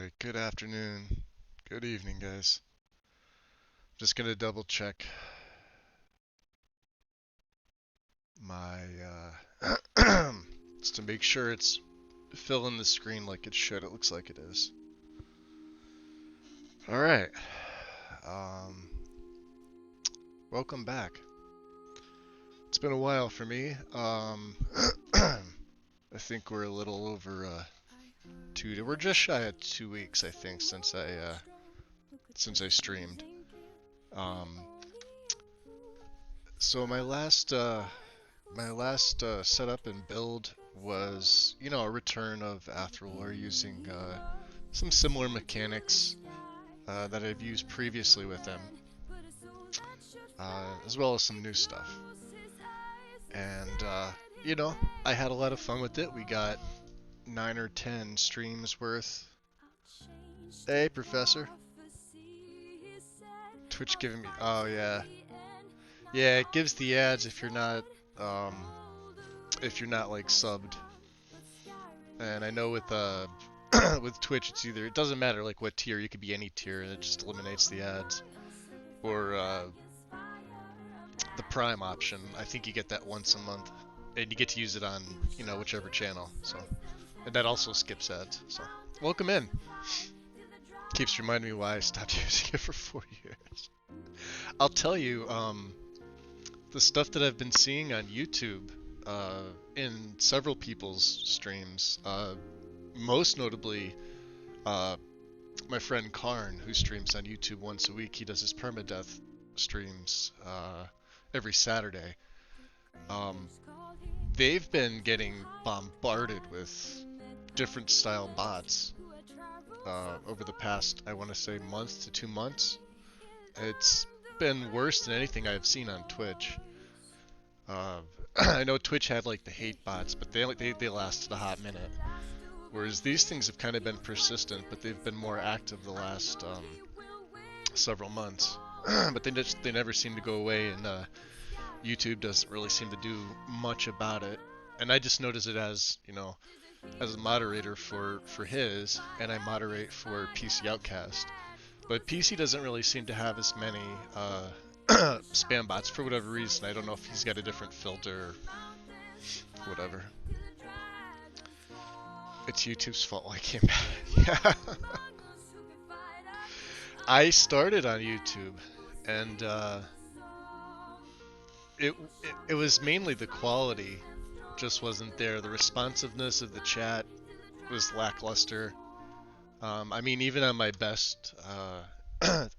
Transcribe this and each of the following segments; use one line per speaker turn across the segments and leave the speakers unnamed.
Alright, good afternoon. Good evening, guys. Just gonna double check my, just to make sure it's filling the screen like it should. It looks like it is. Alright. Um, Welcome back. It's been a while for me. I think we're a little over, we're just shy of 2 weeks, I think, since I streamed. Um, so my last setup and build was, a return of Athrolor using some similar mechanics that I've used previously with him, as well as some new stuff. And, I had a lot of fun with it. We got 9 or 10 streams worth. Hey, Professor. Twitch giving me... Oh, yeah. Yeah, it gives the ads um, if you're not like subbed. And I know with with Twitch, it doesn't matter like what tier. You could be any tier, and it just eliminates the ads. Or the Prime option. I think you get that once a month, and you get to use it on whichever channel. So, and that also skips ads. So, welcome in. Keeps reminding me why I stopped using it for 4 years. I'll tell you, the stuff that I've been seeing on YouTube, in several people's streams, most notably, my friend Karn, who streams on YouTube once a week. He does his permadeath streams every Saturday. They've been getting bombarded with different style bots over the past, I want to say, month to 2 months. It's been worse than anything I've seen on Twitch. I know Twitch had like the hate bots, but they lasted a hot minute. Whereas these things have kind of been persistent, but they've been more active the last several months. But they never seem to go away, and YouTube doesn't really seem to do much about it. And I just notice it as as a moderator for his, and I moderate for PC Outcast. But PC doesn't really seem to have as many spam bots for whatever reason. I don't know if he's got a different filter or whatever. It's YouTube's fault I came back. Yeah. I started on YouTube, and it was mainly the quality just wasn't there. The responsiveness of the chat was lackluster. I mean, even on my best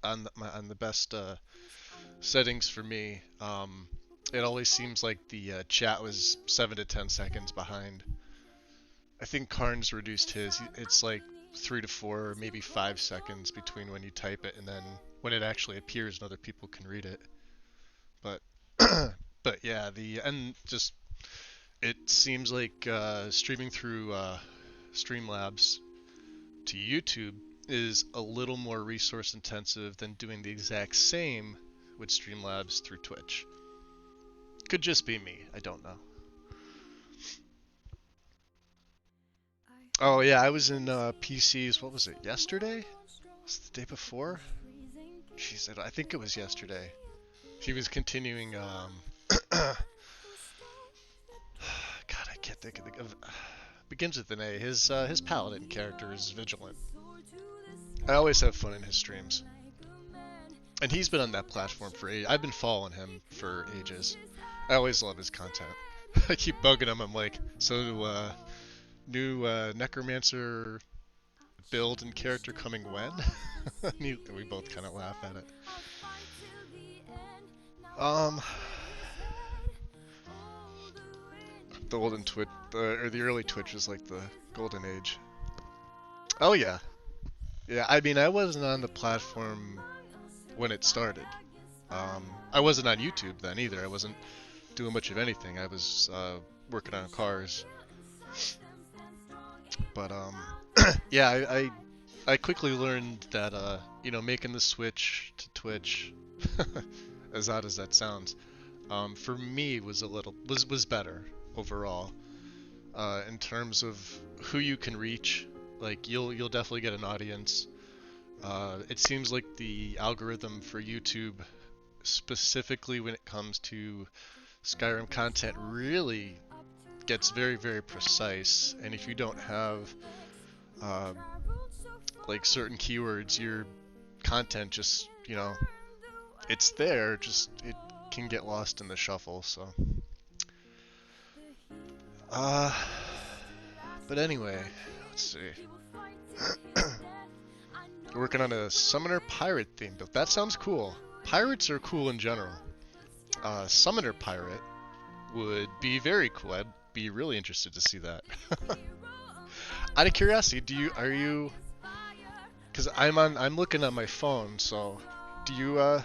on the best settings for me, it always seems like the chat was 7 to 10 seconds behind. I think Karn's reduced his. It's like 3 to 4, or maybe 5 seconds between when you type it and then when it actually appears and other people can read it. But but yeah, it seems like streaming through Streamlabs to YouTube is a little more resource intensive than doing the exact same with Streamlabs through Twitch. Could just be me. I don't know. Oh yeah, I was in PC's. What was it? Yesterday? Was it the day before? Jeez, I think it was yesterday. He was continuing. God, I can't think of. Begins with an A. His paladin character is Vigilant. I always have fun in his streams, and he's been on that platform for ages. I've been following him for ages. I always love his content. I keep bugging him. I'm like, so new Necromancer build and character coming when? We both kind of laugh at it. The olden Twitch, or the early Twitch was like the golden age. Oh yeah. Yeah, I mean, I wasn't on the platform when it started. I wasn't on YouTube then either. I wasn't doing much of anything. I was working on cars. But yeah, I quickly learned that making the switch to Twitch, as odd as that sounds, for me was better overall, in terms of who you can reach. Like you'll definitely get an audience. It seems like the algorithm for YouTube, specifically when it comes to Skyrim content, really gets very, very precise. And if you don't have uh, like certain keywords, your content just, it's there, just it can get lost in the shuffle. So, uh, but anyway, let's see. We're working on a summoner pirate theme build. That sounds cool. Pirates are cool in general. Summoner pirate would be very cool. I'd be really interested to see that. Out of curiosity, are you? Because I'm looking at my phone. So, do you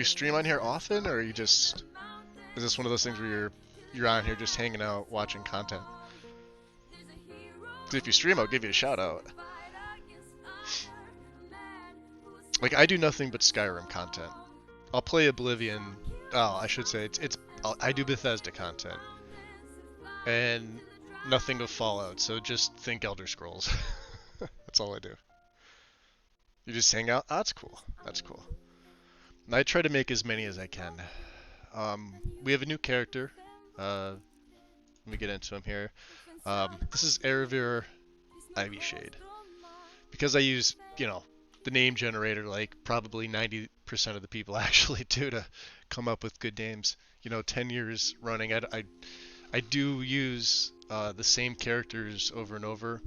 stream on here often, or are you just? Is this one of those things where you're on here just hanging out, watching content? 'Cause if you stream, I'll give you a shout out. Like I do nothing but Skyrim content. I'll play Oblivion. Oh, I should say I do Bethesda content, and nothing of Fallout. So just think Elder Scrolls. That's all I do. You just hang out. Oh, that's cool. That's cool. And I try to make as many as I can. We have a new character. Let me get into him here. This is Erebor Ivyshade. Because I use, the name generator like probably 90% of the people actually do to come up with good names. 10 years running, I do use the same characters over and over.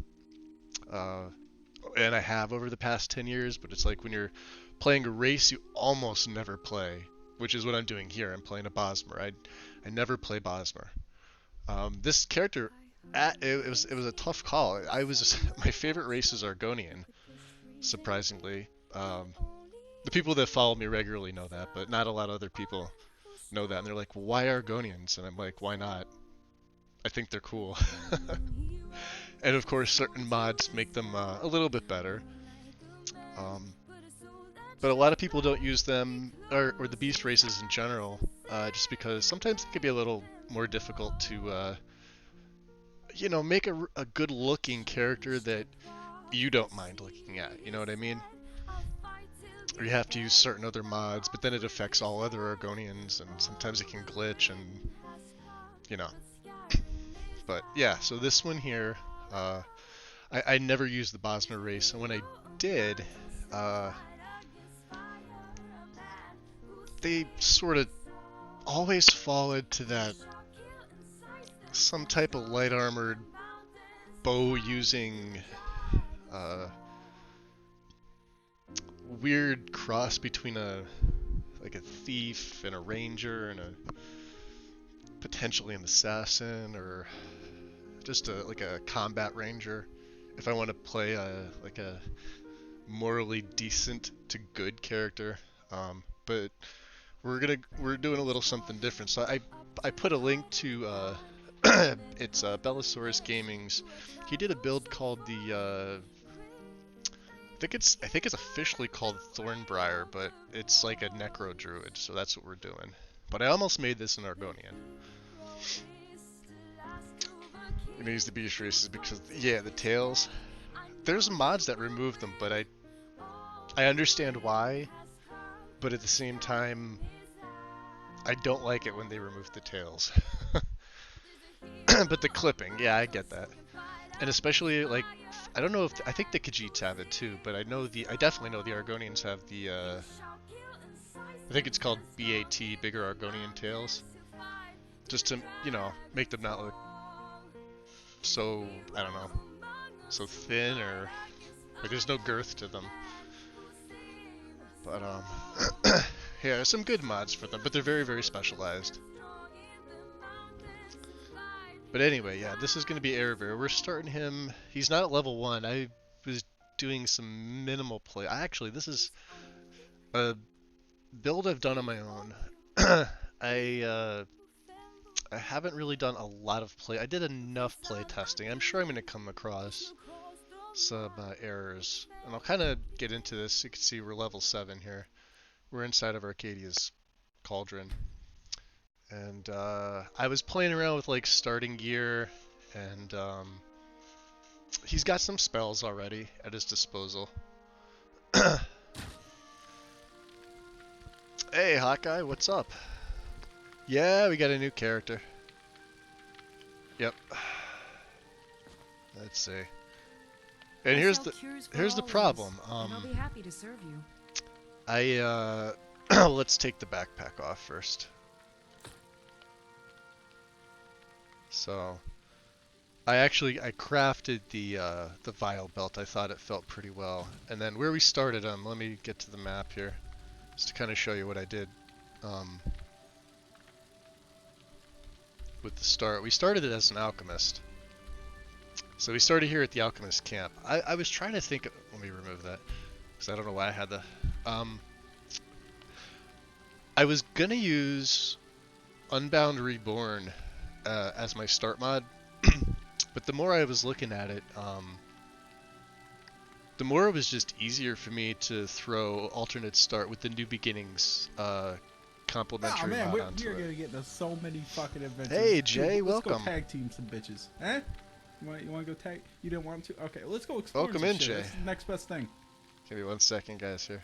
And I have over the past 10 years, but it's like when you're playing a race you almost never play, which is what I'm doing here. I'm playing a Bosmer. I never play Bosmer. This character, it was a tough call. My favorite race is Argonian, surprisingly. The people that follow me regularly know that, but not a lot of other people know that. And they're like, why Argonians? And I'm like, why not? I think they're cool. And of course, certain mods make them a little bit better. But a lot of people don't use them, or the beast races in general, just because sometimes it can be a little more difficult to, make a good-looking character that you don't mind looking at. You know what I mean? Or you have to use certain other mods, but then it affects all other Argonians, and sometimes it can glitch, and But yeah, so this one here, I never used the Bosmer race, and when I did, they sort of always fall into that some type of light armored bow using weird cross between a thief and a ranger and potentially an assassin, or just a combat ranger. If I want to play a morally decent to good character, but we're doing a little something different. So I put a link to it's Bellasaurus Gaming's. He did a build called the I think it's officially called Thornbriar, but it's like a Necro Druid, so that's what we're doing. But I almost made this an Argonian. I'm gonna use the beast races because the tails. There's mods that remove them, but I understand why. But at the same time, I don't like it when they remove the tails. But the clipping, yeah, I get that. And especially I don't know I think the Khajiits have it too, but I definitely know the Argonians have the I think it's called BAT, bigger Argonian tails, just to make them not look so, I don't know, so thin, or there's no girth to them. But yeah, there's some good mods for them, but they're very, very specialized. But anyway, yeah, this is going to be Erebor. We're starting him. He's not at level 1. I was doing some minimal play. This is a build I've done on my own. I haven't really done a lot of play. I did enough play testing. I'm sure I'm going to come across some errors. And I'll kind of get into this. You can see we're level 7 here. We're inside of Arcadia's Cauldron. And I was playing around with starting gear and He's got some spells already at his disposal. Hey, Hawkeye, what's up? Yeah, we got a new character. Yep. Let's see. And here's the problem.
I'll be happy to serve you.
Let's take the backpack off first. So, I crafted the vial belt. I thought it felt pretty well. And then where we started, let me get to the map here, just to kind of show you what I did. With the start, we started it as an alchemist. So we started here at the alchemist camp. I was trying to think. Let me remove that, because I don't know why I had the. I was gonna use Unbound Reborn as my start mod, but the more I was looking at it, the more it was just easier for me to throw alternate start with the New Beginnings complimentary mod onto
we're
it.
gonna get into so many fucking adventures.
Hey Jay,
Dude, let's
welcome.
go tag team some bitches. Eh? You want to go tag? You didn't want to? Okay, let's go explore.
Welcome
some
in,
shit.
Jay.
That's the next best thing.
Give me 1 second, guys. Here.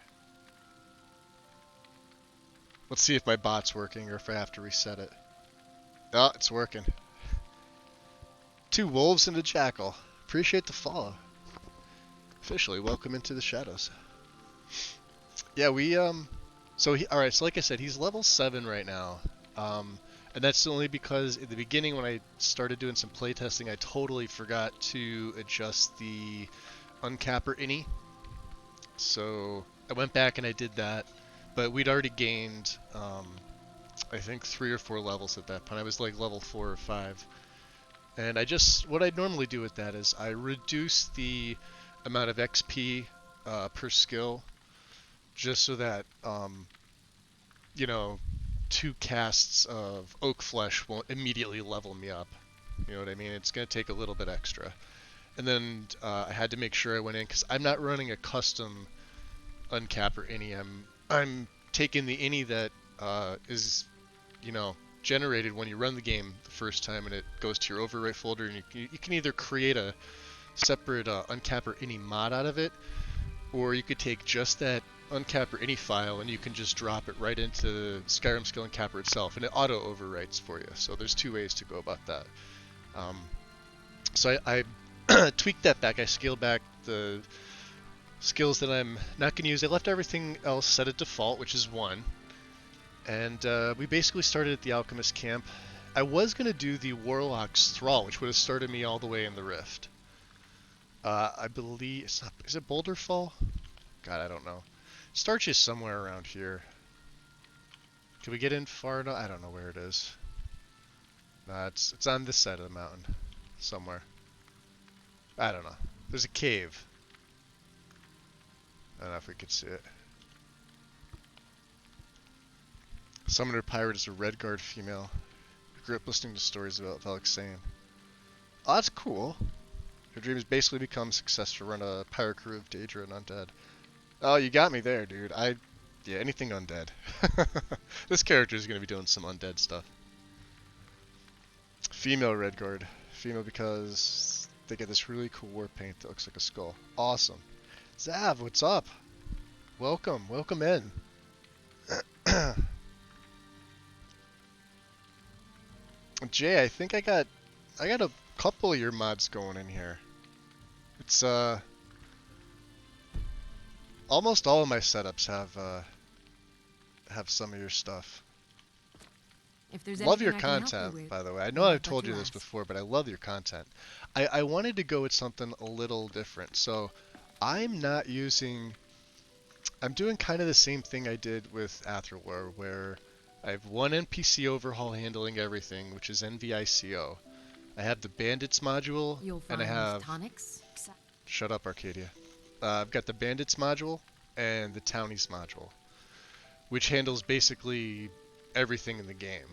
Let's see if my bot's working or if I have to reset it. Oh, it's working. 2 wolves and a jackal. Appreciate the follow. Officially, welcome into the shadows. Yeah, we so alright, so like I said, he's level 7 right now. And that's only because in the beginning when I started doing some playtesting, I totally forgot to adjust the uncapper ini. So I went back and I did that, but we'd already gained I think 3 or 4 levels at that point. I was like level 4 or 5. And what I normally do with that is I reduce the amount of XP per skill, just so that, you know, 2 casts of oak flesh won't immediately level me up. You know what I mean? It's going to take a little bit extra. And then I had to make sure I went in, because I'm not running a custom uncapper ini. I'm taking the ini that is, you know, generated when you run the game the first time, and it goes to your overwrite folder, and you can either create a separate uncapper ini mod out of it, or you could take just that uncapper ini file and you can just drop it right into Skyrim Skill Uncapper itself, and it auto overwrites for you. So there's 2 ways to go about that. So I tweaked that back. I scaled back the skills that I'm not going to use. I left everything else set at default, which is 1. And we basically started at the Alchemist camp. I was going to do the Warlock's Thrall, which would have started me all the way in the Rift. I believe... is it Boulder Fall? God, I don't know. Starts you somewhere around here. Can we get in far enough? I don't know where it is. Nah, it's on this side of the mountain. Somewhere. I don't know. There's a cave. I don't know if we could see it. Summoner Pirate is a Redguard female who grew up listening to stories about Valexane. Oh, that's cool. Her dream has basically become success to run a pirate crew of Daedra and undead. Oh, you got me there, dude. Yeah, anything undead. This character is going to be doing some undead stuff. Female Redguard. Female because they get this really cool war paint that looks like a skull. Awesome. Zav, what's up? Welcome. Welcome in. Jay, I think I got a couple of your mods going in here. It's almost all of my setups have some of your stuff.
If there's
Love your
anything I can help you
content,
with,
by the way. I know
I'll
I've
let
told you
you
this
ask.
before, but I love your content. I wanted to go with something a little different. So I'm doing kind of the same thing I did with Athralor, where I have 1 NPC overhaul handling everything, which is NVICO. I have the Bandits module,
You'll
and
find
I have...
tonics.
Shut up, Arcadia. I've got the Bandits module and the Townies module, which handles basically everything in the game.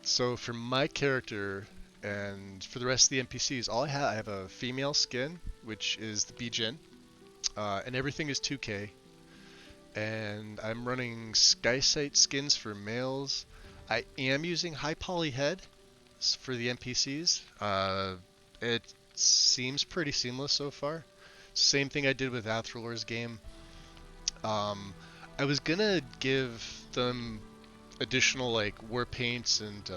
So for my character and for the rest of the NPCs, I have a female skin, which is the Bijin, and everything is 2K. And I'm running Skysight skins for males. I am using high poly head, for the NPCs. It seems pretty seamless so far. Same thing I did with Athralor's game. I was gonna give them additional like war paints and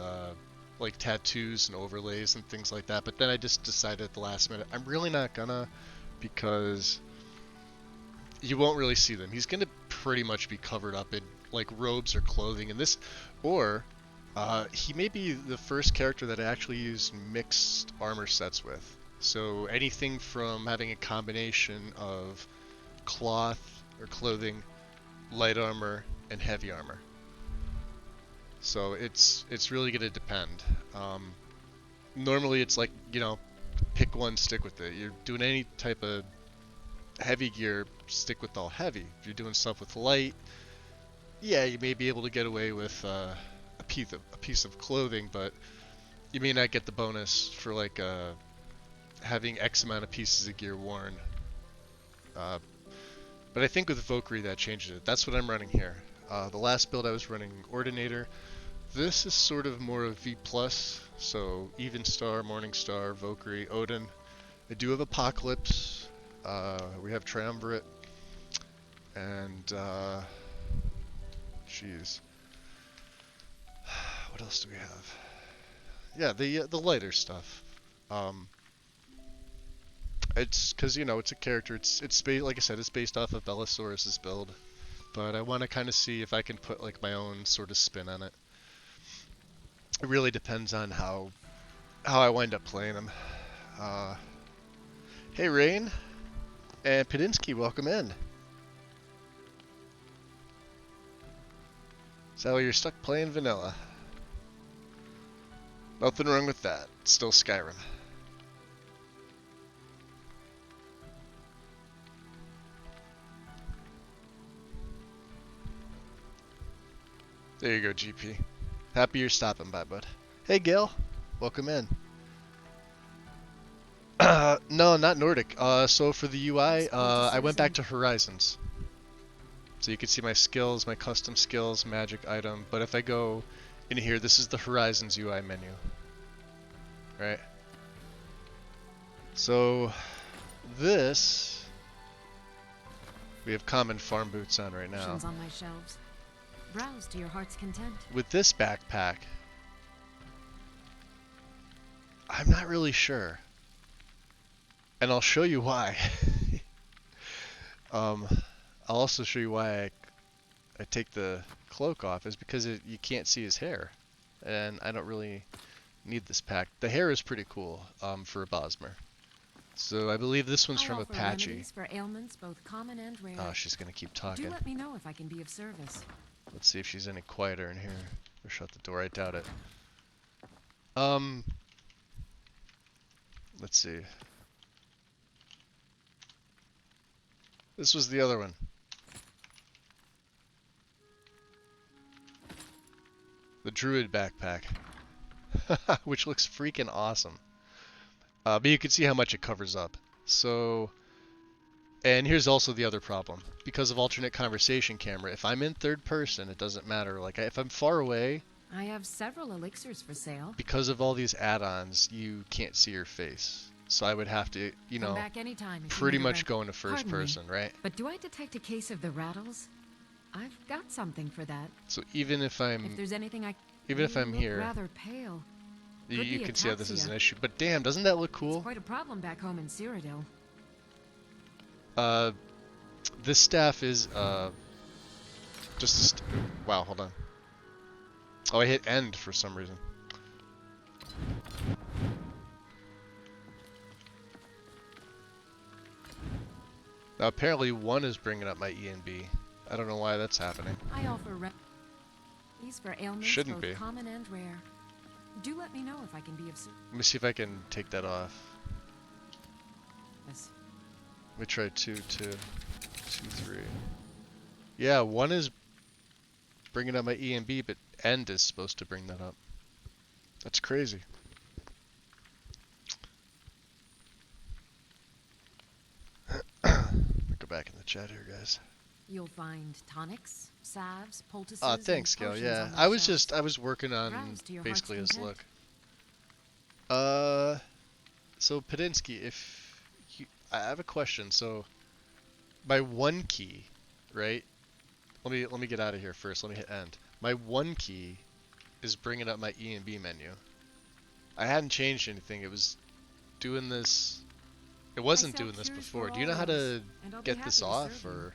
like tattoos and overlays and things like that, but then I just decided at the last minute I'm really not gonna, because you won't really see them. He's gonna pretty much be covered up in like robes or clothing, and this, or he may be the first character that I actually use mixed armor sets with. So anything from having a combination of cloth or clothing, light armor, and heavy armor. So it's really gonna depend. Normally it's like, you know, pick one, stick with it. You're doing any type of heavy gear, stick with all heavy. If you're doing stuff with light, yeah, you may be able to get away with a piece of clothing, but you may not get the bonus for like having X amount of pieces of gear worn. But I think with Valkyrie that changes it. That's what I'm running here. The last build I was running Ordinator. This is sort of more of V+, so Even Star, Morning Star, Valkyrie, Odin. I do have Apocalypse. We have Triumvirate. And, jeez. What else do we have? Yeah, the lighter stuff. It's because, you know, it's a character. It's like I said, it's based off of Bellasaurus's build, but I want to kind of see if I can put like my own sort of spin on it. It really depends on how I wind up playing him. Hey Rain and Pedinsky, welcome in. So you're stuck playing vanilla. Nothing wrong with that. It's still Skyrim. There you go, GP. Happy you're stopping by, bud. Hey, Gil. Welcome in. No, not Nordic. So for the UI, I went back to Horizons. So you can see my skills, my custom skills, magic item. But if I go in here, this is the Horizons UI menu. Right? So this, we have common farm boots on right now.
On my shelves. Browse to your heart's content.
With this backpack, I'm not really sure. And I'll show you why. I'll also show you why I take the cloak off, is because you can't see his hair. And I don't really need this pack. The hair is pretty cool for a Bosmer. So I believe this one's from Apache.
For ailments, both common and rare.
Oh, she's gonna keep talking.
Do let me know if I can be of service.
Let's see if she's any quieter in here. Or shut the door, I doubt it. Let's see. This was the other one. The Druid backpack. Which looks freaking awesome. But you can see how much it covers up. So, and here's also the other problem. Because of alternate conversation camera, if I'm in third person, it doesn't matter. Like, if I'm far away...
I have several elixirs for sale.
Because of all these add-ons, you can't see your face. So I would have to, you know, pretty much go into first person, right?
But do I detect a case of the rattles? I've got something for that.
So even if I'm...
If there's anything
even if I'm here...
rather pale.
You can see how this is an issue. But damn, doesn't that look cool?
It's quite a problem back home in Cyrodiil.
This staff is, just wow, hold on. Oh, I hit end for some reason. Now apparently one is bringing up my ENB. I don't know why that's happening.
I offer these for ailments
Shouldn't
both
be.
common and rare. Do let me know if I can be of service.
Let me see if I can take that off.
Yes.
Let me try 2, 2, 2, 3. Yeah, one is bringing up my ENB, but end is supposed to bring that up. That's crazy. Go back in the chat here, guys.
You'll find tonics, salves, poultices.
Thanks, Gail. Yeah, I was working on basically his look. So Pedinsky, if I have a question. So my one key, right? Let me get out of here first. Let me hit end. My one key is bringing up my E and B menu. I hadn't changed anything. It was doing this. It wasn't doing this before. Do you know how to get this off, or?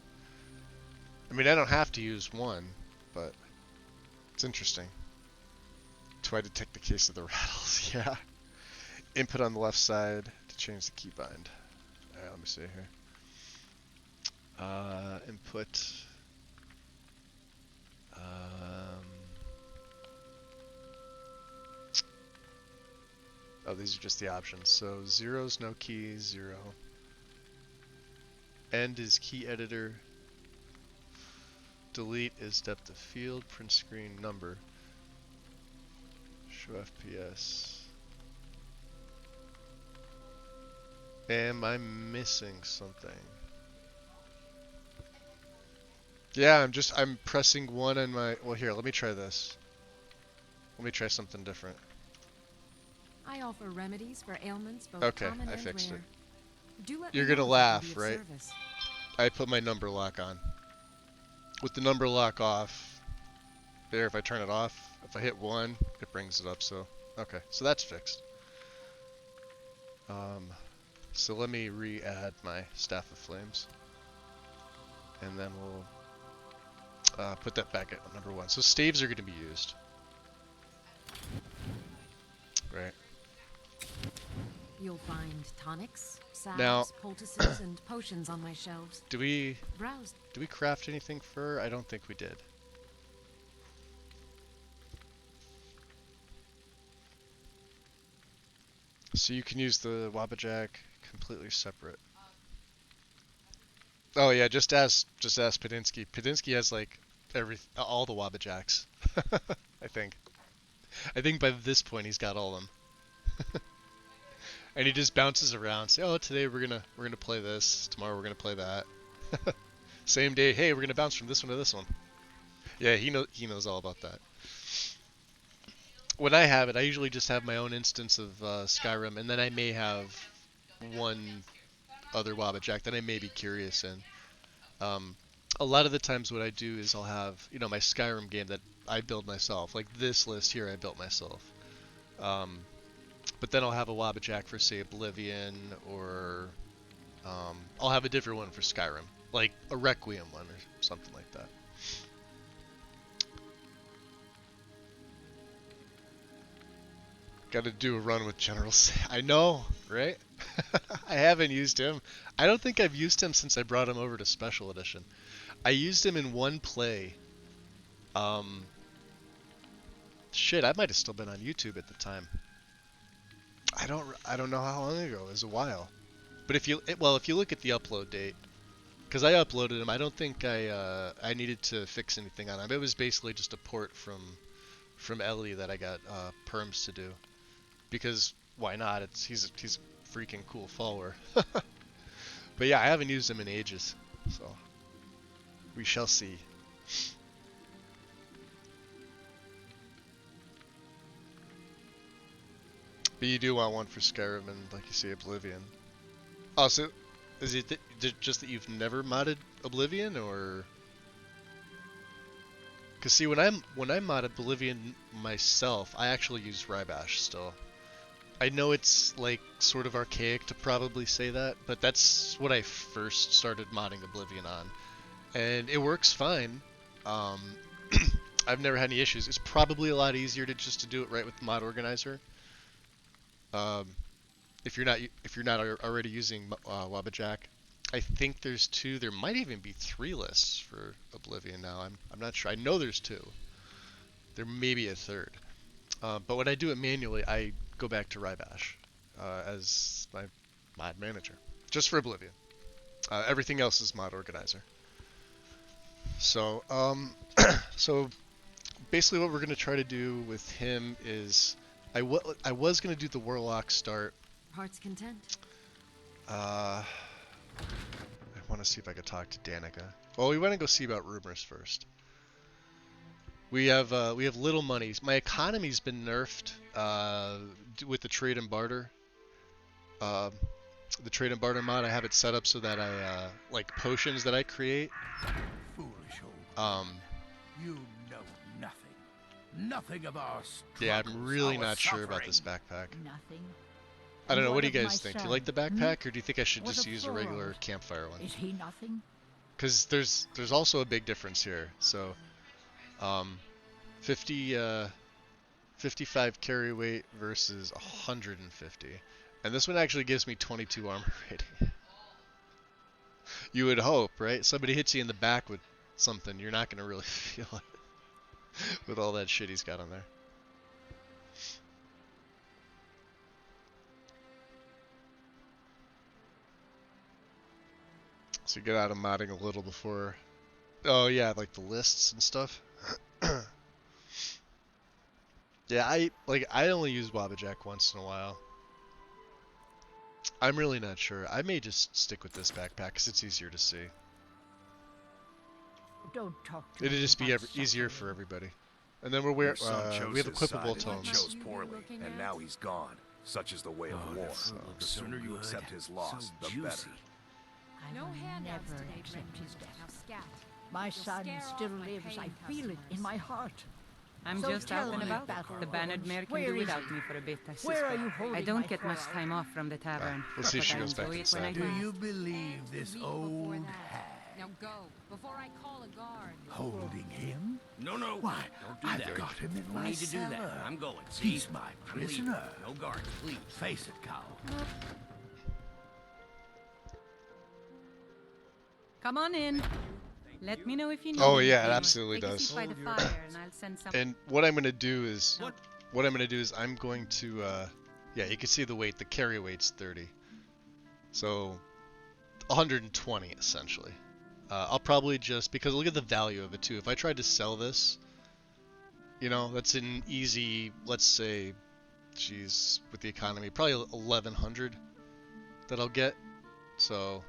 I mean, I don't have to use one, but it's interesting. Do I detect the case of the rattles? Yeah. Input on the left side to change the keybind. Alright, let me see here. Input. Oh, these are just the options. So 0's no key, 0. End is key editor. Delete is depth of field, print screen, number. Show FPS. Am I missing something? Yeah, I'm pressing one on my, well here, let me try this. Let me try something different.
I offer remedies for ailments both
Okay,
common
I
and
fixed
rare.
it.
Do let
You're
me
gonna
know if I can
laugh,
be of
right?
service.
I put my number lock on. With the number lock off, there, if I turn it off, if I hit 1, it brings it up, so, okay, so that's fixed. So let me re-add my Staff of Flames. And then we'll put that back at number 1. So staves are going to be used. Right.
You'll find tonics, salves,
Now-
poultices, and potions on my shelves.
Do we
Browse.
craft anything for? I don't think we did. So you can use the Wabajack completely separate. Oh yeah, just ask Pedinsky. Pedinsky has like all the Wabajacks. I think. I think by this point he's got all of them. And he just bounces around. Say, oh, today we're gonna play this. Tomorrow we're gonna play that. Same day, hey, we're gonna bounce from this one to this one. Yeah, he knows all about that. When I have it, I usually just have my own instance of Skyrim, and then I may have one other Wabajack that I may be curious in. A lot of the times what I do is I'll have, my Skyrim game that I build myself. Like this list here I built myself. But then I'll have a Wabajack for, say, Oblivion, or I'll have a different one for Skyrim. Like a Requiem one or something like that. Got to do a run with General I know, right? I haven't used him. I don't think I've used him since I brought him over to Special Edition. I used him in one play. Shit, I might have still been on YouTube at the time. I don't know how long ago. It was a while. But if you look at the upload date, because I uploaded him, I don't think I needed to fix anything on him. It was basically just a port from Ellie that I got perms to do. Because why not? He's a freaking cool follower. But yeah, I haven't used him in ages, so we shall see. But you do want one for Skyrim and, like you say, Oblivion. Oh, so is it just that you've never modded Oblivion, or? Cause see, when I mod Oblivion myself, I actually use Rybash still. I know it's like sort of archaic to probably say that, but that's what I first started modding Oblivion on, and it works fine. I've never had any issues. It's probably a lot easier to do it right with the mod organizer. If you're not already using Wabajack, I think there's 2. There might even be 3 lists for Oblivion now. I'm not sure. I know there's 2. There may be a 3rd. But when I do it manually, I go back to Rybash as my mod manager, just for Oblivion. Everything else is mod organizer. So, so basically, what we're gonna try to do with him is, I was gonna do the Warlock start.
Heart's content.
I want to see if I could talk to Danica. Well, we want to go see about rumors first. We have little money. My economy's been nerfed with the trade and barter. um, the trade and barter mod, I have it set up so that I like potions that I create.
Foolish old.
Um,
You know nothing. Nothing of our struggles,
yeah, I'm really
our
not sure about this
suffering.
backpack.
Nothing.
I don't know.
And
What do you
what of
guys
my
think? Do you
son?
like the backpack, or do you think I should
What
just
of
use a regular
Thorald?
campfire one?
Is he nothing?
Because there's also a big difference here. So, 50 55 carry weight versus 150, and this one actually gives me 22 armor rating. You would hope, right? Somebody hits you in the back with something, you're not gonna really feel it with all that shit he's got on there. So get out of modding a little before. Oh yeah, like the lists and stuff. Yeah, I only use Wabbajack once in a while. I'm really not sure. I may just stick with this backpack because it's easier to see.
Don't talk to
It'd
me
just be
about
easier
suffering.
for everybody. And then we
Your son chose
have
his
equipable
side and he
tomes.
chose poorly, and now he's gone. Such is the way of war. The sooner you accept his loss, the better.
I
No
will
handouts
never
today,
accept his
Brendan.
death.
Now scat.
My
You'll
son
scare
still
off my
lives. I
paying
feel it in my heart.
I'm
So
just
tell
out and
me,
about.
Battle
The Bannered
Ravens,
Mare can
where
do
is
without
he?
me for a bit, I
Where are
suspect.
you holding
I don't
my
get much
Thorald?
time off from the tavern,
We'll see if
but
she
I
goes back
enjoy it when I
inside.
Do
do.
you believe this
Leave
old
before that.
hag?
Now go, before I call a guard.
Holding him?
No, no.
Why,
Don't do
I've
that.
got him in
No
my
need to do that.
cellar.
I'm going. See?
He's my
I'm leaving.
prisoner.
No guards, please.
Face it, Cal.
Come on in. Let me know if you need
Oh, yeah, it
anything.
absolutely
Take
does.
a seat by the fire, and I'll send some.
And what I'm gonna do is
What?
I'm going to yeah, you can see the weight. The carry weight's 30, so 120 essentially. I'll probably just, because look at the value of it too. If I tried to sell this, you know, that's an easy, let's say, geez, with the economy, probably 1100 that I'll get. So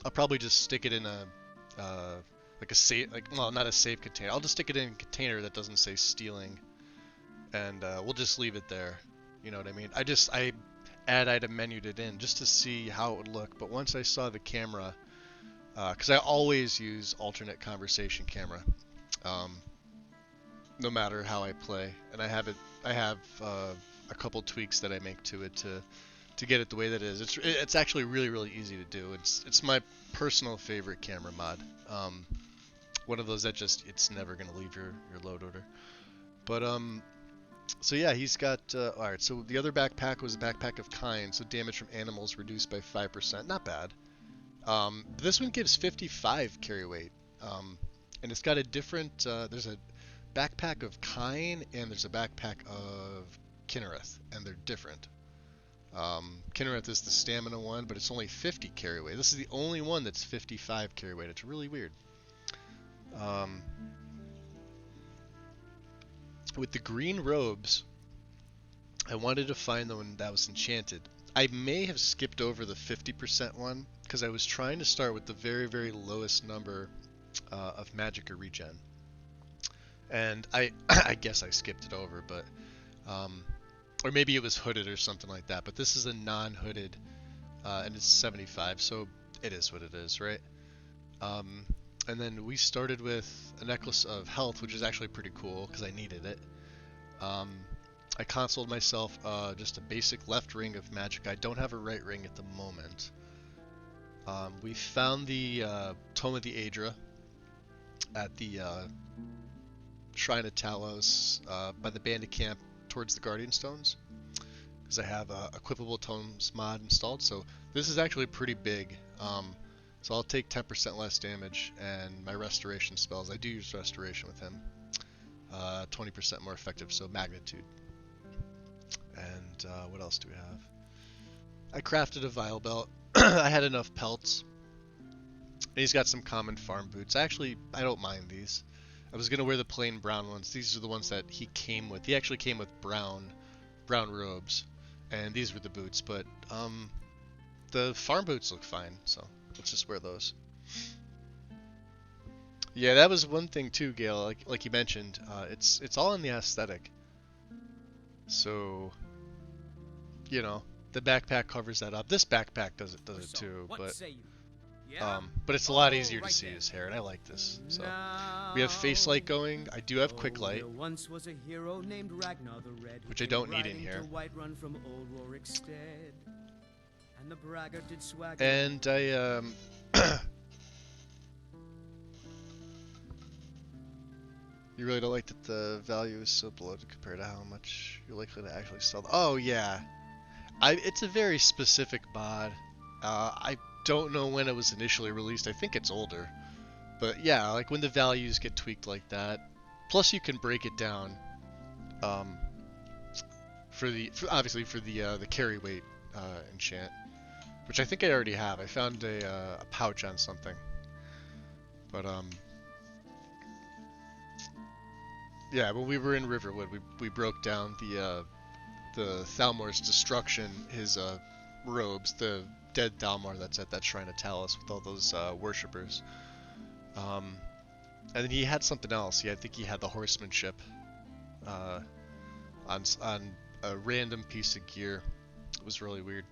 I'll probably just stick it in a like a safe, like, well, not a safe container. I'll just stick it in a container that doesn't say stealing, and we'll just leave it there. You know what I mean? I add item menued it in just to see how it would look. But once I saw the camera, because I always use alternate conversation camera, no matter how I play, and I have a couple tweaks that I make to it to get it the way that it is. It's actually really easy to do. It's my personal favorite camera mod. One of those that just, it's never gonna leave your load order. But so yeah, he's got all right. So the other backpack was a backpack of kind, so damage from animals reduced by 5%. Not bad. This one gives 55 carry weight, and it's got a different. There's a backpack of Kine and there's a backpack of Kinnereth, and they're different. Kinnereth is the stamina one, but it's only 50 carry weight. This is the only one that's 55 carry weight. It's really weird. With the green robes, I wanted to find the one that was enchanted. I may have skipped over the 50% one because I was trying to start with the very lowest number of magicka regen, and I I guess I skipped it over, but or maybe it was hooded or something like that. But this is a non-hooded, and it's 75, so it is what it is, right? And then we started with a necklace of health, which is actually pretty cool because I needed it. I consoled myself just a basic left ring of magic. I don't have a right ring at the moment. We found the Tome of the Aedra at the Shrine of Talos by the bandit camp towards the Guardian Stones, because I have a equipable tomes mod installed. So this is actually pretty big. So I'll take 10% less damage, and my restoration spells, I do use restoration with him, 20% more effective, so magnitude. And what else do we have? I crafted a vial belt. I had enough pelts. And he's got some common farm boots. Actually, I don't mind these. I was gonna wear the plain brown ones. These are the ones that he came with. He actually came with brown robes, and these were the boots. But the farm boots look fine, so let's just wear those. Yeah, that was one thing too, Gail. Like you mentioned, it's all in the aesthetic. So, you know, the backpack covers that up. This backpack does it
So,
too,
what
but
say you? Yeah?
but it's a lot
Oh,
easier to
right
see
there.
his hair, and I like this. So we have face light going. I do have quick light,
There once was a hero named Ragnar the Red, who
which I
came
don't need in
riding
here.
to Whiterun from old Rorikstead. And the braggart did swagger.
And I You really don't like that the value is so bloated compared to how much you're likely to actually sell. Oh yeah, it's a very specific mod. I don't know when it was initially released. I think it's older, but yeah, like when the values get tweaked like that. Plus, you can break it down. Obviously for the carry weight enchant, which I think I already have. I found a pouch on something, but yeah, when we were in Riverwood, we broke down the Thalmor's destruction, his robes, the dead Thalmor that's at that Shrine of Talos with all those worshippers. And then he had something else. I think he had the horsemanship on a random piece of gear. It was really weird.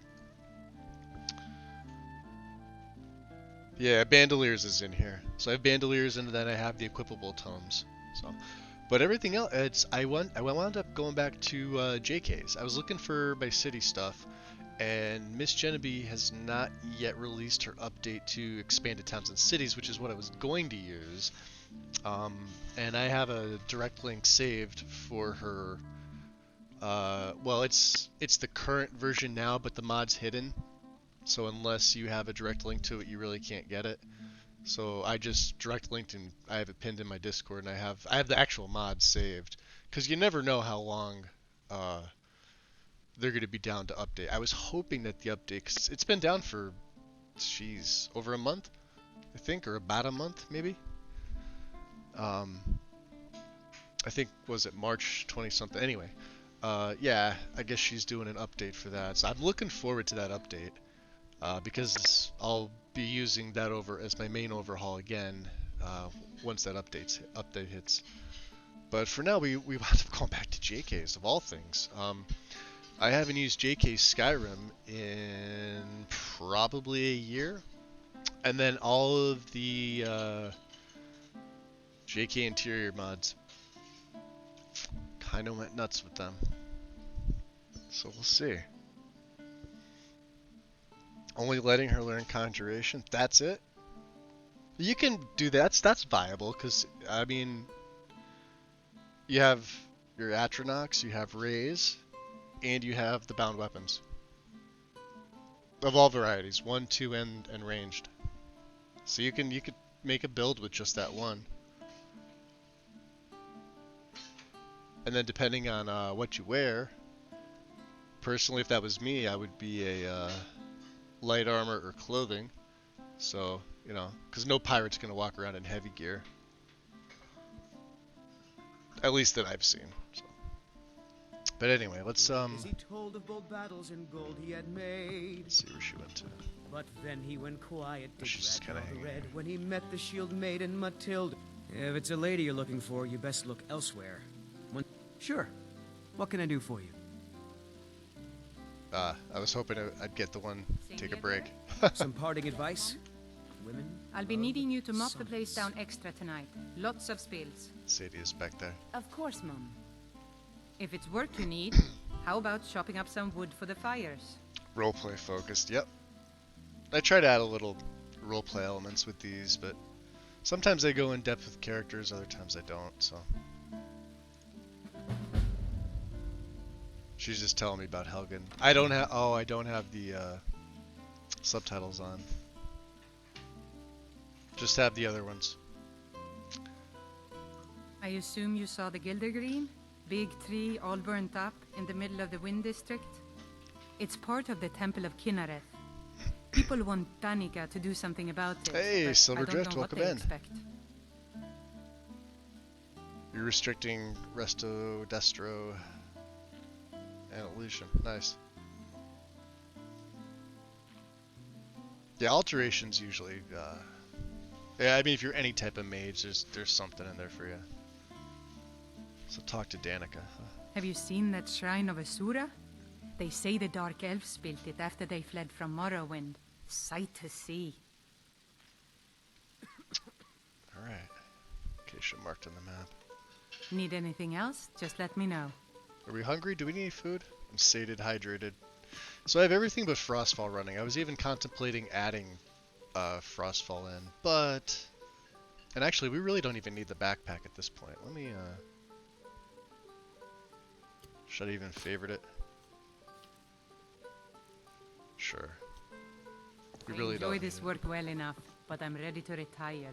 Yeah, Bandoliers is in here. So I have Bandoliers, and then I have the equipable tomes. So. But everything else, I wound up going back to JK's. I was looking for my city stuff, and Miss Genevieve has not yet released her update to Expanded Towns and Cities, which is what I was going to use. And I have a direct link saved for her. Well, it's the current version now, but the mod's hidden. So unless you have a direct link to it, you really can't get it. So I just direct linked and I have it pinned in my Discord, and I have the actual mod saved, because you never know how long they're going to be down to update. I was hoping that the update, cause it's been down for, over a month, I think, or about a month maybe. I think, was it March 20 something? Anyway, yeah, I guess she's doing an update for that. So I'm looking forward to that update, because I'll be using that over as my main overhaul again once that update hits. But for now, we wound up going back to JK's of all things. I haven't used JK's Skyrim in probably a year, and then all of the JK interior mods kind of went nuts with them. So we'll see. Only letting her learn Conjuration. That's it. You can do that. That's viable, because I mean, you have your Atronox, you have Rays, and you have the bound weapons of all varieties, 1, 2, and ranged. So you could make a build with just that one. And then depending on what you wear, personally, if that was me, I would be a light armor or clothing. So, you know, because no pirate's going to walk around in heavy gear. At least that I've seen. So. But anyway, let's
He told of bold battles and gold he had made.
let's see where she went to.
But then he went quiet, did
She's just
Ragnar
kinda
the
hanging.
Red, when he met the shield maiden Matilda. If it's a lady you're looking for, you best look elsewhere. Sure. What can I do for you?
I was hoping I'd get the one, take a break.
Some parting advice? Women?
I'll be needing you to mop the place
sons.
down extra tonight. Lots of spills.
Sadie is back there.
Of course, Mom. If it's work you need, how about chopping up some wood for the fires?
Roleplay focused, yep. I try to add a little roleplay elements with these, but sometimes I go in depth with characters, other times I don't, so. She's just telling me about Helgen. I don't have the subtitles on. Just have the other ones.
I assume you saw the Gildergreen? Big tree all burnt up in the middle of the Wind District? It's part of the Temple of Kinnareth. People want Danica to do something about it.
Hey,
but
Silver
I don't
Drift,
know what
welcome
they
in.
expect.
You're restricting Resto, Destro, and Elysium. Nice. Yeah, alterations usually. Yeah, I mean, if you're any type of mage, there's something in there for you. So talk to Danica.
Have you seen that shrine of Asura? They say the Dark Elves built it after they fled from Morrowind. Sight to see.
Alright. Location marked on the map.
Need anything else? Just let me know.
Are we hungry? Do we need food? I'm sated, hydrated. So I have everything but Frostfall running. I was even contemplating adding Frostfall in, but... And actually, we really don't even need the backpack at this point. Let me, should I even favorite it? Sure. We really
I
don't
enjoy
need
this
it.
work well enough, but I'm ready to retire.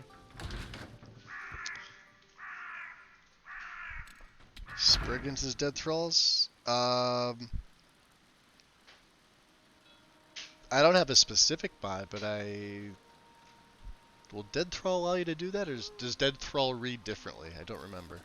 Spriggans' Dead Thralls? I don't have a specific mod, but will Dead Thrall allow you to do that, or does Dead Thrall read differently? I don't remember.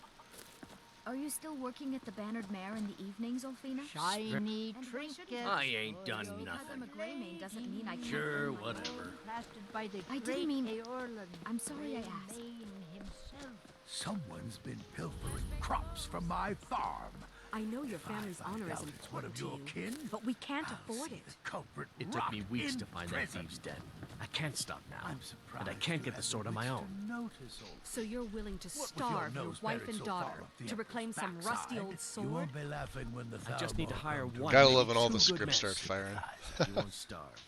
Are you still working at the Bannered Mare in the evenings, Ulfina?
Shiny
And why shouldn't
trinkets.
I
ain't done
Because
nothing.
I'm a Greymane doesn't mean I can't
Sure,
earn my
whatever.
living.
Crafted by the
I didn't
great
mean-
Eorlund.
I'm sorry I asked.
Greymane himself.
Someone's been pilfering crops from my farm.
I know your family's
I
honor is
doubt it's one
important
of
to
your
you,
kin.
but we can't
I'll
afford
see
it.
the culprit
It took
rot
me weeks
in
to find
prison.
that thieves' den. I can't stop now.
I'm surprised.
And I can't
you
get the
had
sword on my
wits
own.
to notice all
So you're willing to
What with
starve your
nose
wife
buried
and
so far
daughter
up the
to
emperor's
reclaim some rusty
backside,
old
You
sword?
won't be laughing when the
I just need to
Thalmor
hire
come to
one.
Gotta
maybe
love when all
two
the
good
scripts
men
start firing.
You won't starve.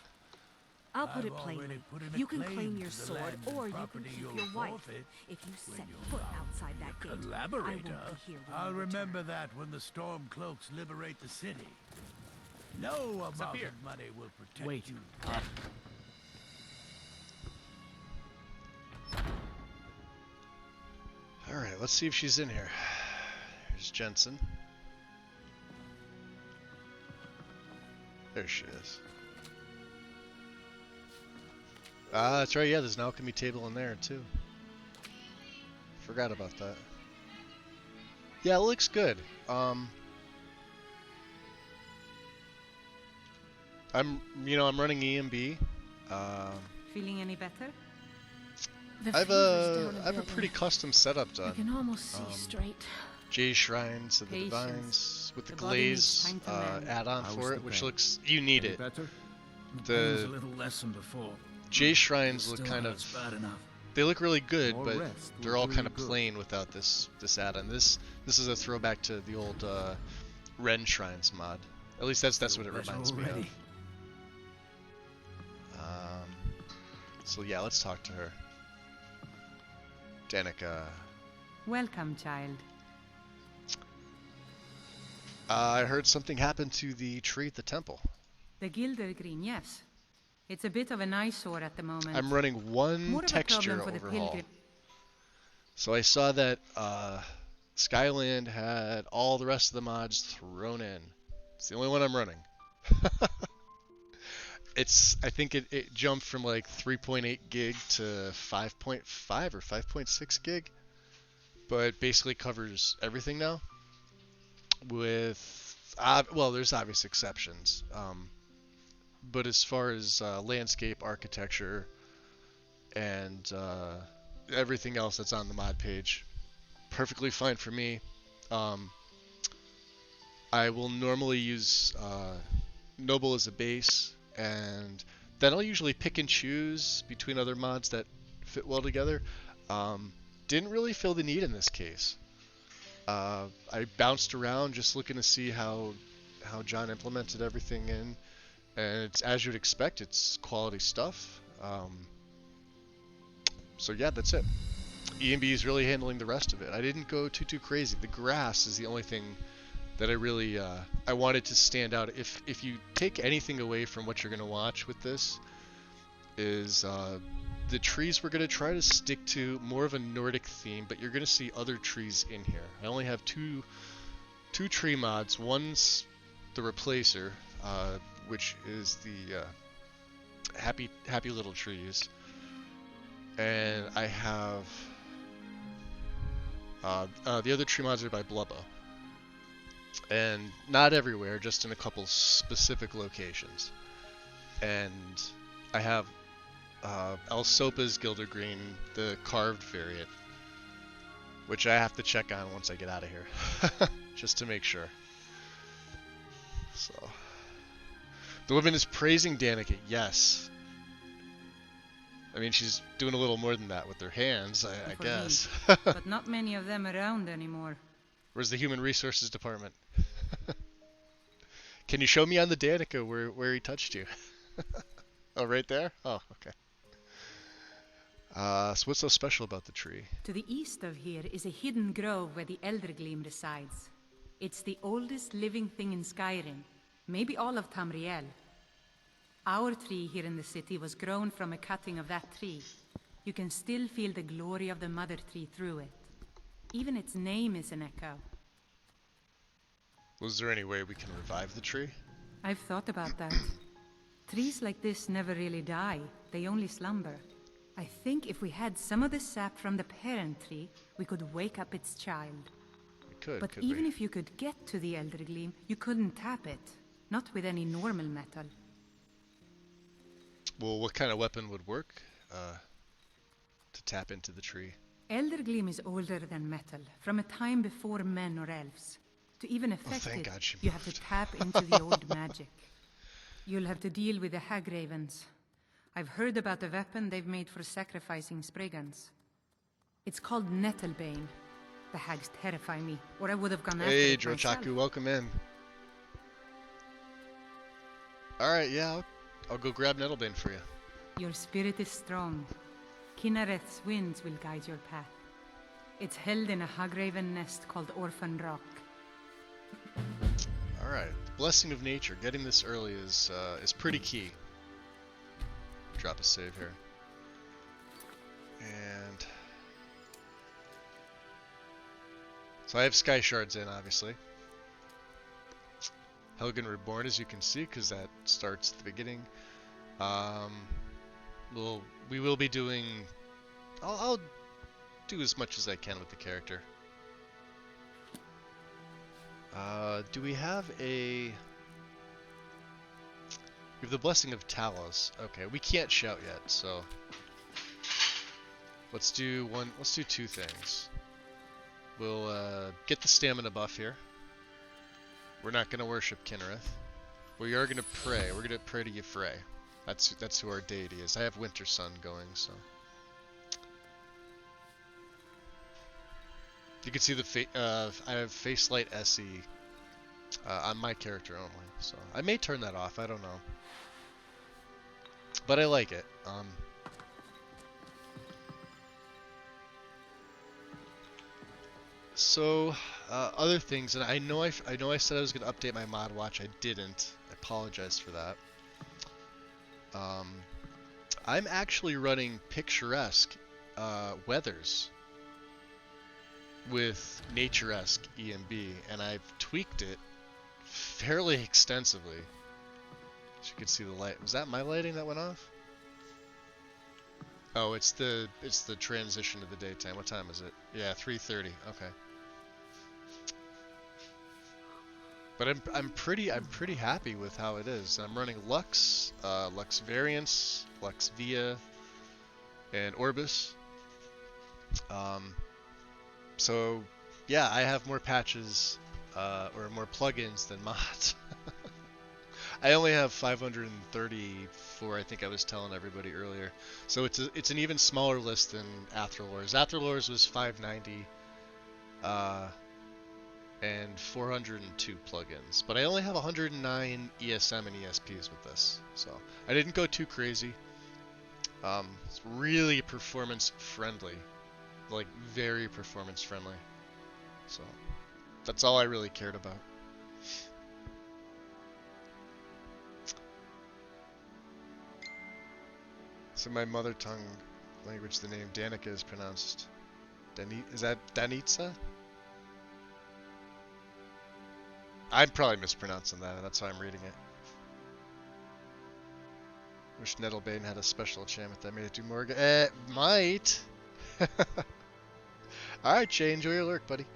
I'll put
I've
it plainly.
already put in a
You can
claim
claim
to
your
the
sword,
land and
or you can
property
keep
you'll
your wife.
forfeit
If you
when
set
you
foot
vow
outside that gate, I
Collaborator.
won't be here when
I'll
you
remember
return.
that when the Stormcloaks liberate the city. No amount of money will protect
Wait.
you.
Alright, let's see if she's in here. Here's Jensen. There she is. Ah, that's right, yeah, there's an alchemy table in there, too. Forgot about that. Yeah, it looks good. I'm running EMB.
Feeling any better?
The
I have
fever's down
I have a
bit
pretty
and
custom setup
I
done.
can almost see straight.
Jade Shrines of the
Patience.
Divines with the
The body needs
glaze
time to mend.
add-on
How's
for
the
it, which
pain?
looks you need it.
Better?
Pain's
The
a little less than before.
Jade Shrines look
Still
kind
hurts
of
bad enough.
they look really good,
More
but
rest will
they're all
do
kind
you
of
good.
plain without this add-on. This is a throwback to the old Ren Shrines mod. At least that's what it
Better
reminds me of.
already.
So yeah, let's talk to her. Danica.
Welcome, child.
I heard something happened to the tree at the temple.
The Gildergreen, yes. It's a bit of an eyesore at the moment.
I'm running one
More of a
texture
problem for the
overhaul.
pilgrim.
So I saw that Skyland had all the rest of the mods thrown in. It's the only one I'm running. I think it jumped from like 3.8 gig to 5.5 or 5.6 gig. But it basically covers everything now. With, well, there's obvious exceptions. But as far as landscape architecture and everything else that's on the mod page, perfectly fine for me. I will normally use Noble as a base, and then I'll usually pick and choose between other mods that fit well together. Didn't really feel the need in this case. I bounced around just looking to see how John implemented everything in, and it's as you'd expect. It's quality stuff. So yeah, that's it. EMB is really handling the rest of it. I didn't go too crazy. The grass is the only thing that I really I wanted to stand out. If you take anything away from what you're gonna watch with this, is the trees we're gonna try to stick to more of a Nordic theme, but you're gonna see other trees in here. I only have two tree mods. One's the Replacer, which is the happy little trees, and I have the other tree mods are by Blubba, and not everywhere, just in a couple specific locations. And I have Elsopa's Gildergreen, the carved variant, which I have to check on once I get out of here, just to make sure. So, The woman is praising Danica, yes. I mean, she's doing a little more than that with her hands, I
For
guess.
me. But not many of them around anymore.
Where's the Human Resources Department? Can you show me on the Danica where he touched you? Oh, right there? Oh, okay. So what's so special about the tree?
To the east of here is a hidden grove where the Eldergleam resides. It's the oldest living thing in Skyrim, maybe all of Tamriel. Our tree here in the city was grown from a cutting of that tree. You can still feel the glory of the mother tree through it. Even its name is an echo.
Was there any way we can revive the tree?
I've thought about that. Trees like this never really die, they only slumber. I think if we had some of the sap from the parent tree, we could wake up its child.
We could,
But
could
even
we?
if you could get to the Eldergleam, you couldn't tap it. Not with any normal metal.
Well, what kind of weapon would work to tap into the tree?
Eldergleam is older than metal, from a time before men or elves. To even affect
thank
it,
God she
you have to
moved.
tap into the old magic. You'll have to deal with the Hagravens. I've heard about the weapon they've made for sacrificing Spriggans. It's called Nettlebane. The hags terrify me, or I would have gone after
Hey,
it myself.
Drochaku, welcome in. Alright, yeah, I'll go grab Nettlebane for you.
Your spirit is strong. Kinareth's winds will guide your path. It's held in a Hagraven nest called Orphan Rock.
Alright, the blessing of nature. Getting this early is pretty key. Drop a save here. And so I have Sky Shards in, obviously. Helgen Reborn, as you can see, because that starts at the beginning. We will be doing. I'll do as much as I can with the character. Do we have a? We have the Blessing of Talos. Okay, we can't shout yet, so let's do one. Let's do two things. We'll get the stamina buff here. We're not going to worship Kinnereth. We are going to pray. We're going to pray to Y'ffre. That's who our deity is. I have Winter Sun going, so you can see the I have Face Light SE on my character only, so I may turn that off. I don't know, but I like it. So other things, and I know I said I was going to update my mod watch. I didn't. I apologize for that. I'm actually running Picturesque Weathers with Naturesque EMB, and I've tweaked it fairly extensively. As you can see the light. Was that my lighting that went off? Oh, it's the transition to the daytime. What time is it? Yeah, 3:30. Okay. But I'm pretty happy with how it is. I'm running Lux, Lux Variance, Lux Via, and Orbis. So yeah, I have more patches or more plugins than mods. I only have 534. I think I was telling everybody earlier. So it's an even smaller list than Athralor's. Athralor's was 590. And 402 plugins, but I only have 109 ESM and ESPs with this, so I didn't go too crazy. It's really performance friendly, like very performance friendly, so that's all I really cared about. So my mother tongue language, the name Danica is pronounced is that Danitza? I'm probably mispronouncing that, and that's how I'm reading it. Wish Nettlebane had a special enchantment that made it do more. Might. Alright, Jay, enjoy your lurk, buddy.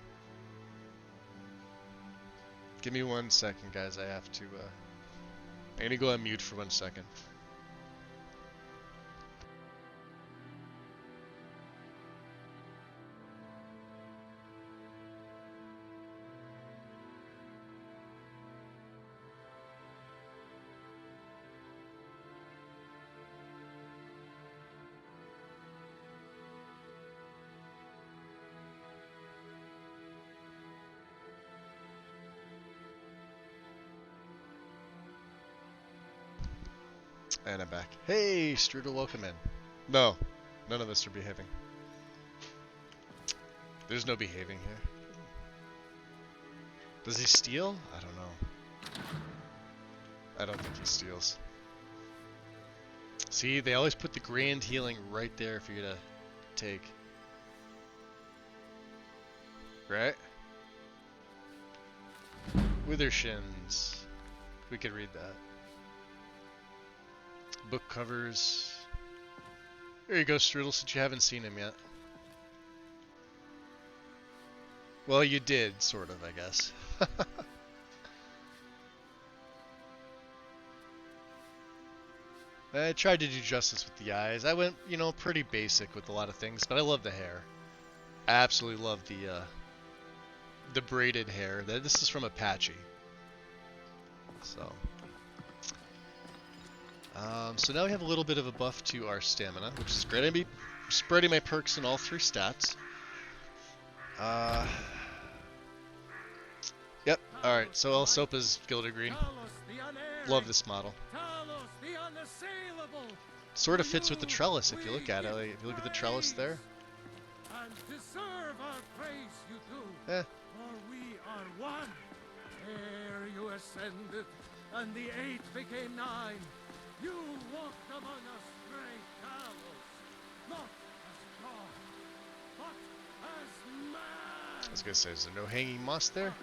Give me 1 second, guys. I have to. I'm gonna go on mute for 1 second. And I'm back. Hey, Strudel, welcome in. No, none of us are behaving. There's no behaving here. Does he steal? I don't know. I don't think he steals. See, they always put the grand healing right there for you to take. Right? Withershins. We could read that. Book covers. There you go, Strudel, since you haven't seen him yet. Well, you did, sort of, I guess. I tried to do justice with the eyes. I went, you know, pretty basic with a lot of things, but I love the hair. I absolutely love the braided hair. This is from Apache. So. So now we have a little bit of a buff to our stamina, which is great. I'm going to be spreading my perks in all 3 stats. Yep, alright, so El Sopa's Gildergreen. Love this model. Sort of fits with the trellis if you look at it. Like, if you look at the trellis there. Eh.
For we are one. Ere you ascended, and the 8 became 9. You walked among us, great Talos, not as God, but as man.
I was gonna say, is there no hanging moss there?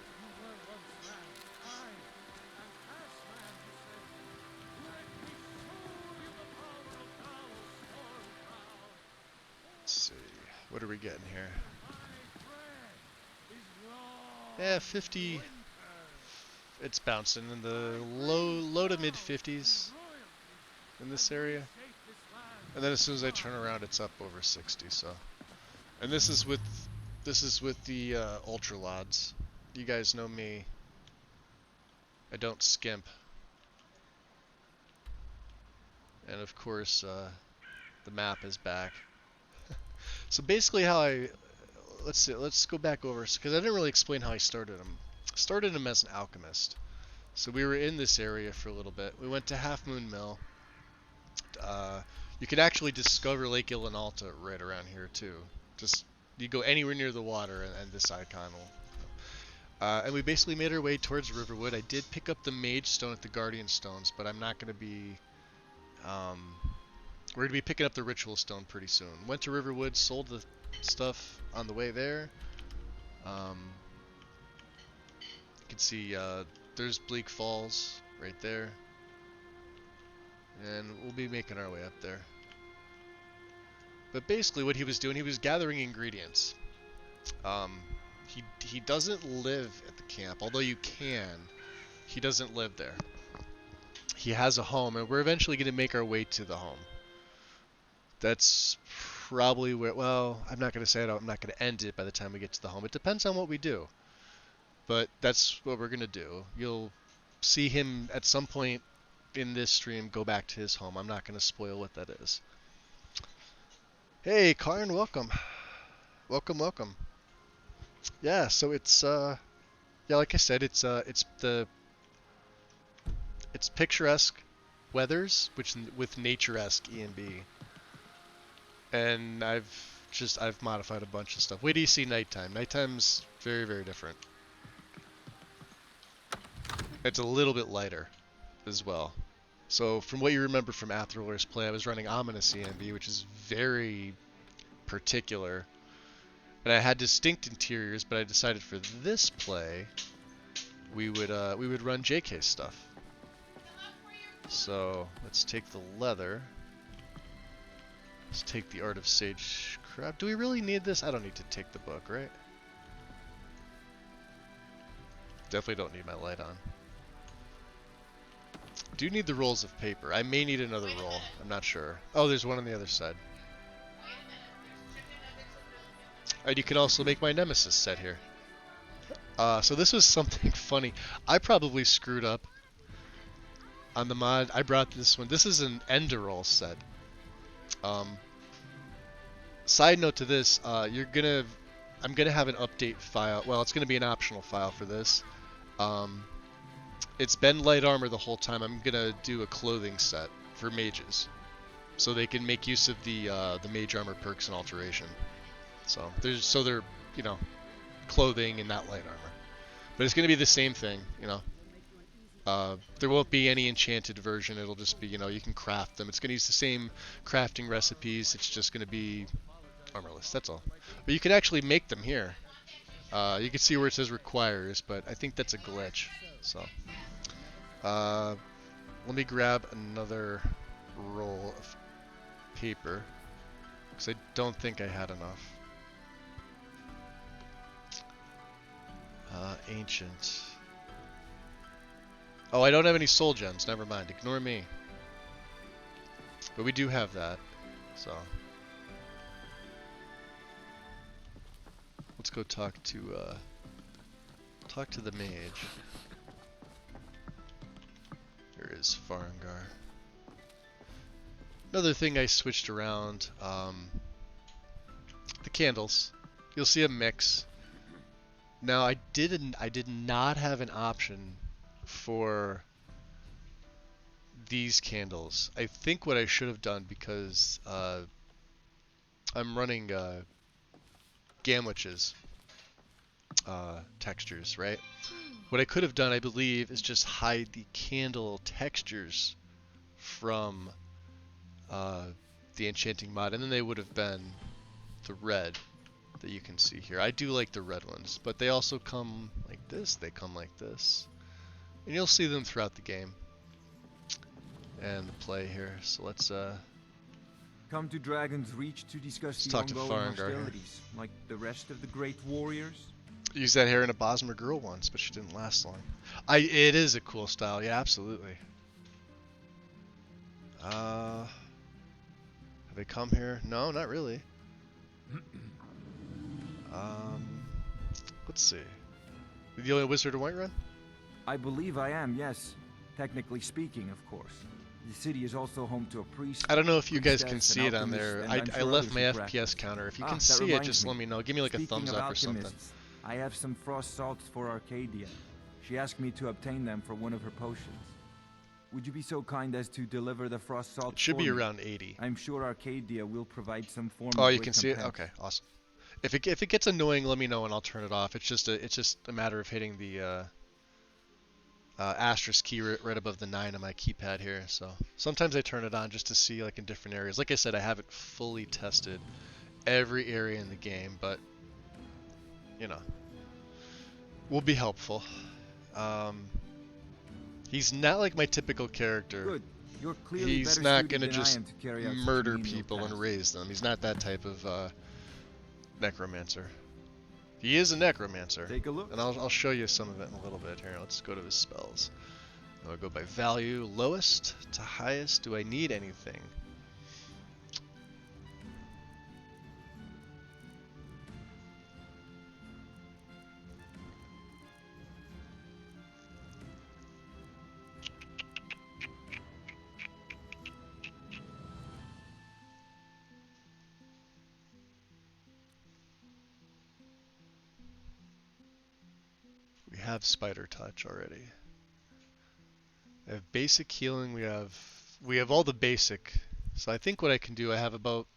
Let's see, what are we getting here? Yeah, 50. It's bouncing in the low to mid 50s in this area, and then as soon as I turn around, it's up over 60. So, and this is with the Ultra Lods. You guys know me. I don't skimp, and of course, the map is back. So basically, how let's go back over, because I didn't really explain how I started him. Started him as an alchemist. So we were in this area for a little bit. We went to Half Moon Mill. You can actually discover Lake Ilinalta right around here too. Just you go anywhere near the water and this icon will. And we basically made our way towards Riverwood. I did pick up the Mage Stone at the Guardian Stones, but I'm not going to be. We're going to be picking up the Ritual Stone pretty soon. Went to Riverwood, sold the stuff on the way there. You can see there's Bleak Falls right there. And we'll be making our way up there. But basically what he was doing, he was gathering ingredients. He doesn't live at the camp, although you can. He doesn't live there. He has a home, and we're eventually going to make our way to the home. That's probably where, well, I'm not going to say it, I'm not going to end it by the time we get to the home. It depends on what we do. But that's what we're going to do. You'll see him at some point in this stream go back to his home. I'm not going to spoil what that is. Hey, Karn, welcome. Welcome. Yeah, so it's yeah, like I said, it's picturesque weathers, which with naturesque E&B. And I've modified a bunch of stuff. Wait till you see nighttime. Nighttime's very, very different. It's a little bit lighter as well. So from what you remember from Athroller's play, I was running Ominous ENB, which is very particular. And I had distinct interiors, but I decided for this play we would run JK stuff. So let's take the leather. Let's take the Art of Sage Crab. Do we really need this? I don't need to take the book, right? Definitely don't need my light on. Do need the rolls of paper. I may need another roll. I'm not sure. Oh, there's one on the other side. And you can also make my Nemesis set here. So this was something funny. I probably screwed up on the mod. I brought this one. This is an Enderroll set. Side note to this, I'm gonna have an update file. Well, it's gonna be an optional file for this. It's been light armor the whole time. I'm gonna do a clothing set for mages, so they can make use of the mage armor perks and alteration. So they're you know, clothing and not light armor, but it's gonna be the same thing, you know. There won't be any enchanted version. It'll just be, you know, you can craft them. It's gonna use the same crafting recipes. It's just gonna be armorless. That's all. But you can actually make them here. You can see where it says requires, but I think that's a glitch. So, let me grab another roll of paper, because I don't think I had enough. Ancient. Oh, I don't have any soul gems. Never mind. Ignore me. But we do have that, so let's go talk to the mage. Here is Farengar. Another thing I switched around, the candles. You'll see a mix. Now I did not have an option for these candles. I think what I should have done, because I'm running Gamwich's textures, right? What I could have done, I believe, is just hide the candle textures from the enchanting mod, and then they would have been the red that you can see here. I do like the red ones, but they also come like this, they come like this. And you'll see them throughout the game and the play here. So let's
come to Dragon's Reach to discuss the
talk to
ongoing
Farengar here.
hostilities, like the rest of the great warriors.
Used that hair in a Bosmer girl once, but she didn't last long. It is a cool style, yeah, absolutely. Have they come here? No, not really. Let's see. The only wizard in Whiterun?
I believe I am, yes. Technically speaking, of course. The city is also home to a priest.
I don't know if you guys can
priestess,
see
an
it on
alchemist,
there.
and I'm
I
sure
left
others
my
who
FPS
practice.
counter. If you
Ah,
can
that
see it,
reminds
just
me.
let me know. Give me like a
Speaking
thumbs
of
up or something.
alchemists, I have some frost salts for Arcadia. She asked me to obtain them for one of her potions. Would you be so kind as to deliver the frost salts?
It should
for
be
me?
around 80.
I'm sure Arcadia will provide some form
Oh,
of
you can see it?
recompense.
Okay, awesome. If it gets annoying, let me know and I'll turn it off. It's just a matter of hitting the asterisk key right above the 9 on my keypad here. So sometimes I turn it on just to see, like, in different areas. Like I said, I haven't fully tested every area in the game, but you know, will be helpful. He's not like my typical character.
Good. You're clearly
He's
better
not
suited
gonna
than I
just
am to carry out such a
murder
menial
people and
task.
raise them. He's not that type of necromancer. He is a necromancer.
Take a look.
And I'll show you some of it in a little bit here. Let's go to his spells. I'll go by value, lowest to highest. Do I need anything? We have Spider Touch already. I have basic healing. We have all the basic. So I think what I can do, I have about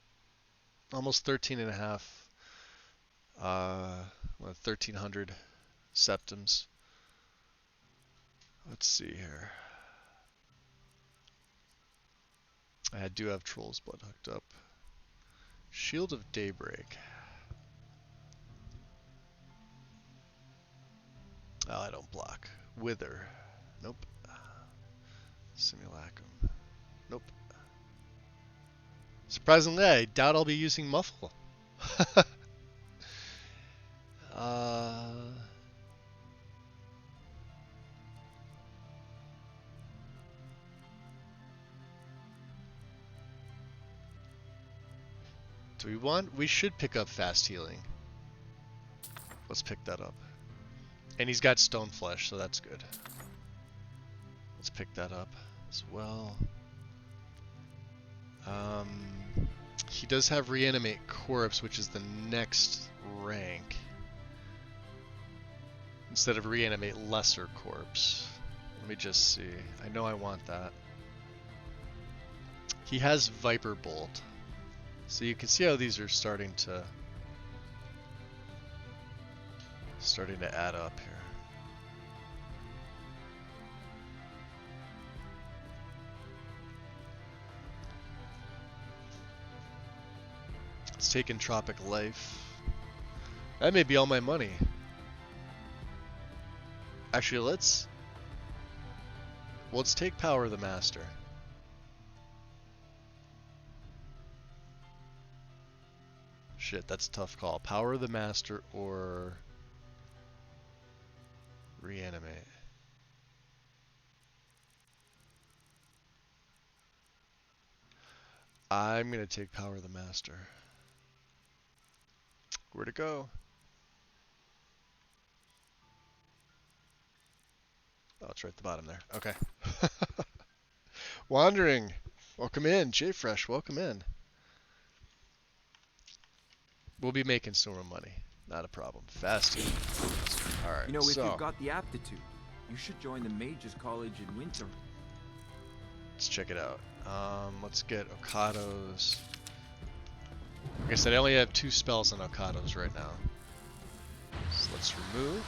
almost 13.5 1300 septums. Let's see here. I do have Troll's Blood hooked up. Shield of Daybreak. Oh, I don't block. Wither. Nope. Simulacrum. Nope. Surprisingly, I doubt I'll be using Muffle. Do we want? We should pick up fast healing. Let's pick that up. And he's got stone flesh, so that's good. Let's pick that up as well. He does have Reanimate Corpse, which is the next rank. Instead of Reanimate Lesser Corpse. Let me just see. I know I want that. He has Viper Bolt. So you can see how these are starting to add up here. Let's take Entropic Life. That may be all my money. Actually, let's take Power of the Master. Shit, that's a tough call. Power of the Master or Reanimate. I'm gonna take Power of the Master. Where'd it go? Oh, it's right at the bottom there. Okay. Wandering. Welcome in. JFresh, welcome in. We'll be making some more money. Not a problem. Fasting. Alright,
You know, if
so
you've got the aptitude, you should join the Mages College in winter.
let's check it out. Let's get Okados. Like I said, I only have 2 spells on Okados right now. So let's remove.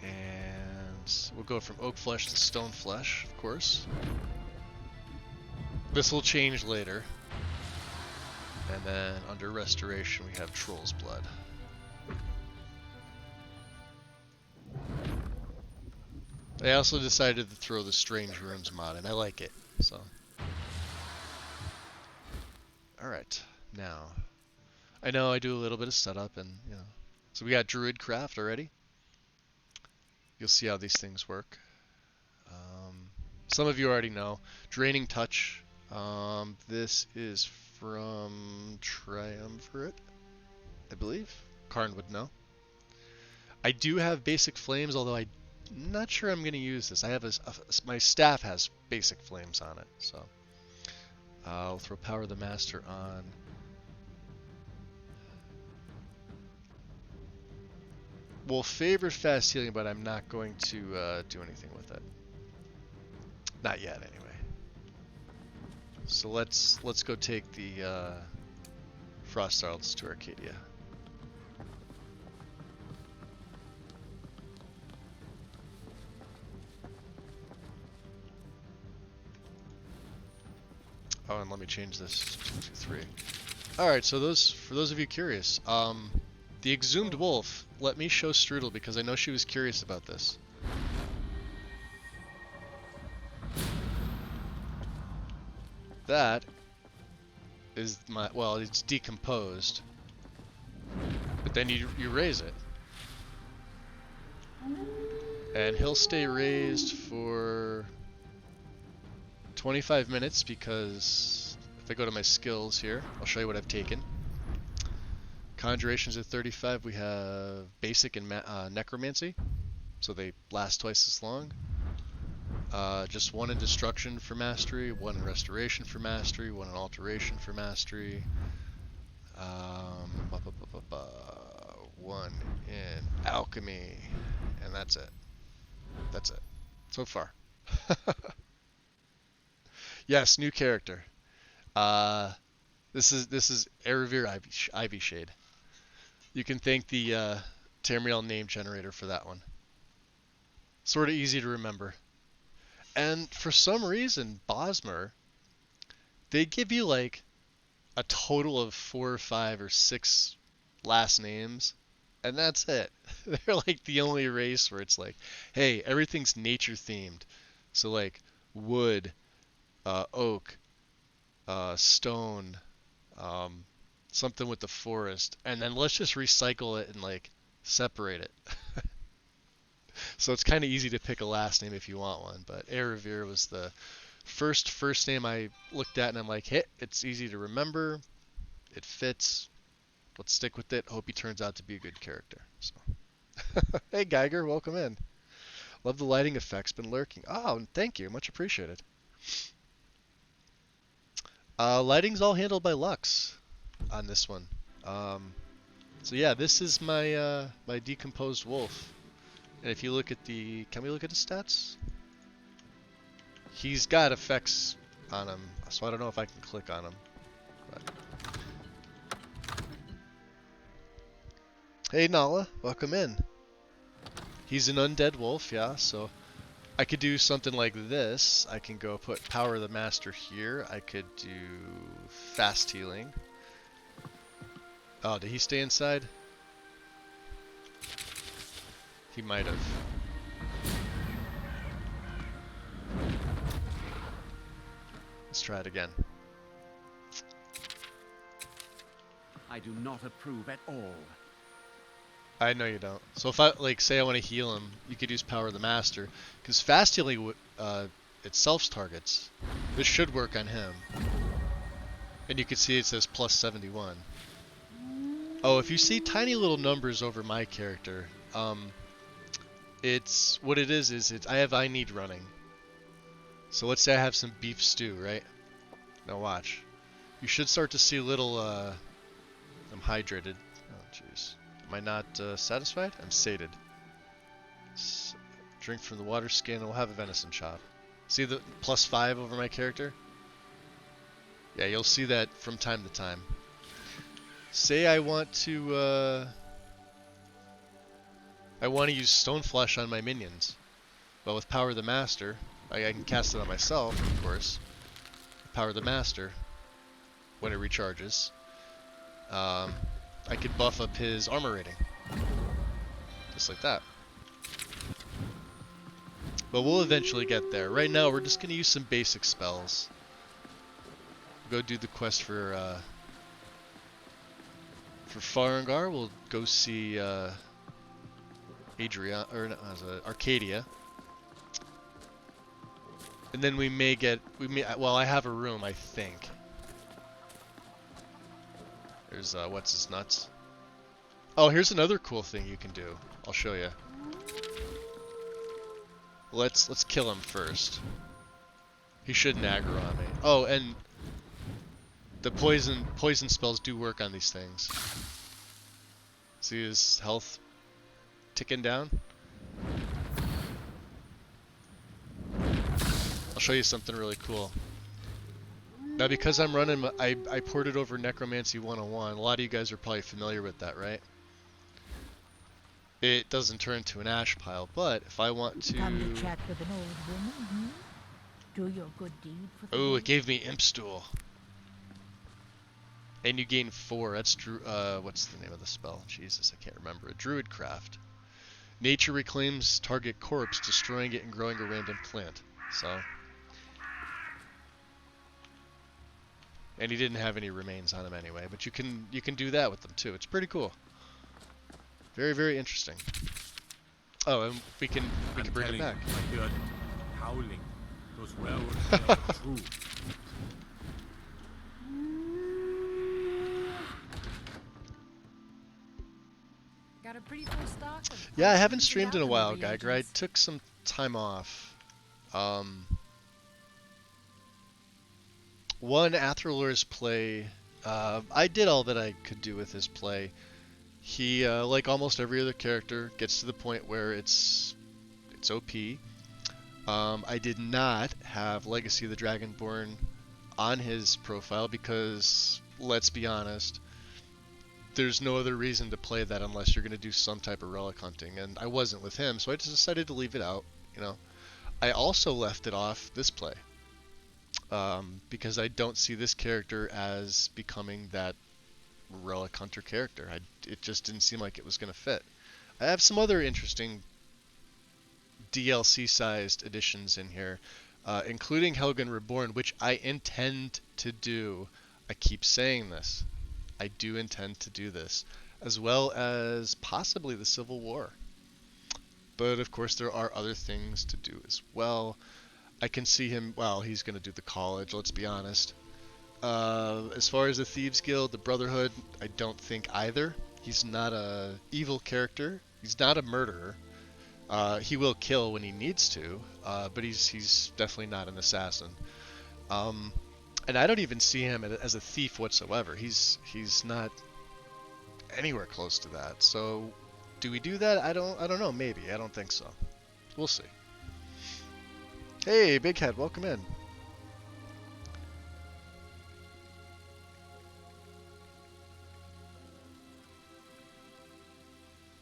And we'll go from Oak Flesh to Stone Flesh, of course. This will change later. And then under Restoration we have Troll's Blood. I also decided to throw the Strange Runes mod in. I like it, so. Alright, now. I know I do a little bit of setup and, you know. So we got Druidcraft already. You'll see how these things work. Some of you already know. Draining Touch. This is from Triumvirate, I believe. Karn would know. I do have Basic Flames, although I'm not sure I'm going to use this. I have my staff has Basic Flames on it, so I'll throw Power of the Master on. We'll favor Fast Healing, but I'm not going to do anything with it. Not yet, anyway. So let's go take the Frost Heralds to Arcadia. Oh, and let me change this 2, 2, 3. All right, so for those of you curious, the Exhumed Wolf. Let me show Strudel because I know she was curious about this. That is well, it's decomposed, but then you raise it, and he'll stay raised for 25 minutes because if I go to my skills here, I'll show you what I've taken. Conjurations at 35, we have Basic and Necromancy, so they last twice as long. Just 1 in Destruction for Mastery, 1 in Restoration for Mastery, 1 in Alteration for Mastery, 1 in Alchemy, and that's it. That's it. So far. Yes, new character. This is Erebir Ivy Shade. You can thank the Tamriel name generator for that one. Sort of easy to remember. And for some reason, Bosmer, they give you like a total of 4 or 5 or 6 last names, and that's it. They're like the only race where it's like, hey, everything's nature themed. So like wood, oak, stone, something with the forest, and then let's just recycle it and like separate it. So it's kind of easy to pick a last name if you want one, but Erebir was the first name I looked at, and I'm like, hey, it's easy to remember, it fits, let's stick with it. Hope he turns out to be a good character. So, hey Geiger, welcome in. Love the lighting effects, been lurking. Oh, thank you, much appreciated. Lighting's all handled by Lux on this one. So yeah, this is my my decomposed wolf. And if you look at the, can we look at his stats? He's got effects on him, so I don't know if I can click on him. But... Hey Nala, welcome in. He's an undead wolf, yeah, so I could do something like this. I can go put Power of the Master here. I could do fast healing. Oh, did he stay inside? He might have. Let's try it again.
I do not approve at all.
I know you don't. So if I, like, say I want to heal him, you could use Power of the Master. Because fast healing, it self-targets. This should work on him. And you can see it says plus 71. Oh, if you see tiny little numbers over my character, it's, what it is it's, I need running. So let's say I have some beef stew, right? Now watch. You should start to see little, I'm hydrated. Oh, jeez. Am I not satisfied? I'm sated. Drink from the water skin, and we'll have a venison chop. See the plus 5 over my character? Yeah, you'll see that from time to time. Say I want to use stone flesh on my minions. Well, with Power of the Master, I can cast it on myself, of course. Power of the Master, when it recharges. I could buff up his armor rating. Just like that. But we'll eventually get there. Right now, we're just going to use some basic spells. Go do the quest for Farengar. We'll go see Arcadia. And then we may get, well, I have a room, I think. There's, what's his nuts? Oh, here's another cool thing you can do. I'll show you. Let's kill him first. He shouldn't aggro on me. Oh, and the poison spells do work on these things. See his health ticking down? I'll show you something really cool. Now, because I'm running, I ported over Necromancy 101. A lot of you guys are probably familiar with that, right? It doesn't turn into an ash pile, but if I want to...
Come to chat with an old woman, hmm? Do your good deed for the
Oh, it gave me Imp Stool. And you gain 4. That's what's the name of the spell? Jesus, I can't remember. A Druid Craft. Nature reclaims target corpse, destroying it and growing a random plant. So... And he didn't have any remains on him anyway, but you can do that with them too. It's pretty cool. Very, very interesting. Oh, and we can bring it back.
I heard howling. Those werewolves are true.
Got a pretty full stock of
Yeah, I haven't streamed in a
alchemy
while, Geiger. I
reagents.
took some time off. One, Athralur's play, I did all that I could do with his play. He, like almost every other character, gets to the point where it's OP. I did not have Legacy of the Dragonborn on his profile because, let's be honest, there's no other reason to play that unless you're going to do some type of relic hunting, and I wasn't with him, so I just decided to leave it out, you know. I also left it off this play. Because I don't see this character as becoming that relic hunter character. It just didn't seem like it was going to fit. I have some other interesting DLC-sized additions in here, including Helgen Reborn, which I intend to do. I keep saying this. I do intend to do this, as well as possibly the Civil War. But of course there are other things to do as well. I can see him, well, he's going to do the college, let's be honest. As far as the Thieves Guild, the Brotherhood, I don't think either. He's not a evil character. He's not a murderer. He will kill when he needs to, but he's definitely not an assassin. And I don't even see him as a thief whatsoever. He's not anywhere close to that. So, do we do that? I don't know. Maybe. I don't think so. We'll see. Hey, Big Head, welcome in.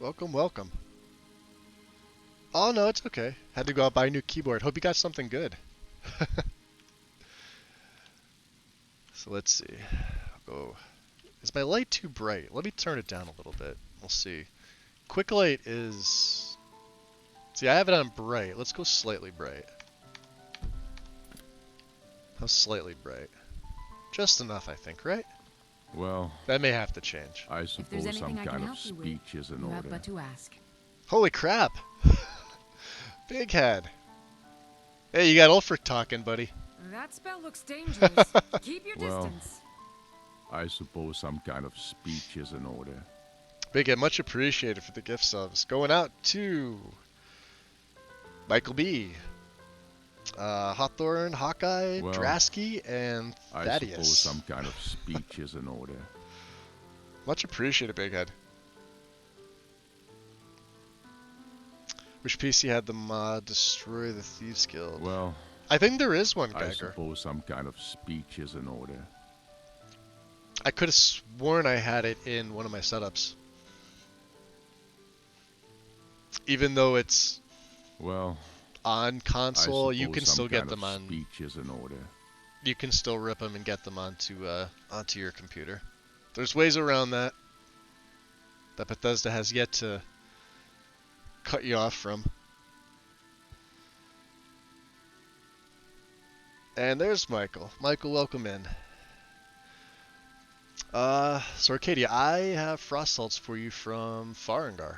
Welcome, welcome. Oh no, it's okay. Had to go out buy a new keyboard. Hope you got something good. So let's see. I'll go. Is my light too bright? Let me turn it down a little bit. We'll see. Quick light is... See, I have it on bright. Let's go slightly bright. How slightly bright? Just enough, I think, right?
Well,
that may have to change.
I suppose some kind of speech is in
you
order.
have but to ask.
Holy crap! Big head. Hey, you got Ulfric talking, buddy.
That spell looks dangerous. Keep your distance.
I suppose some kind of speech is in order.
Big head, much appreciated for the gift subs. Going out to Michael B, Hawthorne, Hawkeye, Drasky, and Thaddeus.
I suppose some kind of speech is in order.
Much appreciated, Big Head. Which PC had the mod Destroy the Thieves Guild?
Well,
I think there is one,
I
Geiger.
suppose some kind of speech is in order.
I could have sworn I had it in one of my setups. Even though it's on console, you can still get them on.
Speech is in order.
You can still rip them and get them onto your computer. There's ways around that Bethesda has yet to cut you off from. And there's Michael. Michael, welcome in. So Arcadia, I have frost salts for you from Farengar.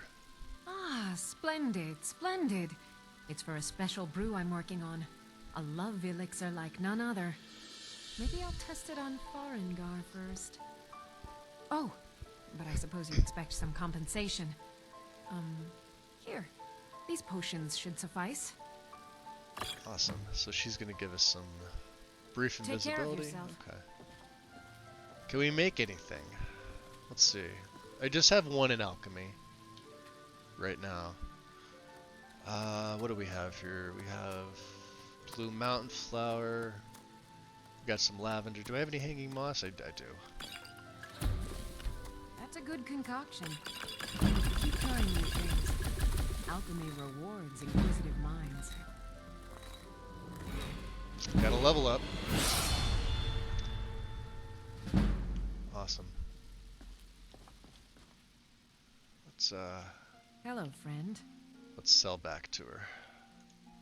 Ah, splendid, splendid. It's for a special brew I'm working on. A love elixir like none other. Maybe I'll test it on Farengar first. Oh, but I suppose you expect some compensation. Here. These potions should suffice.
Awesome. So she's gonna give us some brief
Take care of
invisibility.
yourself.
Okay. Can we make anything? Let's see. I just have one in alchemy right now. What do we have here? We have blue mountain flower. We got some lavender. Do I have any hanging moss? I do.
That's a good concoction. Keep trying new things. Alchemy rewards inquisitive minds.
Gotta level up. Awesome. Let's
Hello, friend.
let's sell back to her.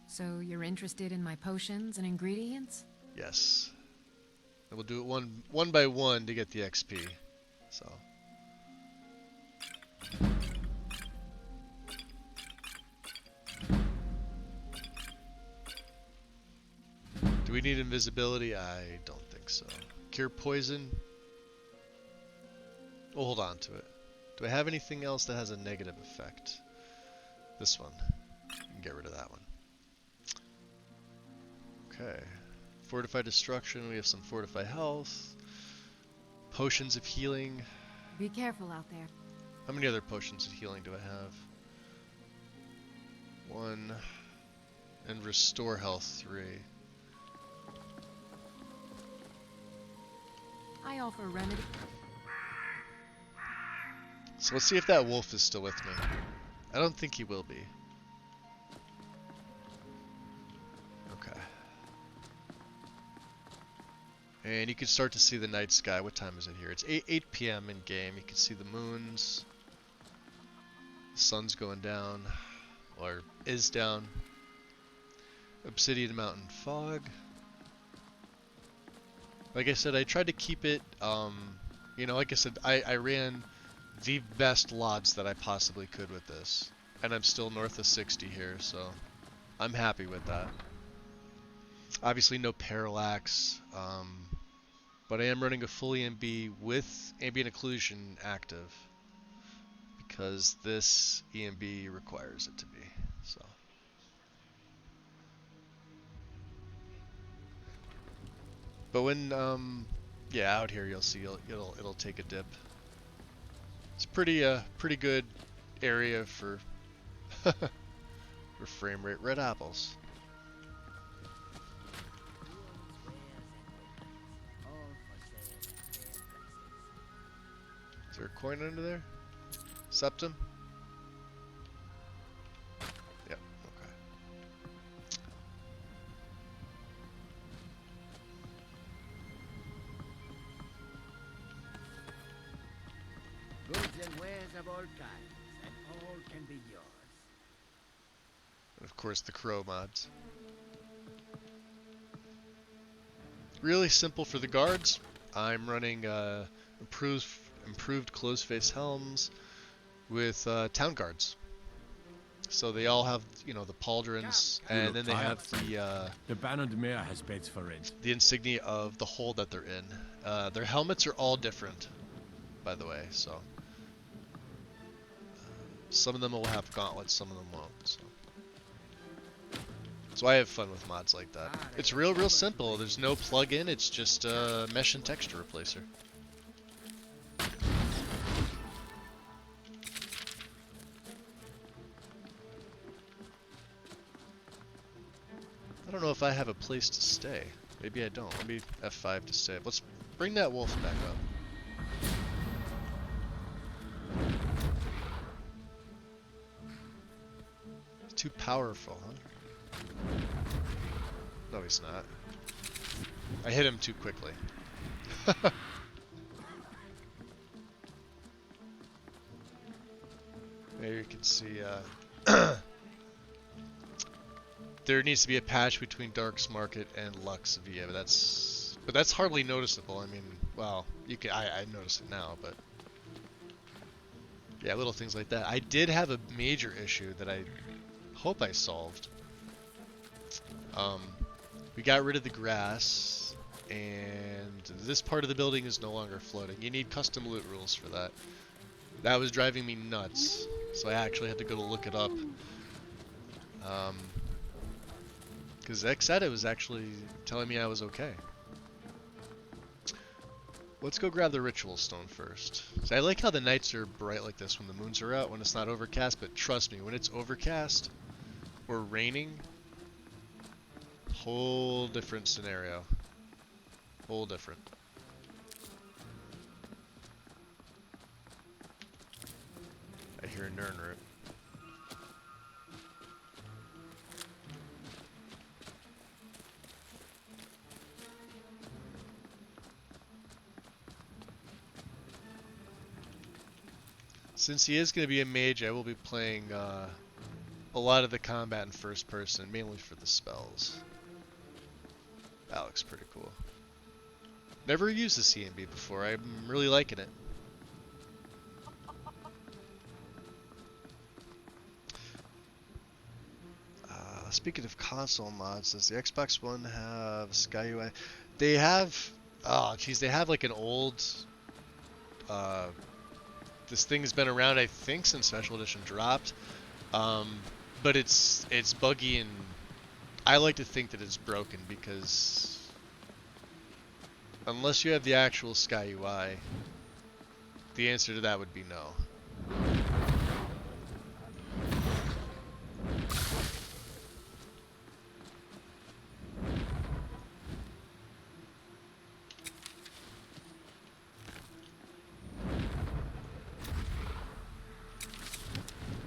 So you're interested in my potions and ingredients?
Yes. And we'll do it one by one to get the XP. So. Do we need invisibility? I don't think so. Cure poison? We'll hold on to it. Do I have anything else that has a negative effect? This one. You can get rid of that one. Okay. Fortify destruction. We have some fortify health. Potions of healing.
Be careful out there.
How many other potions of healing do I have? 1. And restore health 3.
I offer remedy.
So let's see if that wolf is still with me. I don't think he will be. Okay. And you can start to see the night sky. What time is it here? It's 8 p.m. in game. You can see the moons. The sun's going down. Or is down. Obsidian Mountain fog. Like I said, I tried to keep it, you know, like I said, I ran the best lots that I possibly could with this. And I'm still north of 60 here, so I'm happy with that. Obviously no parallax, but I am running a full EMB with ambient occlusion active. Because this EMB requires it to be, so. But when, yeah, out here you'll see it'll take a dip. It's pretty good area for for frame rate. Red apples. Is there a coin under there? Septum?
of all kinds, and all can be yours.
And of course, the crow mods. Really simple for the guards. I'm running improved closed face helms with town guards. So they all have, you know, the pauldrons, and then they have
The Bannered Mare has beds for rent.
the insignia of the hold that they're in. Their helmets are all different, by the way. So some of them will have gauntlets, some of them won't. So I have fun with mods like that. It's real simple. There's no plug-in. It's just a mesh and texture replacer. I don't know if I have a place to stay. Maybe I don't. Let me F5 to save. Let's bring that wolf back up. He's too powerful, huh? No, he's not. I hit him too quickly. There you can see, there needs to be a patch between Dark's Market and Lux Via, but that's hardly noticeable. I mean, well, I notice it now, but yeah, little things like that. I did have a major issue that I hope I solved. We got rid of the grass, and this part of the building is no longer floating. You need custom loot rules for that. That was driving me nuts, so I actually had to go to look it up. Because Xetta was actually telling me I was okay. Let's go grab the ritual stone first. So I like how the nights are bright like this when the moons are out, when it's not overcast, but trust me, when it's overcast or raining, whole different scenario. Whole different. I hear Nirnroot. Since he is going to be a mage, I will be playing a lot of the combat in first person, mainly for the spells. That looks pretty cool. Never used the CMB before, I'm really liking it. Speaking of console mods, does the Xbox One have SkyUI? They have, oh geez, they have like an old, this thing has been around I think since Special Edition dropped, but it's buggy, and I like to think that it's broken because unless you have the actual SkyUI, the answer to that would be no.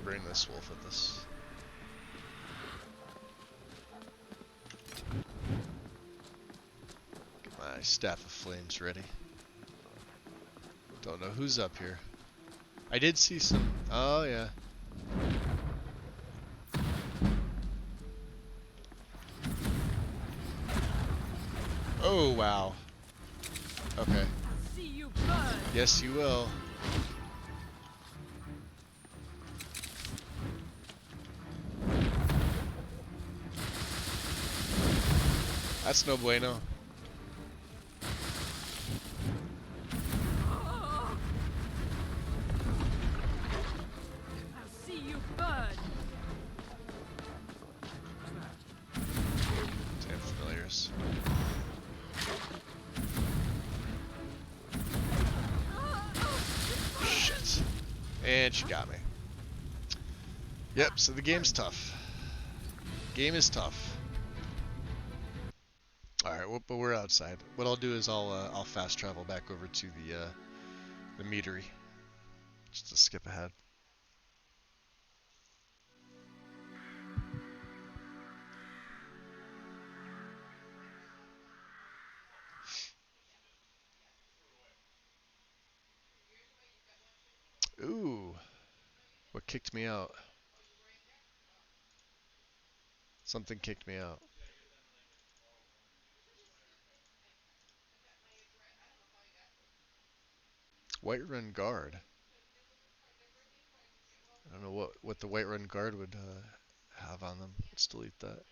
Bring this wolf with us. Get my staff of flames ready. Don't know who's up here. I did see some. Oh yeah. Oh wow. Okay.
See you burn.
Yes, you will. That's no bueno.
I'll see you burn.
Damn familiars. Shit. And she got me. Yep, so the game's tough. Game is tough. Alright, well, but we're outside. What I'll do is I'll fast travel back over to the meadery. Just to skip ahead. Ooh. What kicked me out? Something kicked me out. Whiterun Guard. I don't know what the Whiterun Guard would have on them. Let's delete that.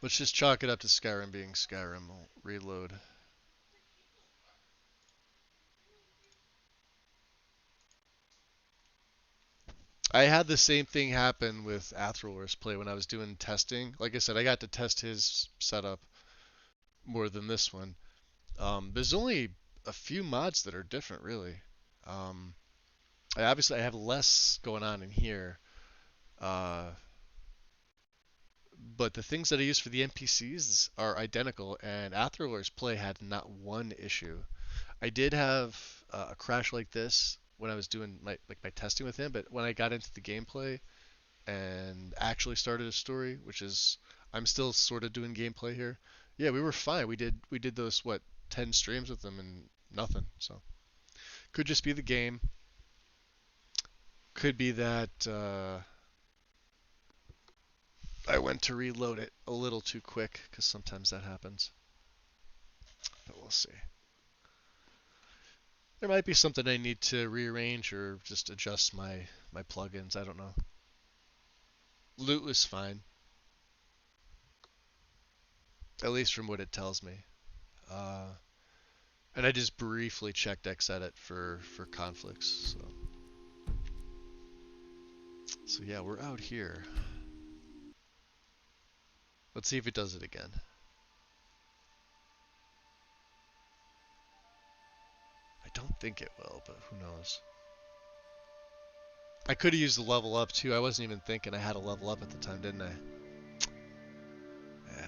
Let's just chalk it up to Skyrim being Skyrim. We'll reload. I had the same thing happen with Athrolor's play when I was doing testing. Like I said, I got to test his setup more than this one. There's only a few mods that are different, really. Obviously, I have less going on in here. But the things that I use for the NPCs are identical, and Athrolor's play had not one issue. I did have a crash like this when I was doing my testing with him, but when I got into the gameplay and actually started a story, which is I'm still sort of doing gameplay here. Yeah, we were fine. We did those 10 streams with him and nothing. So could just be the game. Could be that I went to reload it a little too quick, because sometimes that happens. But we'll see. There might be something I need to rearrange or just adjust my plugins. I don't know. Loot was fine. At least from what it tells me. And I just briefly checked Xedit for conflicts. So yeah, we're out here. Let's see if it does it again. I don't think it will, but who knows. I could have used the level up too. I wasn't even thinking I had a level up at the time, didn't I? Yeah.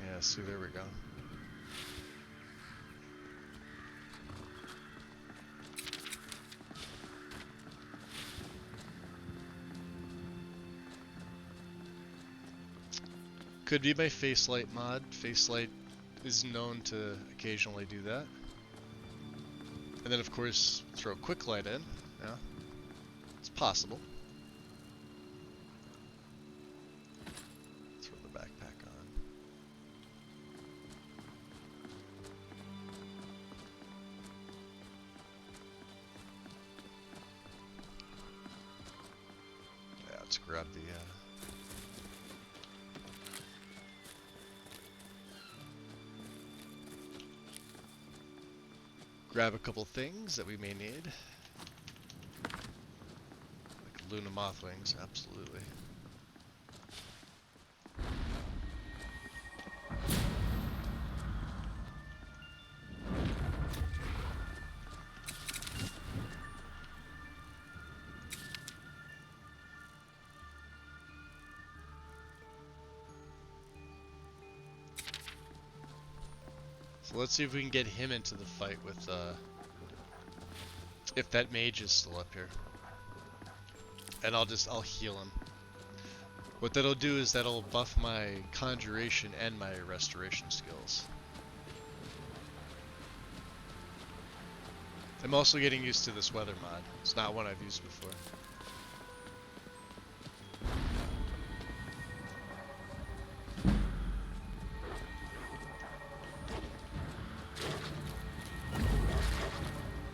Yeah, see, there we go. Could be my Facelight mod. Facelight is known to occasionally do that. And then of course throw Quick Light in. Yeah, it's possible. Throw the backpack on. Yeah, let's grab the grab a couple things that we may need. Like Luna Mothwings, absolutely. So let's see if we can get him into the fight with, if that mage is still up here. And I'll heal him. What that'll do is that'll buff my conjuration and my restoration skills. I'm also getting used to this weather mod. It's not one I've used before.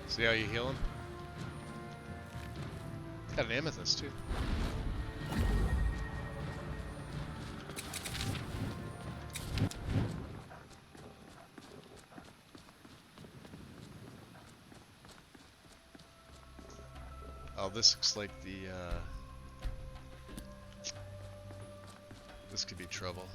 See how you heal him? Got an amethyst too. Oh, this looks like the this could be trouble.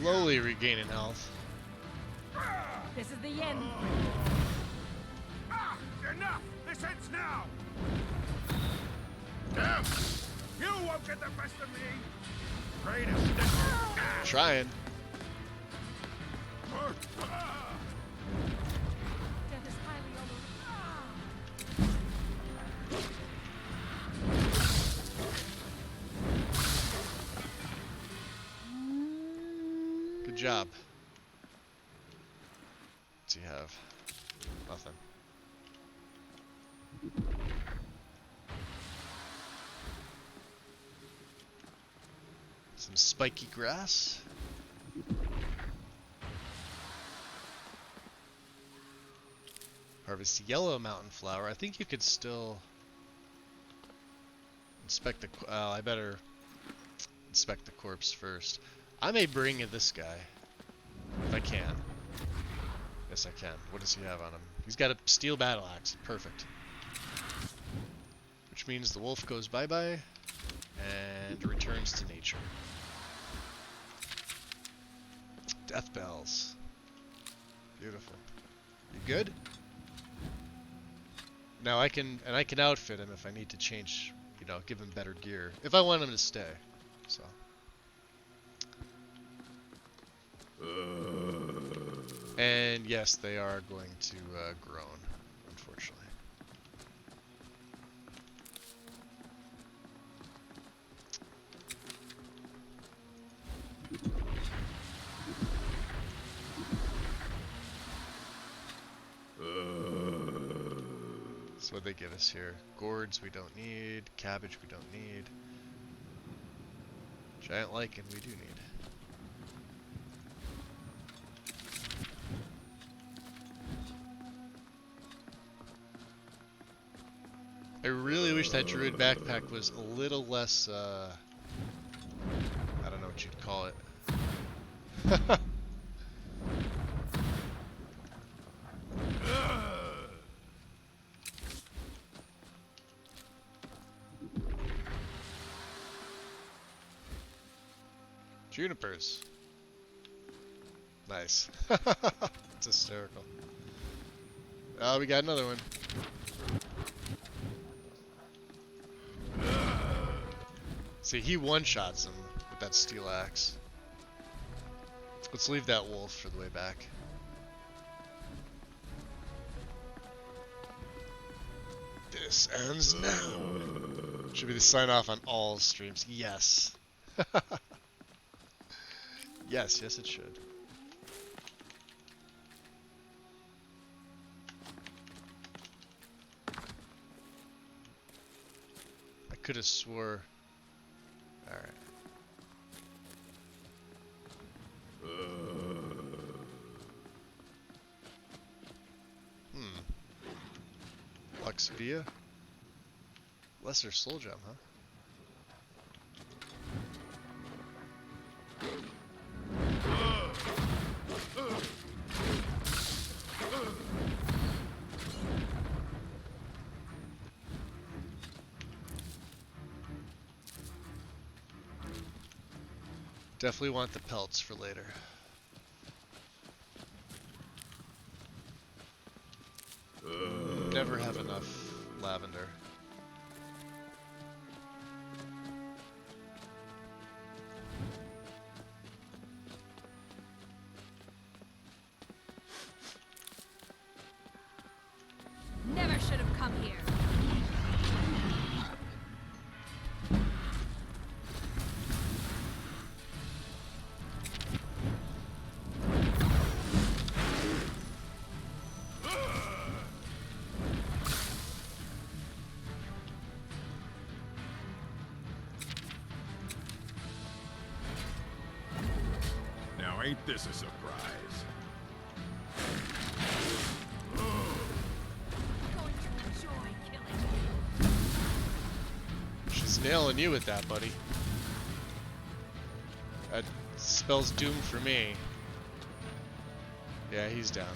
slowly regaining health.
This is the end.
Enough! This ends now! Damn! You won't get the best of me! Greatest!
Trying.
Death is highly
Good job. What's he have? Nothing. Some spiky grass. Harvest yellow mountain flower. I think you could still inspect the. I better inspect the corpse first. I may bring in this guy if I can. Yes, I can. What does he have on him? He's got a steel battle axe. Perfect. Which means the wolf goes bye-bye and returns to nature. Death bells. Beautiful. You good? Now I can outfit him if I need to change, you know, give him better gear. If I want him to stay. So. And yes, they are going to groan, unfortunately. So what they give us here? Gourds we don't need, cabbage we don't need. Giant lichen we do need. I really wish that druid backpack was a little less, I don't know what you'd call it. Junipers. Nice. It's hysterical. Oh, we got another one. See, he one-shots him with that steel axe. Let's leave that wolf for the way back. This ends now. Should be the sign-off on all streams. Yes. Yes, it should. I could have swore. Alright. Luxvia? Lesser soul gem, huh? Definitely want the pelts for later. Never have enough lavender.
Never should have come here.
Now ain't this a surprise?
Going to enjoy killing you.
She's nailing you with that, buddy. That spells doom for me. Yeah, he's down.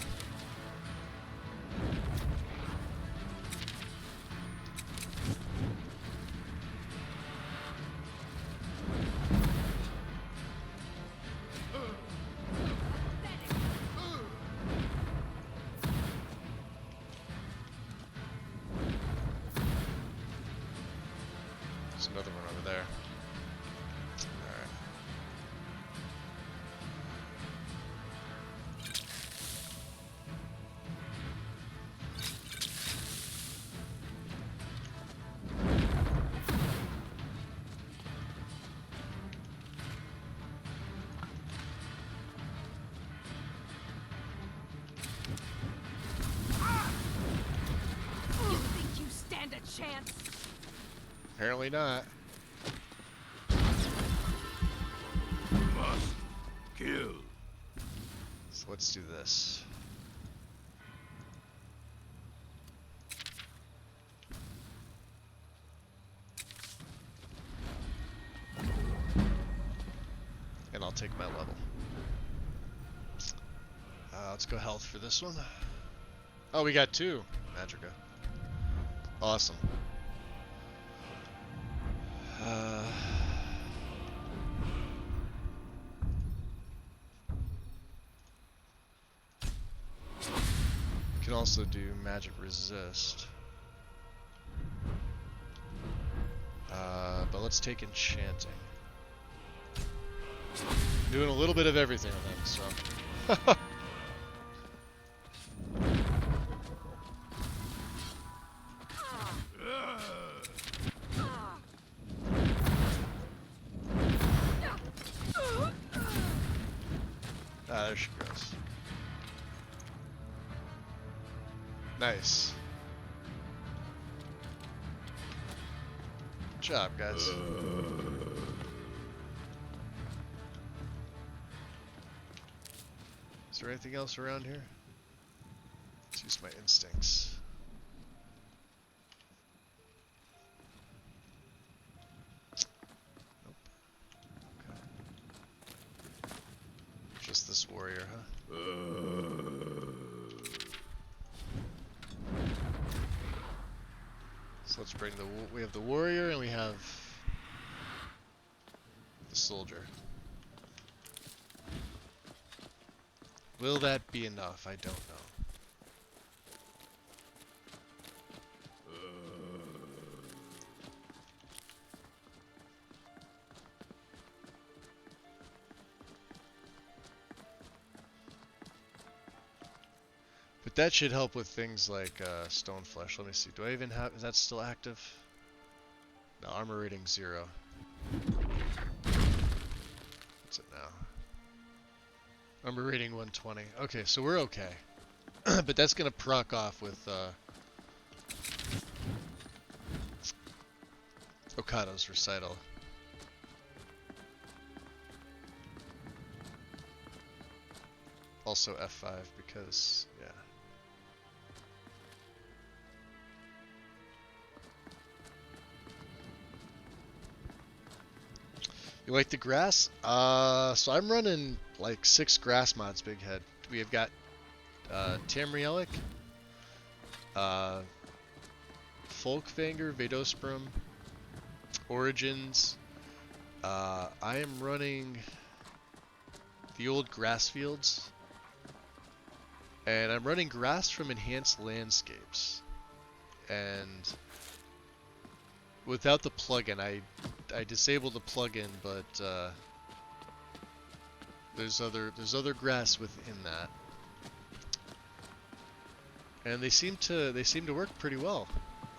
another one over there. Alright.
You think you stand a chance?
Apparently not.
Must kill.
So let's do this. And I'll take my level. Let's go health for this one. Oh, we got 2 Magica. Awesome. Can also do magic resist. But let's take enchanting. Doing a little bit of everything with him, so. There she goes. Nice. Good job, guys. Is there anything else around here? Let's use my instincts. Nope. Okay. Just this warrior, huh? So let's bring we have the warrior and we have the soldier. Will that be enough? I don't know. But that should help with things like stone flesh. Let me see. Do I even have? Is that still active? No, armor rating 0. What's it now? Armor rating 120. Okay, so we're okay. But that's gonna proc off with Okado's recital. Also F5 because, yeah. You like the grass? So I'm running like 6 grass mods, Big Head. We have got Tamrielic, Folkvanger, Vadosprum, Origins. I am running the old grass fields. And I'm running grass from Enhanced Landscapes. And without the plugin, I disabled the plugin, but there's other grass within that, and they seem to work pretty well.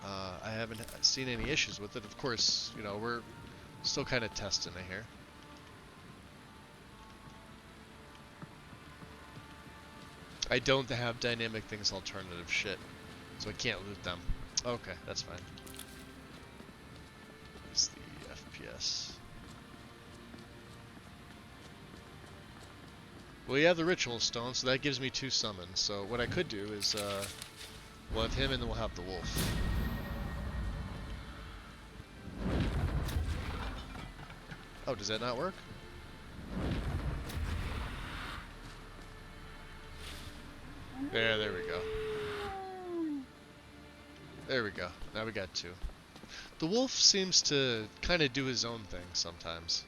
I haven't seen any issues with it. Of course, you know, we're still kind of testing it here. I don't have dynamic things alternative shit, so I can't loot them. Okay, that's fine. What's the FPS? Well, you have the ritual stone, so that gives me 2 summons. So what I could do is, we'll have him and then we'll have the wolf. Oh, does that not work? There we go. There we go. Now we got 2. The wolf seems to kind of do his own thing sometimes.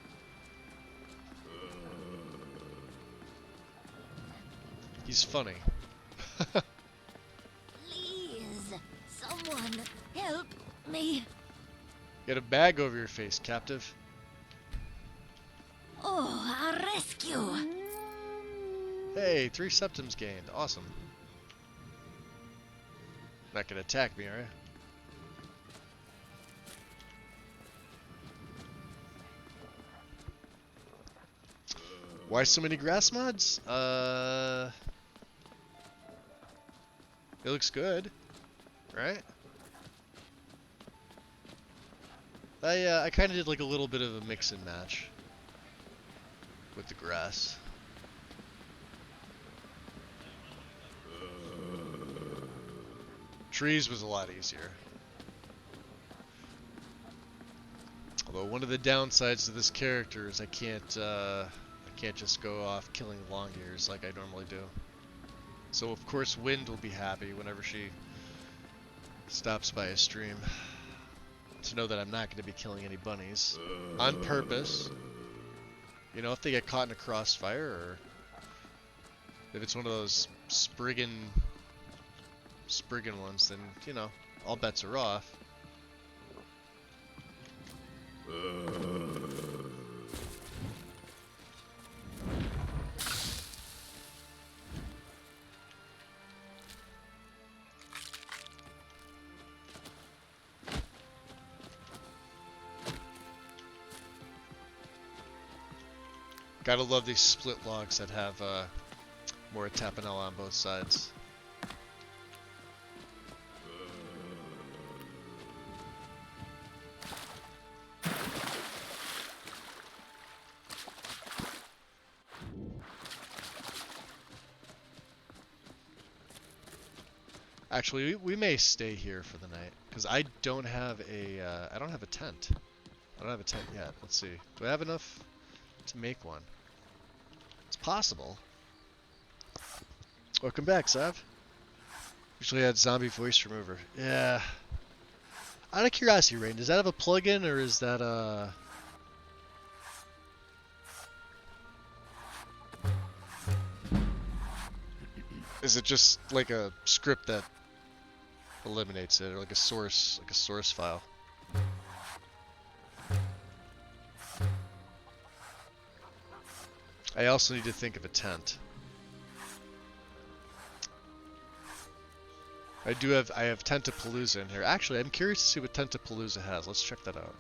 He's funny.
Please, someone help me.
Get a bag over your face, captive.
Oh, a rescue!
Hey, 3 septims gained. Awesome. Not gonna attack me, are you? Why so many grass mods? It looks good, right? I kind of did like a little bit of a mix and match with the grass. Trees was a lot easier. Although one of the downsides to this character is I can't just go off killing long ears like I normally do. So of course Wind will be happy whenever she stops by a stream to know that I'm not going to be killing any bunnies on purpose. You know, if they get caught in a crossfire, or if it's one of those Spriggan ones, then, you know, all bets are off. Gotta love these split logs that have more tapanella on both sides. Actually, we may stay here for the night because I don't have a tent. I don't have a tent yet. Let's see. Do I have enough to make one? It's possible. Welcome back, Sav. Usually had zombie voice remover. Yeah. Out of curiosity, Rain, does that have a plugin or is that is it just like a script that eliminates it, or like a source file? I also need to think of a tent. I have Tentapalooza in here. Actually, I'm curious to see what Tentapalooza has. Let's check that out.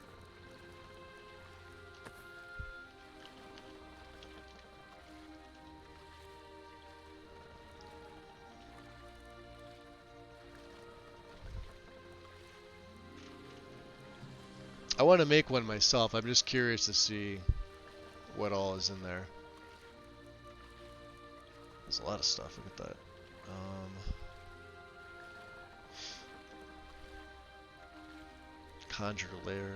I want to make one myself. I'm just curious to see what all is in there. There's a lot of stuff. Look at that. Conjure lair.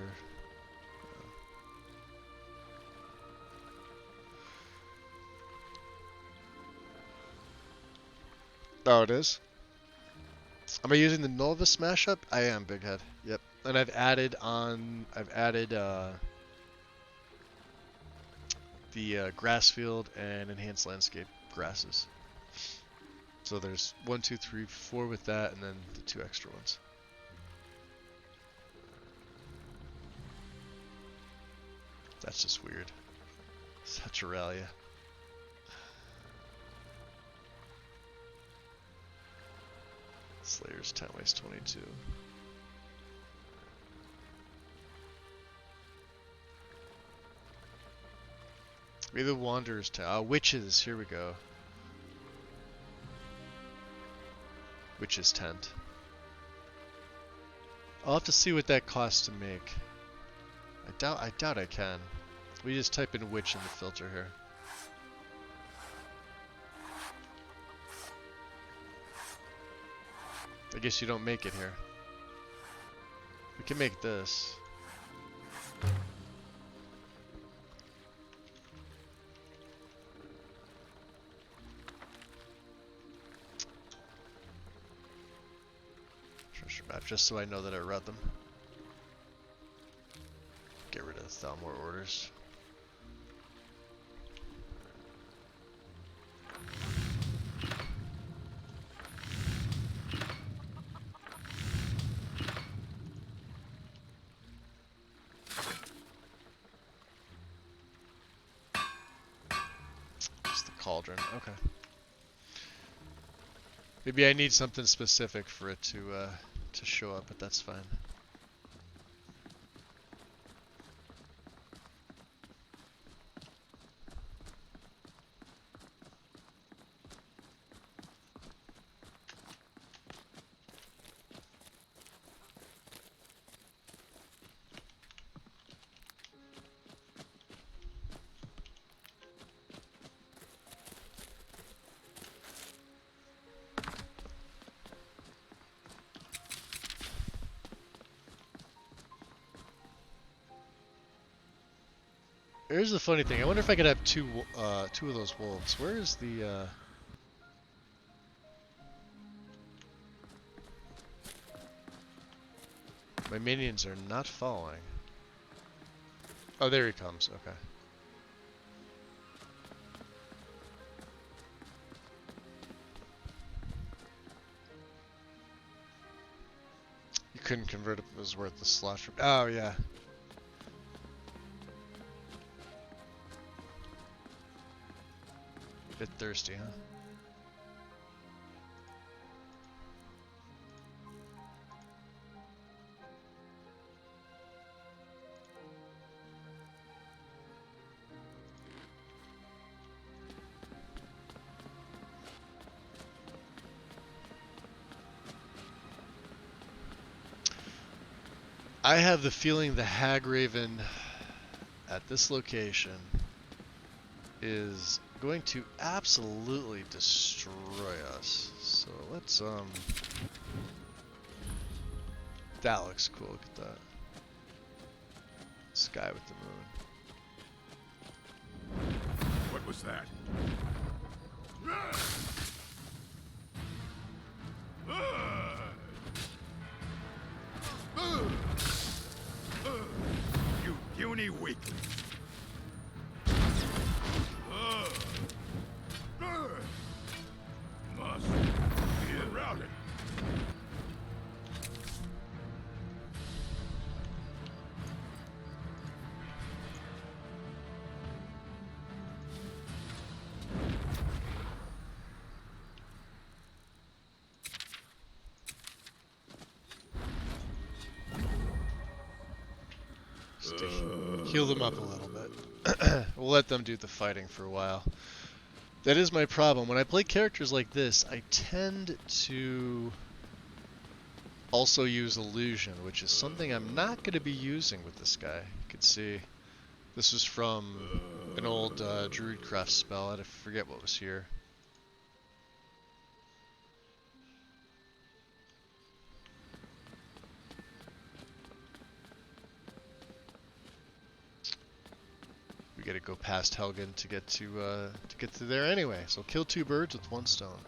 Oh, it is? Am I using the Nova Smash Up? I am, Big Head. Yep. And I've added the grass field and enhanced landscape grasses. So there's 1, 2, 3, 4 with that, and then the 2 extra ones. That's just weird. Saturalia. Slayer's 10 weighs 22. Maybe the Wanderer's tent. Witches. Here we go. Witch's tent. I'll have to see what that costs to make. I doubt I can. We just type in witch in the filter here. I guess you don't make it here. We can make this. Treasure map, just so I know that I read them. Get rid of Thalmor orders. cauldron. Okay. Maybe I need something specific for it to show up, but that's fine. Here's the funny thing. I wonder if I could have two of those wolves. Where is the? My minions are not following. Oh, there he comes. Okay. You couldn't convert if it was worth the slot. Oh yeah. Bit thirsty, huh? I have the feeling the Hagraven at this location is going to absolutely destroy us. So let's that looks cool. Look at that sky with the moon.
What was that? You puny weakling. Must be routed.
Just to heal them up a little bit. We'll let them do the fighting for a while. That is my problem. When I play characters like this, I tend to also use illusion, which is something I'm not going to be using with this guy. You can see this is from an old Druidcraft spell. I forget what was here. We gotta go past Helgen to get to there anyway. So kill two birds with one stone.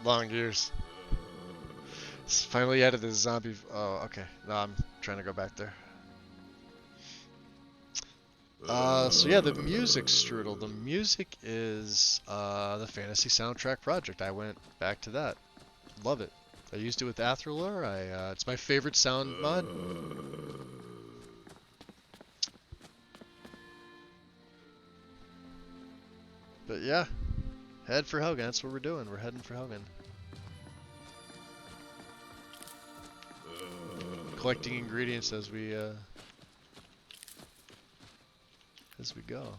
Long years. It's finally out of the zombie. Oh, okay. No, I'm trying to go back there. So yeah, the music, Strudel. The music is the Fantasy Soundtrack Project. I went back to that. Love it. I used it with Athralur. It's my favorite sound mod. But yeah, head for Helgen. That's what we're doing. We're heading for Helgen. Collecting ingredients as we go.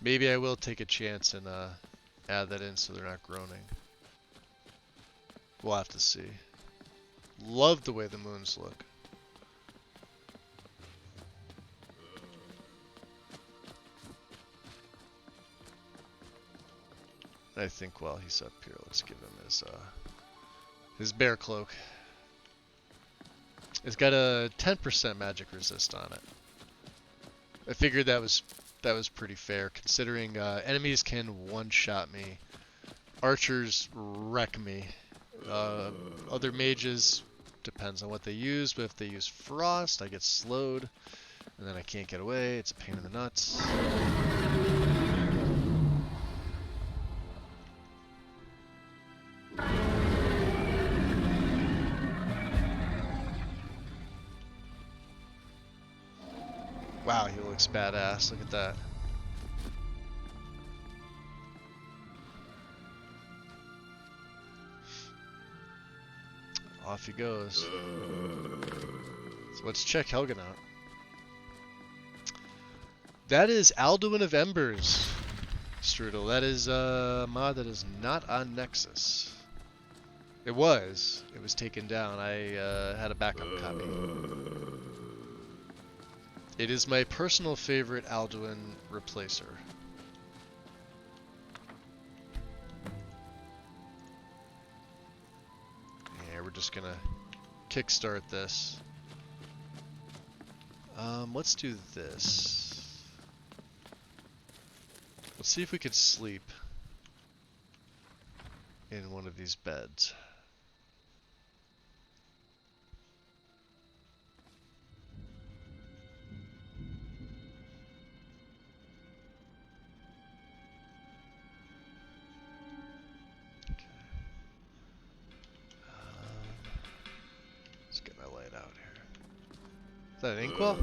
Maybe I will take a chance and add that in so they're not groaning. We'll have to see. Love the way the moons look. I think while he's up here, let's give him his bear cloak. It's got a 10% magic resist on it. I figured that was pretty fair, considering enemies can one-shot me. Archers wreck me. Other mages, depends on what they use, but if they use frost, I get slowed, and then I can't get away. It's a pain in the nuts. Wow, he looks badass. Look at that. Off he goes. So let's check Helgen out. That is Alduin of Embers, Strudel. That is a mod that is not on Nexus. It was. It was taken down. I had a backup copy. It is my personal favorite Alduin replacer. Yeah, we're just gonna kickstart this. Let's do this. Let's see if we could sleep in one of these beds. Okay. Let's get my light out here. Is that an inkwell?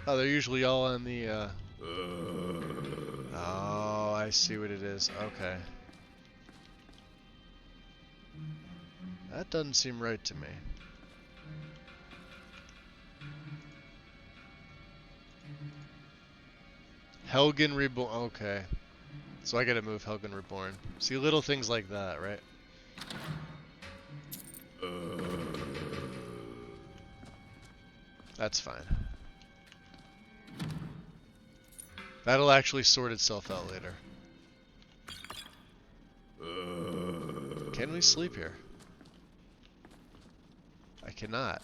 Oh, they're usually all on the, Oh, I see what it is. Okay. That doesn't seem right to me. Helgen Reborn. Okay. So I gotta move Helgen Reborn. See, little things like that, right? That's fine. That'll actually sort itself out later. Can we sleep here? I cannot.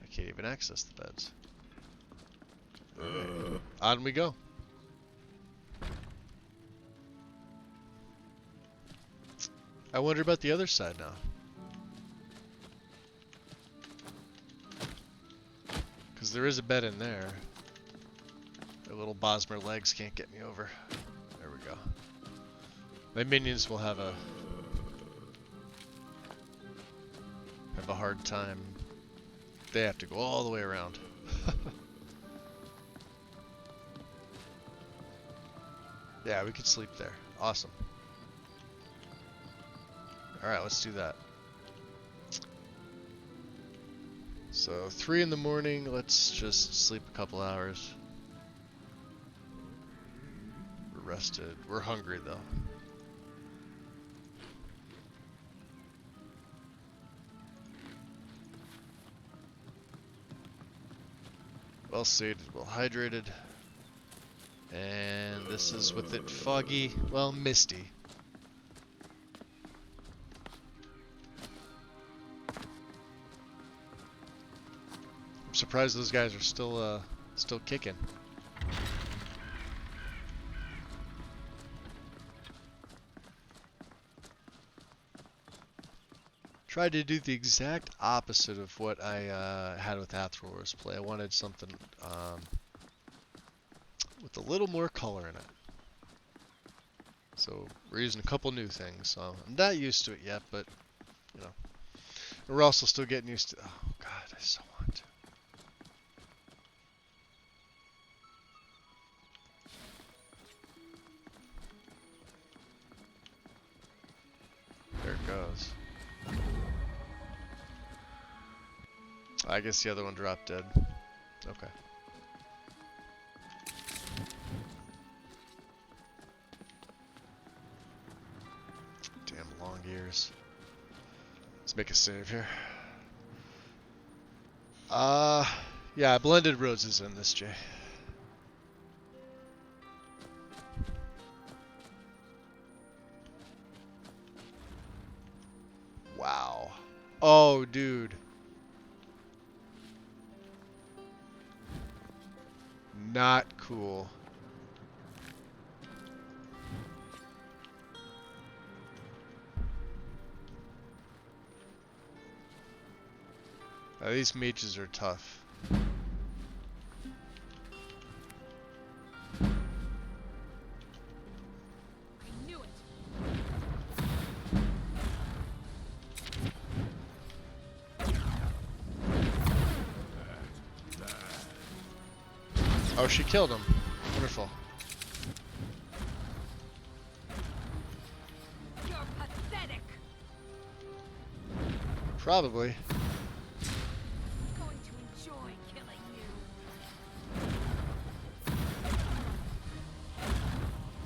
I can't even access the beds. Alright. On we go. I wonder about the other side now. Because there is a bed in there. Their little Bosmer legs can't get me over. There we go. My minions will have a hard time. They have to go all the way around. Yeah, we could sleep there. Awesome. Alright, let's do that. So, 3 in the morning, let's just sleep a couple hours. We're rested. We're hungry, though. Well sated, well hydrated. And this is with it foggy, well, misty. I'm surprised those guys are still kicking. Tried to do the exact opposite of what I had with Athror's play. I wanted something with a little more color in it. So we're using a couple new things. I'm not used to it yet, but you know, we're also still getting used to. Oh God, I so want to. There it goes. I guess the other one dropped dead. Okay. Damn long ears. Let's make a save here. Yeah, Blended Roses in this, Jay. Wow. Oh, dude. Not cool. These mages are tough.
I knew it.
Oh, she killed him. Wonderful.
You're pathetic.
Probably.
I'm going to enjoy killing you.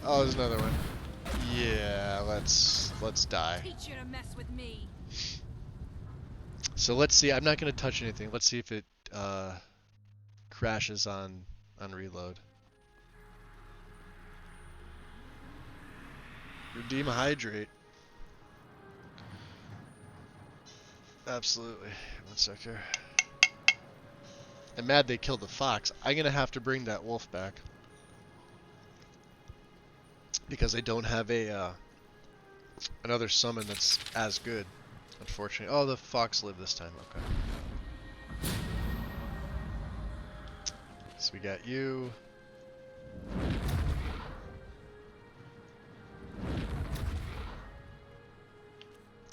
Oh, there's another one. Yeah, let's die.
Teach you to mess with me.
So let's see. I'm not gonna touch anything. Let's see if it crashes on reload. Redeem hydrate. Absolutely. 1 sec here. I'm mad they killed the fox. I'm gonna have to bring that wolf back because I don't have a another summon that's as good. Unfortunately. Oh, the fox lived this time. Okay. So we got you.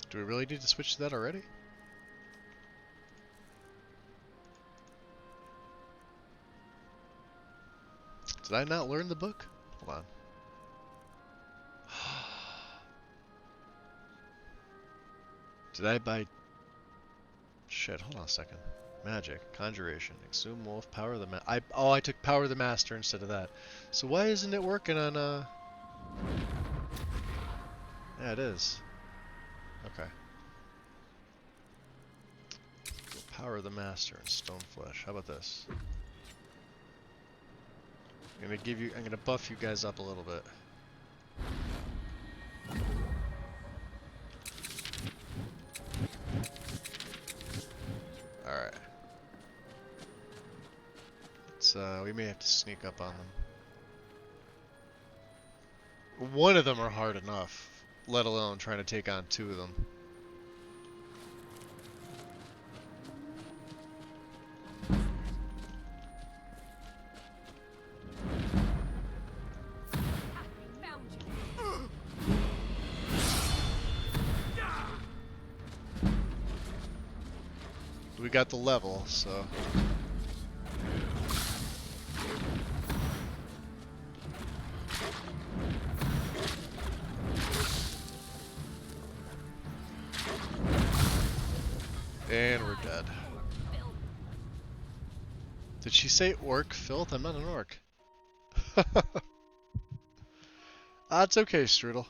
Do we really need to switch to that already? Did I not learn the book? Hold on. Did I buy... Shit, hold on a second. Magic, conjuration, exhume wolf, power of the I took power of the master instead of that. So why isn't it working on Yeah, it is. Okay. Power of the master and stone flesh. How about this? I'm gonna buff you guys up a little bit. Alright. We may have to sneak up on them. One of them are hard enough, let alone trying to take on 2 of them. We got the level, so... And we're dead. Did she say orc filth? I'm not an orc. It's okay, Strudel.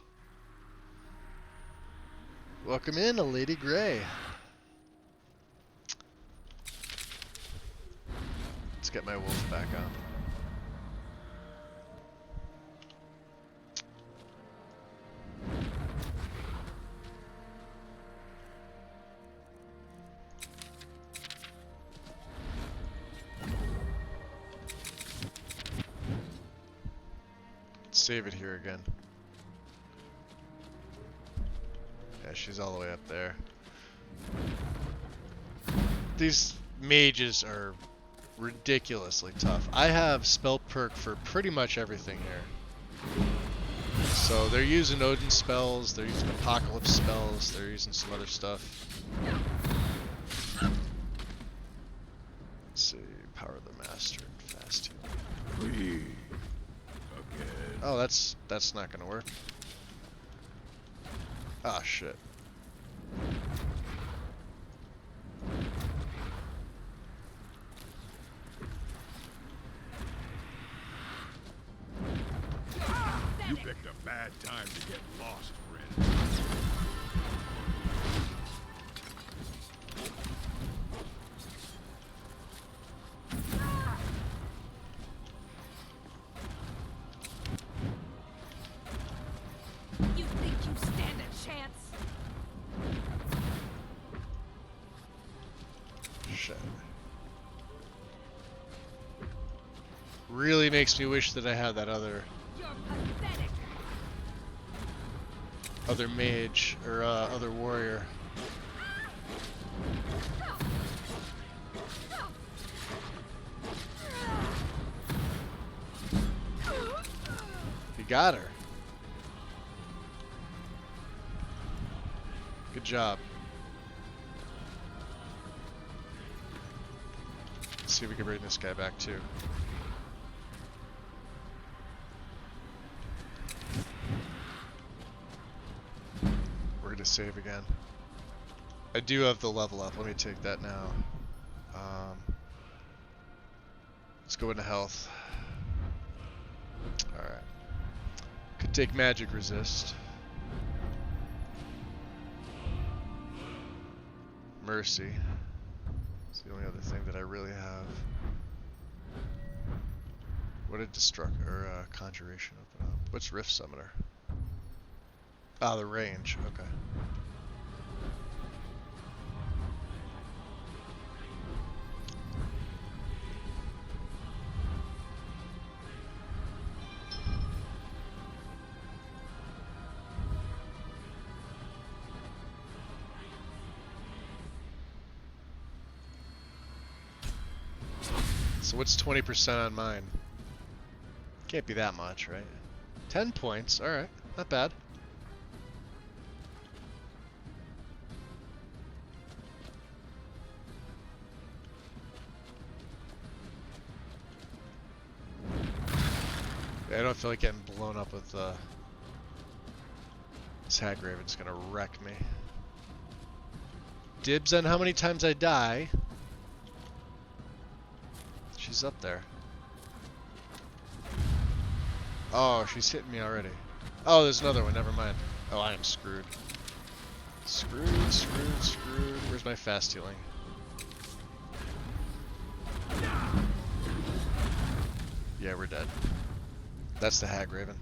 Welcome in, a Lady Grey. Let's get my wolf back on. Save it here again. Yeah, she's all the way up there. These mages are ridiculously tough. I have spell perk for pretty much everything here. So they're using Odin spells, they're using Apocalypse spells, they're using some other stuff. Let's see, Power of the Master and Fast Heal. Oh, that's not gonna work. Ah, shit.
You picked a bad time to get lost, friend.
You think you stand a chance?
Shit. Really makes me wish that I had that other mage or other warrior. You got her. Good job. Let's see if we can bring this guy back too. save again. I do have the level up. Let me take that now. Let's go into health. Alright. Could take magic resist. Mercy. It's the only other thing that I really have. What did destruct or conjuration open up? What's Rift Summoner? Ah, the range. Okay. So what's 20% on mine? Can't be that much, right? 10 points. Alright. Not bad. I don't feel like getting blown up with this Hagraven's gonna wreck me. Dibs on how many times I die. She's up there. Oh, she's hitting me already. Oh, there's another one. Never mind. Oh, I am screwed. Screwed. Where's my fast healing? Yeah, we're dead. That's the Hagraven.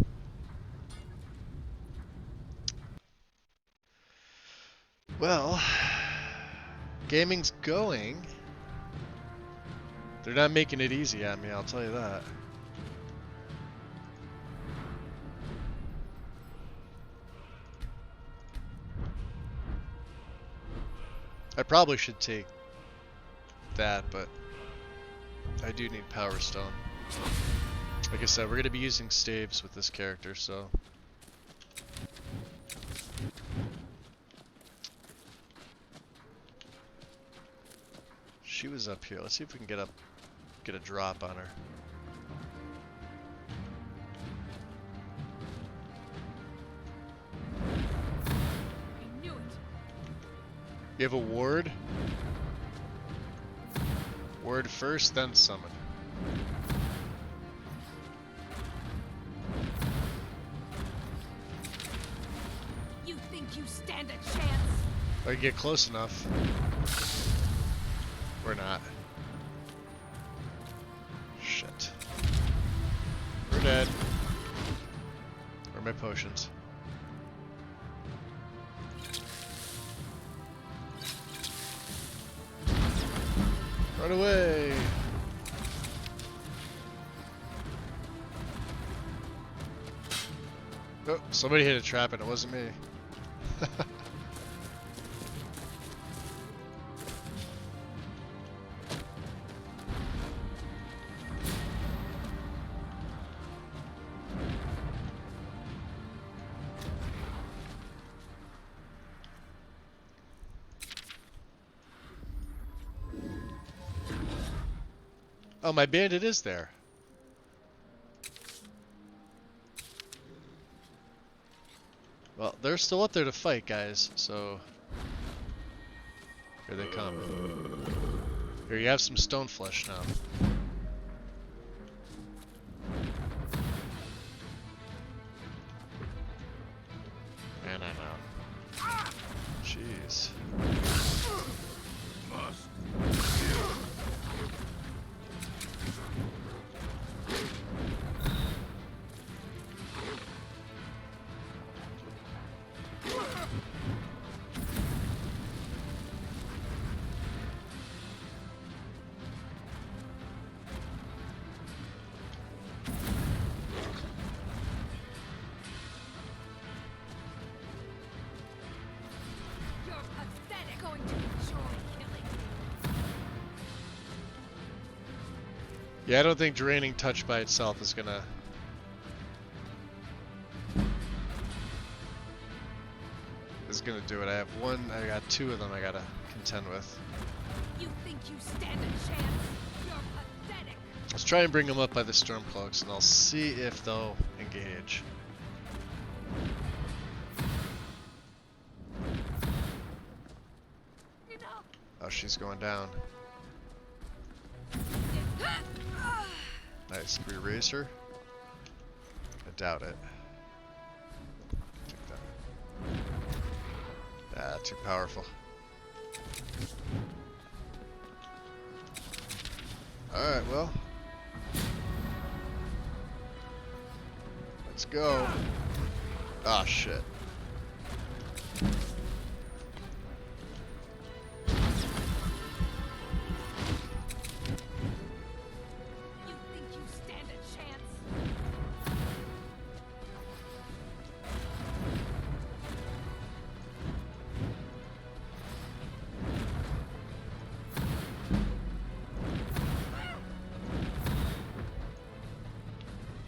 Well, gaming's going. They're not making it easy at me, I'll tell you that. I probably should take that, but I do need Power Stone. Like I said, we're going to be using staves with this character, so... She was up here. Let's see if we can get a drop on her.
I knew it.
You have a ward? Ward first, then summon.
You think you stand a chance?
If I get close enough. We're not. Shit. We're dead. Where are my potions? Run away! Oh, somebody hit a trap and it wasn't me. Oh, my bandit is there. Well, they're still up there to fight, guys, so... Here they come. Here, you have some stone flesh now. And I'm out. Jeez. Yeah, I don't think draining touch by itself is gonna... do it. I have one, I got two of them I gotta contend with.
You think you stand a chance? You're pathetic.
Let's try and bring them up by the Stormcloaks and I'll see if they'll engage. she's going down. Nice. Can we raise her? I doubt it. Take that. Ah, too powerful. Alright, well. Let's go. Ah, shit.
You think you stand a chance?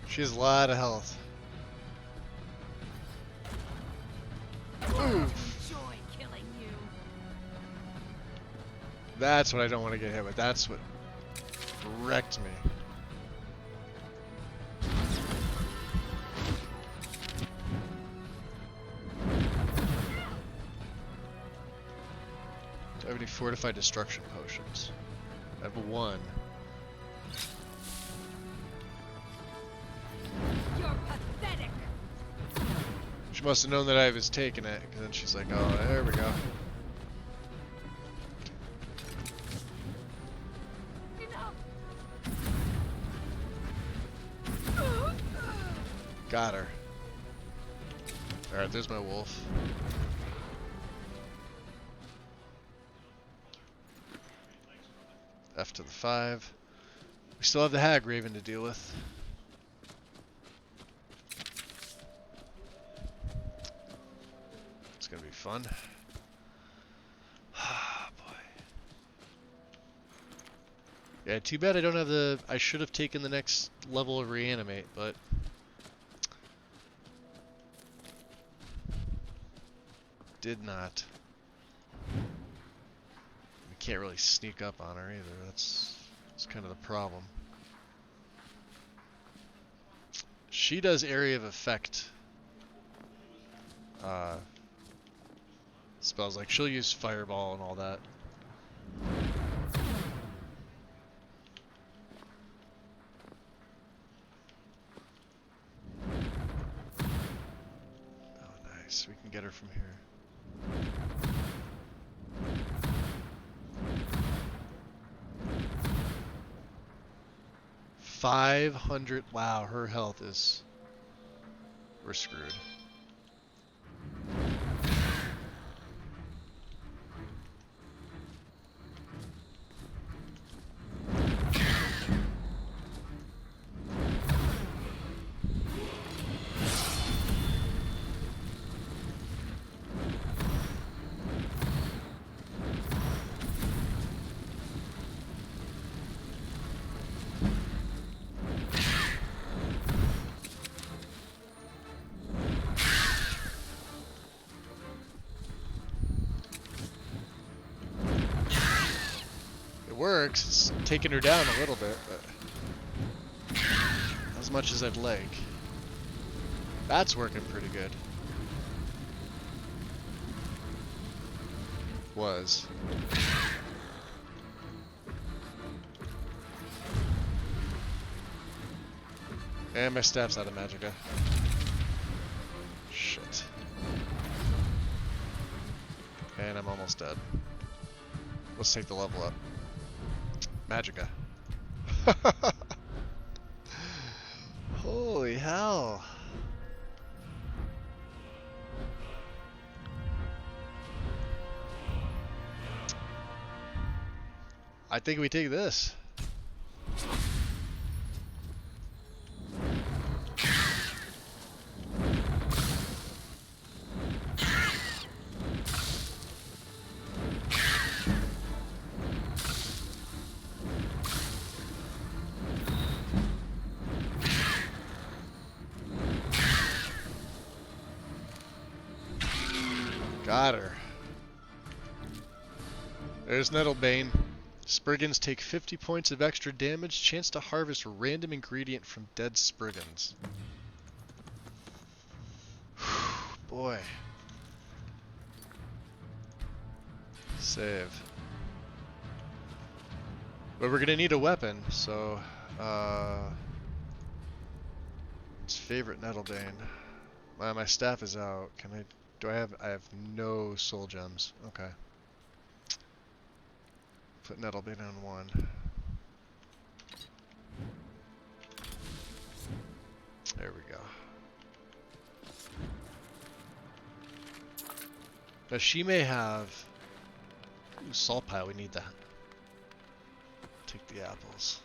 She has a lot of health. Oof.
Enjoy killing you.
That's what I don't want to get hit with. That's what wrecked me. Do I have any fortified destruction potions? I have one.
You're pathetic.
She must have known that I was taking it, because then she's like, oh, there we go. Got her. Alright, there's my wolf. F to the 5. We still have the Hag Raven to deal with. It's gonna be fun. Ah, boy. Yeah, too bad I don't have the... I should have taken the next level of reanimate, but... did not. We can't really sneak up on her either. That's kind of the problem. She does area of effect spells, like she'll use fireball and all that. Oh, nice. We can get her from here. 500. Wow, her health is... we're screwed. Works. It's taking her down a little bit, but not as much as I'd like. That's working pretty good. Was. And my staff's out of magicka. Shit. And I'm almost dead. Let's take the level up. Magicka. Holy hell. I think we take this. Got her. There's Nettlebane. Spriggans take 50 points of extra damage. Chance to harvest a random ingredient from dead Spriggans. Boy. Save. But we're gonna need a weapon, so his favorite Nettlebane. My staff is out. Can I I have no soul gems. Okay. Put Nettlebane on 1. There we go. Now she may have salt pile, we need that. Take the apples.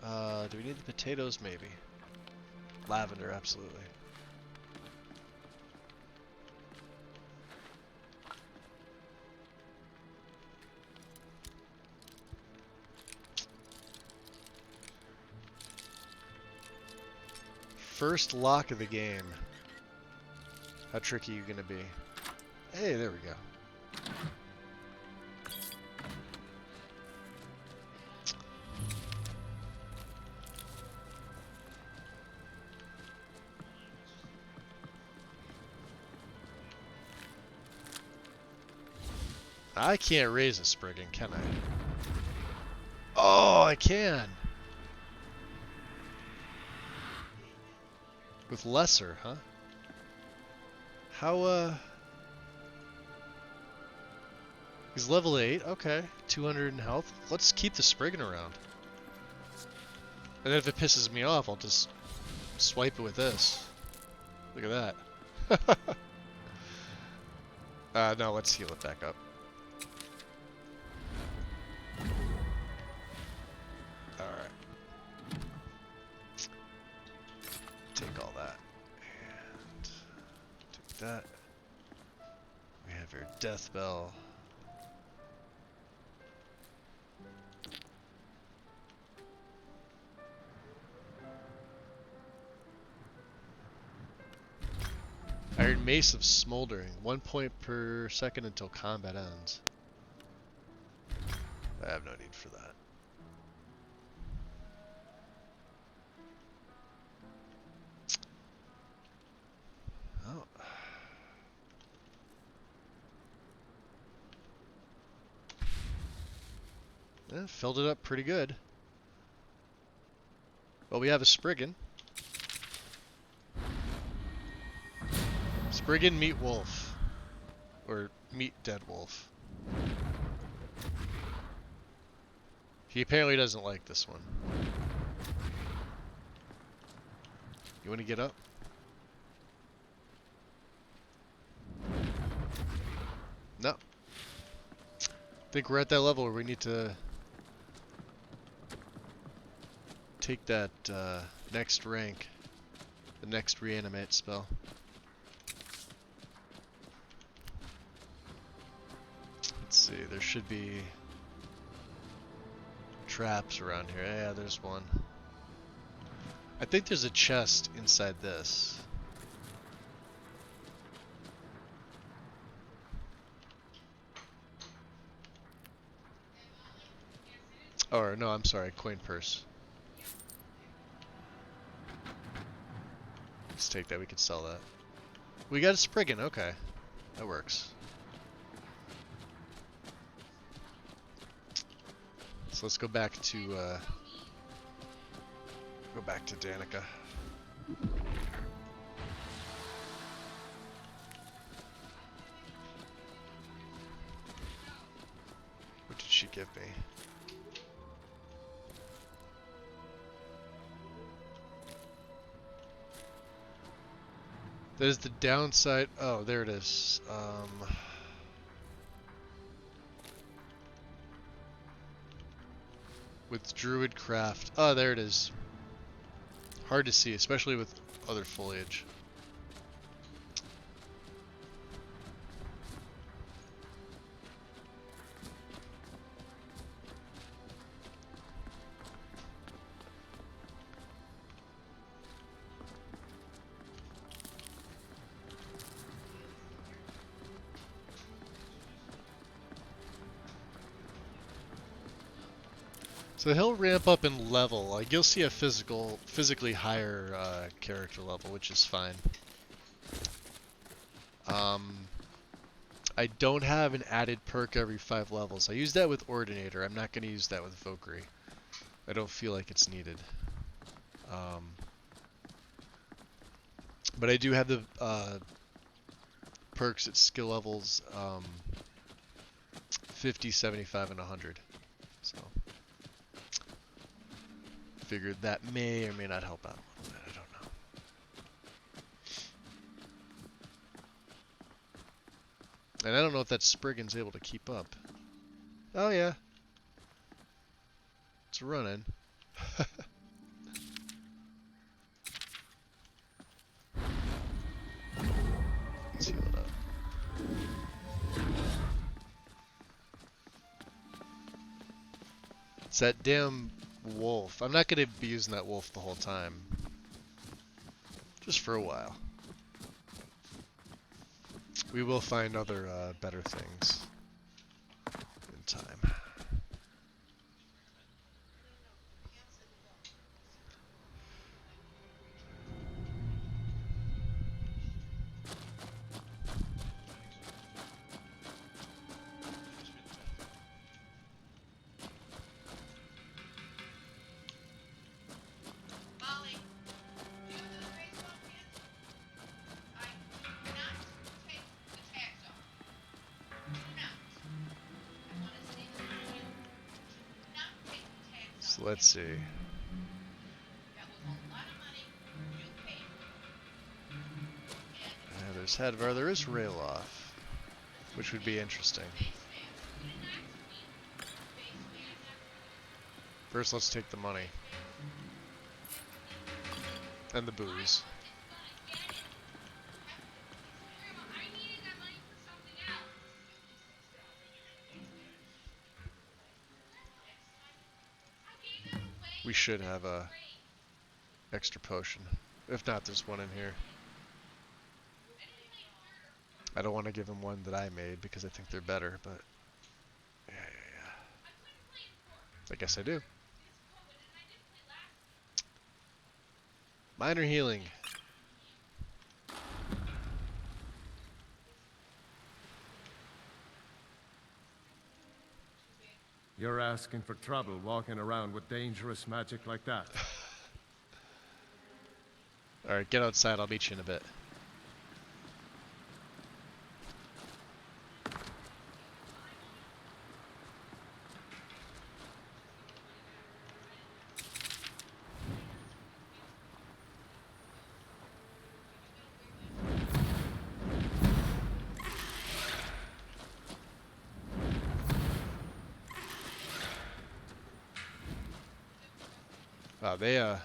Do we need the potatoes? Maybe. Lavender, absolutely. First lock of the game. How tricky are you gonna be? Hey, there we go. I can't raise a Spriggan, can I? Oh, I can! With lesser, huh? How, he's level 8, okay. 200 in health. Let's keep the Spriggan around. And then if it pisses me off, I'll just swipe it with this. Look at that. No, let's heal it back up. Alright. Take all that. And take that. We have your death bell. Iron Mace of Smoldering. 1 point per second until combat ends. I have no need for that. Oh. Yeah, filled it up pretty good. Well, we have a Spriggan. Spriggan meet wolf. Or meet dead wolf. He apparently doesn't like this one. You want to get up? No. I think we're at that level where we need to take that next rank. The next reanimate spell. Let's see, there should be traps around here. Yeah, there's one. I think there's a chest inside this. Or, no, I'm sorry, coin purse. Let's take that, we could sell that. We got a Spriggan, okay. That works. So let's go back to Danica. What did she give me? There's the downside. Oh, there it is. With Druidcraft. Oh, there it is. Hard to see, especially with other foliage. So he'll ramp up in level. Like you'll see a physically higher character level, which is fine. I don't have an added perk every 5 levels. I use that with Ordinator. I'm not going to use that with Valkyrie. I don't feel like it's needed. But I do have the perks at skill levels 50, 75, and 100. So, figured that may or may not help out a little bit. I don't know. And I don't know if that Spriggan's able to keep up. Oh yeah. It's running. Let's heal it up. It's that damn wolf. I'm not going to be using that wolf the whole time. Just for a while. We will find other better things in time. So let's see. There's Hadvar, there is Rayloff, which would be interesting. First, let's take the money. And the booze. We should have a extra potion. If not, there's one in here. I don't want to give him one that I made because I think they're better, but yeah. I guess I do. Minor healing.
You're asking for trouble walking around with dangerous magic like that.
Alright, get outside, I'll meet you in a bit. Wow, they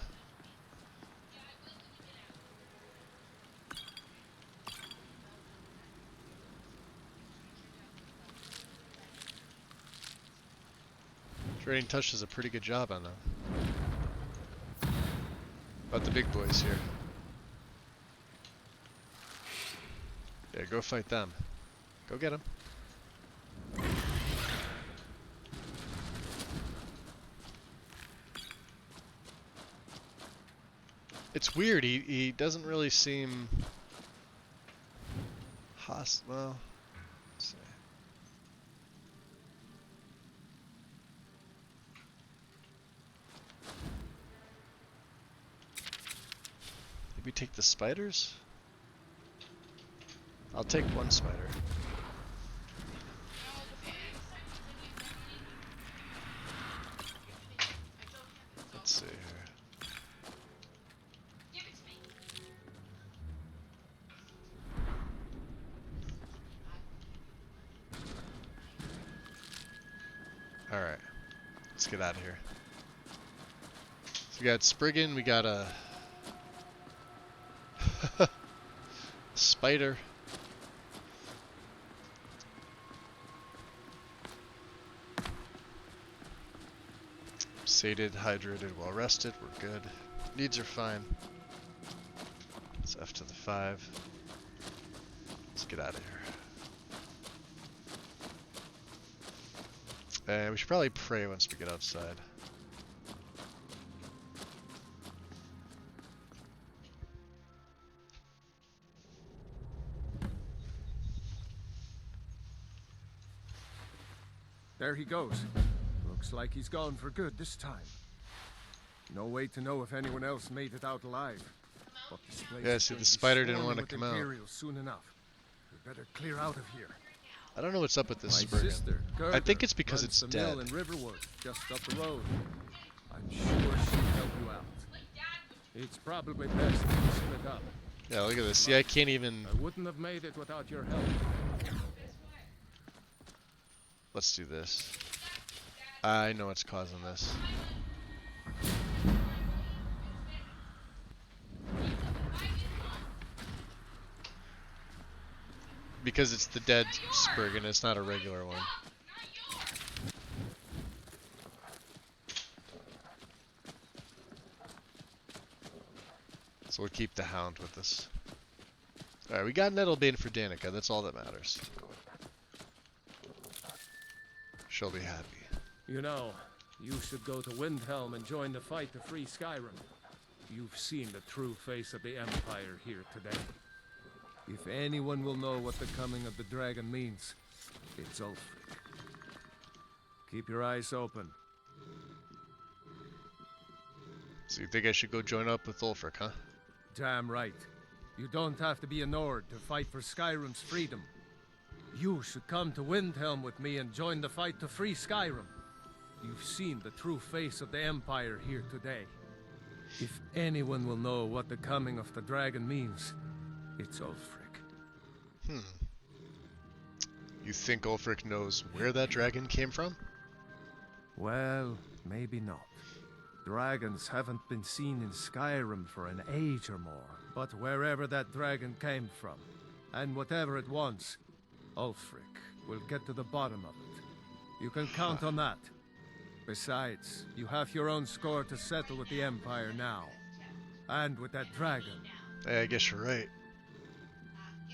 Trading Touch does a pretty good job on them. About the big boys here. Yeah, go fight them. Go get them. It's weird, he doesn't really seem well, let's see. Maybe take the spiders? I'll take one spider. Let's see here. Alright, let's get out of here. So we got Spriggan, we got a spider. Sated, hydrated, well rested, we're good. Needs are fine. It's F to the 5. Let's get out of here. And we should probably pray once we get outside.
There he goes. Looks like he's gone for good this time. No way to know if anyone else made it out alive. But this place
Yeah,
is
see,
going
the
to be
spider didn't
swarming
want to
with
come out.
Imperials soon enough. We better clear out of here.
I don't know what's up with this
My
Spurgen.
sister,
I think
Gerda,
it's because
runs
it's
the mill
dead.
in Riverwood, just up the road. I'm sure she'll help you out. It's probably best to split up.
Yeah, look at this. See, I can't even...
I wouldn't have made it without your help.
Let's do this. I know what's causing this. Because it's the dead Spurgen, it's not a regular one. So we'll keep the Hound with us. Alright, we got Nettlebane for Danica, that's all that matters. She'll be happy.
You know, you should go to Windhelm and join the fight to free Skyrim. You've seen the true face of the Empire here today. If anyone will know what the coming of the dragon means, it's Ulfric. Keep your eyes open.
So you think I should go join up with Ulfric, huh?
Damn right. You don't have to be a Nord to fight for Skyrim's freedom. You should come to Windhelm with me and join the fight to free Skyrim. You've seen the true face of the Empire here today. If anyone will know what the coming of the dragon means, it's Ulfric.
You think Ulfric knows where that dragon came from?
Well, maybe not. Dragons haven't been seen in Skyrim for an age or more. But wherever that dragon came from, and whatever it wants, Ulfric will get to the bottom of it. You can count on that. Besides, you have your own score to settle with the Empire now. And with that dragon.
Yeah, I guess you're right.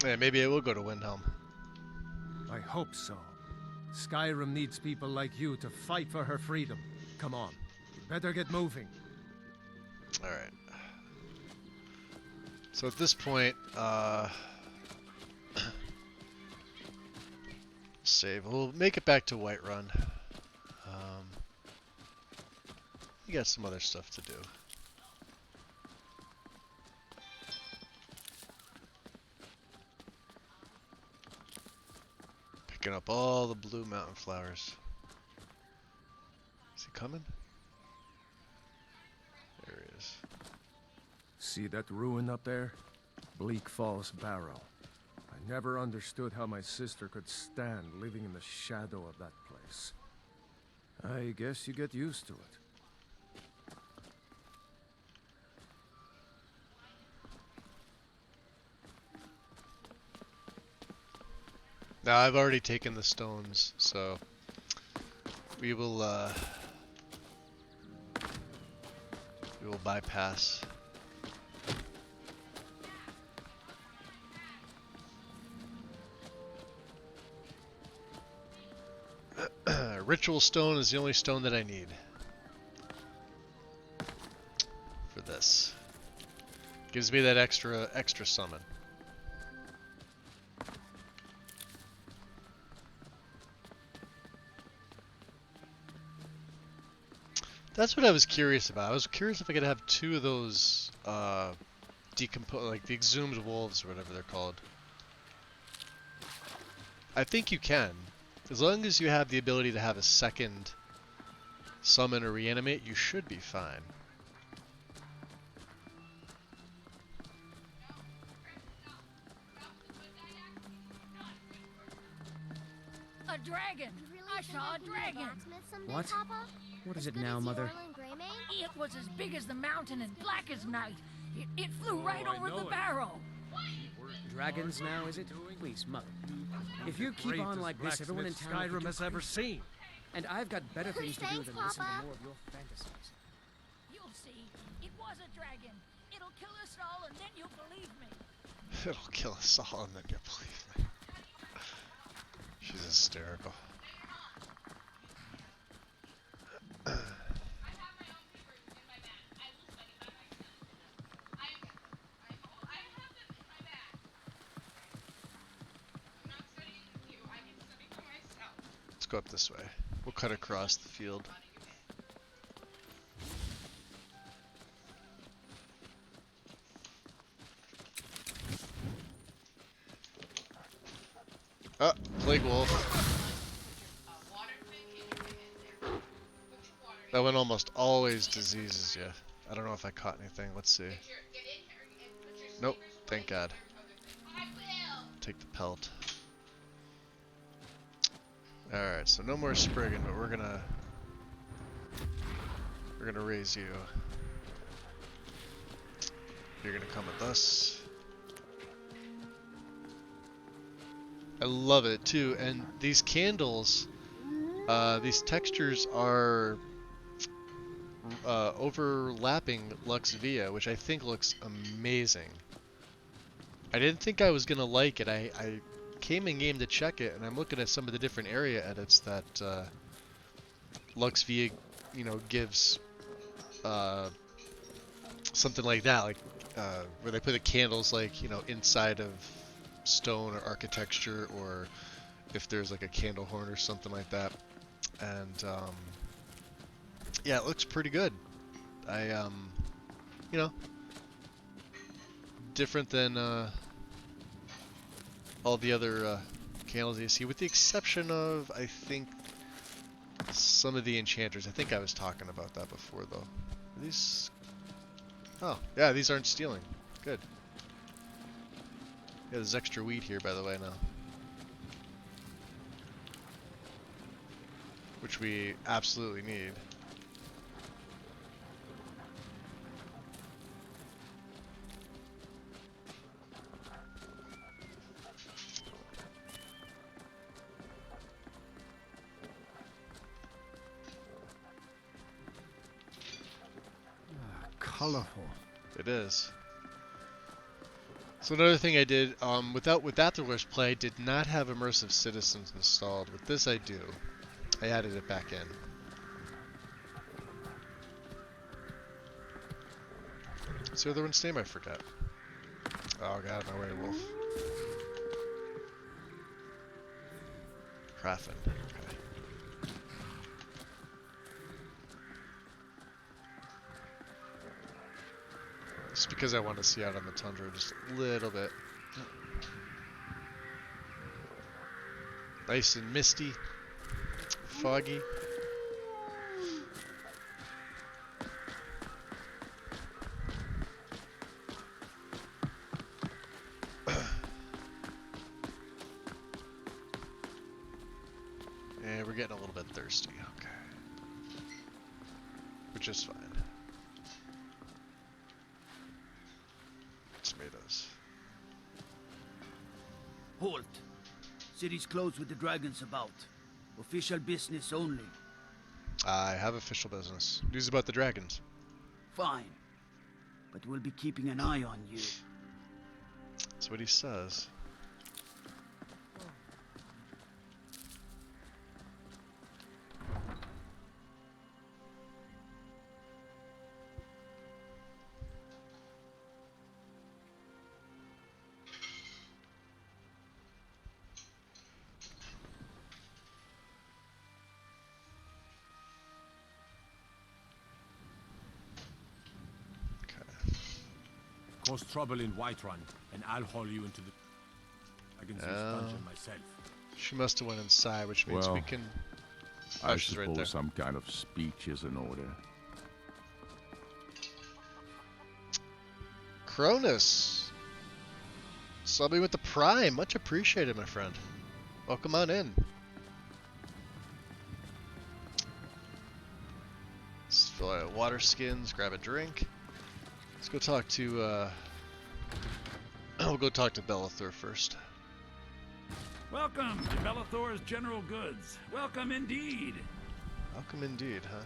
Yeah, maybe I will go to Windhelm.
I hope so. Skyrim needs people like you to fight for her freedom. Come on, you better get moving.
Alright. So at this point, save. We'll make it back to Whiterun. We got some other stuff to do. Picking up all the blue mountain flowers. Is he coming? There he is.
See that ruin up there? Bleak Falls Barrow. I never understood how my sister could stand living in the shadow of that place. I guess you get used to it.
Now I've already taken the stones, so we will bypass. Ritual stone is the only stone that I need for this. Gives me that extra summon. That's what I was curious about. I was curious if I could have two of those like the exhumed wolves or whatever they're called. I think you can. As long as you have the ability to have a second summon or reanimate, you should be fine.
A dragon! I saw a dragon!
What? What is it now, Mother?
It was as big as the mountain and black as night. It flew right over the barrow.
Dragons now, is it? Please, Mother. If you keep on like this, everyone in town
Skyrim has ever seen.
And I've got better things to do than listen to more of your fantasies.
You'll see. It was a dragon. It'll kill us all and then you'll believe me.
It'll kill us all and then you'll believe me. She's hysterical. Let's go up this way. We'll cut across the field. Ah, Plague Wolf. That one almost always diseases you. I don't know if I caught anything. Let's see. Nope, thank God. Take the pelt. Alright, so no more Spriggan, but we're gonna raise you. You're gonna come with us. I love it too, and these candles, these textures are overlapping Lux Via, which I think looks amazing. I didn't think I was gonna like it. I came in game to check it, and I'm looking at some of the different area edits that Lux Via, you know, gives something like that, like where they put the candles, like, you know, inside of stone or architecture, or if there's like a candle horn or something like that. And yeah, it looks pretty good. You know, different than all the other candles you see, with the exception of, I think, some of the enchanters. I think I was talking about that before, though. Are these? Oh, yeah, these aren't stealing. Good. Yeah, there's extra wheat here, by the way, now. Which we absolutely need.
Colorful.
It is. So another thing I did, with the Rush play, I did not have Immersive Citizens installed. With this I do. I added it back in. What's the other one's name? I forgot. Oh god, my werewolf. Krafen. Okay. Just because I want to see out on the tundra just a little bit. Nice and misty. Foggy. And we're getting a little bit thirsty. Okay. Which is fine. Tomatoes.
Halt! City's closed with the dragons about. Official business only.
I have official business. News about the dragons.
Fine. But we'll be keeping an eye on you.
That's what he says.
Cause trouble in Whiterun, and I'll haul you into the dragon's dungeon myself.
She must have went inside, which means we can.
I
she's
suppose
right there.
some kind of speech is in order.
Cronus, subbing with the Prime, much appreciated, my friend. Welcome on in. Let's fill out water skins, grab a drink. Let's go talk to, we'll go talk to Belethor first.
Welcome to Belethor's General Goods. Welcome indeed.
Welcome indeed, huh?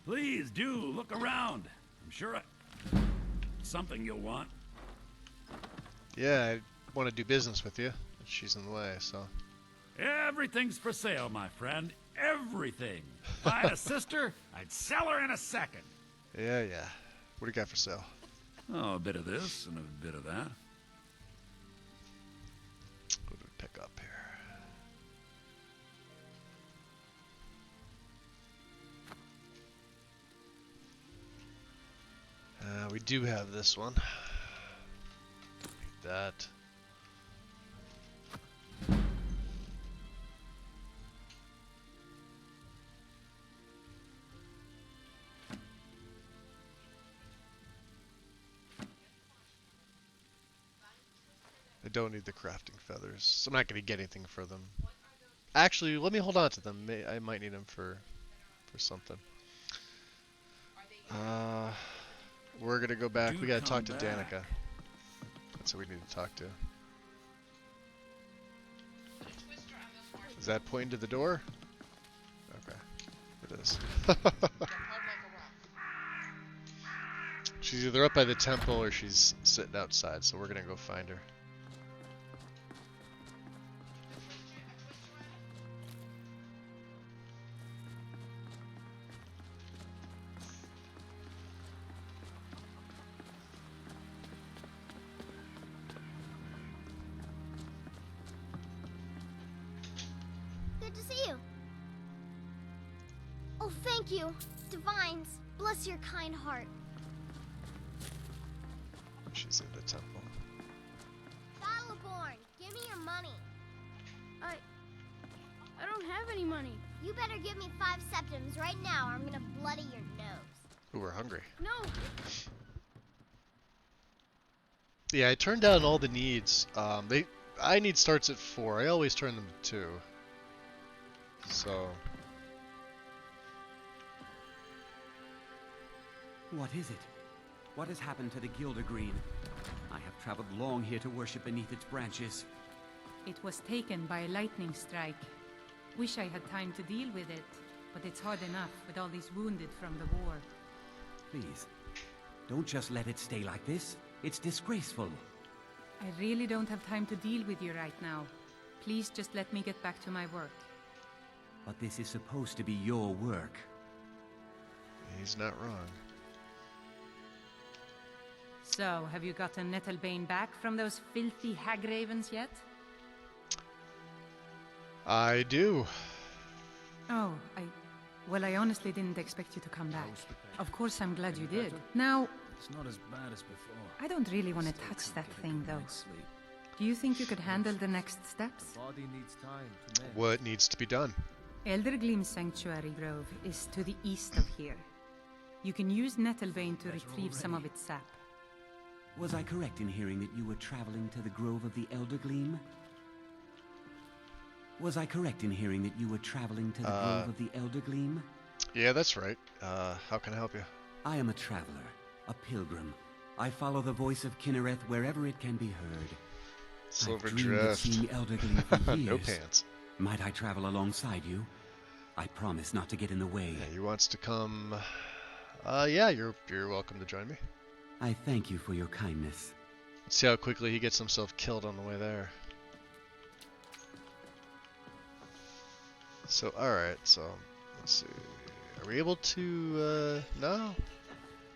Please do look around. I'm sure something you'll want.
Yeah, I want to do business with you. She's in the way, so.
Everything's for sale, my friend. Everything. If I had a sister, I'd sell her in a second.
Yeah. What do you got for sale?
Oh, a bit of this and a bit of that.
What do we pick up here? We do have this one. Like that. I don't need the crafting feathers, so I'm not going to get anything for them. Actually, let me hold on to them. I might need them for something. We're going to go back. We got to talk to Danica. That's who we need to talk to. Is that pointing to the door? Okay. It is. She's either up by the temple or she's sitting outside, so we're going to go find her.
Good to see you. Oh, thank you. Divines, bless your kind heart.
She's in the temple.
Battleborn, give me your money.
I don't have any money.
You better give me 5 septims right now or I'm gonna bloody your nose.
Ooh, we're hungry.
No.
Yeah, I turned down all the needs. I need starts at 4. I always turn them to 2. So.
What is it? What has happened to the Gildergreen? I have traveled long here to worship beneath its branches.
It was taken by a lightning strike. Wish I had time to deal with it, but it's hard enough with all these wounded from the war.
Please, don't just let it stay like this. It's disgraceful.
I really don't have time to deal with you right now. Please just let me get back to my work.
But this is supposed to be your work.
He's not wrong.
So, have you gotten Nettlebane back from those filthy hag-ravens yet?
I do.
Oh, well, I honestly didn't expect you to come back. Of course, I'm glad you did. Now,
it's not as bad as before.
I don't really want to touch that thing, though. Do you think you could handle the next steps?
Body needs time to mend.
What needs to be done?
Eldergleam Sanctuary Grove is to the east of here. You can use Nettlebane to retrieve some of its sap.
Was I correct in hearing that you were traveling to the Grove of the Eldergleam? Was I correct in hearing that you were traveling to the Grove of the Eldergleam?
Yeah, that's right. How can I help you?
I am a traveler, a pilgrim. I follow the voice of Kinnereth wherever it can be heard.
Silver
I've dreamed of
Drift.
seeing Eldergleam for years.
No pants.
Might I travel alongside you? I promise not to get in the way.
Yeah, he wants to come. Yeah, you're welcome to join me.
I thank you for your kindness.
Let's see how quickly he gets himself killed on the way there. So, alright, so, let's see. Are we able to, no?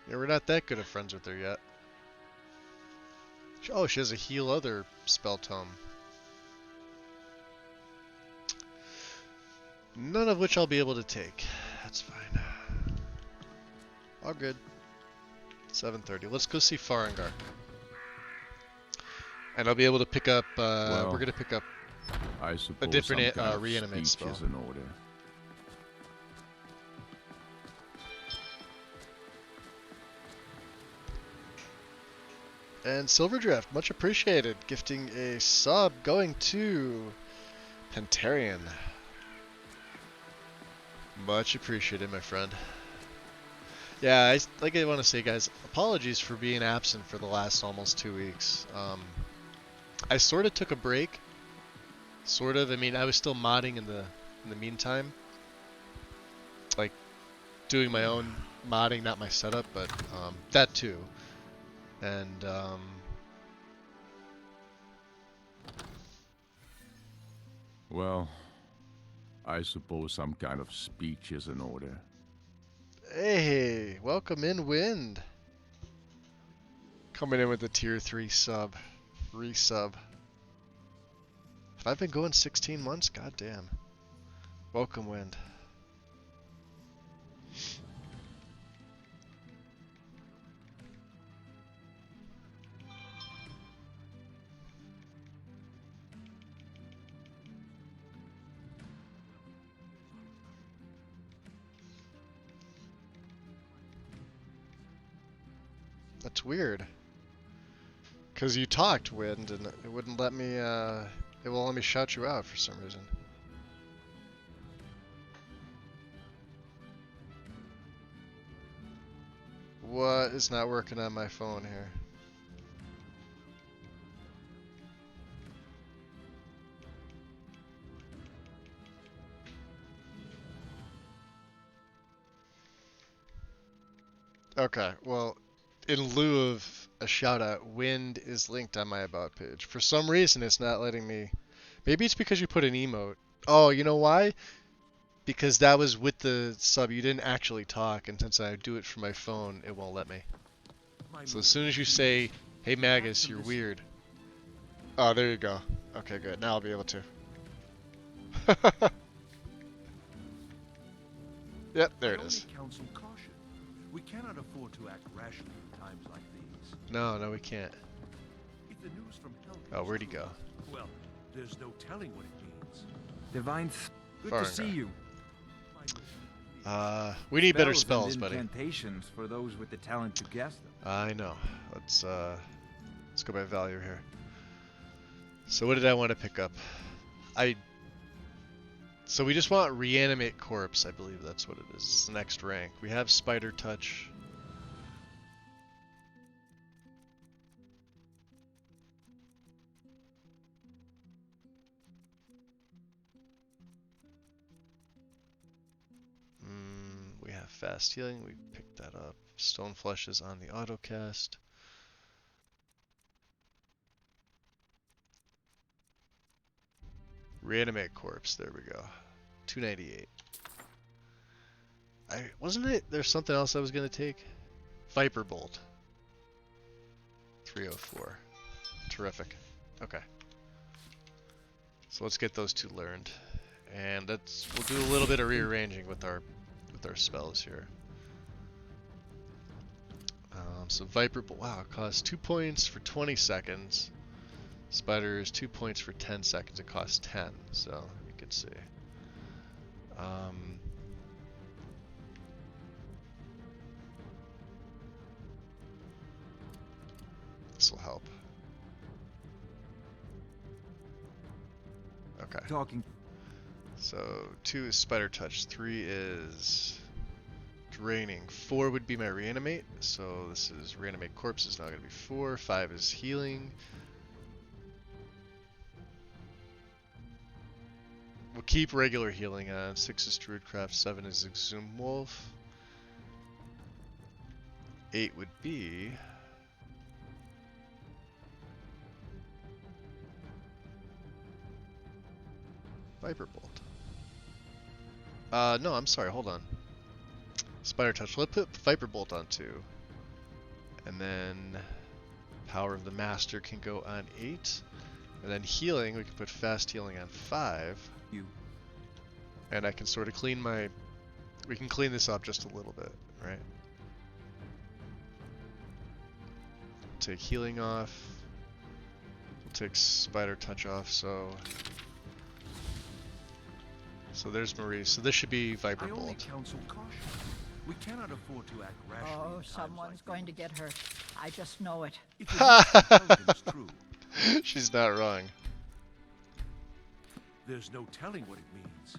Yeah, we're not that good of friends with her yet. Oh, she has a heal other spell tome. None of which I'll be able to take. That's fine. All good. 7:30. Let's go see Farengar. And I'll be able to pick up, we're gonna pick up
I suppose
a different
some kind of
reanimate
speech
spell.
is in order.
And Silverdrift, much appreciated, gifting a sub going to Pentarian. Much appreciated, my friend. Yeah, I want to say, guys, apologies for being absent for the last almost 2 weeks. I sort of took a break. Sort of. I mean, I was still modding in the meantime. Like, doing my own modding, not my setup, but that too. And
Well, I suppose some kind of speech is in order.
Hey, welcome in, Wind. Coming in with a tier 3 sub. Resub. Have I been going 16 months? God damn. Welcome, Wind. That's weird. Cause you talked, Wind, and it wouldn't let me, it won't let me shout you out for some reason. What is not working on my phone here? Okay, well, in lieu of a shout out, Wind is linked on my about page. For some reason, it's not letting me. Maybe it's because you put an emote. Oh, you know why? Because that was with the sub. You didn't actually talk, and since I do it from my phone, it won't let me. So as soon as you say, "Hey Magus, you're weird." Oh, there you go. Okay, good. Now I'll be able to. Yep, there it is.
Counsel caution. We cannot afford to act rashly in times like these.
No, we can't.
If the news from Hell
Oh, where'd he go?
Well, there's no telling what it means.
Divine, good
Foreign
to see
guy.
you.
We need better
Spells
spells,
and
buddy.
incantations for those with the talent to guess them.
I know. Let's go by value here. So what did I want to pick up? So we just want Reanimate Corpse, I believe that's what it is. It's the next rank. We have Spider Touch. We have Fast Healing, we picked that up. Stone Flesh is on the autocast. Reanimate Corpse, there we go. 298. Wasn't it there's something else I was gonna take? Viper Bolt. 304. Terrific. Okay. So let's get those two learned. And we'll do a little bit of rearranging with our spells here. So Viper Bolt, wow, it costs 2 points for 20 seconds. Spider is 2 points for 10 seconds. It costs 10, so you can see. This will help. Okay.
Talking.
So 2 is Spider Touch, 3 is Draining, 4 would be my Reanimate. So this is Reanimate Corpse is now going to be 4. 5 is Healing. We'll keep regular healing on. 6 is Druidcraft, 7 is Exhumed Wolf. 8 would be Viper Bolt. No, I'm sorry, hold on. Spider Touch. Let's put Viper Bolt on 2. And then Power of the Master can go on 8. And then Healing, we can put Fast Healing on 5. And I can sort of clean my... We can clean this up just a little bit, right? Take Healing off. We'll take Spider Touch off, so there's Marie. So this should be Viper
I only
Bolt.
counsel caution. We cannot afford to act rashly.
Oh,
in times
someone's
like
going to get hurt. I just know it.
If the news from Helgen is true,
She's not wrong.
there's no telling what it means.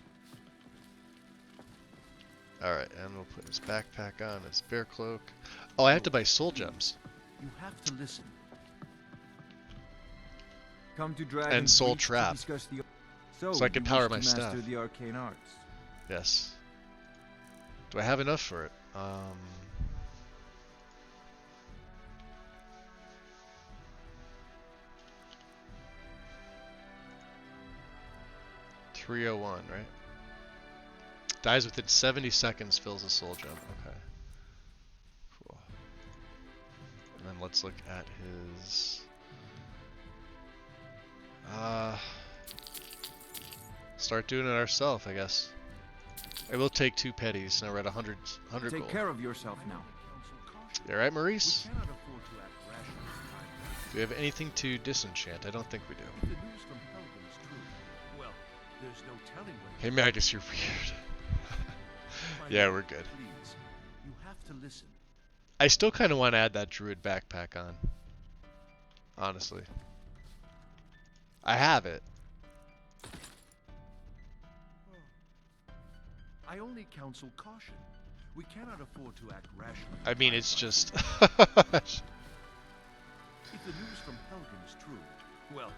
Alright, and we'll put his backpack on, his bear cloak. Oh, I have to buy soul gems.
You have to listen.
Come to Dragon's
And Soul
Reach to
Trap.
discuss the...
So I can
you
power
wish
my
to
staff.
master the arcane arts.
Yes. Do I have enough for it? 301, right? Dies within 70 seconds, fills a soul gem. Okay. Cool. And then let's look at his... Start doing it ourselves, I guess. I will take 2 petties, and we're at 100 gold.
Take care of yourself now.
You alright, Maurice? Do we have anything to disenchant? I don't think we do. Hey Magus, you're weird. Yeah, we're good.
You have to listen.
I still kind of want to add that druid backpack on. Honestly. I have it.
I only counsel caution. We cannot afford to act rashly.
I mean, it's just...
If the news from Helgen is true, well,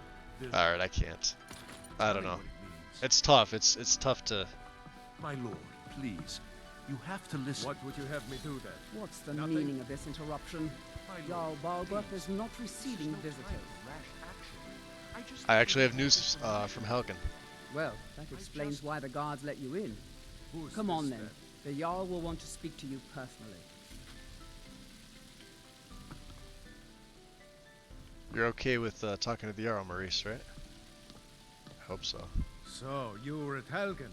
alright, I can't. I don't know. It's tough. It's tough to...
My lord, please. You have to listen. What would you have me do then?
What's the meaning of this interruption? Jarl Balgruuf is not receiving visitors.
I actually have news from Helgen.
Well, that explains why the guards let you in. Come on then. The Jarl will want to speak to you personally.
You're okay with talking to the Jarl, Maurice, right? I hope so.
So, you were at Helgen.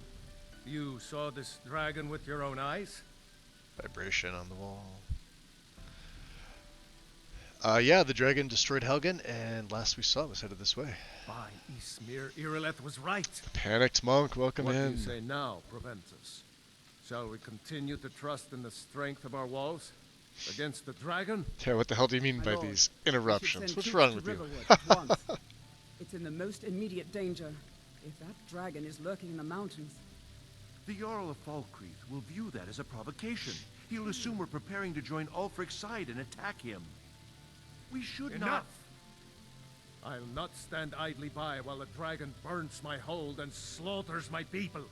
You saw this dragon with your own eyes?
Vibration on the wall. Yeah, the dragon destroyed Helgen, and last we saw it was headed this way.
By Ysmir, Irileth was right.
The panicked monk, welcome
What
in.
do you say now, Proventus? Shall we continue to trust in the strength of our walls? Against the dragon?
Yeah, what the hell do you mean by
Lord,
these
we should
interruptions?
send
What's
troops
wrong
to
with you?
Riverwood at once. It's in the most immediate danger. If that dragon is lurking in the mountains...
The Jarl of Falkreath will view that as a provocation. He'll assume we're preparing to join Ulfric's side and attack him. We should not... I'll not stand idly by while the dragon burns my hold and slaughters my people.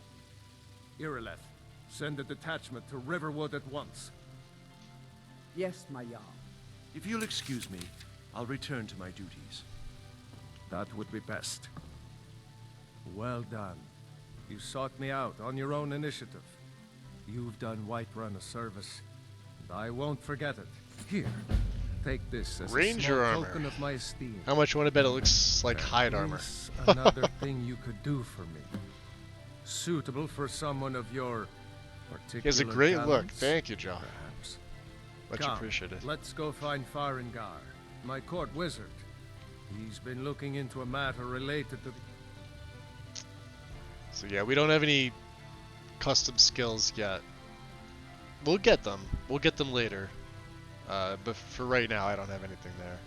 Irileth, send a detachment to Riverwood at once.
Yes, my Jarl.
If you'll excuse me, I'll return to my duties. That would be best. Well done. You sought me out on your own initiative. You've done Whiterun a service, and I won't forget it. Here, take this as
Ranger
a small
armor.
token of my esteem.
How much you want to bet it looks like hide armor?
Is another thing you could do for me. Suitable for someone of your particular
He has a great look.
talents,
Thank you, John.
perhaps.
Much
Come,
appreciated.
Let's go find Farengar, my court wizard. He's been looking into a matter related to...
So yeah, we don't have any custom skills yet. We'll get them. We'll get them later. But for right now, I don't have anything there.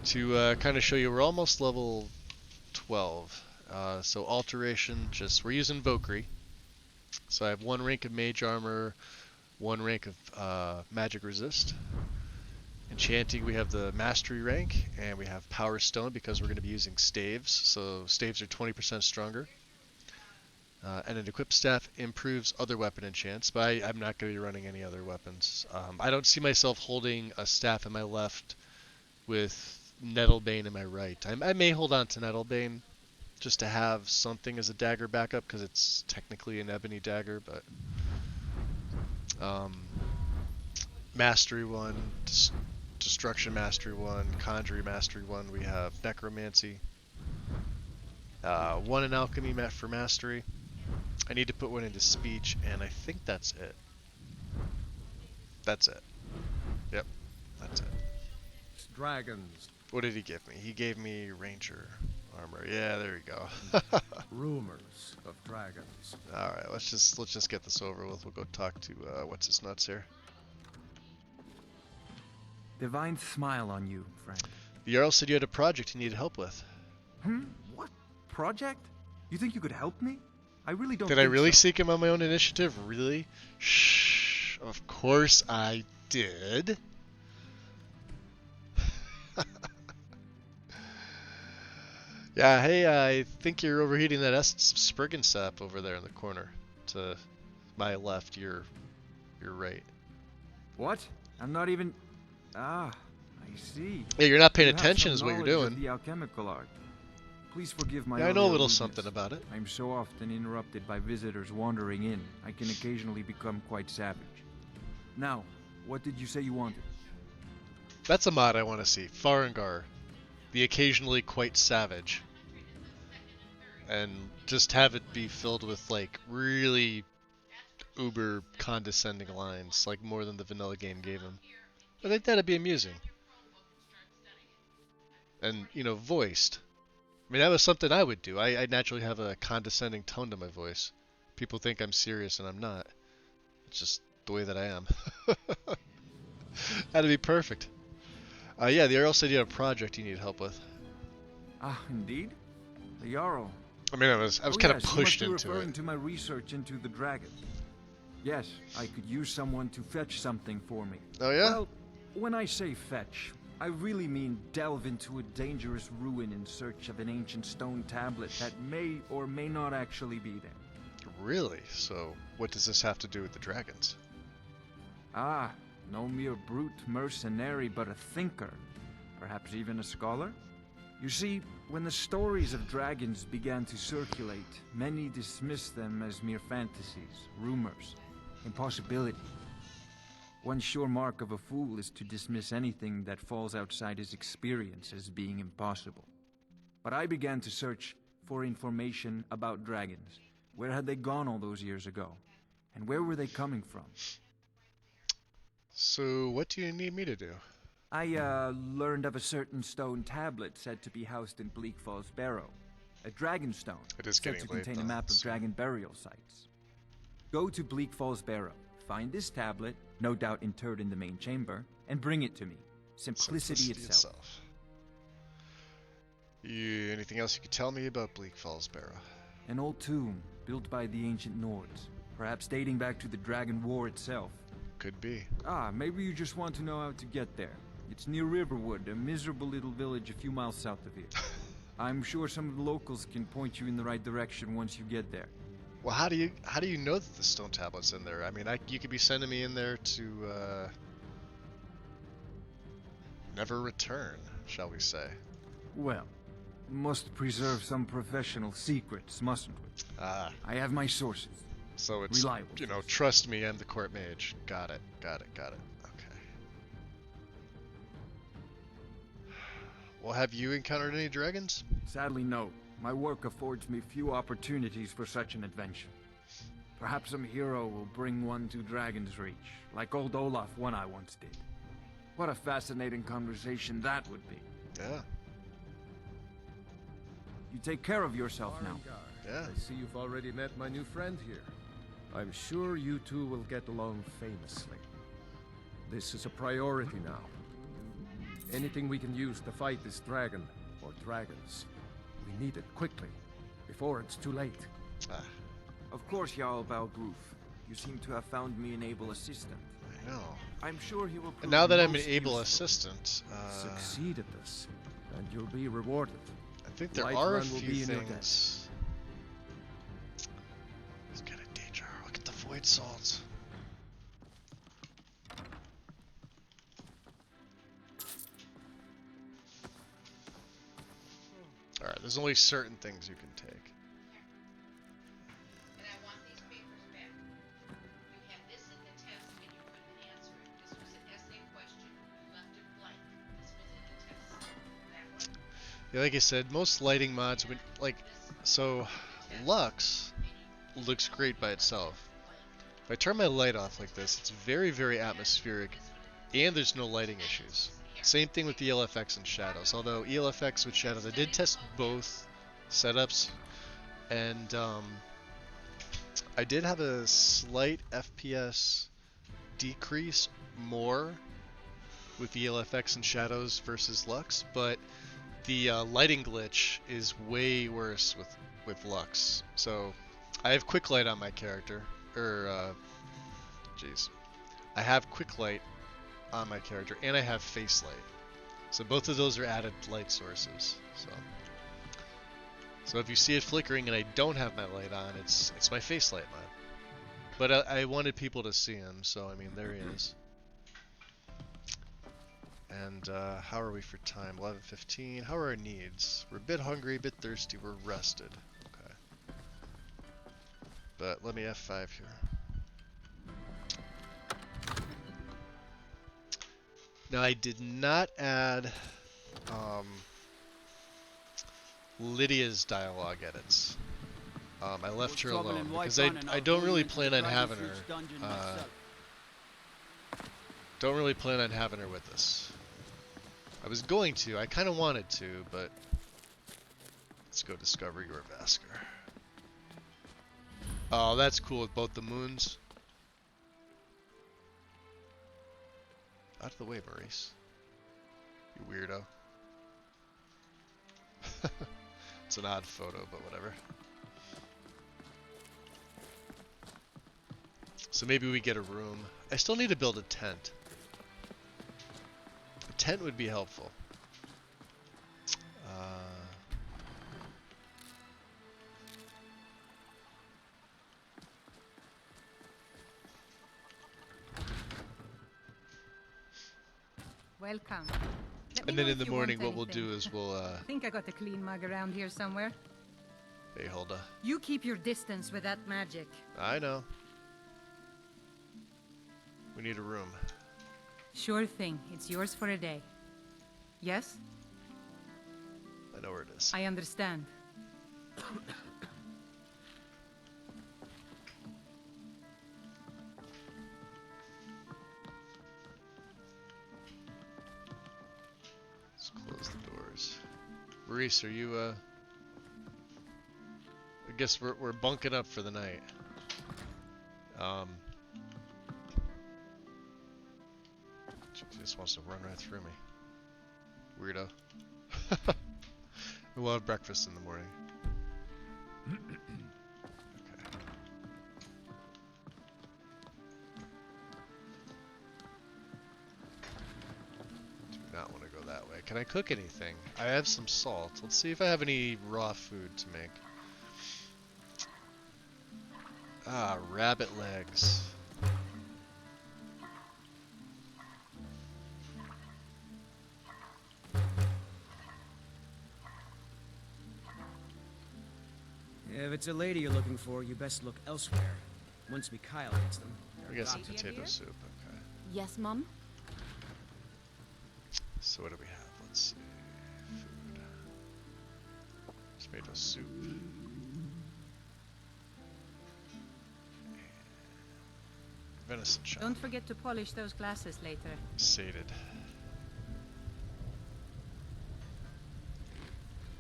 To kind of show you, we're almost level 12. So alteration, we're using Valkyrie. So I have 1 rank of mage armor, 1 rank of magic resist. Enchanting, we have the mastery rank, and we have power stone because we're going to be using staves. So staves are 20% stronger. And an equipped staff improves other weapon enchants, but I'm not going to be running any other weapons. I don't see myself holding a staff in my left with Nettlebane in my right. I may hold on to Nettlebane just to have something as a dagger backup because it's technically an ebony dagger, but Mastery 1, Destruction Mastery 1, Conjuring Mastery 1, we have Necromancy. 1 in Alchemy for Mastery. I need to put 1 into Speech, and I think that's it. That's it. Yep, that's it.
Dragons.
What did he give me? He gave me Ranger armor. Yeah, there you go.
Rumors of dragons.
All right, let's just get this over with. We'll go talk to what's his nuts here.
Divine smile on you, friend.
The Jarl said you had a project he needed help with.
What? Project? You think you could help me? I really don't
Did I really seek him on my own initiative? Really? Shh. Of course I did. Yeah, hey, I think you're overheating that essence of Spriggan sap over there in the corner. To my left, your right.
What? I'm not even... Ah, I see.
Yeah, you're not paying
You have
attention
some
is what you're
knowledge
doing.
of the alchemical art. Please forgive my
Yeah, I know a
earlier
little
rudeness.
something about it.
I'm so often interrupted by visitors wandering in, I can occasionally become quite savage. Now, what did you say you wanted?
That's a mod I want to see. Farengar, the occasionally quite savage. And just have it be filled with, like, really uber condescending lines, like more than the vanilla game gave him. I think that'd be amusing. And, you know, voiced. I mean, that was something I would do. I naturally have a condescending tone to my voice. People think I'm serious and I'm not. It's just the way that I am. That'd be perfect. Yeah, the Jarl said you had a project you need help with.
Ah, indeed? The Jarl.
I mean, I was kind of pushed
you must be
into
referring
it.
to my research into the dragon. Yes, I could use someone to fetch something for me.
Oh yeah?
Well, when I say fetch, I really mean delve into a dangerous ruin in search of an ancient stone tablet that may or may not actually be there.
Really? So, what does this have to do with the dragons?
Ah, no mere brute mercenary, but a thinker. Perhaps even a scholar? You see, when the stories of dragons began to circulate, many dismissed them as mere fantasies, rumors, impossibility. One sure mark of a fool is to dismiss anything that falls outside his experience as being impossible. But I began to search for information about dragons. Where had they gone all those years ago? And where were they coming from?
So, what do you need me to do?
I, learned of a certain stone tablet said to be housed in Bleak Falls Barrow. A dragon stone.
It is
said
getting
to
late,
contain a
though,
map of
so-
dragon burial sites. Go to Bleak Falls Barrow, find this tablet, no doubt interred in the main chamber, and bring it to me. Simplicity itself.
Anything else you could tell me about Bleak Falls Barrow?
An old tomb, built by the ancient Nords, perhaps dating back to the Dragon War itself.
Could be.
Ah, maybe you just want to know how to get there. It's near Riverwood, a miserable little village a few miles south of here. I'm sure some of the locals can point you in the right direction once you get there.
Well, how do you know that the stone tablet's in there? I mean, you could be sending me in there to never return, shall we say?
Well, must preserve some professional secrets, mustn't we?
Ah.
I have my sources.
So it's,
reliable.
you know, trust me, I'm the court mage. Got it. Okay. Well, have you encountered any dragons?
Sadly, no. My work affords me few opportunities for such an adventure. Perhaps some hero will bring one to Dragon's Reach, like old Olaf one I once did. What a fascinating conversation that would be.
Yeah.
You take care of yourself now.
Yeah.
I see you've already met my new friend here. I'm sure you two will get along famously. This is a priority now. Anything we can use to fight this dragon, or dragons, we need it quickly, before it's too late.
Of course, Jarl Valgroof. You seem to have found me an able assistant.
I know.
I'm sure he will prove
And now that I'm an
most
able
useful.
assistant,
Succeed at this, and you'll be rewarded.
I think there
Light
are a
Run will
few
be in your debt.
things. Let's get a danger. Look at the void salt. Alright, there's only certain things you can take. Yeah, like I said, most lighting mods would so Lux looks great by itself. If I turn my light off like this, it's very, very atmospheric, and there's no lighting issues. Same thing with the ELFX and Shadows, although ELFX with Shadows, I did test both setups, and I did have a slight FPS decrease more with the ELFX and Shadows versus Lux, but the lighting glitch is way worse with Lux. So I have quick light on my character, I have quick light on my character, and I have face light. So both of those are added light sources. So if you see it flickering and I don't have my light on, it's my face light mod. But I wanted people to see him, so I mean, there he is. And how are we for time? 11:15. How are our needs? We're a bit hungry, a bit thirsty. We're rested. Okay. But let me F5 here. Now I did not add Lydia's dialogue edits. I left her alone because I don't really plan on having her. Don't really plan on having her with us. I was going to. I kind of wanted to, but let's go discover your Vasker. Oh, that's cool with both the moons. Out of the way, Maurice. You weirdo. It's an odd photo, but whatever. So maybe we get a room. I still need to build a tent. A tent would be helpful.
Welcome.
And then in the morning, what we'll do is we'll.
I think I got a clean mug around here somewhere.
Hey, Hulda.
You keep your distance with that magic.
I know. We need a room.
Sure thing. It's yours for a day. Yes?
I know where it is.
I understand.
Let's close the doors. Maurice, are you, I guess we're bunking up for the night. She just wants to run right through me. Weirdo. We'll have breakfast in the morning. Okay. Do not want to go that way. Can I cook anything? I have some salt. Let's see if I have any raw food to make. Ah, rabbit legs.
If it's a lady you're looking for, you best look elsewhere. Once Mikhail gets them.
I guess some potato soup, okay.
Yes, Mum?
So what do we have? Let's see. Food. Tomato soup. Venison chop.
Don't forget to polish those glasses later.
Sated.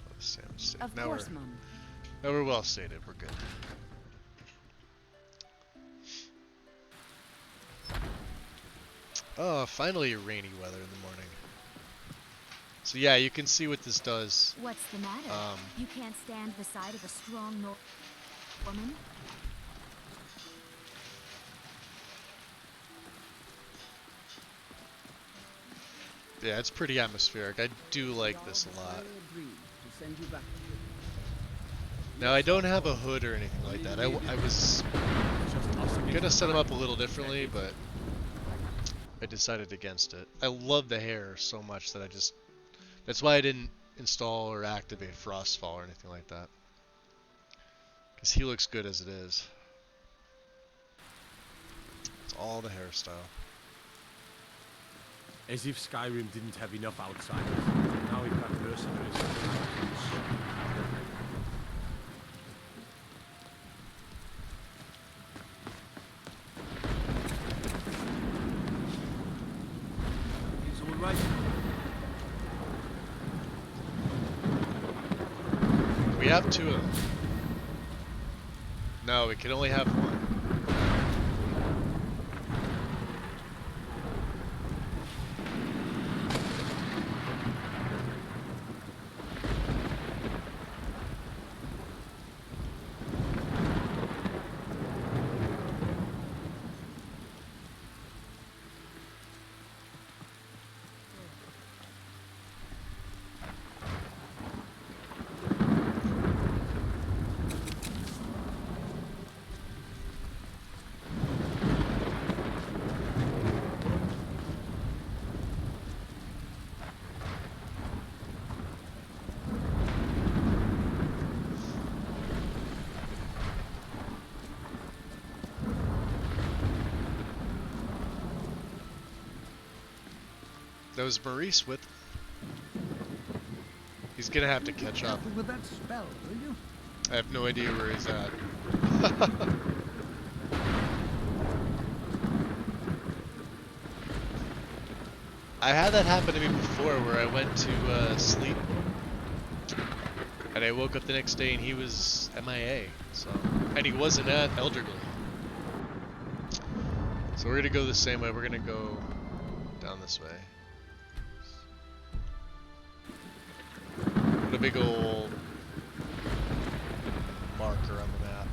Oh, the salmon steak.
Of course, Mum.
Now we're well sated. We're good. Oh, finally rainy weather in the morning. So yeah, you can see what this does.
What's the matter? You can't stand the sight of a strong woman?
Yeah, it's pretty atmospheric. I do like this a lot. Now, I don't have a hood or anything like that. I was gonna set them up a little differently, but I decided against it. I love the hair so much that that's why I didn't install or activate Frostfall or anything like that. Because he looks good as it is. It's all the hairstyle.
As if Skyrim didn't have enough outsiders. Now we've got mercenaries. It's all right.
We have two of them. No, we can only have one. That was Maurice with. He's gonna have to catch up.
Careful with that spell, will you?
I have no idea where he's at. I had that happen to me before where I went to sleep and I woke up the next day and he was MIA. So, and he wasn't at Elderglow. So we're gonna go the same way. We're gonna go down this way. Put a big old marker on the map.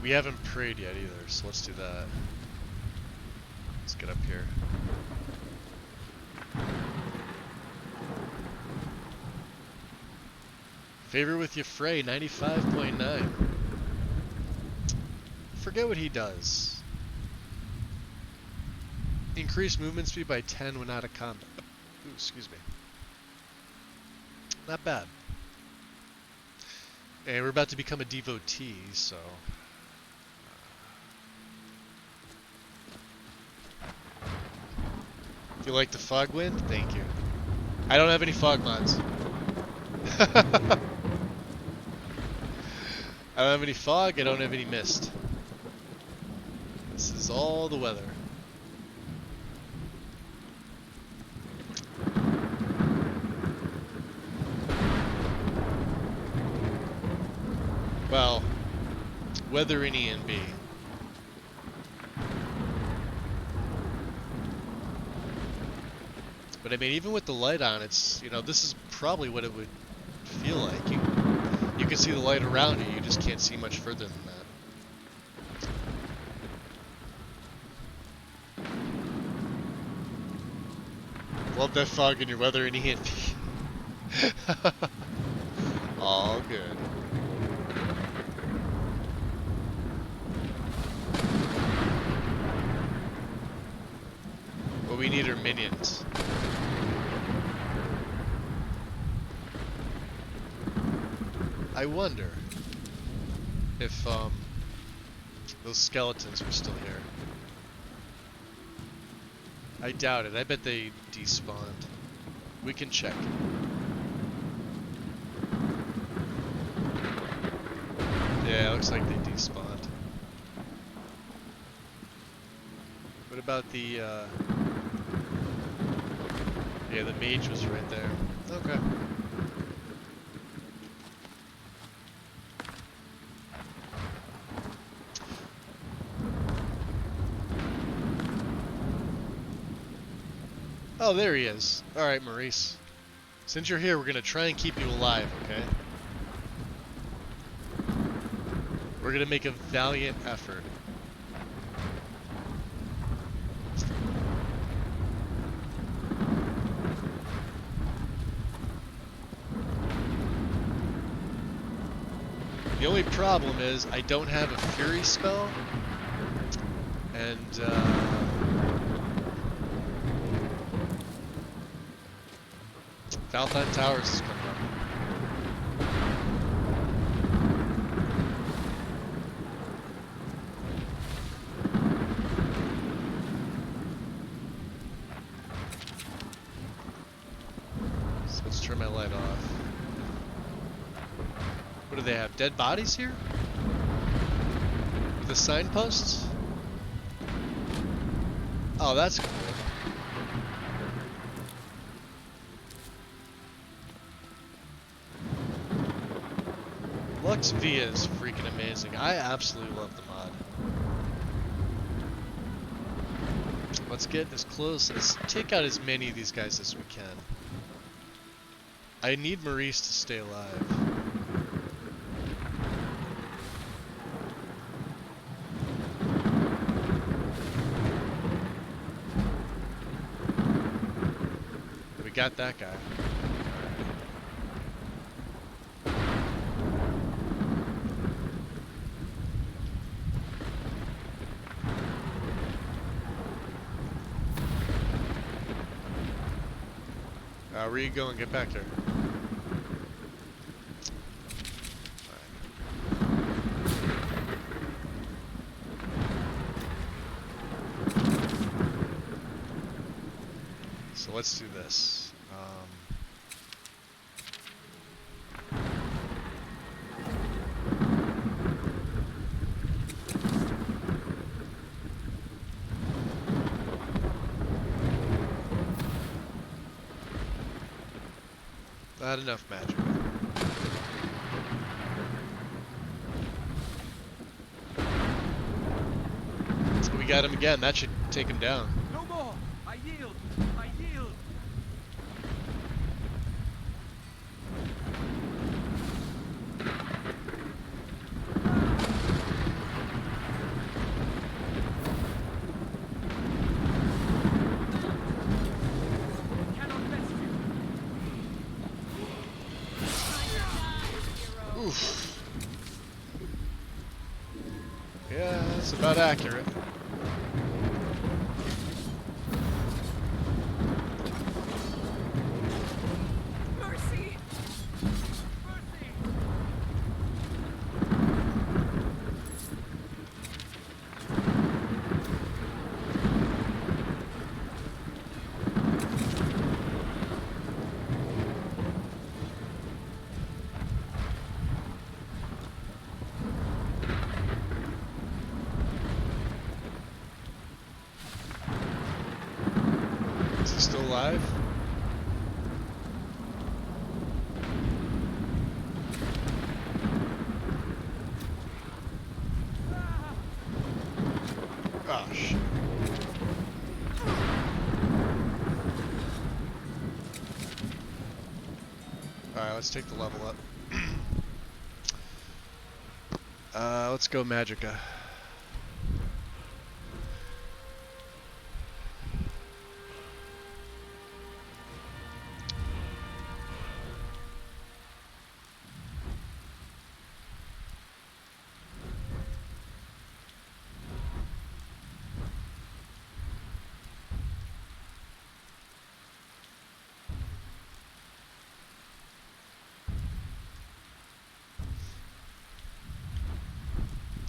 We haven't prayed yet either, so let's do that. Let's get up here. Favor with Y'ffre, 95.9. Forget what he does. Increase movement speed by 10 when out of combat. Ooh, excuse me. Not bad. And we're about to become a devotee, so... You like the fog wind? Thank you. I don't have any fog mods. I don't have any fog, I don't have any mist. This is all the weather. Well, weather in E and B. But I mean, even with the light on, it's, you know, this is probably what it would feel like. You can see the light around you, you just can't see much further than that. Love that fog in your weather in E&P. All good. What we need are minions. I wonder if those skeletons are still here. I doubt it. I bet they despawned. We can check. Yeah, it looks like they despawned. What about the yeah, the mage was right there. Okay. Oh, there he is. Alright, Maurice. Since you're here, we're gonna try and keep you alive, okay? We're gonna make a valiant effort. The only problem is I don't have a Fury spell, and Valthine Towers is coming up. So let's turn my light off. What do they have? Dead bodies here? With the signposts? Oh, that's cool. Lux Via is freaking amazing. I absolutely love the mod. Let's get as close. Let's take out as many of these guys as we can. I need Maurice to stay alive. We got that guy. Where you going? Get back there. So let's do this. Not enough magic. We got him again. That should take him down.
No more! I yield! I yield!
Oof. Yeah, that's about accurate.
Mercy!
Is he still alive? Oh, shit. Alright, let's take the level up. Let's go Magicka.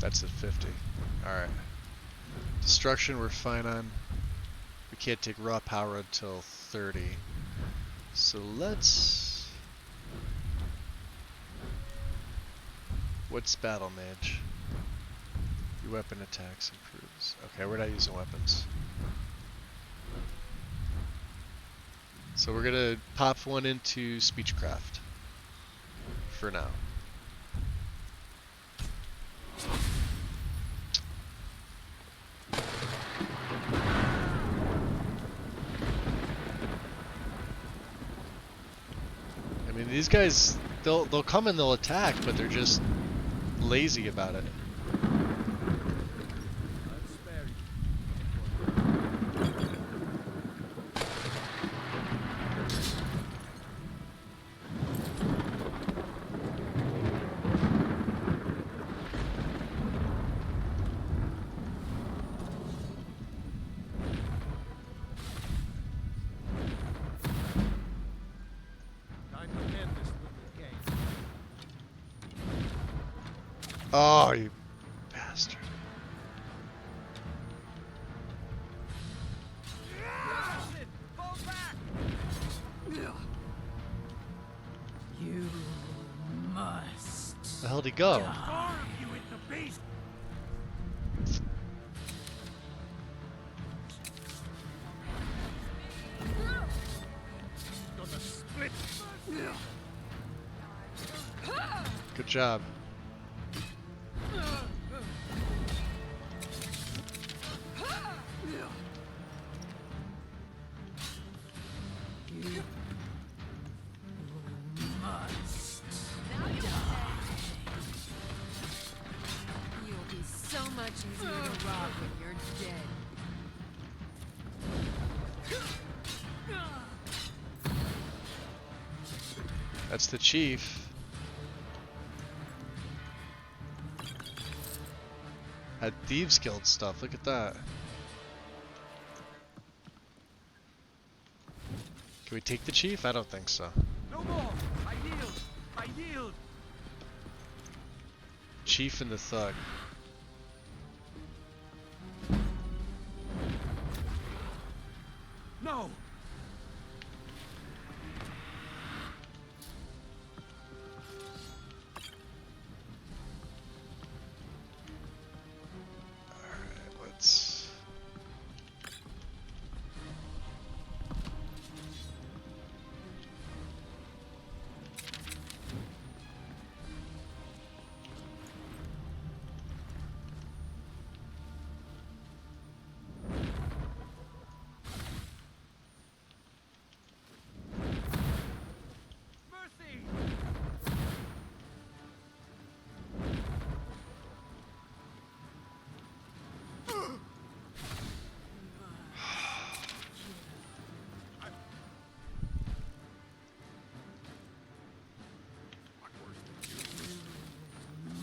That's at 50. Alright. Destruction we're fine on. We can't take raw power until 30. So let's... What's battle mage? Your weapon attacks improves. Okay, we're not using weapons. So we're gonna pop one into speechcraft. For now. I mean, these guys, they'll come and they'll attack, but they're just lazy about it. Oh, you bastard.
You must.
Where the hell'd he go?
You with the beast! Gonna split.
Good job.
Must
You'll be so much easier to rob when you're dead.
That's the chief. Had Thieves Guild stuff, look at that. Can we take the chief? I don't think so.
No more! I yield! I yield!
Chief and the thug.
No!
Alright, let's...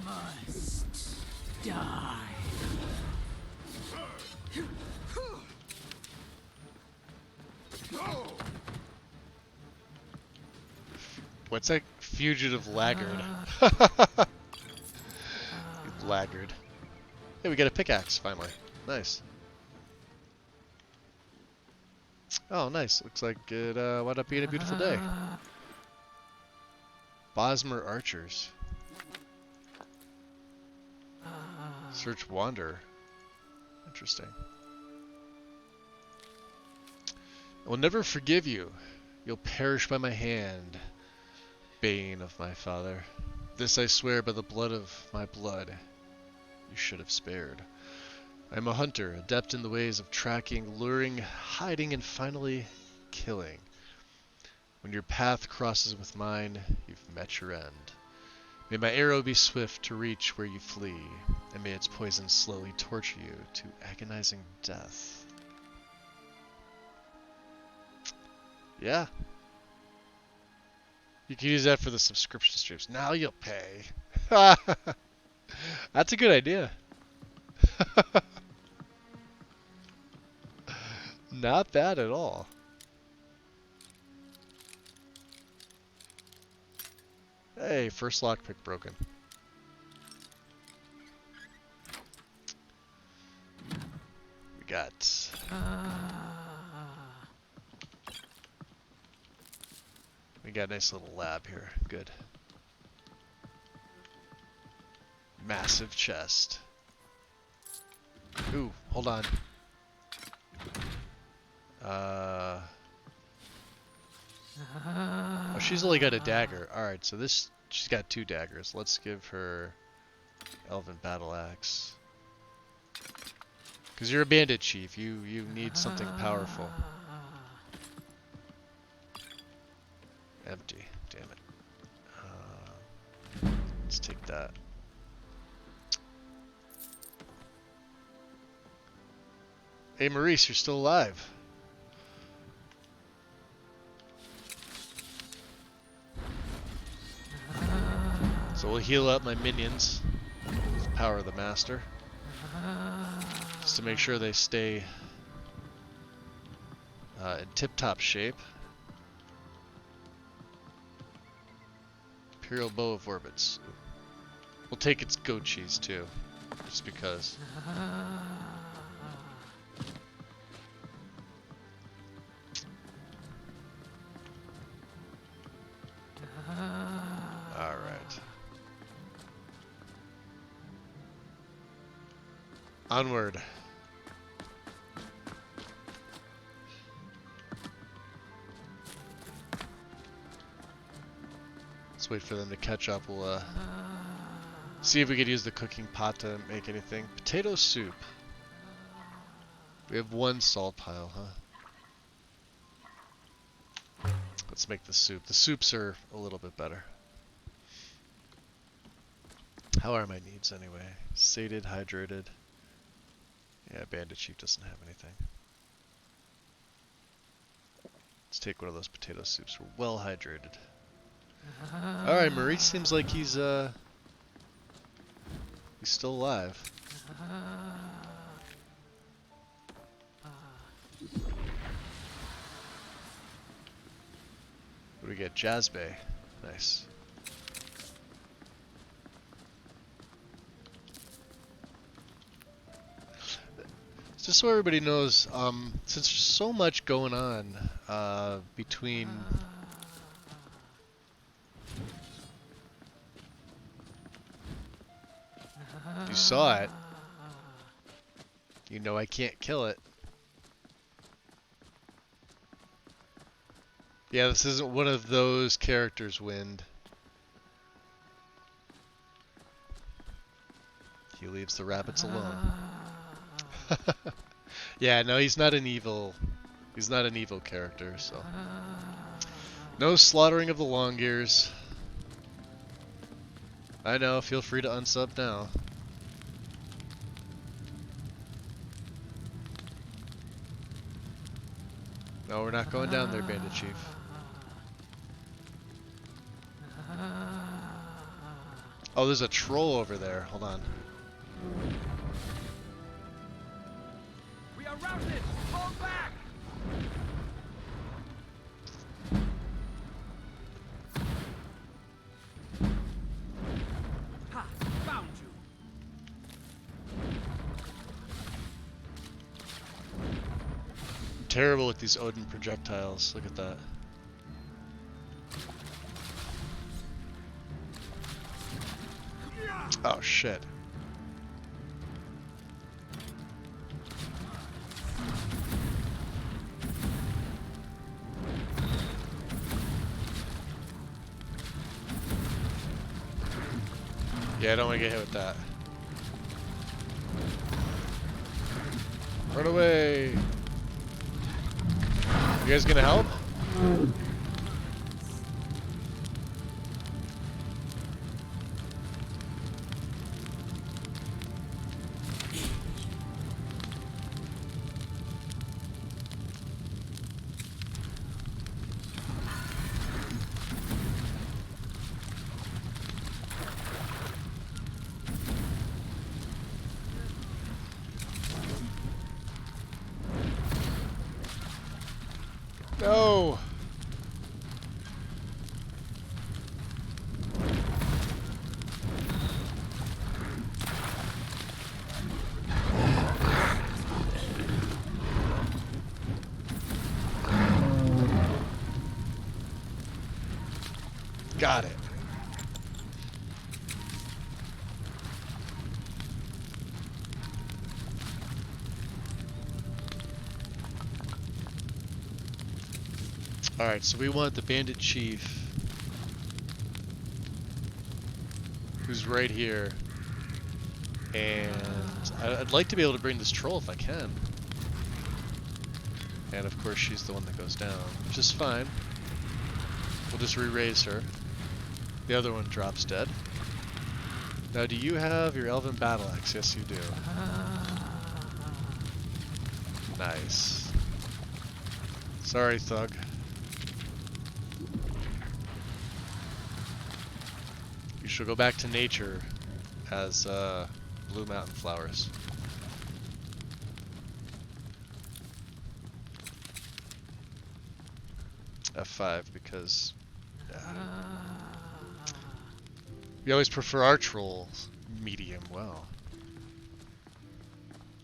Must die.
What's that? Fugitive laggard. Laggard. Hey, we got a pickaxe, finally. Nice. Oh, nice. Looks like it wound up being a beautiful day. Bosmer Archers. Search Wander. Interesting. I will never forgive you. You'll perish by my hand, bane of my father. This I swear by the blood of my blood. You should have spared. I am a hunter, adept in the ways of tracking, luring, hiding, and finally killing. When your path crosses with mine, you've met your end. May my arrow be swift to reach where you flee, and may its poison slowly torture you to agonizing death. Yeah. You can use that for the subscription streams. Now you'll pay. That's a good idea. Not bad at all. Hey, first lockpick broken. We got... We got a nice little lab here. Good. Massive chest. Ooh, hold on. Oh, she's only got a dagger. Alright, so this... She's got 2 daggers. Let's give her Elven Battle Axe. Because you're a bandit chief. You need something powerful. Empty. Damn it. Let's take that. Hey Maurice, you're still alive. So we'll heal up my minions with the power of the master. Just to make sure they stay in tip-top shape. Imperial Bow of Orbits. We'll take its goat cheese too, just because. Alright. Onward. Let's wait for them to catch up. We'll see if we could use the cooking pot to make anything. Potato soup. We have 1 salt pile, huh? Let's make the soup. The soups are a little bit better. How are my needs anyway? Sated, hydrated. Yeah, Bandit Chief doesn't have anything. Let's take one of those potato soups. We're well hydrated. Alright, Maurice seems like he's still alive. What do we get? Jazz Bay. Nice. Just so everybody knows, since there's so much going on between you saw it, you know I can't kill it. Yeah, this isn't one of those characters, Wind. He leaves the rabbits alone. Yeah, no, he's not an evil character, so. No slaughtering of the Longears. I know, feel free to unsub now. No, we're not going down there, Bandit Chief. Oh, there's a troll over there. Hold on.
We are routed! Fall back!
Ha! Found you!
I'm terrible with these Odin projectiles. Look at that. Oh shit. Yeah, I don't want to get hit with that. Run away! You guys gonna help? No! Got it. Alright, so we want the Bandit Chief, who's right here, and I'd like to be able to bring this troll if I can. And of course she's the one that goes down, which is fine. We'll just re-raise her. The other one drops dead. Now, do you have your Elven Battle Axe? Yes, you do. Nice. Sorry, Thug. You should go back to nature as blue mountain flowers. F5 because we always prefer our trolls medium well.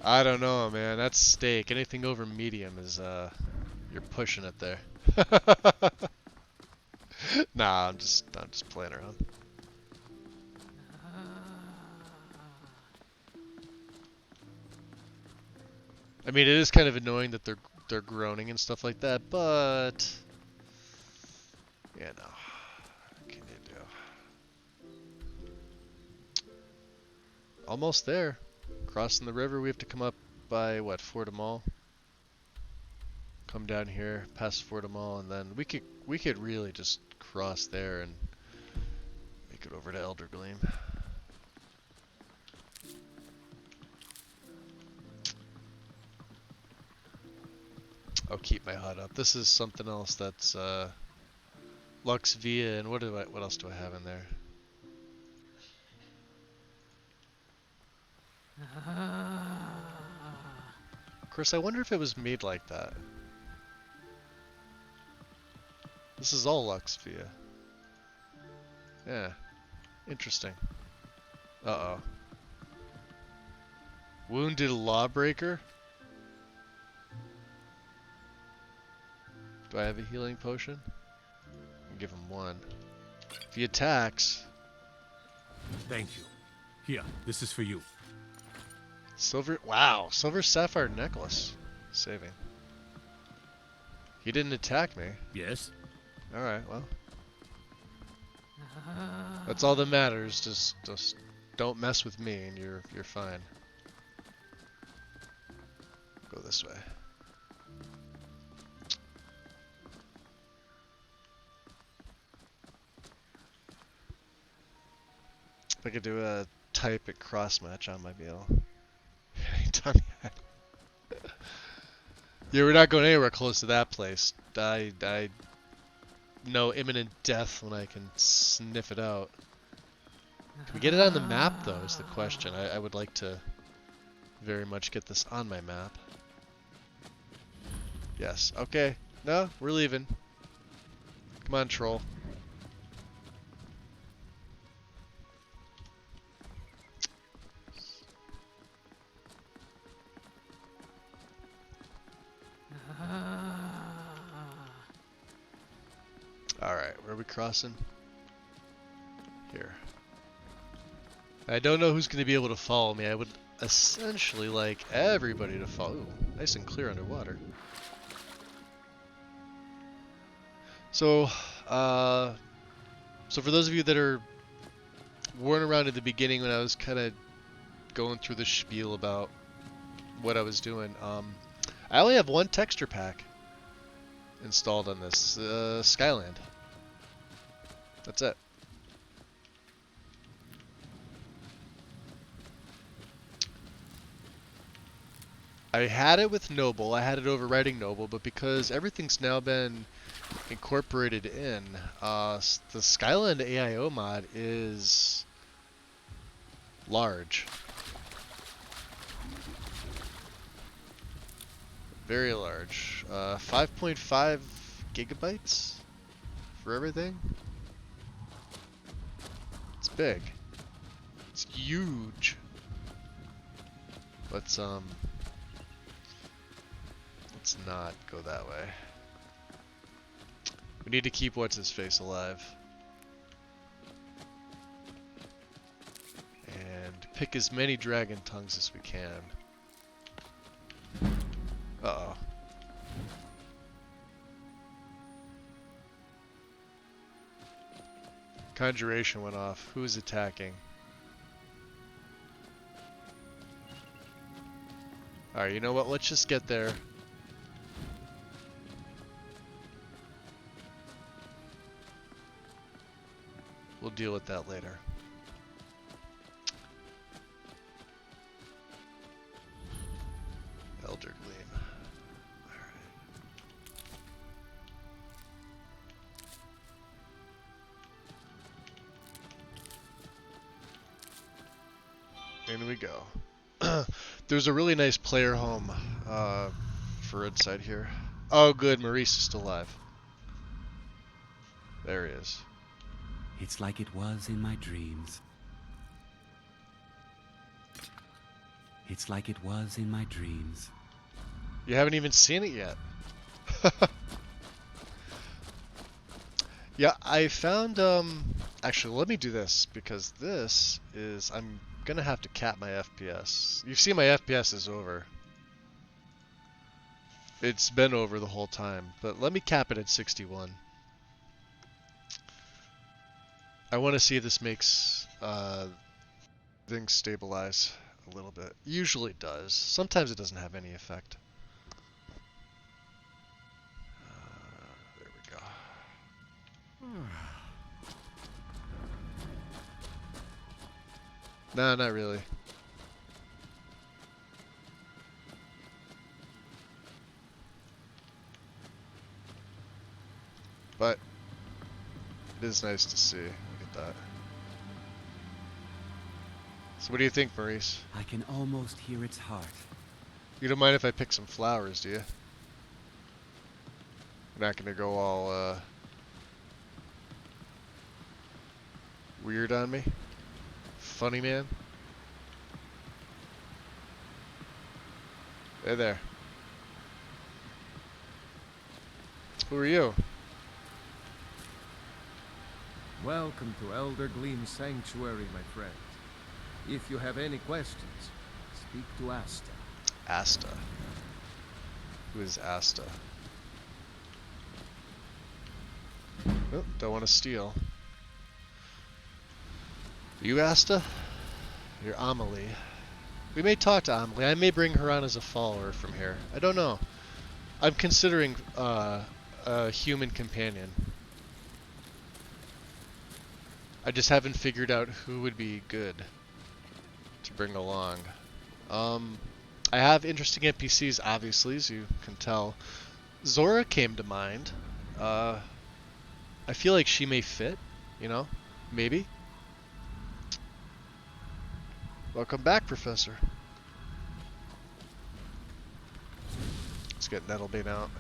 I don't know, man. That's steak. Anything over medium is you're pushing it there. Nah, I'm just playing around. I mean, it is kind of annoying that they're groaning and stuff like that, but yeah, no. What can you do? Almost there. Crossing the river, we have to come up by what, Fort Amal? Come down here, past Fort Amal, and then we could really just cross there and make it over to Eldergleam. I'll keep my HUD up. This is something else that's Lux Via, and what else do I have in there? Of course, I wonder if it was made like that. This is all Luxvia. Yeah. Interesting. Uh-oh. Wounded Lawbreaker? Do I have a healing potion? I'll give him one. If he attacks...
Thank you. Here, this is for you.
Silver... Wow! Silver Sapphire Necklace. Saving. He didn't attack me.
Yes?
Alright, well. That's all that matters. Just don't mess with me and you're fine. Go this way. If I could do a type at cross match, I might be able. Yeah, we're not going anywhere close to that place. I know imminent death when I can sniff it out. Can we get it on the map, though, is the question. I would like to very much get this on my map. Yes. Okay. No, we're leaving. Come on, troll. Alright, where are we crossing? Here. I don't know who's going to be able to follow me. I would essentially like everybody to follow. Ooh, nice and clear underwater. So for those of you that weren't around at the beginning when I was kind of going through the spiel about what I was doing, I only have one texture pack installed on this, Skyland. That's it. I had it with Noble, I had it overriding Noble, but because everything's now been incorporated in, the Skyland AIO mod is large. Very large. 5.5 gigabytes for everything. It's big. It's huge. Let's not go that way. We need to keep what's-his-face alive. And pick as many dragon tongues as we can. Uh-oh. Conjuration went off. Who is attacking? Alright, you know what? Let's just get there. We'll deal with that later. Elder Gleam. Alright. In we go. There's a really nice player home for inside here. Oh good, Maurice is still alive. There he is.
It's like it was in my dreams. It's like it was in my dreams.
You haven't even seen it yet. Yeah, I found, actually, let me do this, because this is, I'm gonna have to cap my FPS. You see my FPS is over. It's been over the whole time, but let me cap it at 61. I want to see if this makes things stabilize a little bit. Usually it does. Sometimes it doesn't have any effect. There we go. No, not really. But it is nice to see. That. So what do you think, Maurice?
I can almost hear its heart.
You don't mind if I pick some flowers, do you? You're not gonna go all weird on me. Funny man. Hey there. Who are you?
Welcome to Elder Gleam Sanctuary, my friend. If you have any questions, speak to Asta.
Asta. Who is Asta? Oh, don't want to steal. Are you Asta? You're Amelie. We may talk to Amelie. I may bring her on as a follower from here. I don't know. I'm considering a human companion. I just haven't figured out who would be good to bring along. I have interesting NPCs, obviously, as you can tell. Zora came to mind. I feel like she may fit, you know? Maybe. Welcome back, Professor. Let's get Nettlebane out.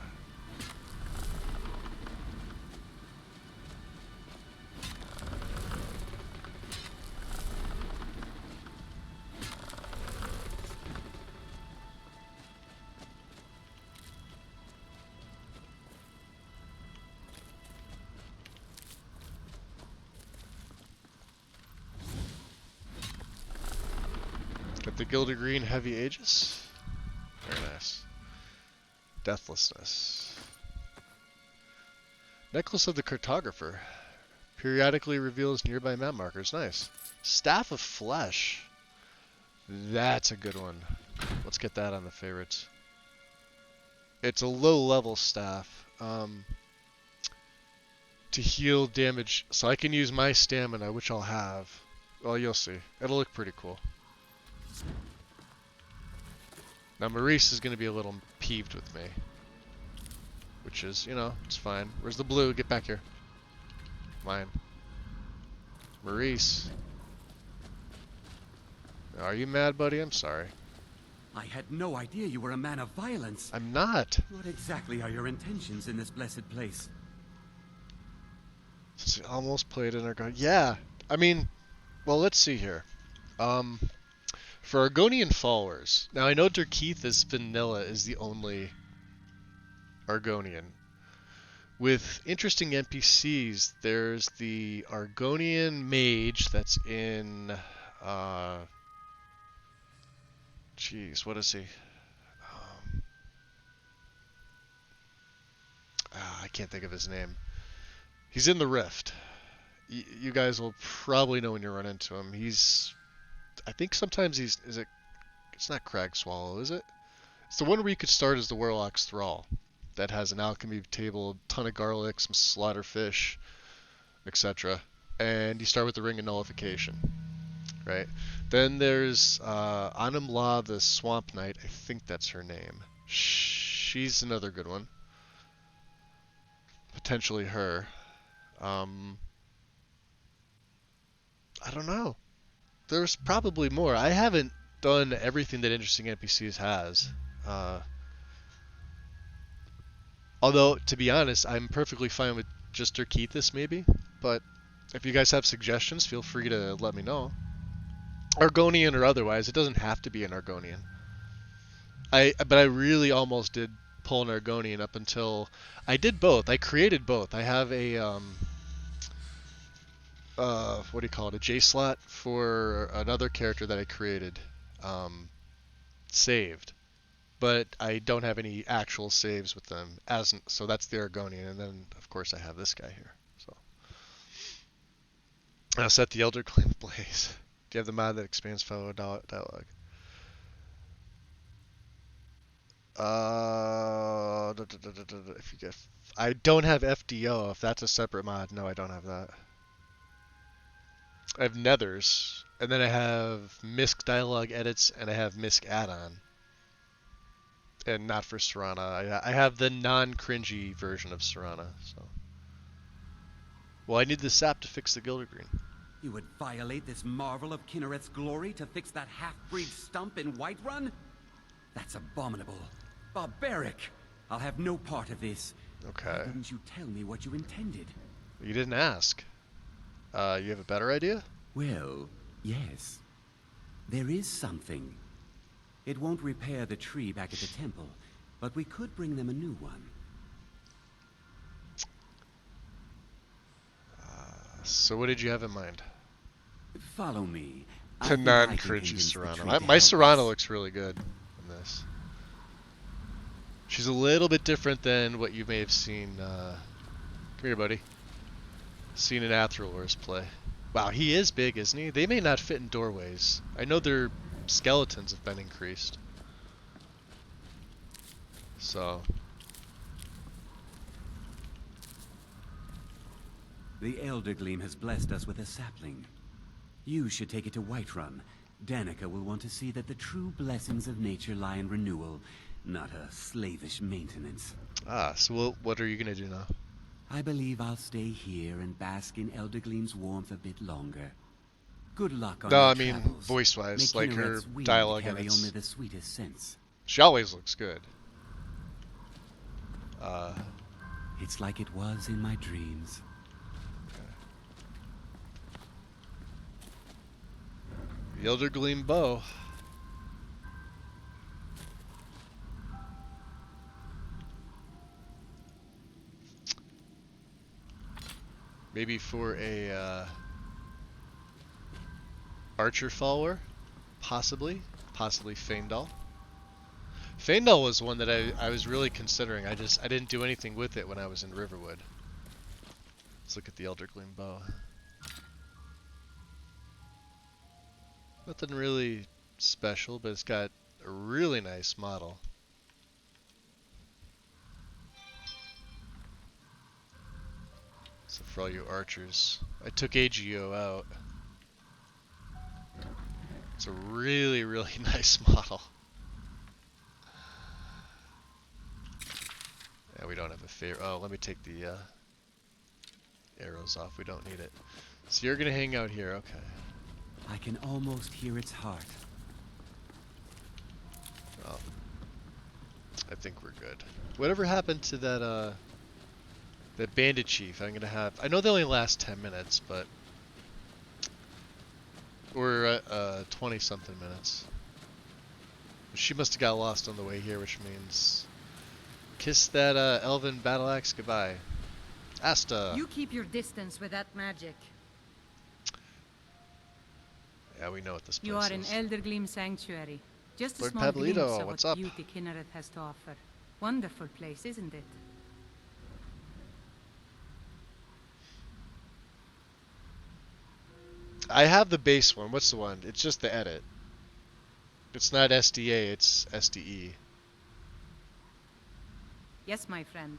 Got the Gilded Green Heavy Aegis. Very nice. Deathlessness. Necklace of the Cartographer. Periodically reveals nearby map markers. Nice. Staff of Flesh. That's a good one. Let's get that on the favorites. It's a low level staff. To heal damage. So I can use my stamina, which I'll have. Well, you'll see. It'll look pretty cool. Now Maurice is going to be a little peeved with me. Which is, you know, it's fine. Where's the blue? Get back here. Mine. Maurice. Are you mad, buddy? I'm sorry.
I had no idea you were a man of violence.
I'm not.
What exactly are your intentions in this blessed place?
Almost played in Argonian. Yeah. I mean, well, let's see here. For Argonian followers, now I know Dirkeith as vanilla is the only Argonian. With interesting NPCs, there's the Argonian mage that's in, jeez, what is he? I can't think of his name. He's in the Rift. You guys will probably know when you run into him. I think sometimes it's not Crag Swallow, is it? It's the one where you could start as the Warlock's Thrall. That has an alchemy table, a ton of garlic, some slaughter fish, etc. And you start with the Ring of Nullification, right? Then there's Anam La, the Swamp Knight. I think that's her name. She's another good one. Potentially her. I don't know. There's probably more. I haven't done everything that Interesting NPCs has. Although, to be honest, I'm perfectly fine with just Dirkeithus maybe. But if you guys have suggestions, feel free to let me know. Argonian or otherwise, it doesn't have to be an Argonian. But I really almost did pull an Argonian up until I did both. I created both. I have a what do you call it? A J slot for another character that I created, saved, but I don't have any actual saves with them. So that's the Argonian, and then of course I have this guy here. So I'll set the Elder Gleam Blaze. Do you have the mod that expands fellow dialogue? If you get, I don't have FDO. If that's a separate mod, no, I don't have that. I have Nethers, and then I have Misk dialogue edits, and I have Misk add-on. And not for Serana. I have the non-cringy version of Serana. So, well, I need the sap to fix the Gilded Green.
You would violate this marvel of Kinnereth's glory to fix that half-breed stump in Whiterun? That's abominable. Barbaric. I'll have no part of this.
Okay.
Why didn't you tell me what you intended?
You didn't ask. You have a better idea?
Well, yes. There is something. It won't repair the tree back at the temple, but we could bring them a new one.
So what did you have in mind?
Follow me.
The non-cringy Serrano. My Serrano looks really good in this. She's a little bit different than what you may have seen. Come here, buddy. Seen in Athralor's play. Wow, he is big, isn't he? They may not fit in doorways. I know their skeletons have been increased. So.
The Elder Gleam has blessed us with a sapling. You should take it to Whiterun. Danica will want to see that the true blessings of nature lie in renewal, not a slavish maintenance.
Ah, so what are you going to do now?
I believe I'll stay here and bask in Elder Gleam's warmth a bit longer. Good luck on
No,
your
I mean
travels.
voice-wise,
May
like her
Kinnared's wind
dialogue and
carry
it's...
only the sweetest scents.
She always looks good.
It's like it was in my dreams.
The Elder Gleam bow. Maybe for a archer follower, possibly Faendal. Faendal was one that I was really considering. I didn't do anything with it when I was in Riverwood. Let's look at the Elder Gleam bow. Nothing really special, but it's got a really nice model. So for all you archers, I took AGO out. It's a really, really nice model. Yeah, we don't have a favorite. Oh, let me take the arrows off. We don't need it. So you're gonna hang out here, okay?
I can almost hear its heart.
Well, I think we're good. Whatever happened to that that bandit chief? I'm gonna have. I know they only last 10 minutes, but we're at 20-something minutes. She must have got lost on the way here, which means kiss that elven battle axe goodbye. Asta.
You keep your distance with that magic.
Yeah, we know what this place
You are in
is.
Elder Gleam Sanctuary. Just a
Lord
small
Pablito,
glimpse of
what's
what
up?
beauty Kinneret has to offer. Wonderful place, isn't it?
I have the base one. What's the one? It's just the edit. It's not SDA, it's SDE.
Yes, my friend.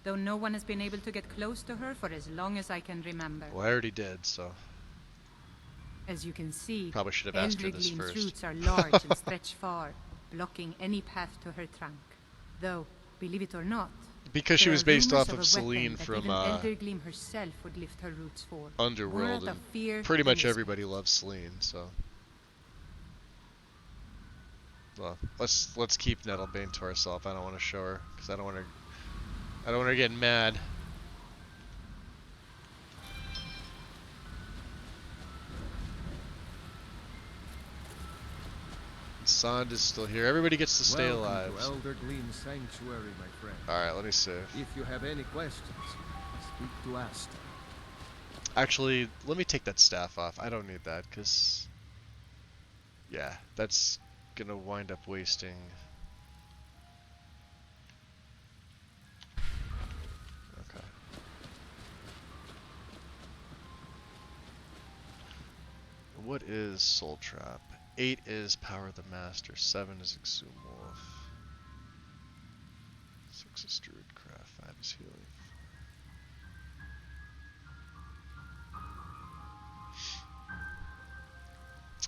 Though no one has been able to get close to her for as long as I can remember.
Well, I already did, so.
As you can see,
Probably should have asked her
Elder
this
Gleam's
first.
roots are large and stretch far, blocking any path to her trunk. Though, believe it or not,
Because she
there
was
are
based
rumors
off of
a weapon
Celine
that
from
even Elder Gleam herself would lift her roots for.
Underworld,
World of fear
and pretty
and
much
respect.
everybody loves Celine, so. Well, let's keep Nettlebane to ourselves. I don't want to show her because I don't want her getting mad. Sand is still here. Everybody gets to stay
Welcome
alive.
to Elder Gleam Sanctuary, my friend.
Alright, let me save.
If you have any questions, speak to Asta.
Actually, let me take that staff off. I don't need that, because... yeah, that's gonna wind up wasting... okay. What is Soul Trap? 8 is Power of the Master, 7 is Exhume Wolf, 6 is Druidcraft, 5 is Healing.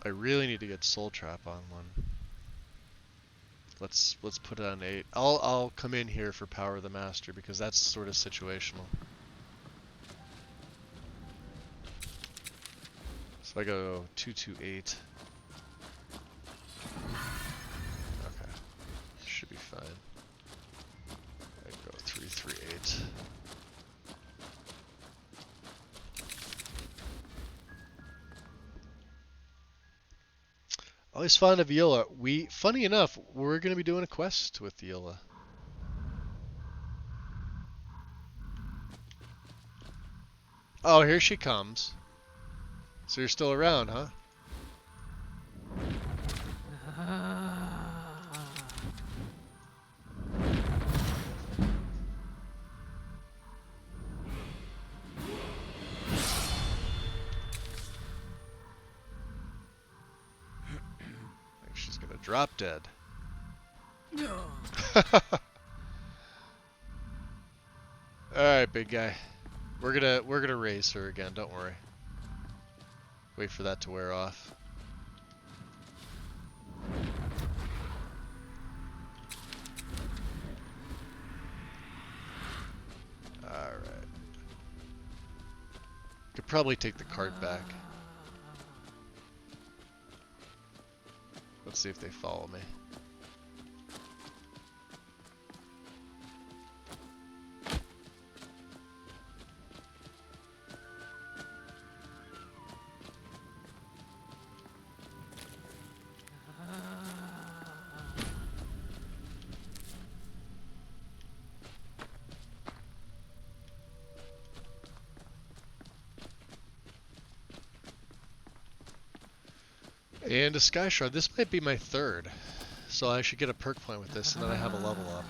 I really need to get Soul Trap on one. Let's put it on 8. I'll come in here for Power of the Master because that's sort of situational. So I go 228. Okay, should be fine. I go 338. Always fond of Viola. Funny enough, we're going to be doing a quest with Viola. Oh, here she comes. So you're still around, huh? I think she's gonna drop dead. Alright, big guy. We're gonna raise her again, don't worry. Wait for that to wear off. Alright. Could probably take the cart back. Let's see if they follow me. And a Sky Shard. This might be my third. So I should get a perk point with this and then I have a level up.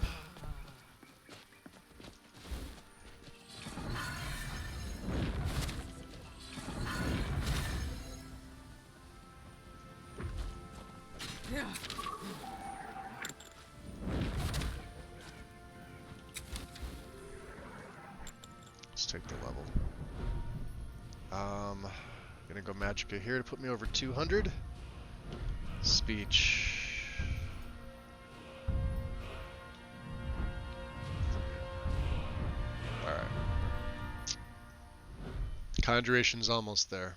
Let's take the level. Gonna go Magicka here to put me over 200. Speech. Alright. Conjuration's almost there.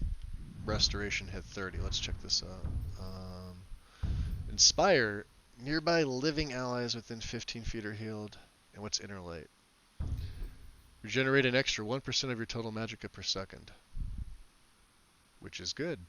Restoration hit 30. Let's check this out. Inspire. Nearby living allies within 15 feet are healed. And what's Inner Light? Regenerate an extra 1% of your total magicka per second. Which is good.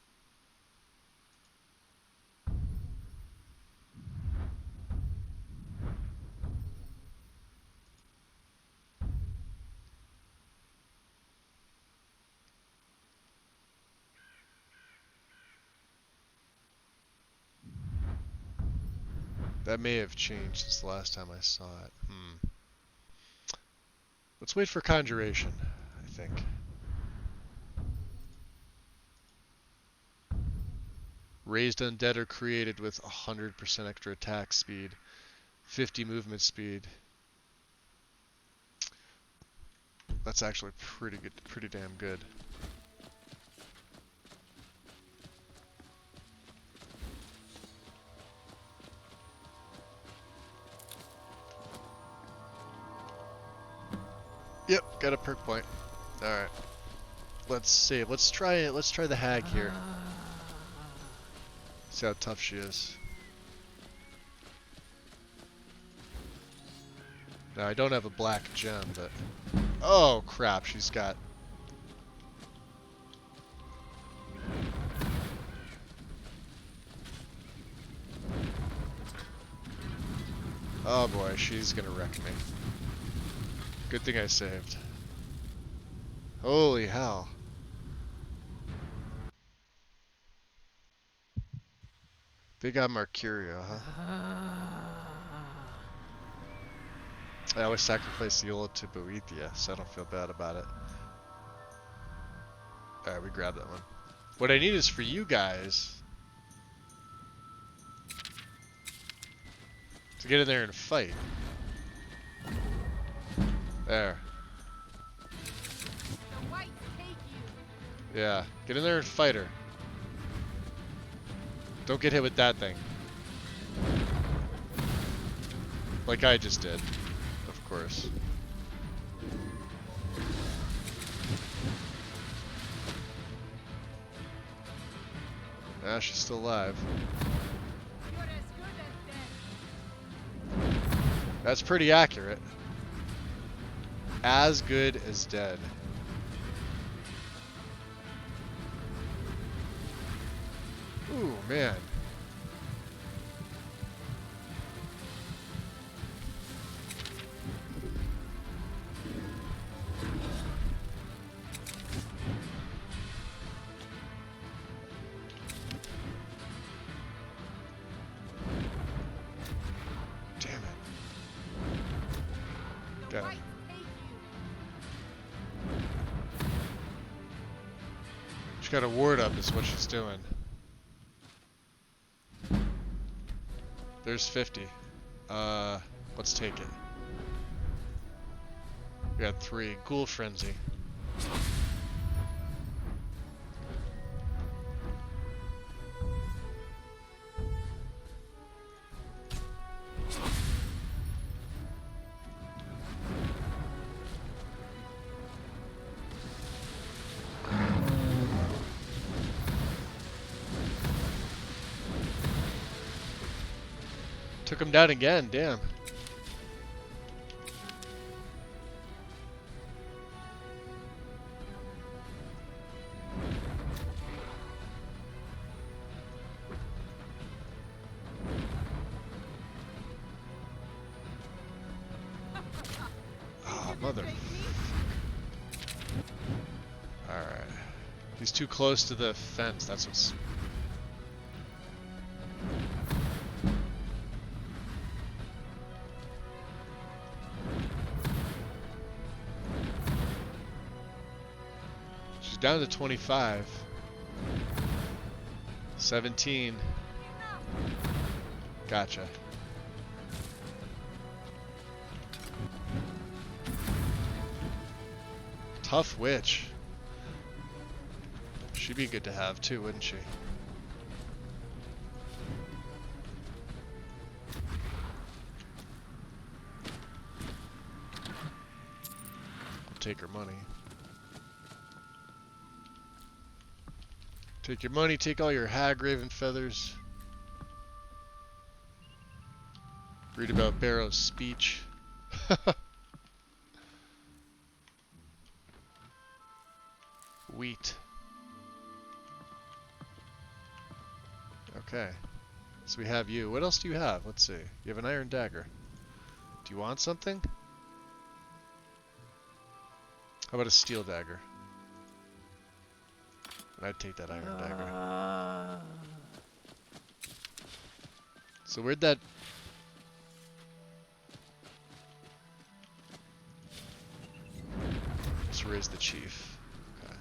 That may have changed since the last time I saw it. Let's wait for Conjuration, I think. Raised undead are created with 100% extra attack speed, 50 movement speed. That's actually pretty good, pretty damn good. Yep, got a perk point. All right. Let's see. Let's try it. Let's try the hag here. See how tough she is. Now I don't have a black gem, but oh crap, she's got. Oh boy, she's gonna wreck me. Good thing I saved. Holy hell. They got Mercurio, huh? I always sacrifice Viola to Boethia, so I don't feel bad about it. Alright, we grab that one. What I need is for you guys to get in there and fight. There.
The whites take you.
Yeah, get in there and fight her. Don't get hit with that thing. Like I just did, of course. Ah, she's still alive.
You're as good as dead.
That's pretty accurate. As good as dead. Ooh, man. Damn. She's got a ward up is what she's doing. There's 50. Let's take it. We got 3. Ghoul Frenzy. Took him down again, damn. Oh, mother. Alright. He's too close to the fence, that's what's... Down to 25. 17. Gotcha. Tough witch. She'd be good to have too, wouldn't she? I'll take her money. Take your money, take all your Hagraven feathers. Read about Barrow's speech. Wheat. Okay. So we have you. What else do you have? Let's see. You have an iron dagger. Do you want something? How about a steel dagger? I'd take that iron dagger. So where'd that... Let's raise the chief. Okay.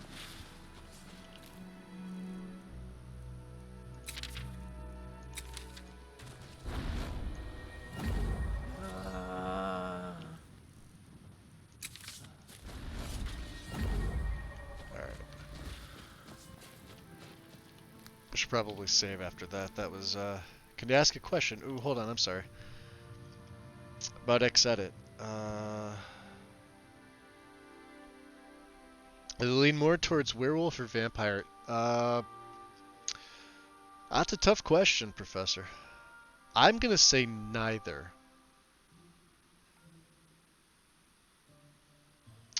Should probably save after that. That was, can you ask a question? Ooh, hold on, I'm sorry. About Xedit. Does it lean more towards werewolf or vampire? That's a tough question, Professor. I'm gonna say neither.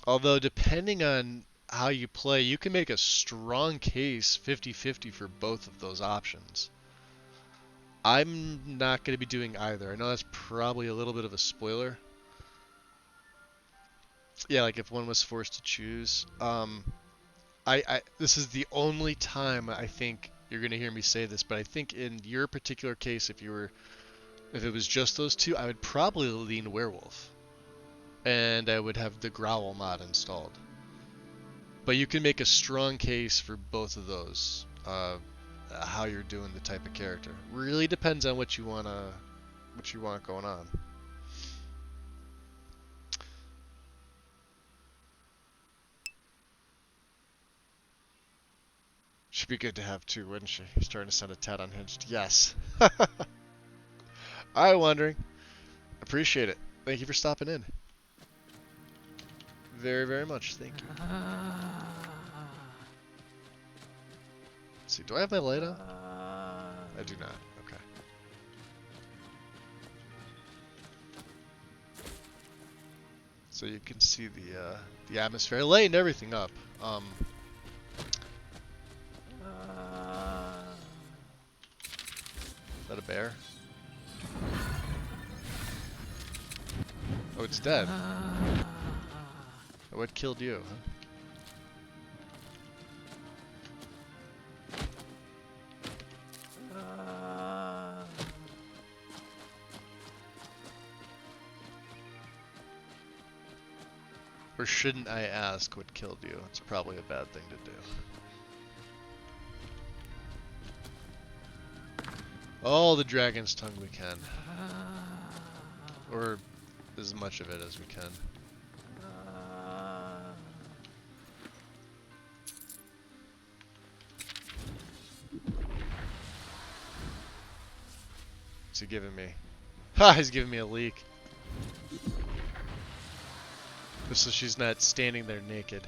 Although, depending on how you play, you can make a strong case 50-50 for both of those options. I'm not going to be doing either. I know that's probably a little bit of a spoiler. Yeah, like if one was forced to choose. This is the only time I think you're going to hear me say this, but I think in your particular case, if it was just those two, I would probably lean werewolf. And I would have the Growl mod installed. But you can make a strong case for both of those. How you're doing the type of character really depends on what you want going on. Should be good to have two, wouldn't she? You're starting to sound a tad unhinged. Yes. Alright, Wandering. Appreciate it. Thank you for stopping in. Very, very much. Thank you. Let's see, do I have my light on? I do not. Okay. So you can see the atmosphere. I lightened everything up. Is that a bear? Oh, it's dead. Oh, what killed you, huh? Or shouldn't I ask what killed you? It's probably a bad thing to do. All the dragon's tongue we can. Or as much of it as we can. What's he giving me? Ha! He's giving me a leak. Just so she's not standing there naked.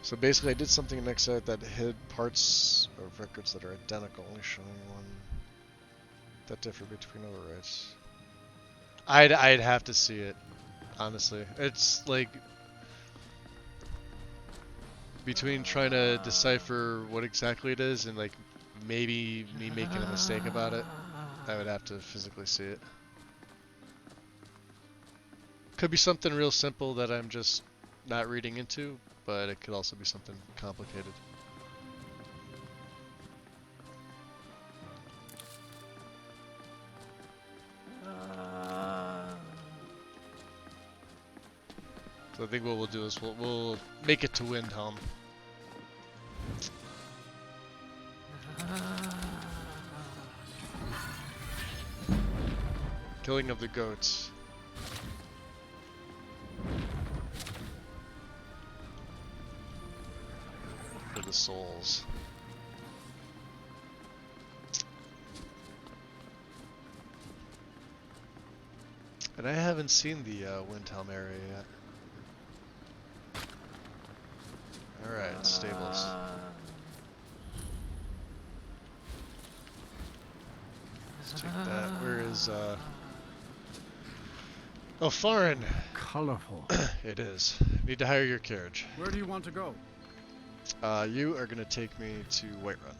So basically I did something in Exite that hid parts of records that are identical, only showing one that differ between overwrites. I'd have to see it, honestly. It's like between trying to decipher what exactly it is and like maybe me making a mistake about it, I would have to physically see it. Could be something real simple that I'm just not reading into, but it could also be something complicated. So I think what we'll do is we'll make it to Windhelm. Killing of the goats. For the souls. And I haven't seen the Windhelm area yet. Alright, stables. Let's take that. Where is, Oh, Farin!
Colorful.
It is. Need to hire your carriage.
Where do you want to go?
You are gonna take me to Whiterun.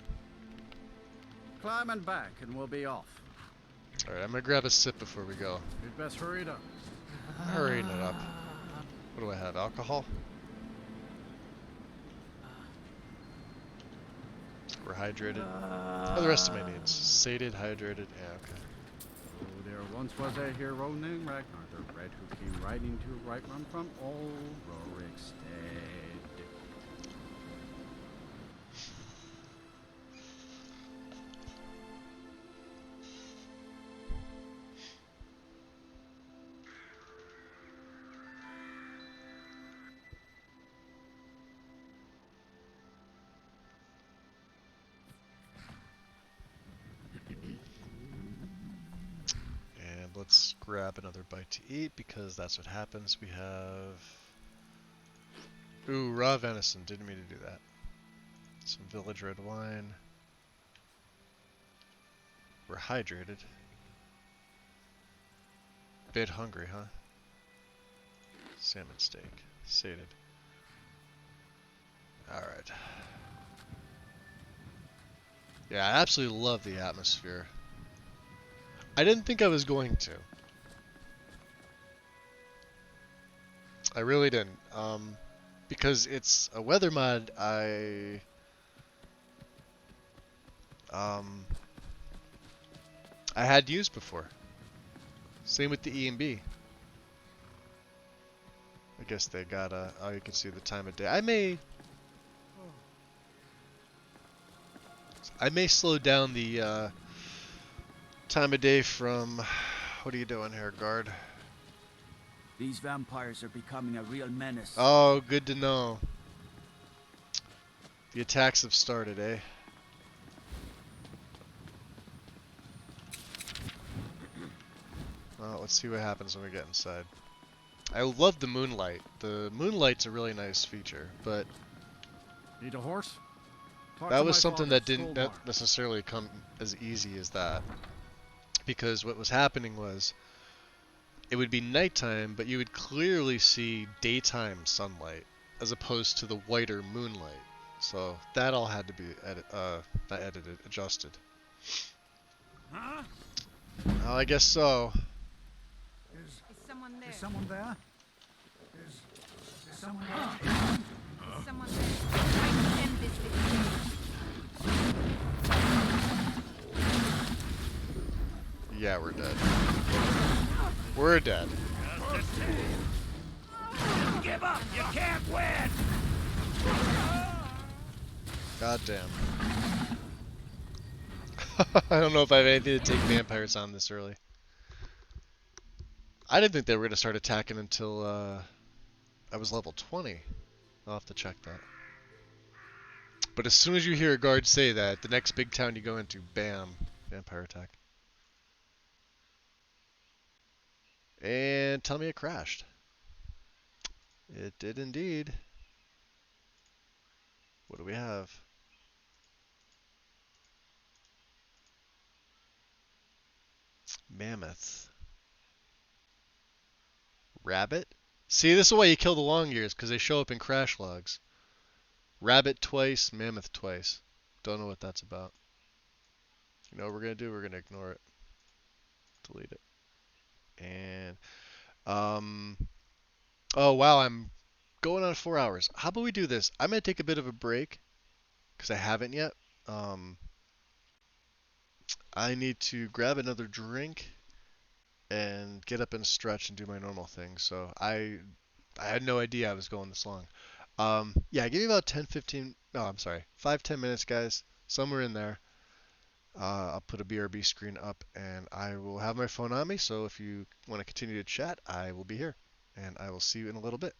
Climb and back, and we'll be off.
Alright, I'm gonna grab a sip before we go.
You'd best hurry it up.
Hurrying it up. What do I have? Alcohol? We're hydrated. Oh, the rest of my needs. Sated, hydrated, yeah, okay.
Oh, there once was a hero named Ragnar the Red who came riding to Whiterun from old Rorikstead.
Let's grab another bite to eat because that's what happens. We have... Ooh, raw venison. Didn't mean to do that. Some village red wine. We're hydrated. Bit hungry, huh? Salmon steak. Sated. Alright. Yeah, I absolutely love the atmosphere. I didn't think I was going to. I really didn't. Because it's a weather mod I had used before. Same with the E&B. I guess they got oh, you can see the time of day. I may slow down the time of day from... What are you doing here, guard?
These vampires are becoming a real menace.
Oh, good to know. The attacks have started, eh? Well, let's see what happens when we get inside. I love the moonlight. The moonlight's a really nice feature, but...
Need a horse?
That was something that didn't necessarily come as easy as that. Because what was happening was, it would be nighttime, but you would clearly see daytime sunlight, as opposed to the whiter moonlight. So that all had to be not edited, adjusted.
Huh?
Well, I guess so.
Is someone there?
Is someone there? Is someone there?
Is someone there? I can end this with you.
Yeah, we're dead. We're dead.
Give up! You can't win!
God damn. I don't know if I have anything to take vampires on this early. I didn't think they were going to start attacking until I was level 20. I'll have to check that. But as soon as you hear a guard say that, the next big town you go into, bam, vampire attack. And tell me it crashed. It did indeed. What do we have? Mammoth. Rabbit? See, this is why you kill the long ears, because they show up in crash logs. Rabbit twice, mammoth twice. Don't know what that's about. You know what we're going to do? We're going to ignore it. Delete it. And, oh wow, I'm going on 4 hours. How about we do this? I'm going to take a bit of a break, because I haven't yet. I need to grab another drink and get up and stretch and do my normal thing. So I had no idea I was going this long. Yeah, give me about 10-10 minutes, guys. Somewhere in there. I'll put a BRB screen up and I will have my phone on me. So if you want to continue to chat, I will be here. And I will see you in a little bit.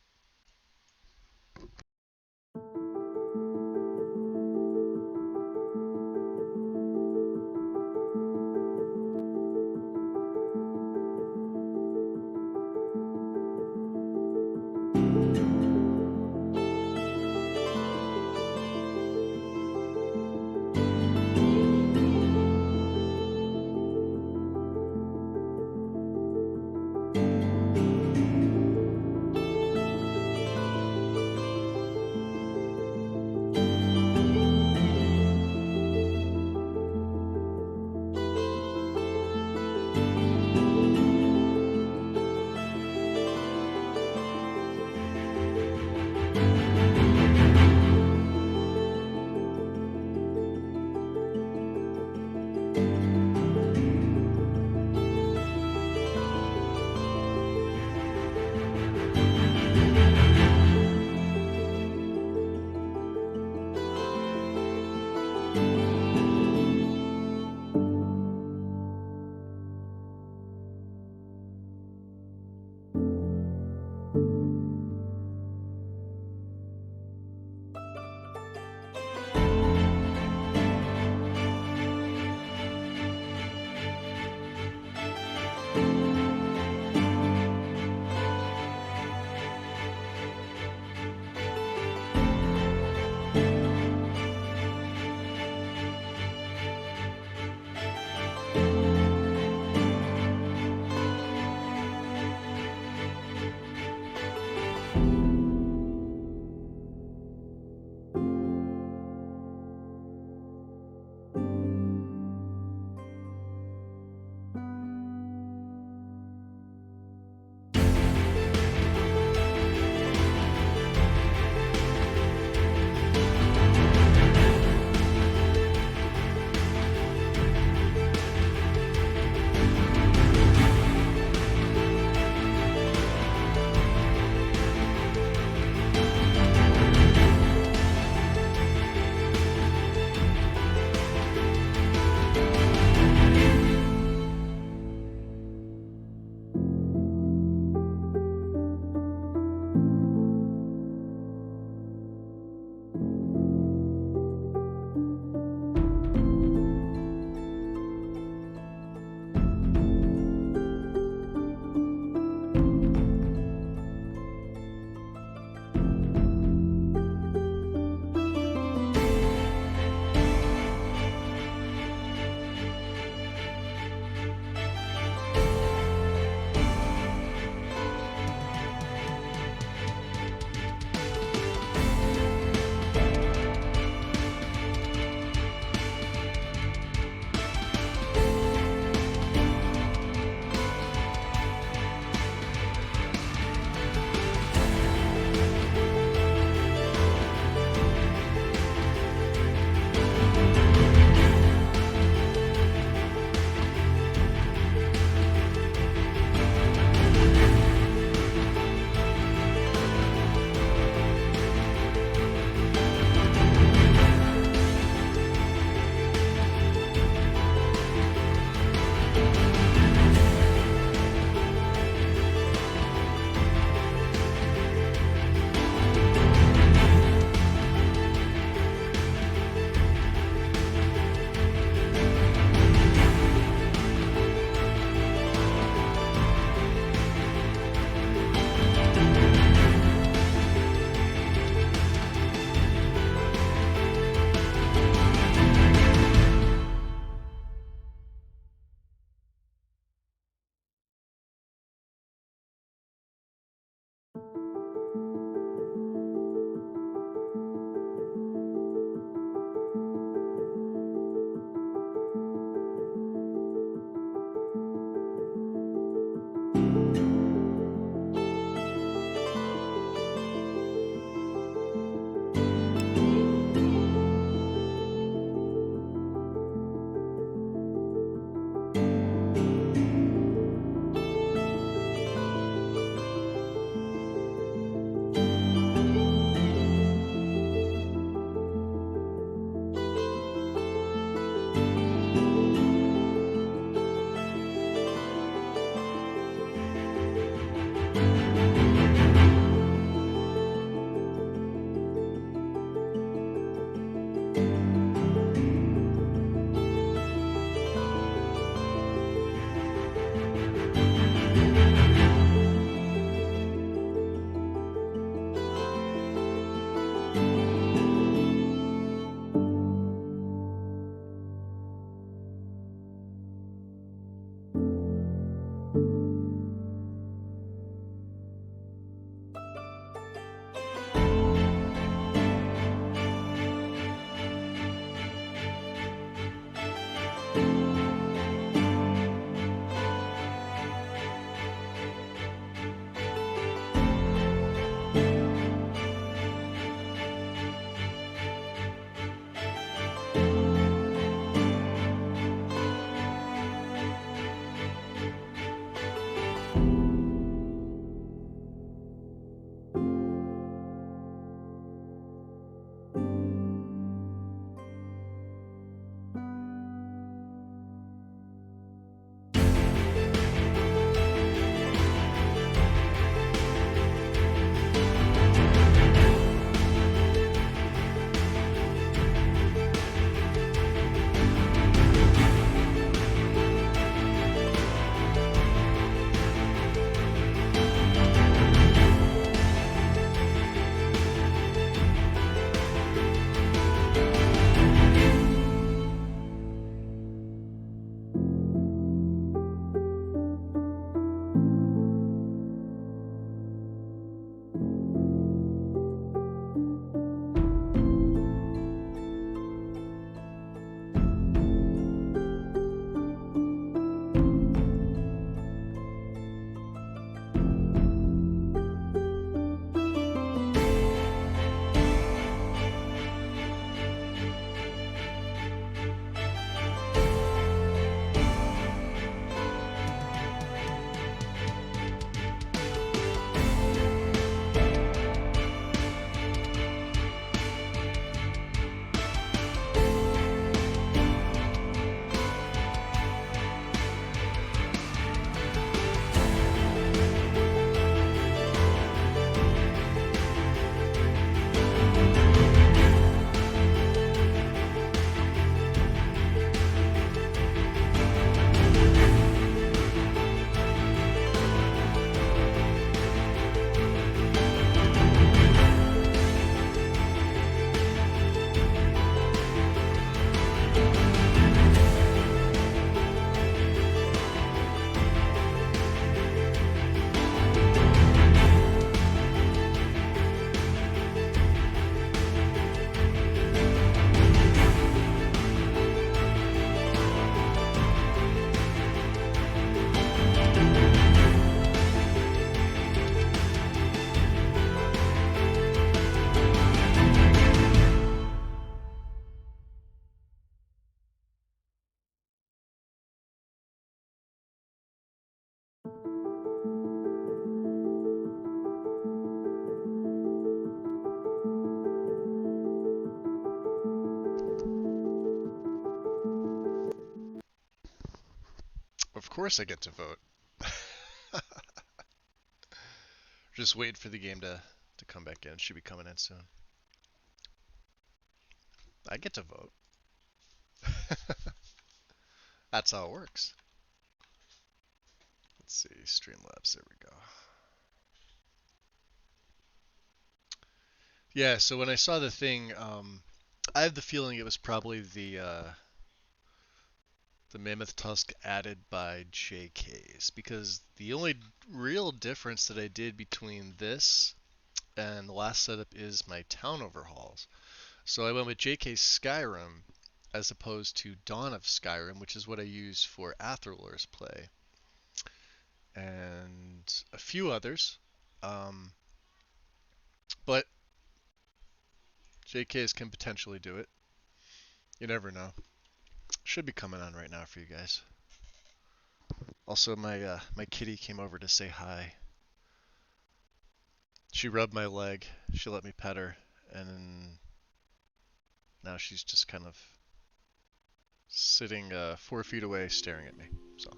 course I get to vote. Just waiting for the game to come back in. It should be coming in soon. I get to vote. That's how it works. Let's see, Streamlabs, there we go. Yeah, so when I saw the thing, I have the feeling it was probably the Mammoth Tusk added by JK's, because the only real difference that I did between this and the last setup is my town overhauls. So I went with JK's Skyrim as opposed to Dawn of Skyrim, which is what I use for Athrulur's play, and a few others. But JK's can potentially do it. You never know. Should be coming on right now for you guys. Also, my kitty came over to say hi. She rubbed my leg. She let me pet her, and now she's just kind of sitting 4 feet away, staring at me. So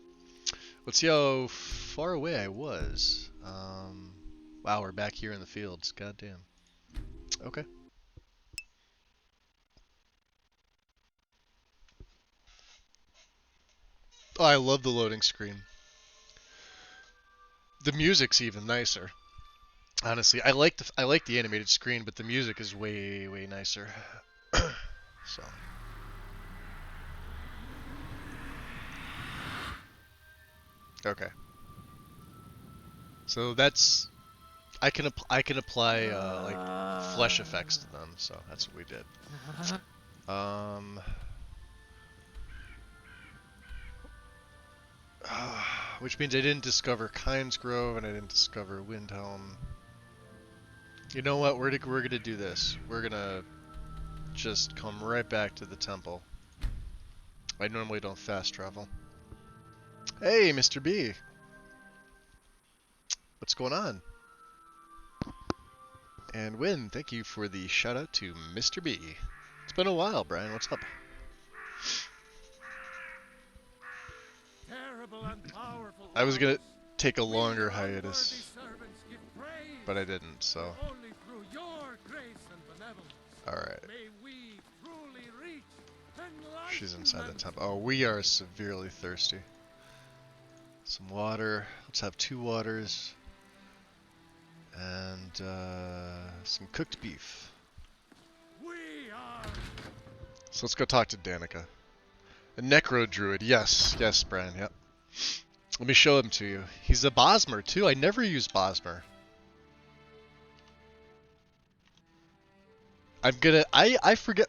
let's see how far away I was. Wow, we're back here in the fields. Goddamn. Okay. Oh, I love the loading screen. The music's even nicer. Honestly, I like the animated screen, but the music is way nicer. So. Okay. So that's I can apply like flesh effects to them, so that's what we did. Which means I didn't discover Kynes Grove and I didn't discover Windhelm. You know what? We're gonna do this. We're gonna just come right back to the temple. I normally don't fast travel. Hey, Mr. B. What's going on? And Win, thank you for the shout out to Mr. B. It's been a while, Brian. What's up? I was gonna take a longer hiatus, but I didn't, so. Alright. She's inside the temple. Oh, we are severely thirsty. Some water. Let's have 2 waters. And some cooked beef. So let's go talk to Danica. A Necro Druid. Yes, Brian, yep. Let me show him to you. He's a Bosmer, too. I never use Bosmer. I forget.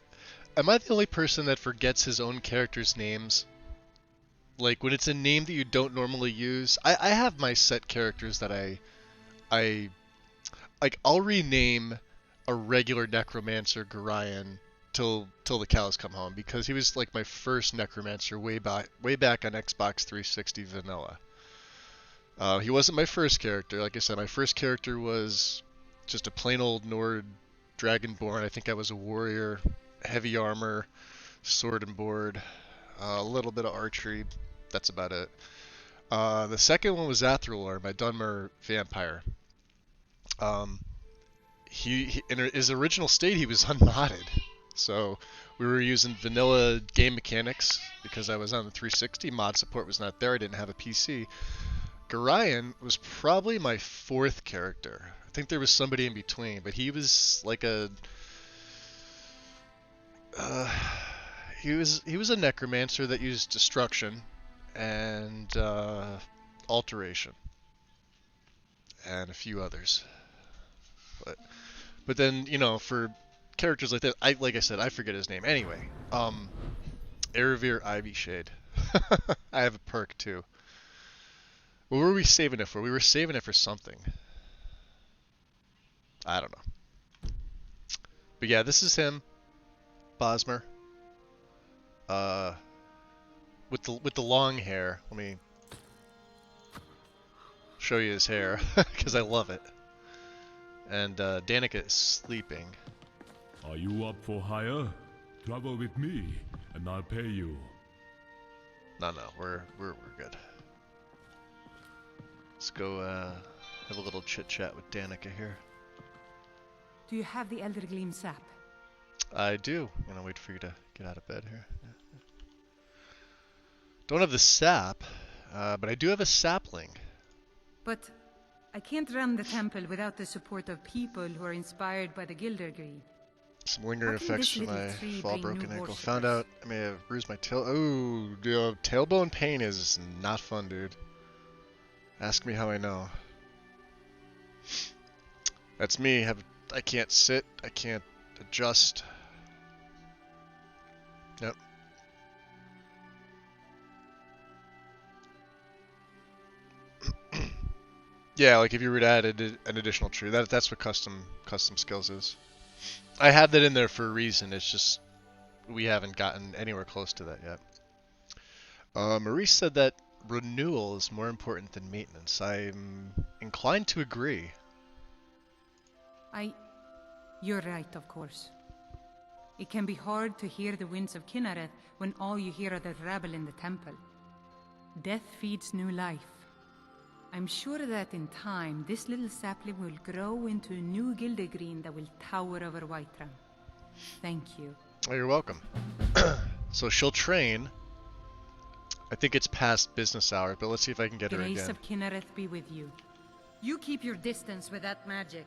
Am I the only person that forgets his own character's names? Like, when it's a name that you don't normally use. I have my set characters that like, I'll rename a regular Necromancer Gorion till the cows come home, because he was like my first Necromancer way back on Xbox 360 vanilla. He wasn't my first character. Like I said, my first character was just a plain old Nord Dragonborn. I think I was a warrior, heavy armor, sword and board, a little bit of archery. That's about it. The second one was Athrulur, my Dunmer vampire. He in his original state he was unmodded. So we were using vanilla game mechanics because I was on the 360. Mod support was not there. I didn't have a PC. Gorion was probably my 4th character. I think there was somebody in between, but he was like a he was a necromancer that used destruction and alteration and a few others. But then, you know, for characters like that, like I said, I forget his name. Anyway, Erebir Ivyshade. I have a perk too. What were we saving it for? We were saving it for something. I don't know. But yeah, this is him, Bosmer. With the long hair. Let me show you his hair because I love it. And Danica is sleeping.
Are you up for hire? Travel with me, and I'll pay you.
No, we're good. Let's go have a little chit chat with Danica here.
Do you have the Elder Gleam sap?
I do. I'm gonna wait for you to get out of bed here. Yeah. Don't have the sap, but I do have a sapling.
But I can't run the temple without the support of people who are inspired by the Gildergreen.
Some lingering
How can
effects
this
from
little
my
tree
fall
bring new
broken ankle.
worshippers?
Found out I may have bruised my tail. Oh, dude, tailbone pain is not fun, dude. Ask me how I know. That's me. I can't sit. I can't adjust. Yep. Yeah, like if you were to add an additional tree, that's what custom skills is. I have that in there for a reason. It's just we haven't gotten anywhere close to that yet. Maurice said that renewal is more important than maintenance. I'm inclined to agree.
You're right, of course. It can be hard to hear the winds of Kinnereth when all you hear are the rabble in the temple. Death feeds new life. I'm sure that in time, this little sapling will grow into a new Gildergreen that will tower over Whiterun. Thank you.
Oh, you're welcome. So she'll train. I think it's past business hour, but let's see if I can get her
Grace
again.
of Kinnereth be with you. You keep your distance with that magic.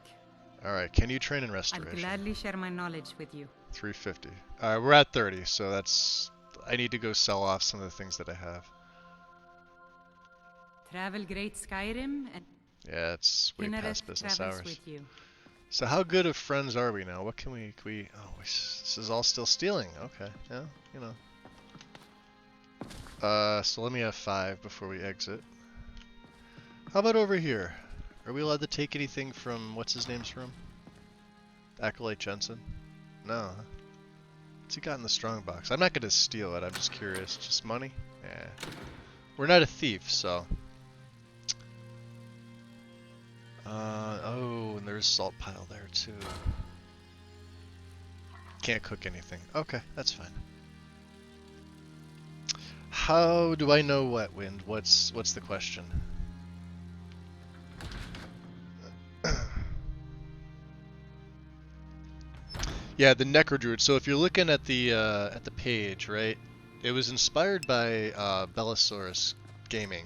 Alright, can you train in
I'll
restoration?
gladly share my knowledge with you.
350. We're at 30, so that's... I need to go sell off some of the things that I have.
Travel great Skyrim and
Yeah, it's way
Kinnereth
past business
travels
hours.
with you.
So how good of friends are we now? What can we... Oh, this is all still stealing. Okay, yeah, you know. So let me have 5 before we exit. How about over here? Are we allowed to take anything from what's-his-name's room? Acolyte Jensen? No. What's he got in the strongbox? I'm not going to steal it, I'm just curious. Just money? Yeah. We're not a thief, so... oh, and there's a salt pile there, too. Can't cook anything. Okay, that's fine. How do I know what, Wind? What's the question? Yeah, the Necrodruid. So if you're looking at the page, right, it was inspired by Bellasaurus Gaming.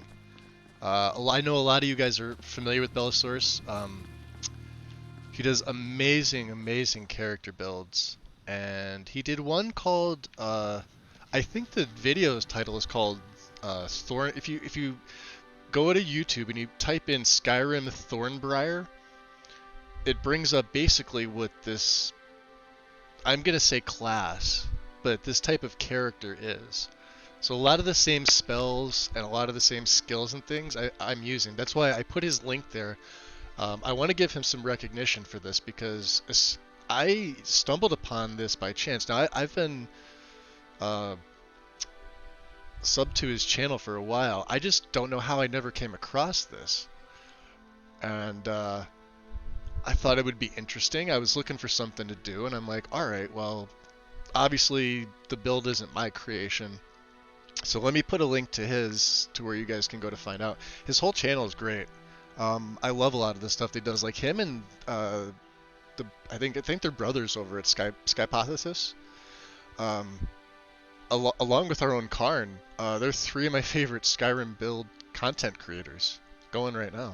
I know a lot of you guys are familiar with Bellasaurus. He does amazing character builds, and he did one called I think the video's title is called Thorn. If you go to YouTube and you type in Skyrim Thornbriar, it brings up basically what this, I'm gonna say class, but this type of character is. So a lot of the same spells and a lot of the same skills and things I'm using. That's why I put his link there. I want to give him some recognition for this because I stumbled upon this by chance. Now I've been sub to his channel for a while. I just don't know how I never came across this. And I thought it would be interesting. I was looking for something to do, and I'm like, alright, well, obviously the build isn't my creation. So let me put a link to his, to where you guys can go to find out. His whole channel is great. I love a lot of the stuff that he does. Like him and I think they're brothers over at Skypothesis. Along with our own Karn, they're 3 of my favorite Skyrim build content creators going right now.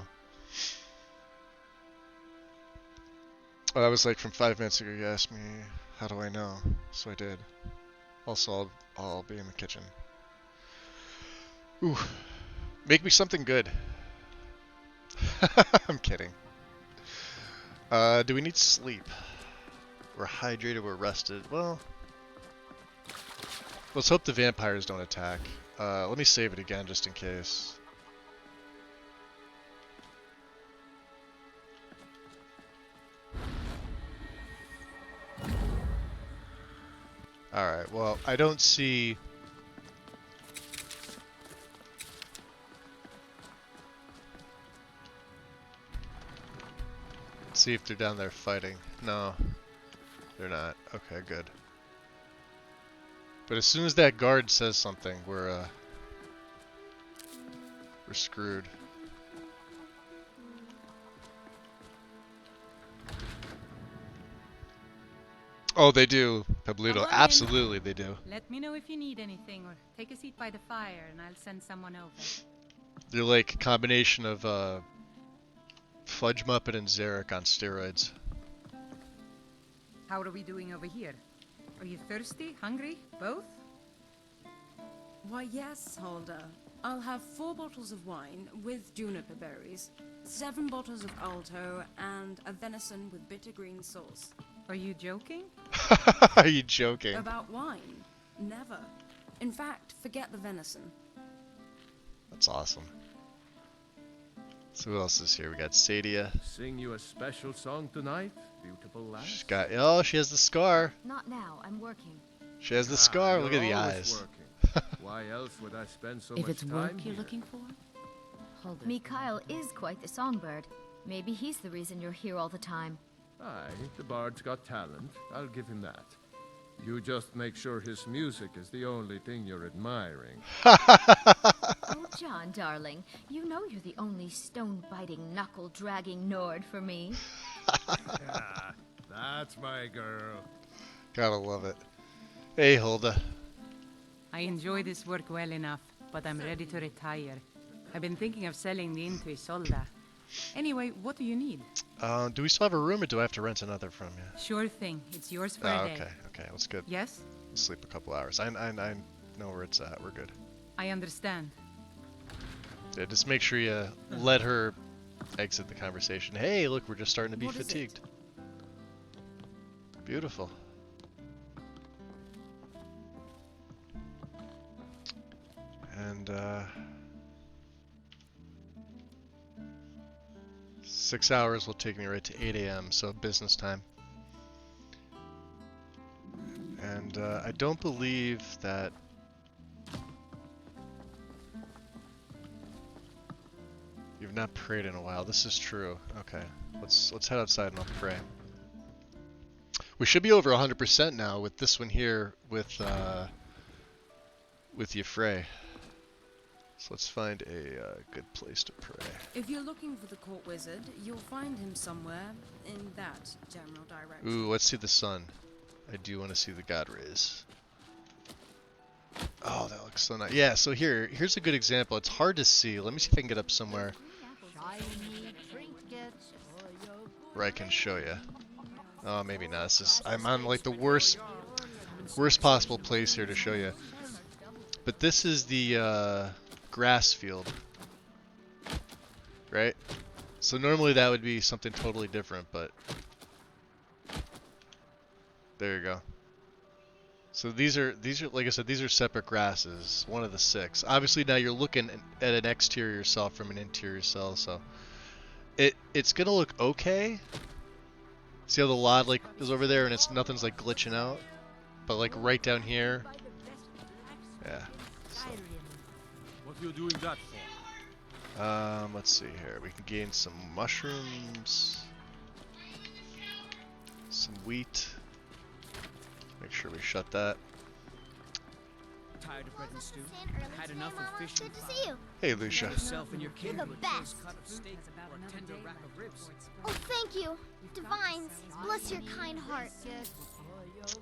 Oh, that was like from 5 minutes ago. You asked me, how do I know? So I did. Also, I'll be in the kitchen. Ooh, make me something good. I'm kidding. Do we need sleep? We're hydrated, we're rested. Well, let's hope the vampires don't attack. Let me save it again just in case. Alright, well, I don't see... Let's see if they're down there fighting. No, they're not. Okay, good. But as soon as that guard says something, we're screwed. Oh, they do, Pablito. Absolutely, they do.
Let me know if you need anything, or take a seat by the fire, and I'll send someone over.
They're like a combination of Fudge Muppet and Zarek on steroids.
How are we doing over here? Are you thirsty? Hungry? Both?
Why, yes, Holder. I'll have 4 bottles of wine with juniper berries, 7 bottles of Alto, and a venison with bitter green sauce.
Are you joking?
Are you joking?
About wine? Never. In fact, forget the venison.
That's awesome. So who else is here? We got Sadia.
Sing you a special song tonight, beautiful lass.
She's got. Oh, she has the scar.
Not now. I'm working.
She has the scar. Look at the
You're always
eyes.
working. Why else would I spend so
If
much
it's
time
work
here?
you're looking for, hold it. Mikhail is quite the songbird. Maybe he's the reason you're here all the time.
Aye, the bard's got talent. I'll give him that. You just make sure his music is the only thing you're admiring.
Oh, John, darling, you know you're the only stone-biting, knuckle-dragging Nord for me.
Yeah, that's my girl.
Gotta love it. Hey, Hulda.
I enjoy this work well enough, but I'm ready to retire. I've been thinking of selling the inn to Isolda. Anyway, what do you need?
Do we still have a room, or do I have to rent another from you?
Sure thing. It's yours for
Oh,
a day.
okay, that's good.
Yes?
We'll sleep a couple hours. I know where it's at. We're good.
I understand.
Yeah, just make sure you let her exit the conversation. Hey, look, we're just starting to be
What is it?
fatigued. Beautiful. And 6 hours will take me right to 8 a.m., so business time. And I don't believe that you've not prayed in a while. This is true. Okay, let's head outside and I'll pray. We should be over 100% now with this one here with Yafrey. So let's find a good place to pray.
If you're looking for the court wizard, you'll find him somewhere in that general direction.
Ooh, let's see the sun. I do want to see the god rays. Oh, that looks so nice. Yeah, so here's a good example. It's hard to see. Let me see if I can get up somewhere where I can show you. Oh, maybe not. I'm on like the worst possible place here to show you. But this is the grass field, right? So normally that would be something totally different, but there you go. So these are like I said, these are separate grasses, one of the 6. Obviously now you're looking at an exterior cell from an interior cell, so it's gonna look okay. See how the lod like is over there and nothing's like glitching out, but like right down here, yeah. So.
What are you doing that for?
Let's see here. We can gain some mushrooms, some wheat. Make sure we shut that.
Tired of bread and stew? Had enough of fish and
Good to see you.
Hey, Lucia.
Yourself and your kid
You're the
would choose
best.
cut of steak or a tender rack of ribs.
Oh, thank you. Divines, bless your kind heart.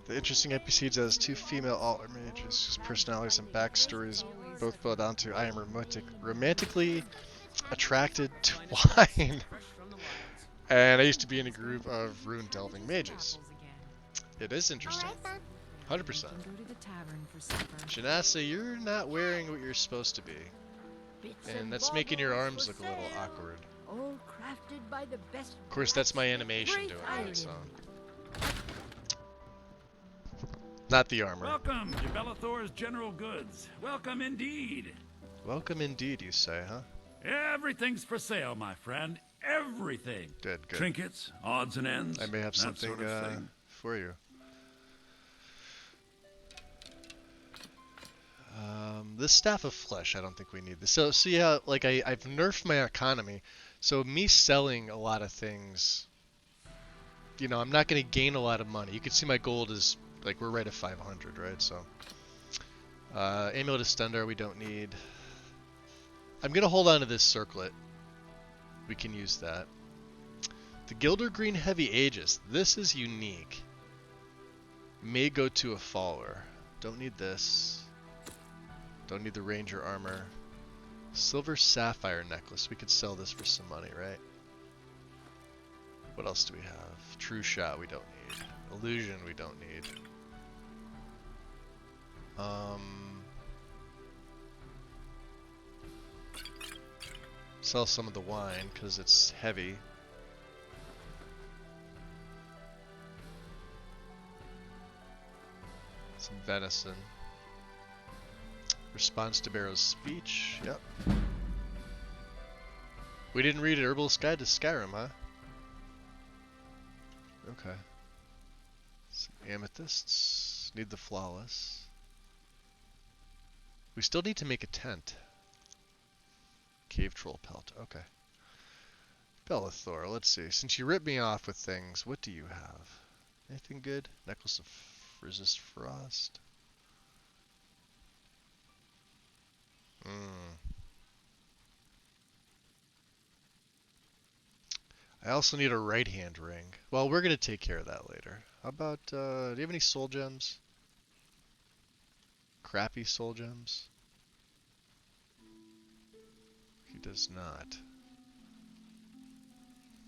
The interesting NPCs has 2 female altar mages whose personalities and backstories both boil down to I am romantically attracted to wine. And I used to be in a group of rune delving mages. It is interesting. 100%.
Go to the tavern for supper.
Janasa, you're not wearing what you're supposed to be. And that's making your arms look a little awkward.
All crafted by the best.
Of course, that's my animation doing it, so. Not the armor.
Welcome to Bellathor's General Goods. Welcome indeed.
Welcome indeed, you say, huh?
Everything's for sale, my friend. Everything.
Good.
Trinkets, odds and ends.
I may have
that
something
sort of thing.
for you. This staff of flesh, I don't think we need this. So see how like I've nerfed my economy, so me selling a lot of things, you know, I'm not going to gain a lot of money. You can see my gold is like we're right at 500, right? So Amulet of Stendar we don't need. I'm going to hold on to this circlet. We can use that. The Gilder Green Heavy Aegis. This is unique. May go to a follower. Don't need this. Don't need the ranger armor. Silver sapphire necklace. We could sell this for some money, right? What else do we have? True shot we don't need. Illusion we don't need. Sell some of the wine because it's heavy. Some venison. Response to Barrow's speech. Yep. We didn't read Herbal's Guide to Skyrim, huh? Okay. Some amethysts. Need the flawless. We still need to make a tent. Cave troll pelt. Okay. Bellathor. Let's see. Since you ripped me off with things, what do you have? Anything good? Necklace of resist frost. I also need a right hand ring. Well, we're gonna take care of that later. How about, do you have any soul gems? Crappy soul gems? He does not.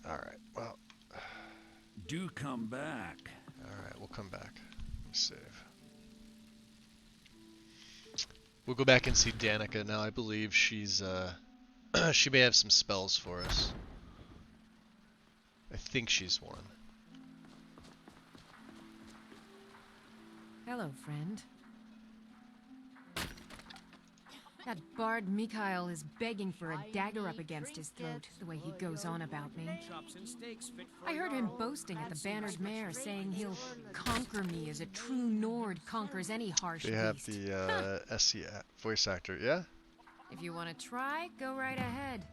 Alright, well.
Do come back.
Alright, we'll come back. Let me save. We'll go back and see Danica now. I believe she's, she may have some spells for us. I think she's one.
Hello, friend. That bard Mikhail is begging for a dagger up against his throat, the way he goes on about me. I heard him boasting at the Bannered Mare, saying he'll conquer me as a true Nord conquers any harsh
They have
beast.
the SC voice actor, yeah?
If you want to try, go right ahead.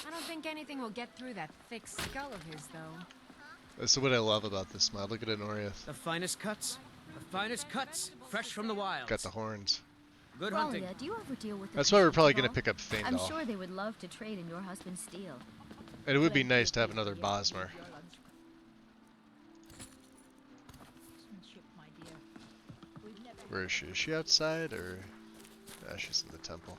I don't think anything will get through that thick skull of his, though.
That's what I love about this mod. Look at Honorius.
The finest cuts, fresh from the wild.
Got the horns.
Good hunting.
Ralia, do you ever deal with the
That's why we're probably
Pashtuns
going to
at all?
pick up Feindal.
I'm sure they would love to trade in your husband's steel.
And it would be nice to have another Bosmer. Where is she? Is she outside or? Ah, she's in the temple.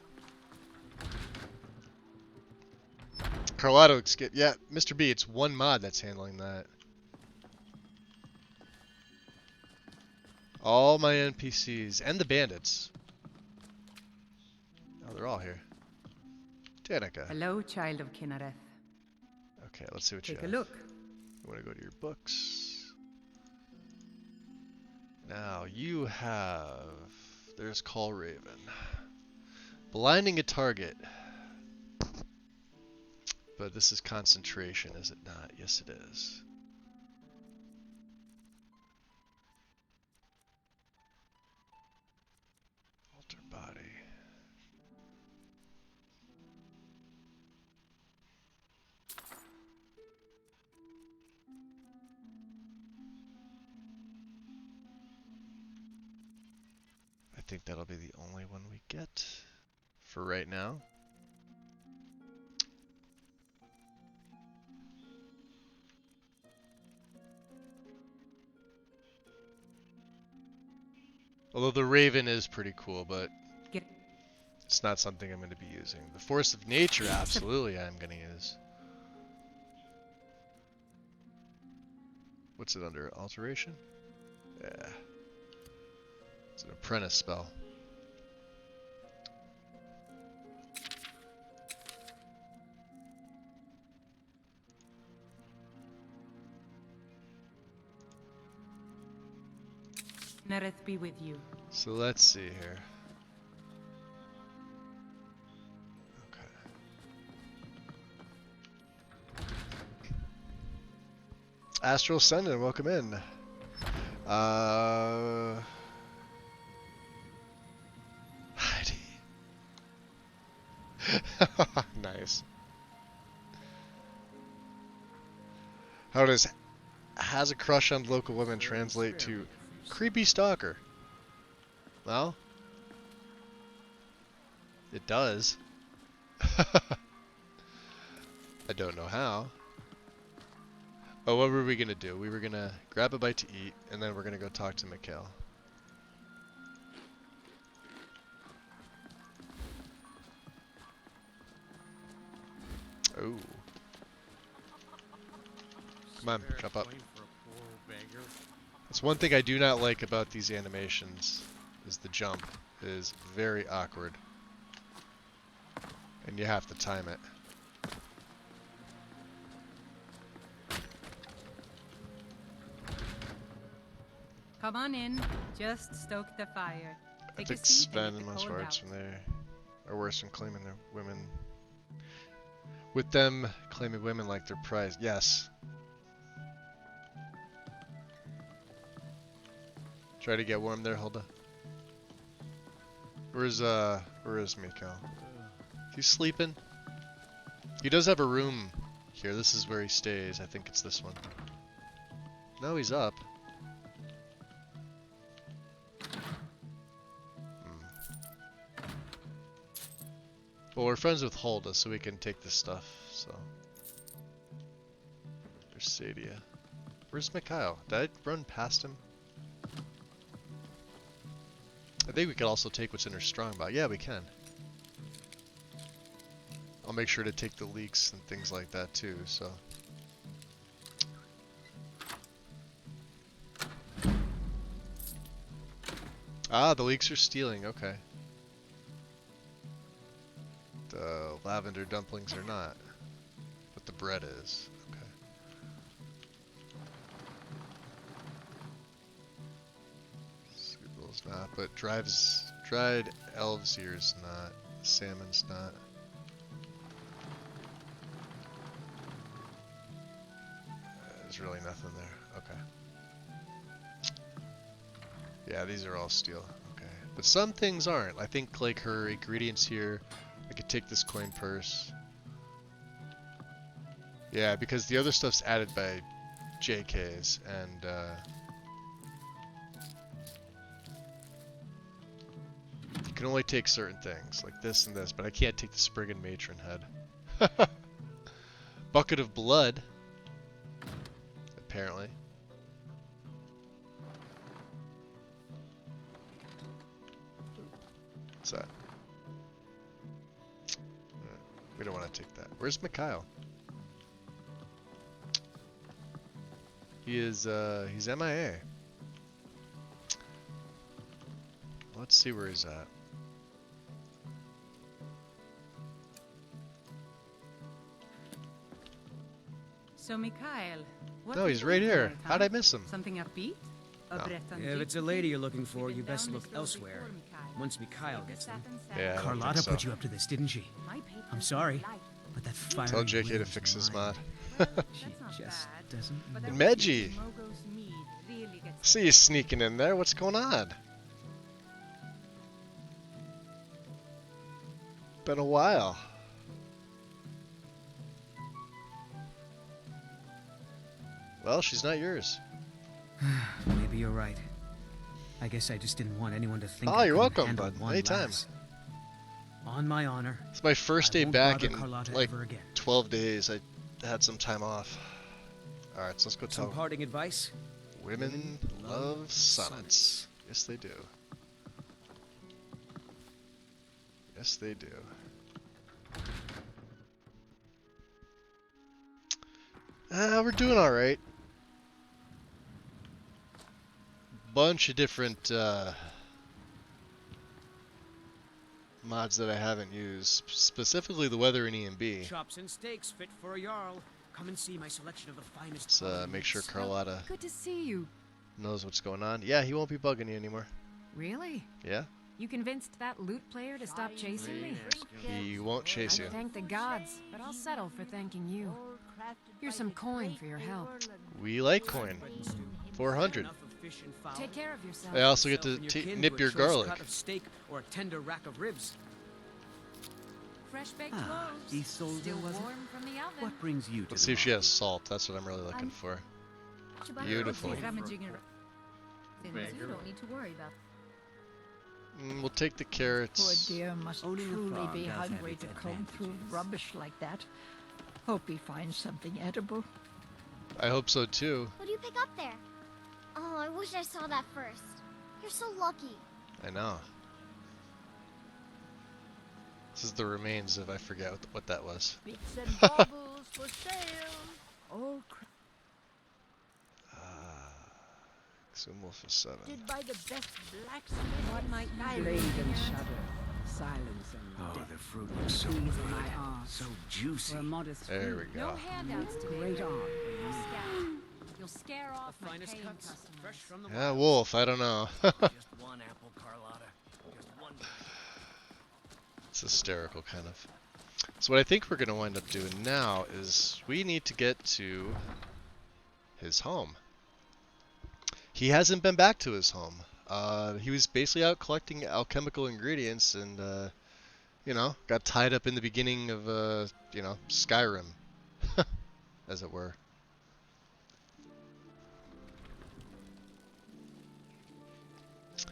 Carlotto looks good. Yeah, Mr. B, it's one mod that's handling that. All my NPCs and the bandits. Oh, they're all here. Danica.
Hello, child of Kinareth.
Okay, let's see what you have.
Take a look.
You want to go to your books. Now, you have... There's Call Raven. Blinding a target. But this is concentration, is it not? Yes, it is. Alter body. I think that'll be the only one we get for right now. Although the Raven is pretty cool, but it's not something I'm going to be using. The Force of Nature, absolutely I'm going to use. What's it under? Alteration? Yeah. It's an apprentice spell.
Nereth be with you.
So let's see here. Okay. Astral Ascendant, welcome in. Heidi. Nice. How does has a crush on local women translate to creepy stalker? Well, it does. I don't know how. Oh, what were we gonna do? We were gonna grab a bite to eat, and then we're gonna go talk to Mikhail. Oh. Come on, jump up. That's one thing I do not like about these animations, is the jump is very awkward. And you have to time it.
Come on in. Just stoke the fire.
I
Take a
think
seat and
Sven
get the
most
cold
words
out.
from there are worse than claiming their women. With them claiming women like their prize. Yes. Try to get warm there, Hulda. Where is Mikhail? He's sleeping. He does have a room here. This is where he stays. I think it's this one. No, he's up. Well, we're friends with Hulda, so we can take this stuff, so. There's Sadia. Where's Mikhail? Did I run past him? I think we could also take what's in her strongbox. Yeah, we can. I'll make sure to take the leaks and things like that too, so. Ah, the leeks are stealing, okay. The lavender dumplings are not, but the bread is. Okay. Scooble's not, but dried elves ear's not. Salmon's not. There's really nothing there. Okay. Yeah, these are all steel. Okay, but some things aren't. I think like her ingredients here. I could take this coin purse. Yeah, because the other stuff's added by JKs, and you can only take certain things, like this and this, but I can't take the Spriggan Matron head. Bucket of blood, apparently. What's that? We don't want to take that. Where's Mikhail? He is, he's MIA. Let's see where he's at.
So, Mikhail, what
No,
are
he's
you
right
doing
here.
tonight,
How'd
huh?
I miss him?
Something upbeat? A
No.
Breton
If it's a
gypsy?
lady you're looking for,
We've
you
been
best
down
look
this road
elsewhere.
before, Mikhail.
Once Mikhail
Take
gets
the
them.
satin
Yeah, I don't
Carlotta
think so.
put you up to this, didn't she?
My patrons
I'm sorry,
like.
but that fire.
Tell JK to fix his mod.
Well,
She
that's not
just
bad.
doesn't.
But that
Meggie!
Mogo's mead really gets
See you sneaking in there. What's going on? Been a while. Well, she's not yours.
Maybe you're right. I guess I just didn't want anyone to think.
Oh,
I
you're
couldn't
welcome,
handle
bud.
one
Anytime.
lass. On my honor.
It's my first
I
day
won't
back
bother
in
Carlotta
like
ever again.
12 days. I had some time off. Alright, so let's go
Some
tell
parting advice?
women love sonnets. Yes, they do. Yes, they do. We're doing alright. Bunch of different mods that I haven't used, specifically the weather in EMB.
Chops and steaks fit for a Jarl. Come and see my selection of the finest.
Let's make sure Carlotta
Good to see you.
knows what's going on. Yeah, he won't be bugging you anymore.
Really?
Yeah?
You convinced that loot player to stop chasing me?
He won't chase you.
I thank the gods, but I'll settle for thanking you. Here's some coin for your help.
We like coin. 400.
Take care of yourself.
I also get to nip your garlic.
Cut of steak or a tender rack of ribs.
Fresh baked
Ah,
loaves.
Isolde,
Still
was it?
warm from the oven.
What brings you to
Let's see if she has salt. That's what I'm really looking for. Beautiful.
You don't need to worry about.
We'll take the carrots.
Poor dear must
Owning a
truly
farm
be
does have
hungry
its
to comb through
advantages.
rubbish like that. Hope he finds something edible.
I hope so too.
What do you pick up there? Oh, I wish I saw that first. You're so lucky.
I know. This is the remains of, I forget what that was.
Bits and baubles for sale. All
Exhumal for 7.
crafted by the best blacksmith.
What might you blade and shudder, silence and
Oh,
death.
the fruit looks so
These
good.
are my art.
So juicy.
For a modest
There we
fee.
go.
No handouts today.
Great art.
You'll scare off my
Finest
paying
cuts,
customers.
fresh from the
Yeah, Wolf, I don't know.
Just one apple, Carlotta. Just one.
It's hysterical, kind of. So what I think we're going to wind up doing now is we need to get to his home. He hasn't been back to his home. He was basically out collecting alchemical ingredients and, you know, got tied up in the beginning of, you know, Skyrim, as it were.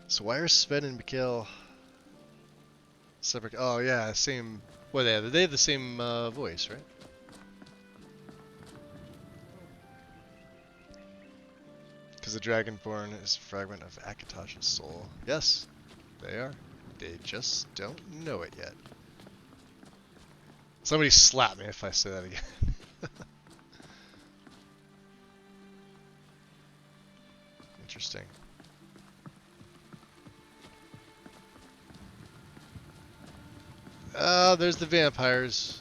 So why are Sven and Mikhail separate? Oh yeah, same. Well, they have the same voice, right? Because the Dragonborn is a fragment of Akatosh's soul. Yes, they are. They just don't know it yet. Somebody slap me if I say that again. Interesting. Oh, there's the vampires.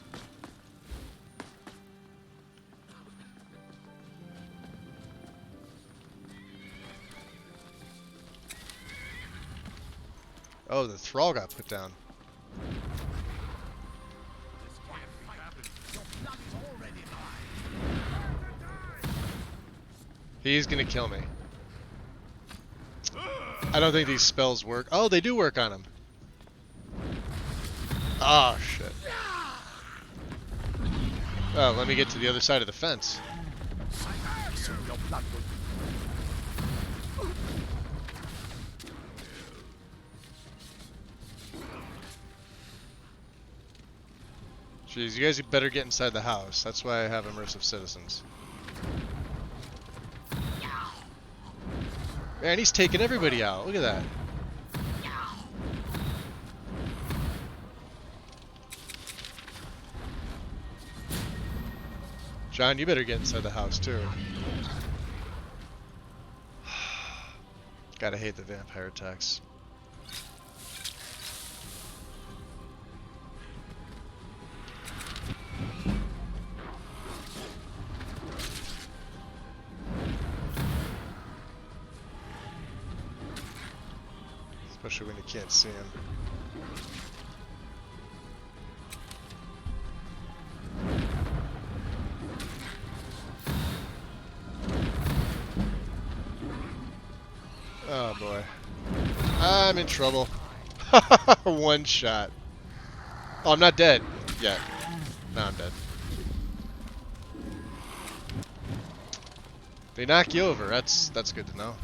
Oh, the thrall got put down. He's gonna kill me. I don't think these spells work. Oh, they do work on him. Oh, shit. Oh, let me get to the other side of the fence. Jeez, you guys better get inside the house. That's why I have immersive citizens. Man, he's taking everybody out. Look at that. John, you better get inside the house too. Gotta hate the vampire attacks. Especially when you can't see him. Oh boy. I'm in trouble. One shot. Oh, I'm not dead yet. Now I'm dead. They knock you over. That's good to know.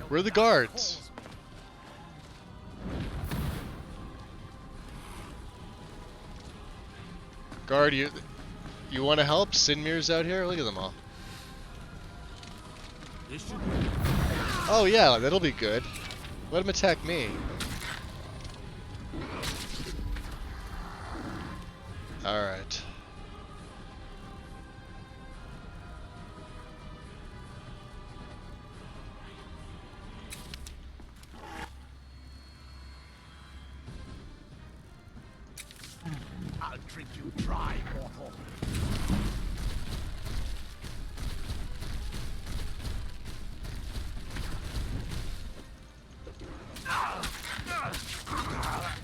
Where are the guards? Guard, you want to help? Sinmir's out here? Look at them all. Oh yeah, that'll be good. Let him attack me. Alright.
I'll drink you dry, mortal.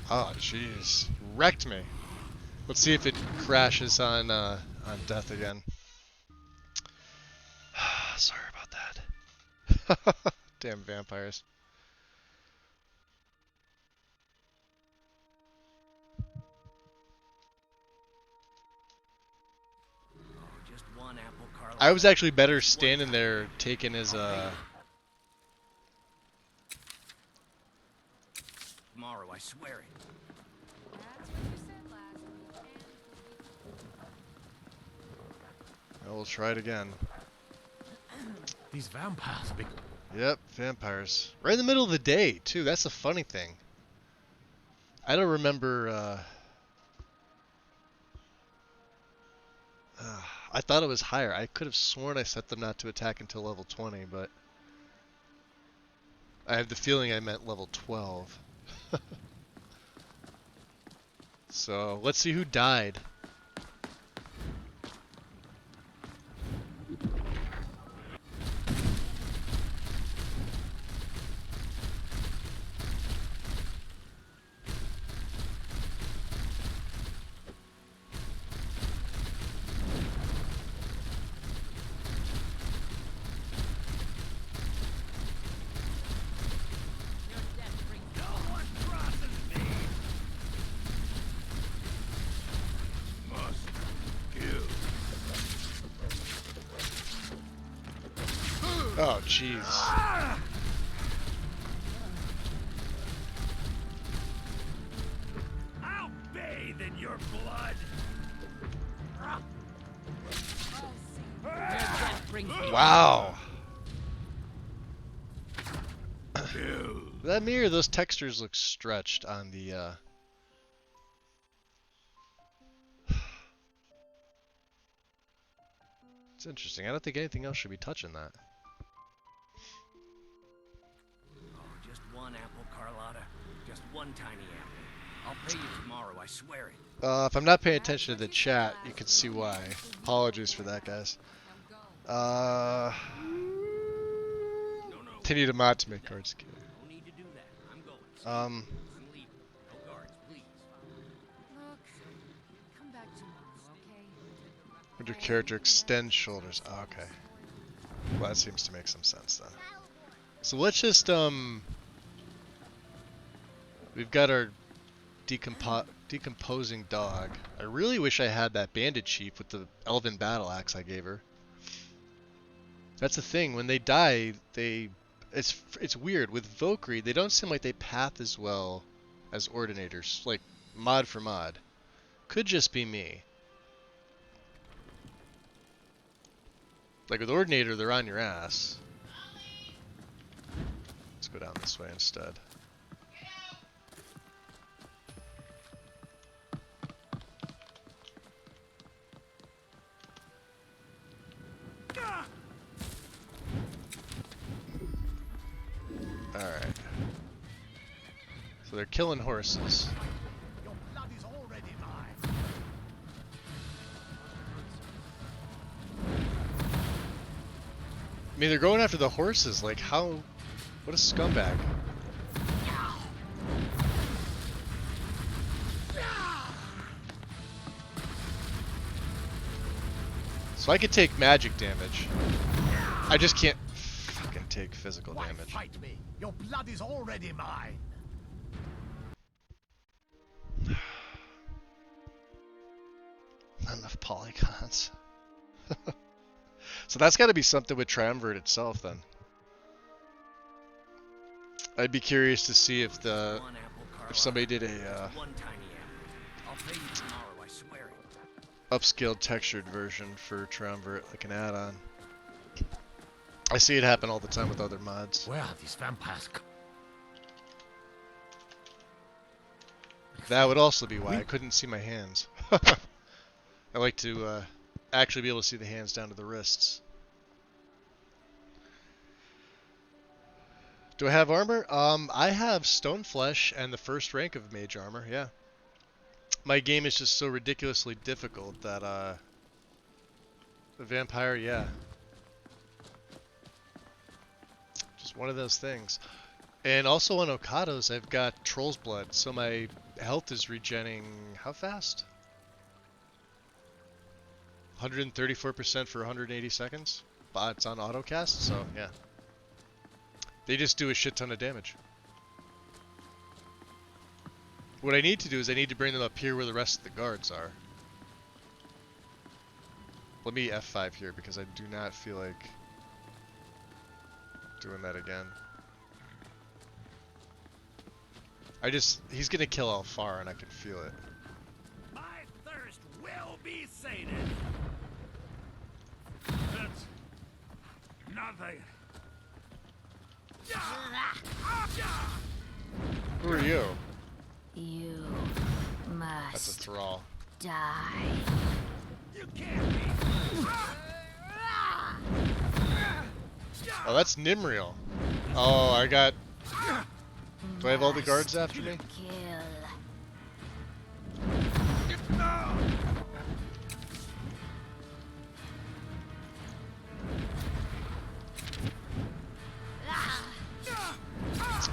Oh jeez. Wrecked me. Let's see if it crashes on death again. Sorry about that. Damn vampires.
Just one apple, Carlotta.
I was actually better standing there taking his
tomorrow, I swear it.
Well, we'll try it again.
These vampires are big.
Yep, vampires. Right in the middle of the day, too. That's the funny thing. I don't remember. I thought it was higher. I could have sworn I set them not to attack until level 20, but I have the feeling I meant level 12. So let's see who died. Oh, jeez.
I'll bathe in your blood.
Wow. That mirror, those textures look stretched on the It's interesting. I don't think anything else should be touching that.
Oh, just one apple, Carlotta. Just one tiny apple. I'll pay you tomorrow, I swear it.
If I'm not paying attention to the chat, you can see why. Apologies for that, guys. Continue to mod to make cards.
Look, come back tomorrow, okay?
Would your character extend shoulders? Oh, okay. Well, that seems to make some sense then. So let's just we've got our decomposing dog. I really wish I had that bandit chief with the elven battle axe I gave her. That's the thing. When they die, it's weird. With Valkyrie, they don't seem like they path as well as Ordinators, like mod for mod. Could just be me. Like with Ordinator, they're on your ass. Let's go down this way instead. Alright. So they're killing horses. I mean, they're going after the horses. Like, how? What a scumbag. So I could take magic damage. I just can't fucking take physical damage.
Fight me. Your blood is already mine.
Not enough polygons. So that's got to be something with Triumvirate itself, then. I'd be curious to see if somebody did a upscaled textured version for Triumvirate, like an add-on. I see it happen all the time with other mods.
Where are these vampires?
That would also be why I couldn't see my hands. I like to actually be able to see the hands down to the wrists. Do I have armor? I have Stone Flesh and the first rank of Mage Armor, yeah. My game is just so ridiculously difficult that, the Vampire, yeah. Just one of those things. And also on Okados, I've got Troll's Blood, so my health is regenning, how fast? 134% for 180 seconds. But it's on autocast, so yeah. They just do a shit ton of damage. What I need to do is I need to bring them up here where the rest of the guards are. Let me F5 here because I do not feel like doing that again. He's gonna kill Alfar, and I can feel it.
My thirst will be sated. That's nothing.
Who are you?
You
That's a
must
thrall.
die.
You can't be.
Oh, that's Nimriel. Oh, I got... Do I have all the guards after me?
Kill.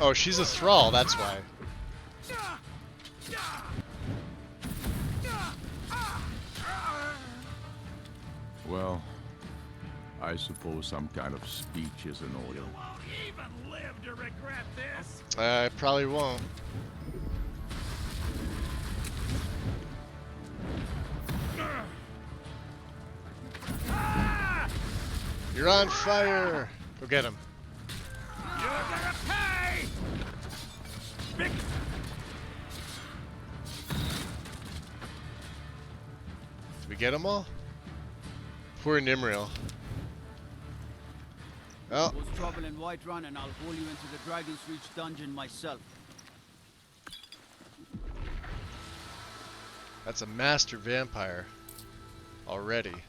Oh, she's a thrall, that's why.
Well, I suppose some kind of speech is in order.
You won't even live to regret this.
I probably won't. You're on fire! Go get him.
You're gonna pay! Big...
Did we get them all? Poor Nimriel. Oh.
There was trouble in Whiterun, and I'll haul you into the Dragon's Reach dungeon myself.
That's a master vampire. Already. Can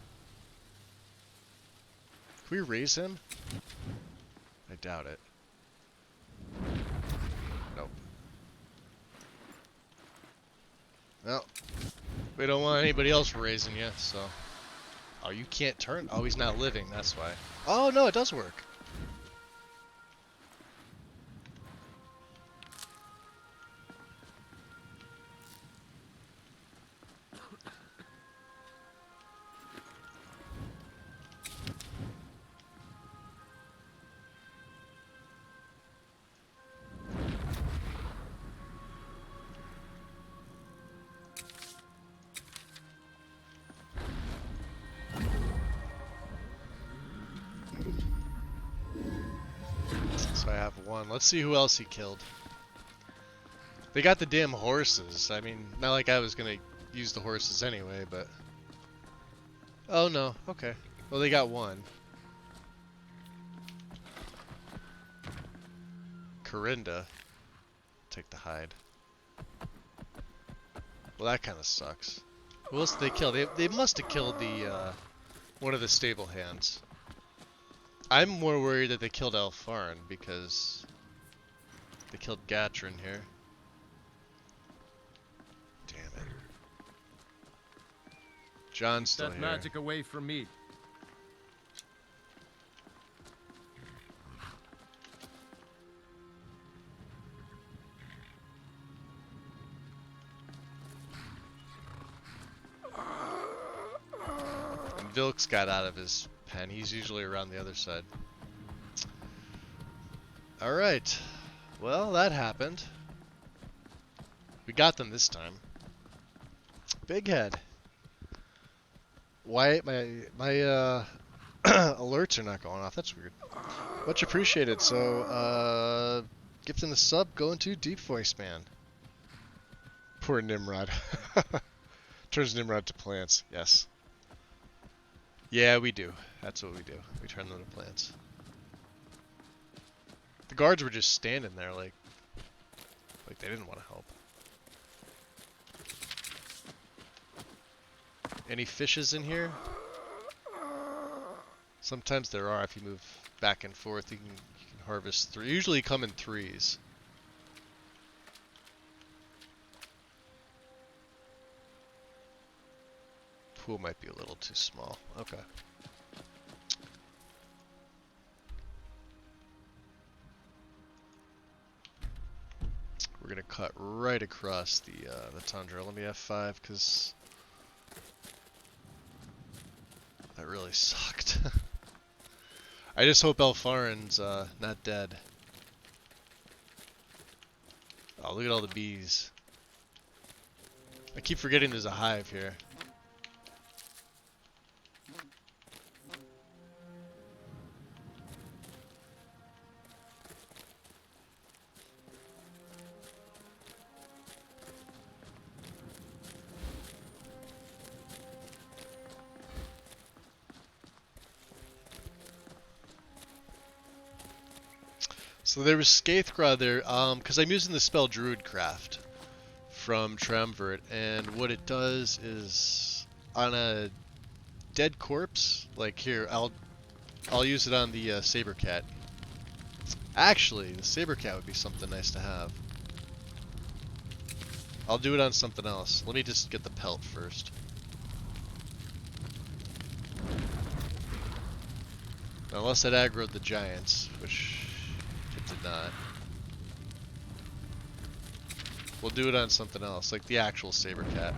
we raise him? I doubt it. Nope. Well, we don't want anybody else raising you, so... Oh, you can't turn? Oh, he's not living, that's why. Oh, no, it does work. So I have one. Let's see who else he killed. They got the damn horses. I mean, not like I was gonna use the horses anyway, but... Oh no, okay. Well, they got one. Corinda. Take the hide. Well, that kind of sucks. Who else did they kill? They must have killed the, one of the stable hands. I'm more worried that they killed Alfarn because they killed Gatrin here. Damn it. John's still
that
here.
magic away from me.
And Vilks got out of his pen. He's usually around the other side. Alright. Well, that happened. We got them this time. Big head. Why my alerts are not going off? That's weird. Much appreciated. So, gifting the sub, going to Deep Voice Man. Poor Nimrod. Turns Nimrod to plants. Yes. Yeah, we do. That's what we do. We turn them to plants. The guards were just standing there like they didn't want to help. Any fishes in here? Sometimes there are. If you move back and forth, you can harvest three. Usually come in threes. Pool might be a little too small. Okay. We're gonna cut right across the tundra. Let me F5 because that really sucked. I just hope Elfarin's not dead. Oh, look at all the bees. I keep forgetting there's a hive here. So there was Skaithgra there, because I'm using the spell Druidcraft from Triumvirate, and what it does is on a dead corpse, like here, I'll use it on the Sabercat. Actually, the Sabercat would be something nice to have. I'll do it on something else. Let me just get the pelt first. Unless it aggroed the giants, which it did not. We'll do it on something else, like the actual Sabercat.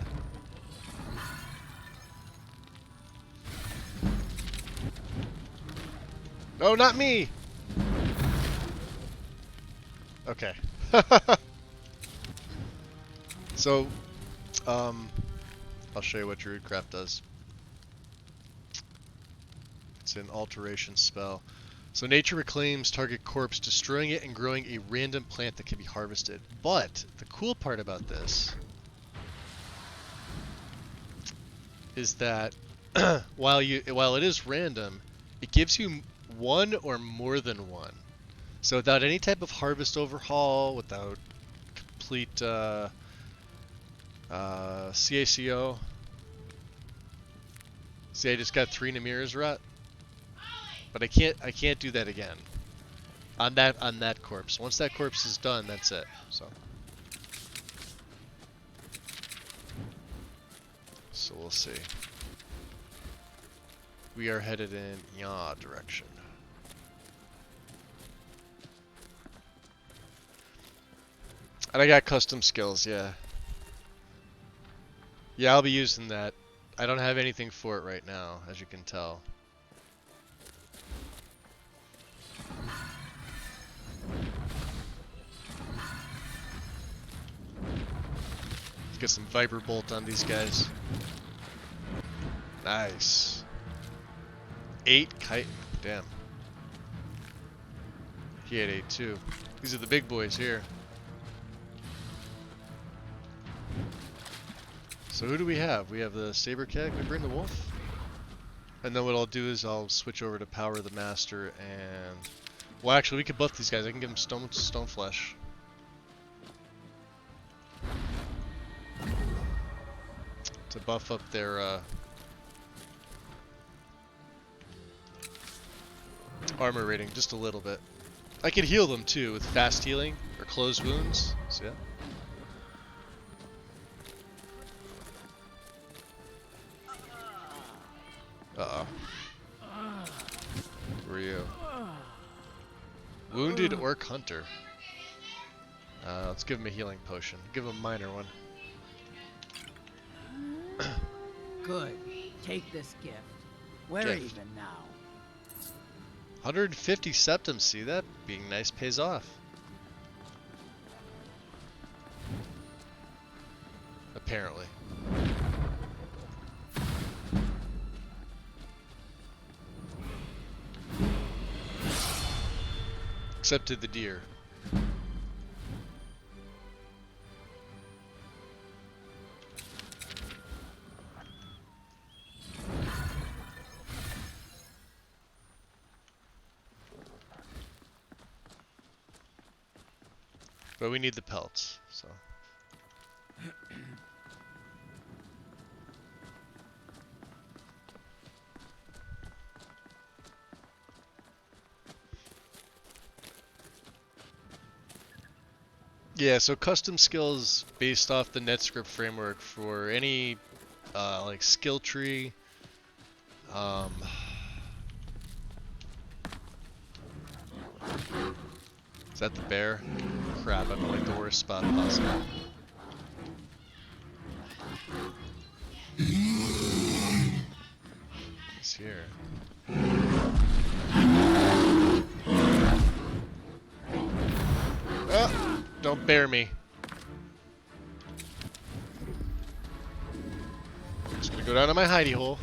No, not me! Okay. So, I'll show you what Druidcraft does. It's an alteration spell. So nature reclaims target corpse, destroying it and growing a random plant that can be harvested. But the cool part about this is that while it is random, it gives you one or more than one. So without any type of harvest overhaul, without complete CACO. See, I just got 3 Namir's Rut. But I can't do that again. On that corpse. Once that corpse is done, that's it. So we'll see. We are headed in Ya direction. And I got custom skills, yeah. Yeah, I'll be using that. I don't have anything for it right now, as you can tell. Let's get some Viper Bolt on these guys. Nice. 8 kite. Damn. He had 8 too. These are the big boys here. So who do we have? We have the Sabercat. Can we bring the wolf? And then what I'll do is I'll switch over to Power the Master and... Well, actually, we could buff these guys. I can give them stone flesh. To buff up their armor rating just a little bit. I could heal them too with fast healing or closed wounds. So yeah. Uh-oh. Who are you? Wounded Orc Hunter. Let's give him a healing potion. Give him a minor one.
Good. Take this gift. We're even now.
150 septums. See that? Being nice pays off. Apparently. Except to the deer. But we need the pelts, so. Yeah, so custom skills based off the NetScript framework for any like skill tree. Is that the bear? Crap, I'm in like the worst spot possible. He's here. Oh, don't bear me. Just gonna go down to my hidey hole.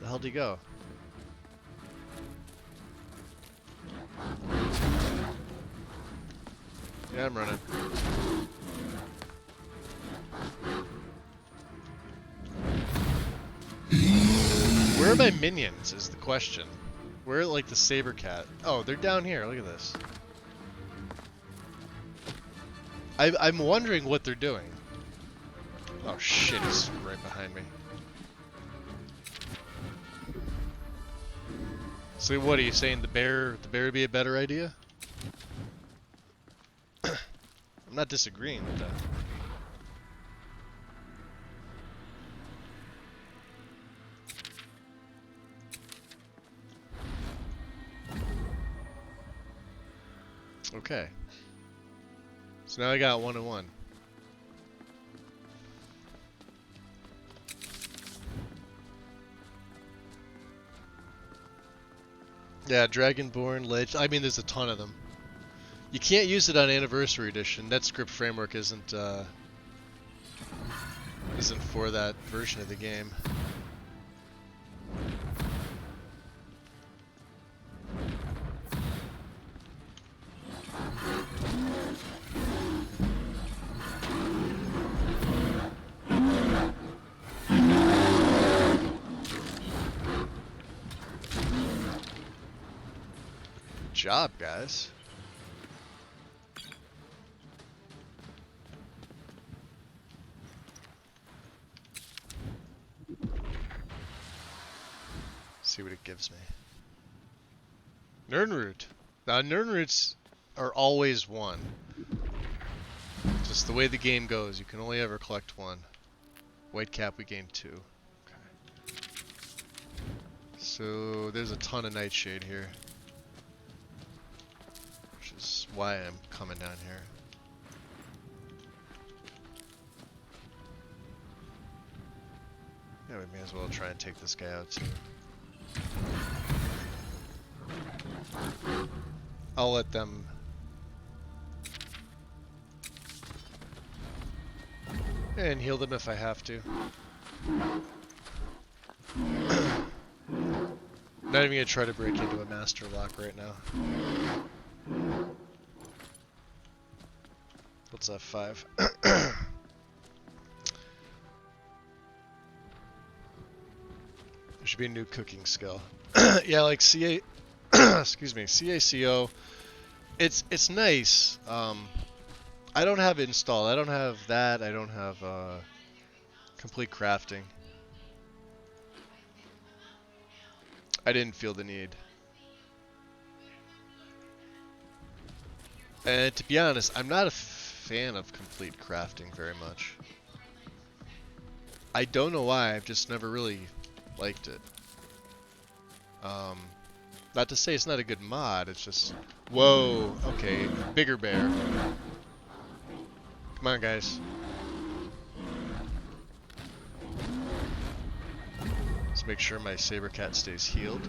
The hell did he go? Yeah, I'm running. Where are my minions is the question. Where are like the saber cat? Oh, they're down here. Look at this. I'm wondering what they're doing. Oh shit, he's right behind me. So what are you saying? The bear would be a better idea? I'm not disagreeing with that. Okay. So now I got 1 and 1. Yeah, Dragonborn, Lich. I mean, there's a ton of them. You can't use it on Anniversary Edition. NetScript Framework isn't for that version of the game. Good job, guys. See what it gives me. Nirnroot. Now Nirnroots are always 1. Just the way the game goes, you can only ever collect 1. Whitecap we gained 2. Okay. So there's a ton of Nightshade here. Which is why I'm coming down here. Yeah, we may as well try and take this guy out too. I'll let them and heal them if I have to. Not even gonna try to break into a master lock right now. What's F5? There should be a new cooking skill. Yeah, like CA, excuse me, CACO. It's nice. I don't have install. I don't have that. I don't have complete crafting. I didn't feel the need. And to be honest, I'm not a fan of complete crafting very much. I don't know why. I've just never really liked it. Not to say it's not a good mod, it's just... Whoa, okay, bigger bear. Come on, guys. Let's make sure my saber cat stays healed.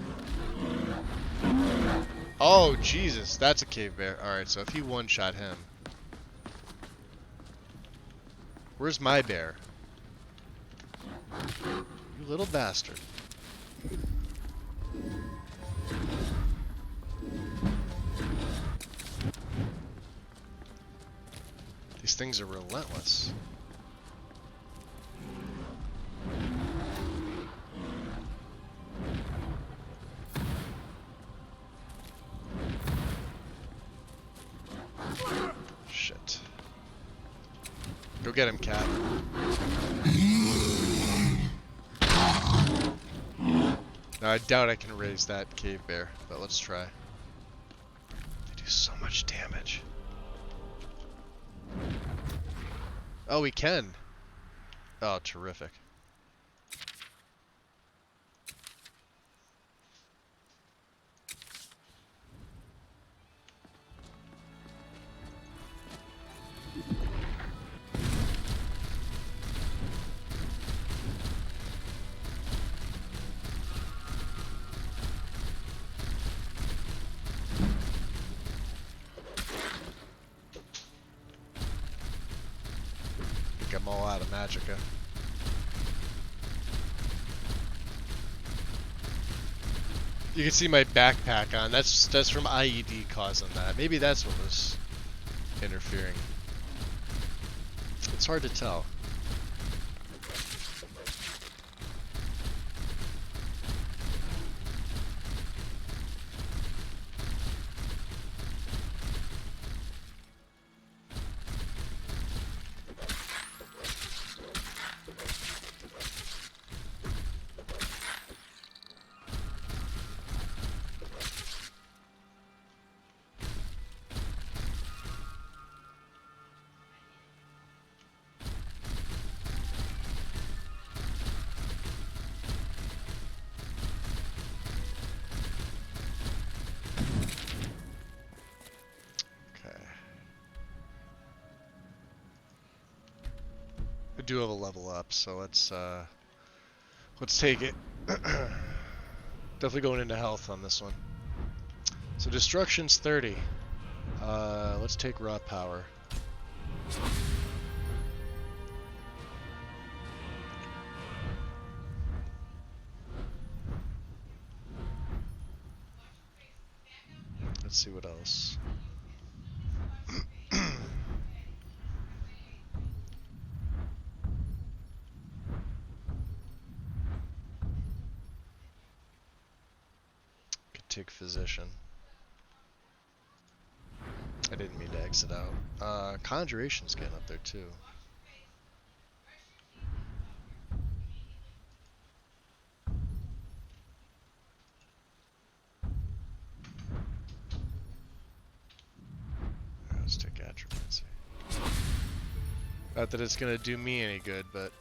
Oh, Jesus, that's a cave bear. Alright, so if he one-shot him... Where's my bear? You little bastard. These things are relentless. Shit. Go get him, cat. Now I doubt I can raise that cave bear, but let's try. They do so much damage. Oh, we can. Oh, terrific. I'm all out of magicka. You can see my backpack on. That's from IED causing that. Maybe that's what was interfering. It's hard to tell. do have a level up, so let's take it. Definitely going into health on this one. So destruction's 30. Let's take raw power. Let's see what else. Could take physician. I didn't mean to exit out. Conjuration's getting up there too. Let's take attributes. Not that it's gonna do me any good, but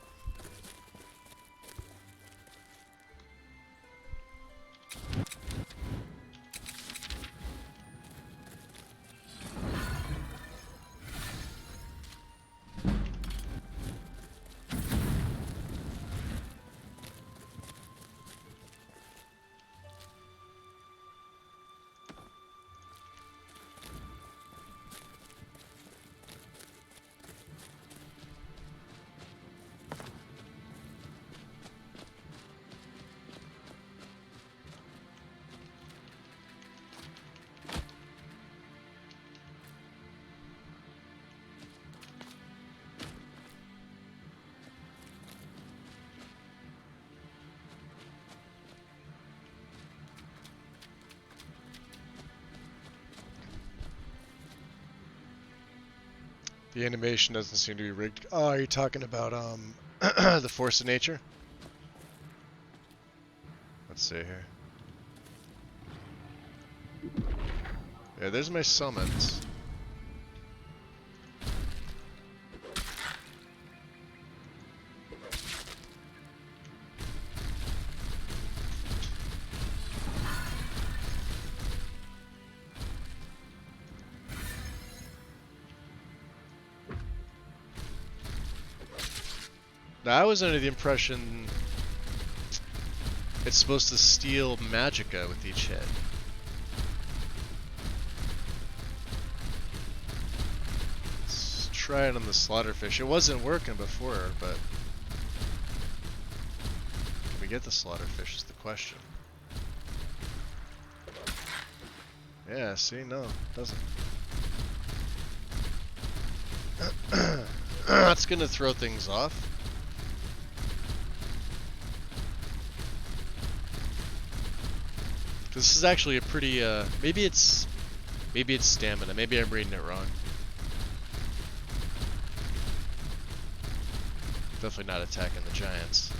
the animation doesn't seem to be rigged. Oh, are you talking about the force of nature? Let's see here. Yeah, there's my summons. Now, I was under the impression it's supposed to steal magicka with each hit. Let's try it on the slaughterfish. It wasn't working before, but can we get the slaughterfish is the question. Yeah, see, no, it doesn't. That's gonna throw things off. This is actually a pretty, maybe it's stamina. Maybe I'm reading it wrong. Definitely not attacking the giants.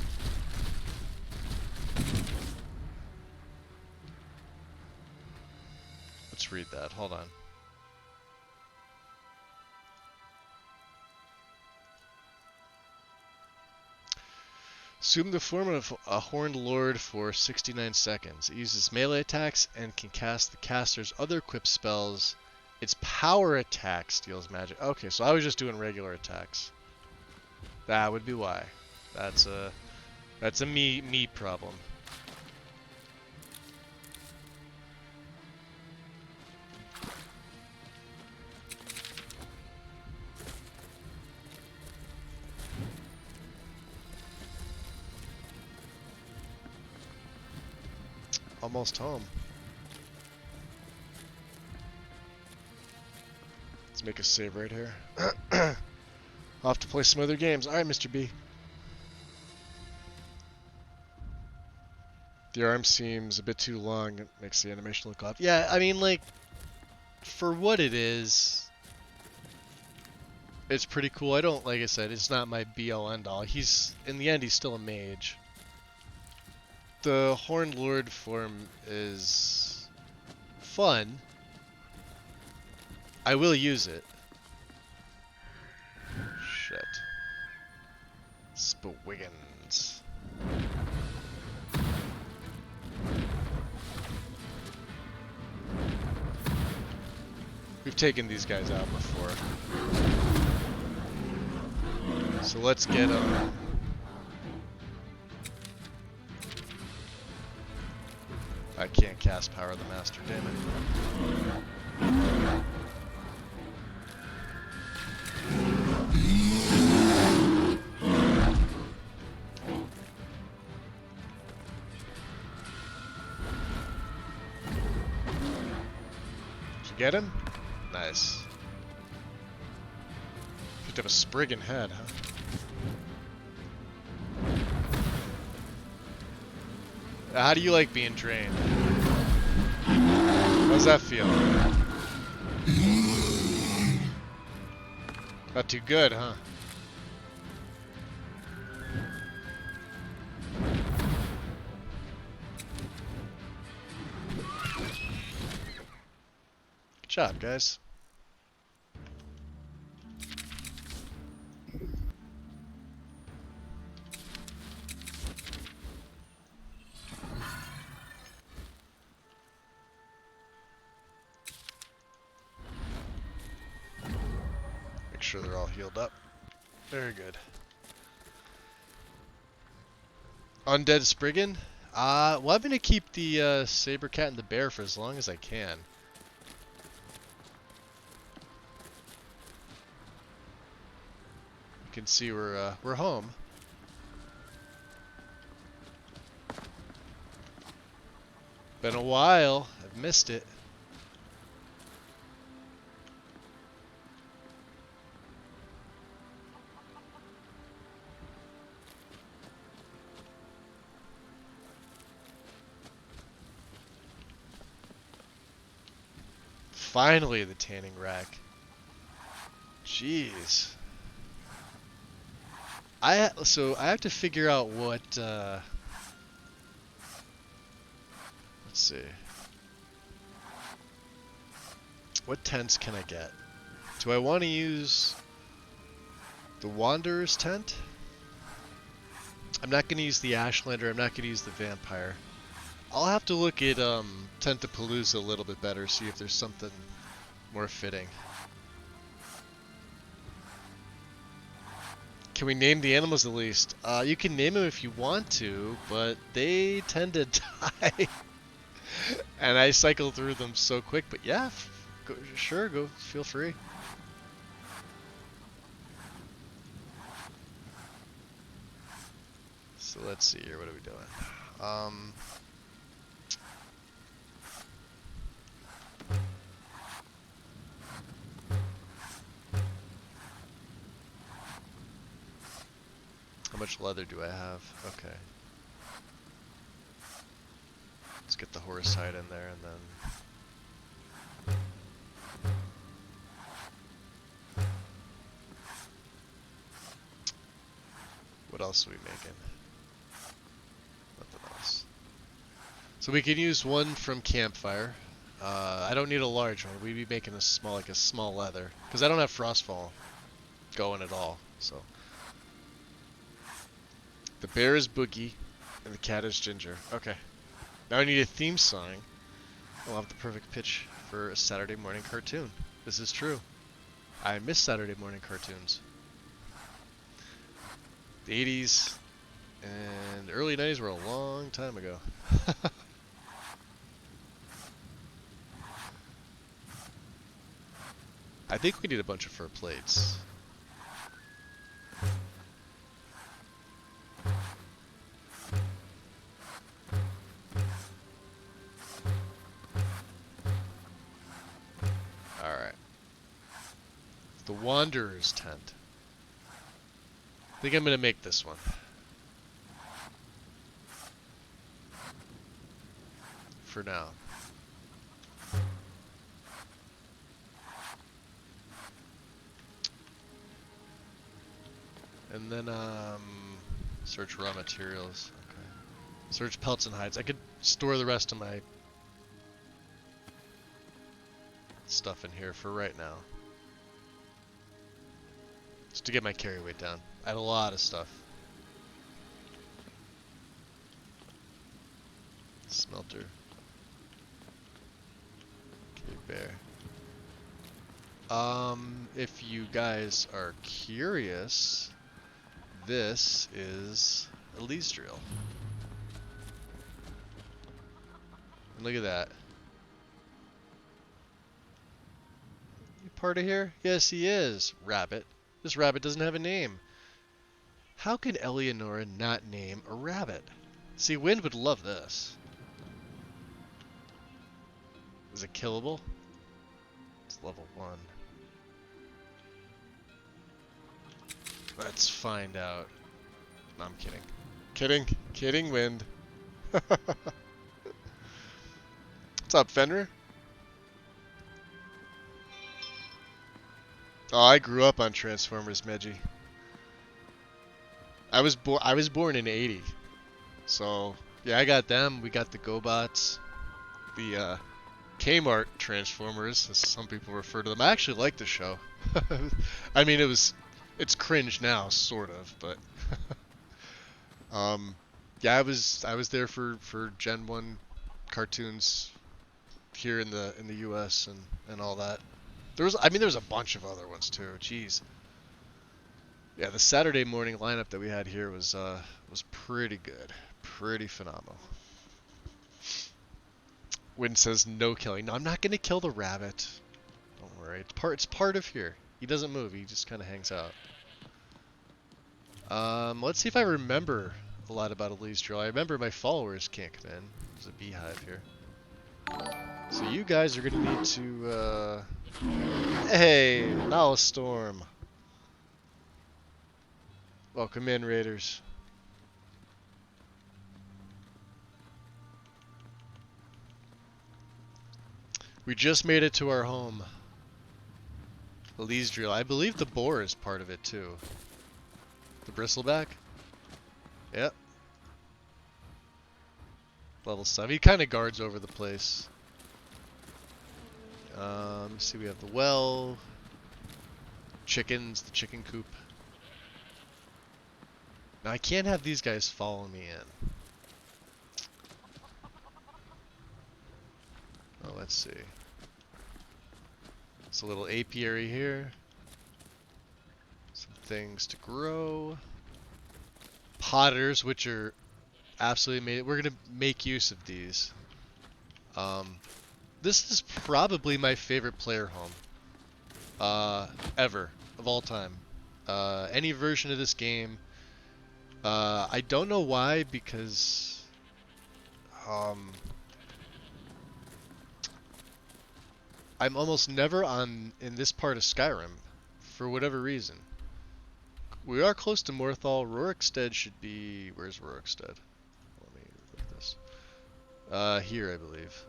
Let's read that. Hold on. Assume the form of a Horned Lord for 69 seconds. It uses melee attacks and can cast the caster's other equipped spells. Its power attack steals magic. Okay, so I was just doing regular attacks. That would be why. That's a me problem. Almost home. Let's make a save right here. I'll have to play some other games. Alright, Mr. B. The arm seems a bit too long. It makes the animation look off. Yeah, I mean, like, for what it is, it's pretty cool. I don't, like I said, it's not my be-all end-all. In the end, he's still a mage. The Horned Lord form is fun. I will use it. Shit. Spiggins. We've taken these guys out before. So let's get I can't cast Power of the Master, damn it. Did you get him? Nice. Picked up a Spriggan head, huh? How do you like being drained? How's that feel? Not too good, huh? Good job, guys. Sure they're all healed up. Very good. Undead Spriggan? Well, I'm gonna keep the Saber Cat and the Bear for as long as I can. You can see we're home. Been a while. I've missed it. Finally, the tanning rack. Jeez. So I have to figure out what. Let's see. What tents can I get? Do I want to use the Wanderer's tent? I'm not going to use the Ashlander. I'm not going to use the Vampire. I'll have to look at Tentapalooza a little bit better, see if there's something more fitting. Can we name the animals at least? You can name them if you want to, but they tend to die. And I cycle through them so quick, but yeah, sure, go, feel free. So let's see here, what are we doing? How much leather do I have? Okay. Let's get the horse hide in there and then... What else are we making? Nothing else. So we can use one from Campfire. I don't need a large one. We'd be making a small, like a small leather. Because I don't have Frostfall going at all, so... The bear is Boogie, and the cat is Ginger. Okay. Now I need a theme song. I'll have the perfect pitch for a Saturday morning cartoon. This is true. I miss Saturday morning cartoons. The 80s and early 90s were a long time ago. I think we need a bunch of fur plates. Alright. The Wanderer's tent. I think I'm going to make this one. For now. And then, search raw materials. Okay. Search pelts and hides. I could store the rest of my stuff in here for right now. Just to get my carry weight down. I had a lot of stuff. Smelter. Okay, bear. If you guys are curious, this is Elysial. And look at that. You part of here? Yes, he is. Rabbit. This rabbit doesn't have a name. How can Eleonora not name a rabbit? See, Wind would love this. Is it killable? It's level 1. Let's find out. No, I'm kidding. Kidding, Wind. What's up, Fenrir? Oh, I grew up on Transformers, Meji. I was born in '80, so yeah, I got them. We got the GoBots, the Kmart Transformers, as some people refer to them. I actually like the show. I mean, it's cringe now, sort of, but yeah, I was there for Gen 1 cartoons here in the US and all that. There was a bunch of other ones too. Jeez. Yeah, the Saturday morning lineup that we had here was pretty good, pretty phenomenal. Wind says no killing. No, I'm not gonna kill the rabbit. Don't worry. It's part of here. He doesn't move. He just kind of hangs out. Let's see if I remember a lot about Elysial. I remember my followers can't come in. There's a beehive here. So you guys are gonna need to. Hey, now a storm. Welcome in, Raiders. We just made it to our home. Elysial. I believe the boar is part of it too. The bristleback? Yep. Level 7. He kind of guards over the place. Let's see, we have the well. Chickens, the chicken coop. Now I can't have these guys follow me in. Oh, let's see. It's a little apiary here. Some things to grow. Potters, which are absolutely amazing. We're gonna make use of these. This is probably my favorite player home. Ever. Of all time. Any version of this game. I don't know why, because I'm almost never in this part of Skyrim for whatever reason. We are close to Morthal. Rorikstead should be... Where's Rorikstead? Let me look at this. Here, I believe.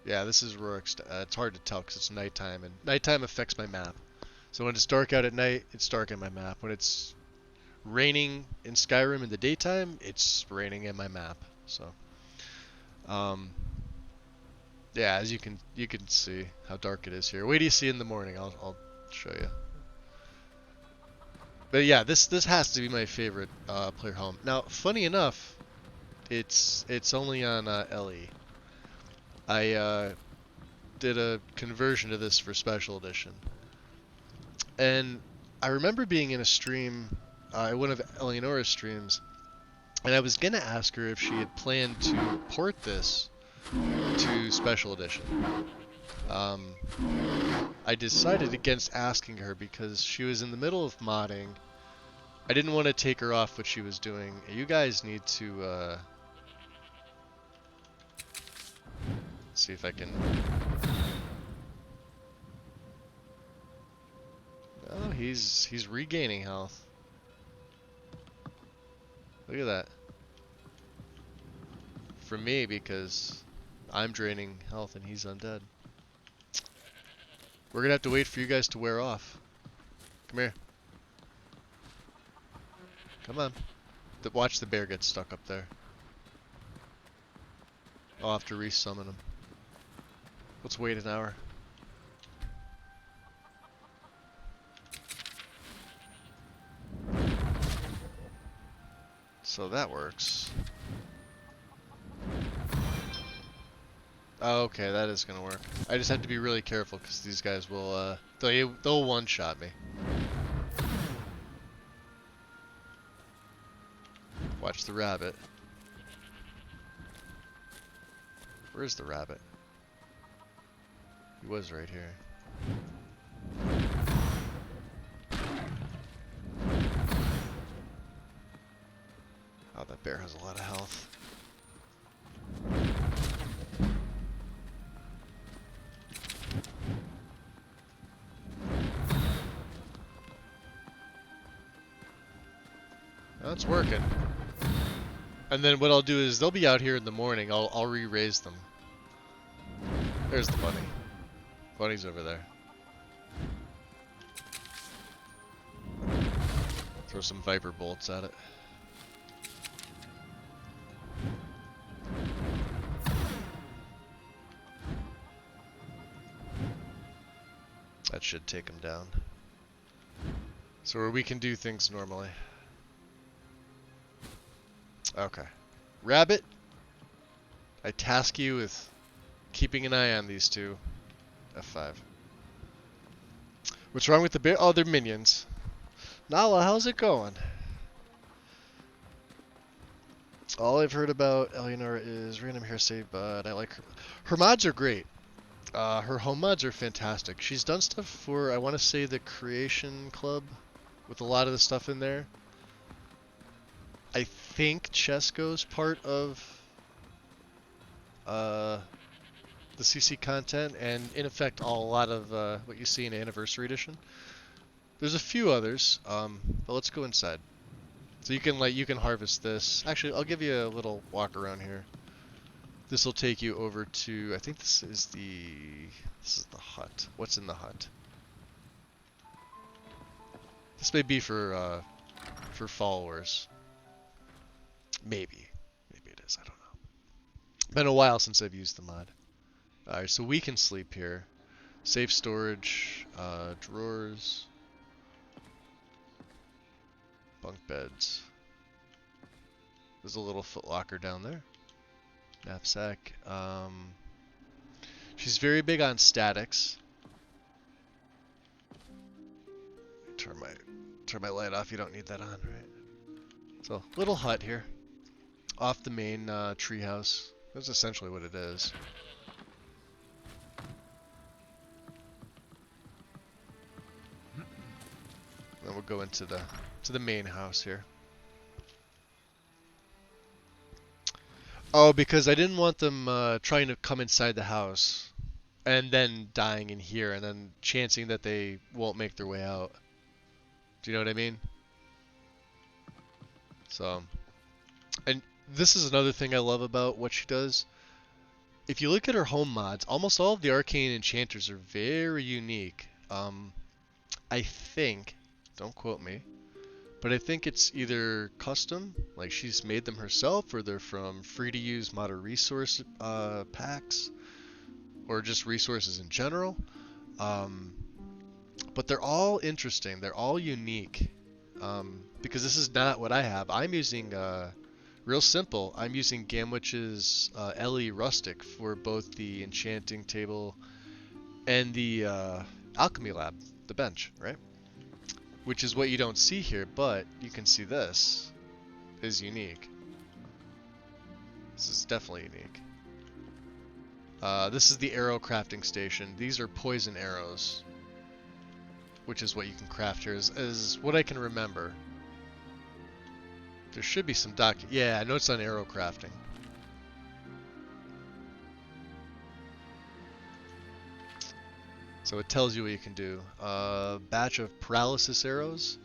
Yeah, this is Rorikstead. It's hard to tell because it's nighttime, and nighttime affects my map. So when it's dark out at night, it's dark in my map. When it's raining in Skyrim in the daytime, it's raining in my map. So, yeah, as you can see how dark it is here. Wait till you see in the morning. I'll show you. But yeah, this has to be my favorite player home. Now, funny enough, it's only on LE. I did a conversion to this for Special Edition, and I remember being in a stream, one of Eleonora's streams, and I was gonna ask her if she had planned to port this to Special Edition. I decided against asking her because she was in the middle of modding. I didn't want to take her off what she was doing. You guys need to see if I can. Oh, he's regaining health. Look at that. For me, because I'm draining health and he's undead. We're gonna have to wait for you guys to wear off. Come here. Come on. Watch the bear get stuck up there. I'll have to resummon him. Let's wait an hour. So that works. Oh, okay, that is gonna work. I just have to be really careful because these guys will they'll one-shot me. Watch the rabbit. Where's the rabbit? He was right here. Oh, that bear has a lot of health. That's working. And then what I'll do is they'll be out here in the morning. I'll re-raise them. There's the bunny. Bunny's over there. Throw some viper bolts at it. That should take him down. So where we can do things normally. Okay. Rabbit, I task you with keeping an eye on these two. F5. What's wrong with the bear? Oh, they're minions. Nala, how's it going? All I've heard about Eleanor is random hearsay, but I like her. Her mods are great. Her home mods are fantastic. She's done stuff for, I want to say, the Creation Club, with a lot of the stuff in there. I think Chesko's part of the CC content, and in effect, a lot of what you see in Anniversary Edition. There's a few others, but let's go inside. So you can harvest this. Actually, I'll give you a little walk around here. This will take you over to, I think this is the hut. What's in the hut? This may be for followers. Maybe it is. I don't know. Been a while since I've used the mod. All right, so we can sleep here. Safe storage, drawers, bunk beds. There's a little footlocker down there. Knapsack. She's very big on statics. Turn my light off. You don't need that on, right? So, little hut here, off the main treehouse. That's essentially what it is. Then we'll go into the main house here. Oh, because I didn't want them trying to come inside the house and then dying in here and then chancing that they won't make their way out. Do you know what I mean? So, and this is another thing I love about what she does. If you look at her home mods, almost all of the arcane enchanters are very unique. I think, don't quote me, but I think it's either custom, like she's made them herself, or they're from free-to-use modern resource packs, or just resources in general. But they're all interesting. They're all unique. Because this is not what I have. I'm using, real simple, I'm using Gamwitch's Ellie Rustic for both the enchanting table and the alchemy lab, the bench, right? Which is what you don't see here, but you can see this is unique. This is definitely unique. This is the arrow crafting station. These are poison arrows, which is what you can craft here, is what I can remember. There should be some yeah, I know it's on arrow crafting. So it tells you what you can do. Batch of paralysis arrows.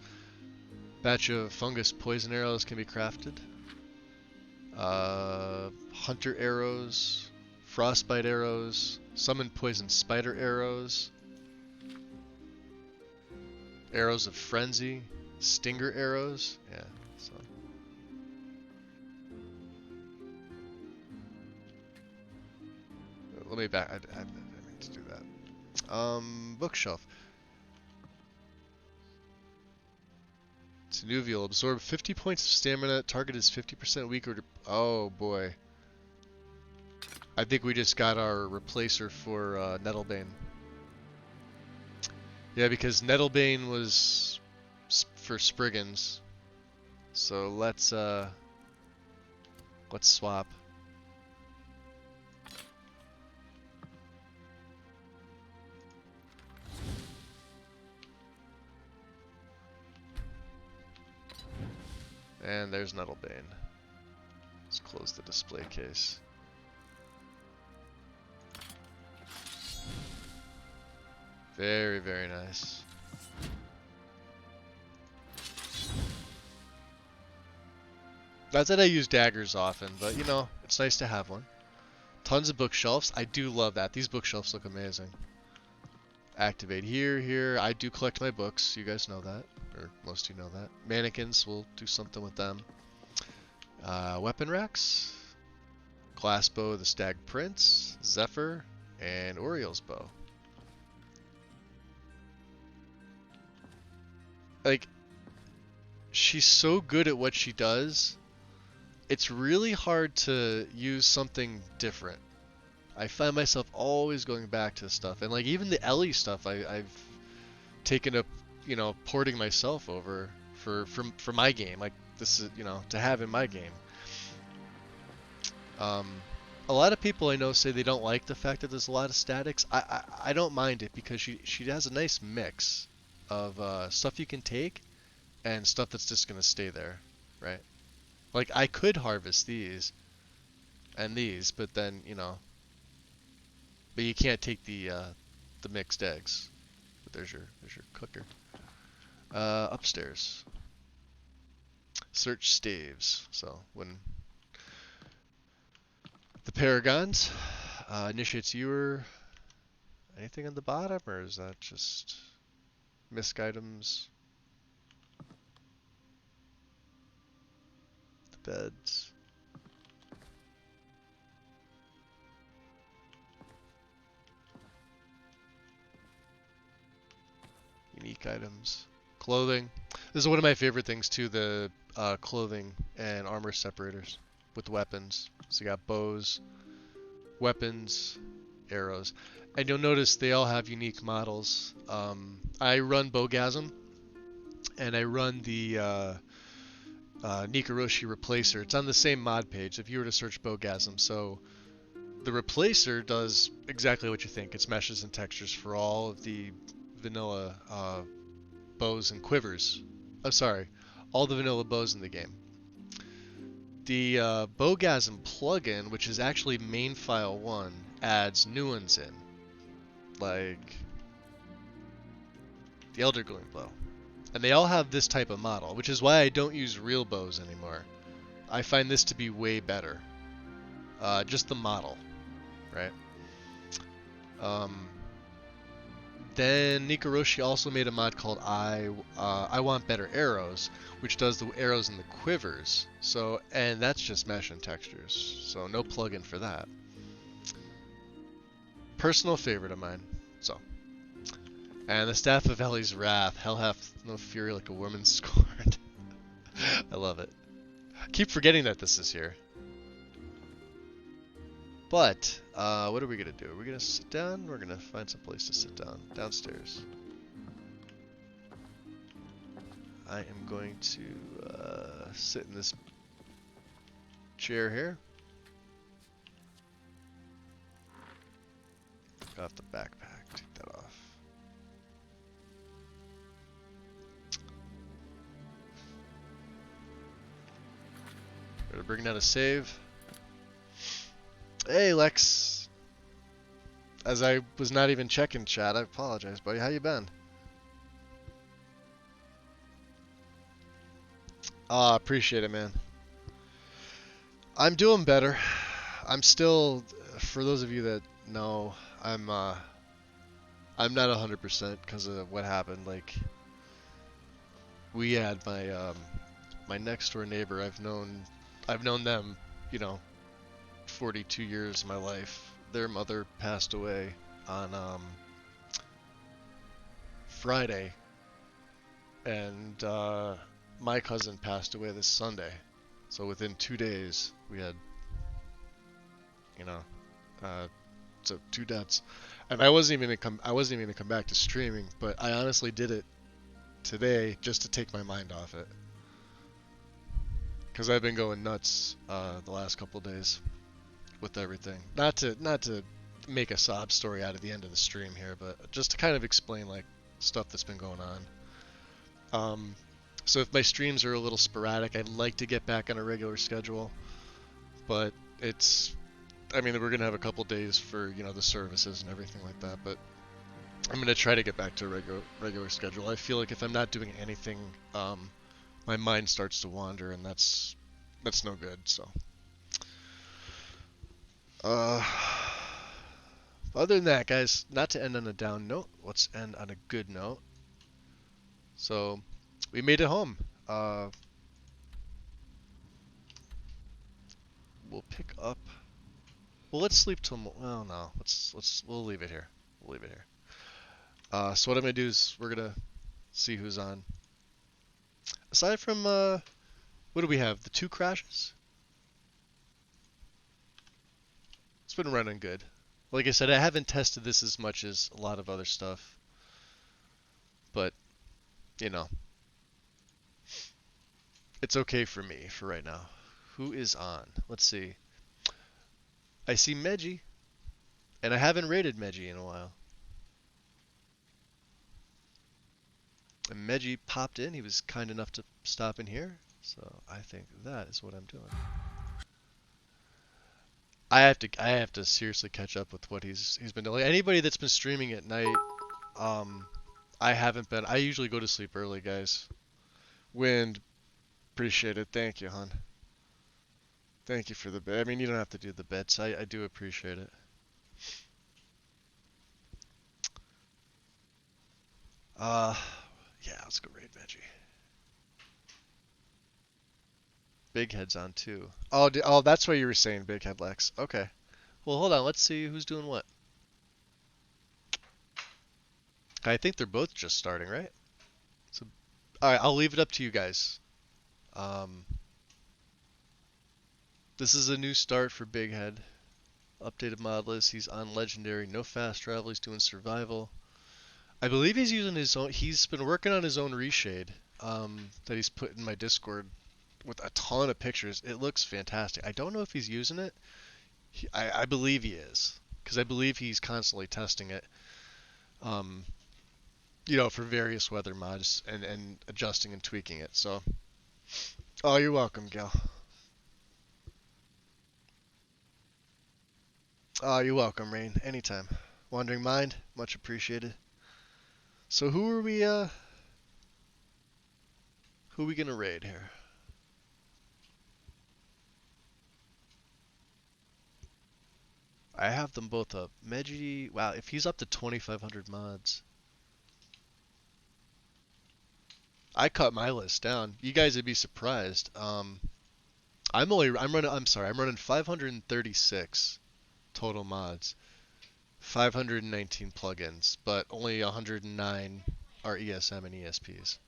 Batch of fungus poison arrows can be crafted. Hunter arrows. Frostbite arrows. Summon poison spider arrows. Arrows of frenzy. Stinger arrows. Yeah, so. Let me back. I meant to do that. Bookshelf. Tenuvial. Absorb 50 points of stamina. Target is 50% weaker. Oh boy. I think we just got our replacer for Nettlebane. Yeah, because Nettlebane was for Spriggans. So let's Let's swap. And there's Nettlebane. Let's close the display case. Very, very nice. Not that I use daggers often, but you know, it's nice to have one. Tons of bookshelves. I do love that. These bookshelves look amazing. Activate here. I do collect my books. You guys know that. Or most of you know that. Mannequins, we'll do something with them. Weapon racks. Glassbow, the Stag Prince, Zephyr, and Oriel's bow. Like, she's so good at what she does. It's really hard to use something different. I find myself always going back to stuff, and like even the Ellie stuff, I've taken up, you know, porting myself over for my game. Like this is, you know, to have in my game. A lot of people I know say they don't like the fact that there's a lot of statics. I don't mind it because she has a nice mix of stuff you can take and stuff that's just gonna stay there, right? Like I could harvest these and these, but then you know, but you can't take the mixed eggs. But there's your cooker. Upstairs. Search staves. So when the Paragons initiates viewer, anything on the bottom, or is that just misc items? The beds. Unique items. Clothing. This is one of my favorite things too, the clothing and armor separators with weapons. So you got bows, weapons, arrows. And you'll notice they all have unique models. I run Bowgasm, and I run the Nikaroshi Replacer. It's on the same mod page if you were to search Bowgasm. So the Replacer does exactly what you think. It's meshes and textures for all of the vanilla bows and quivers. I'm sorry, all the vanilla bows in the game. The Bowgasm plugin, which is actually main file 1, adds new ones in, like the Elder Gleam bow. And they all have this type of model, which is why I don't use real bows anymore. I find this to be way better. Just the model, right? Then Nikaroshi also made a mod called I Want Better Arrows, which does the arrows and the quivers. So, and that's just mesh and textures. So no plugin for that. Personal favorite of mine. So, and the Staff of Ellie's Wrath. Hell hath no fury like a woman scorned. I love it. I keep forgetting that this is here. But, what are we going to do? Are we going to sit down? We're going to find some place to sit down. Downstairs. I am going to sit in this chair here. Take off the backpack. Take that off. Gonna bring down a save. Hey Lex. As I was not even checking chat, I apologize, buddy. How you been? Appreciate it, man. I'm doing better. I'm still, for those of you that know, I'm not 100% because of what happened. Like, we had my my next door neighbor. I've known them, you know, 42 years of my life. Their mother passed away on Friday, and my cousin passed away this Sunday. So within 2 days, we had, you know, so 2 deaths. And I wasn't even gonna come back to streaming, but I honestly did it today just to take my mind off it. Because I've been going nuts the last couple days with everything. Not to make a sob story out of the end of the stream here, but just to kind of explain like stuff that's been going on. So if my streams are a little sporadic, I'd like to get back on a regular schedule, but I mean, we're gonna have a couple days for the services and everything like that, but I'm gonna try to get back to a regular schedule. I feel like if I'm not doing anything, my mind starts to wander, and that's no good. So, other than that, guys, not to end on a down note, let's end on a good note. So, we made it home. We'll pick up. Well, let's sleep till. Well, no. We'll leave it here. We'll leave it here. So what I'm gonna do is we're gonna see who's on. Aside from what do we have? The 2 crashes. It's been running good. Like I said, I haven't tested this as much as a lot of other stuff, but it's okay for me for right now. Who is on? Let's see. I see Meji, and I haven't raided Meji in a while. And Meji popped in. He was kind enough to stop in here, so I think that is what I'm doing. I have to seriously catch up with what he's been doing. Anybody that's been streaming at night, I haven't been. I usually go to sleep early, guys. Wind, appreciate it. Thank you, hon. Thank you for the bed. I mean, you don't have to do the bets. I do appreciate it. Yeah, let's go raid Veggie. Big Head's on too. Oh, that's why you were saying Big Head Lex. Okay. Well, hold on. Let's see who's doing what. I think they're both just starting, right? So, all right. I'll leave it up to you guys. This is a new start for Big Head. Updated mod list. He's on Legendary. No fast travel. He's doing survival. I believe he's using his own. He's been working on his own reshade that he's put in my Discord with a ton of pictures. It looks fantastic. I don't know if he's using it. I believe he is, because I believe he's constantly testing it. For various weather mods and adjusting and tweaking it. So, oh, you're welcome, Gal. Oh, you're welcome, Rain. Anytime. Wandering Mind, much appreciated. So who are we gonna raid here? I have them both up. Meji, wow, if he's up to 2,500 mods. I cut my list down. You guys would be surprised. I'm running 536 total mods. 519 plugins, but only 109 are ESM and ESPs.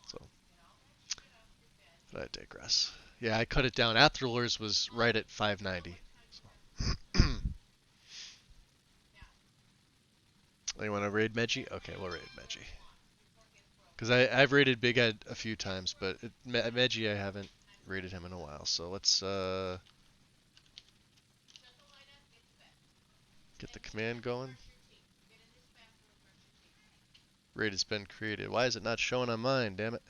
So, but I digress. Yeah, I cut it down. Athrolers was right at 590. So. You want to raid Meji? Okay, we'll raid Meji. Because I've raided Big Ed a few times, but Meji I haven't raided him in a while. So let's get the command going. Raid has been created. Why is it not showing on mine? Damn it.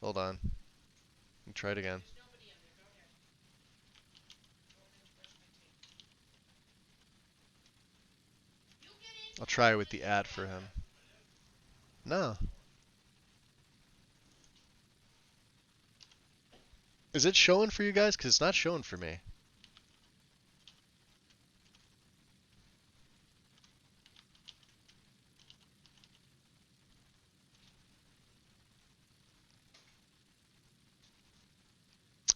Hold on. Try it again. I'll try with the ad for him. No. Is it showing for you guys? Because it's not showing for me.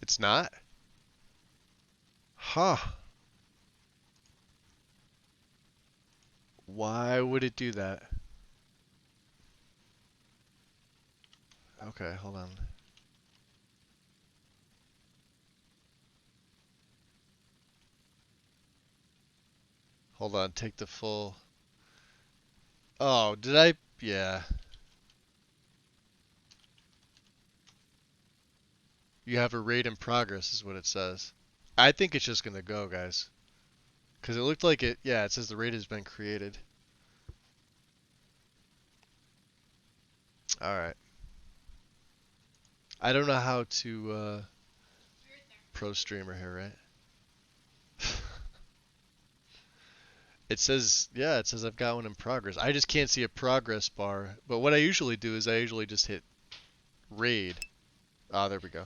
It's not? Huh. Why would it do that? Okay, hold on. Hold on, take the full... Oh, did I... Yeah. You have a raid in progress is what it says. I think it's just gonna go, guys. Because it looked like it, yeah, it says the raid has been created. Alright. I don't know how to, pro streamer here, right? It says, yeah, it says I've got one in progress. I just can't see a progress bar. But what I usually do is I usually just hit raid. Ah, there we go.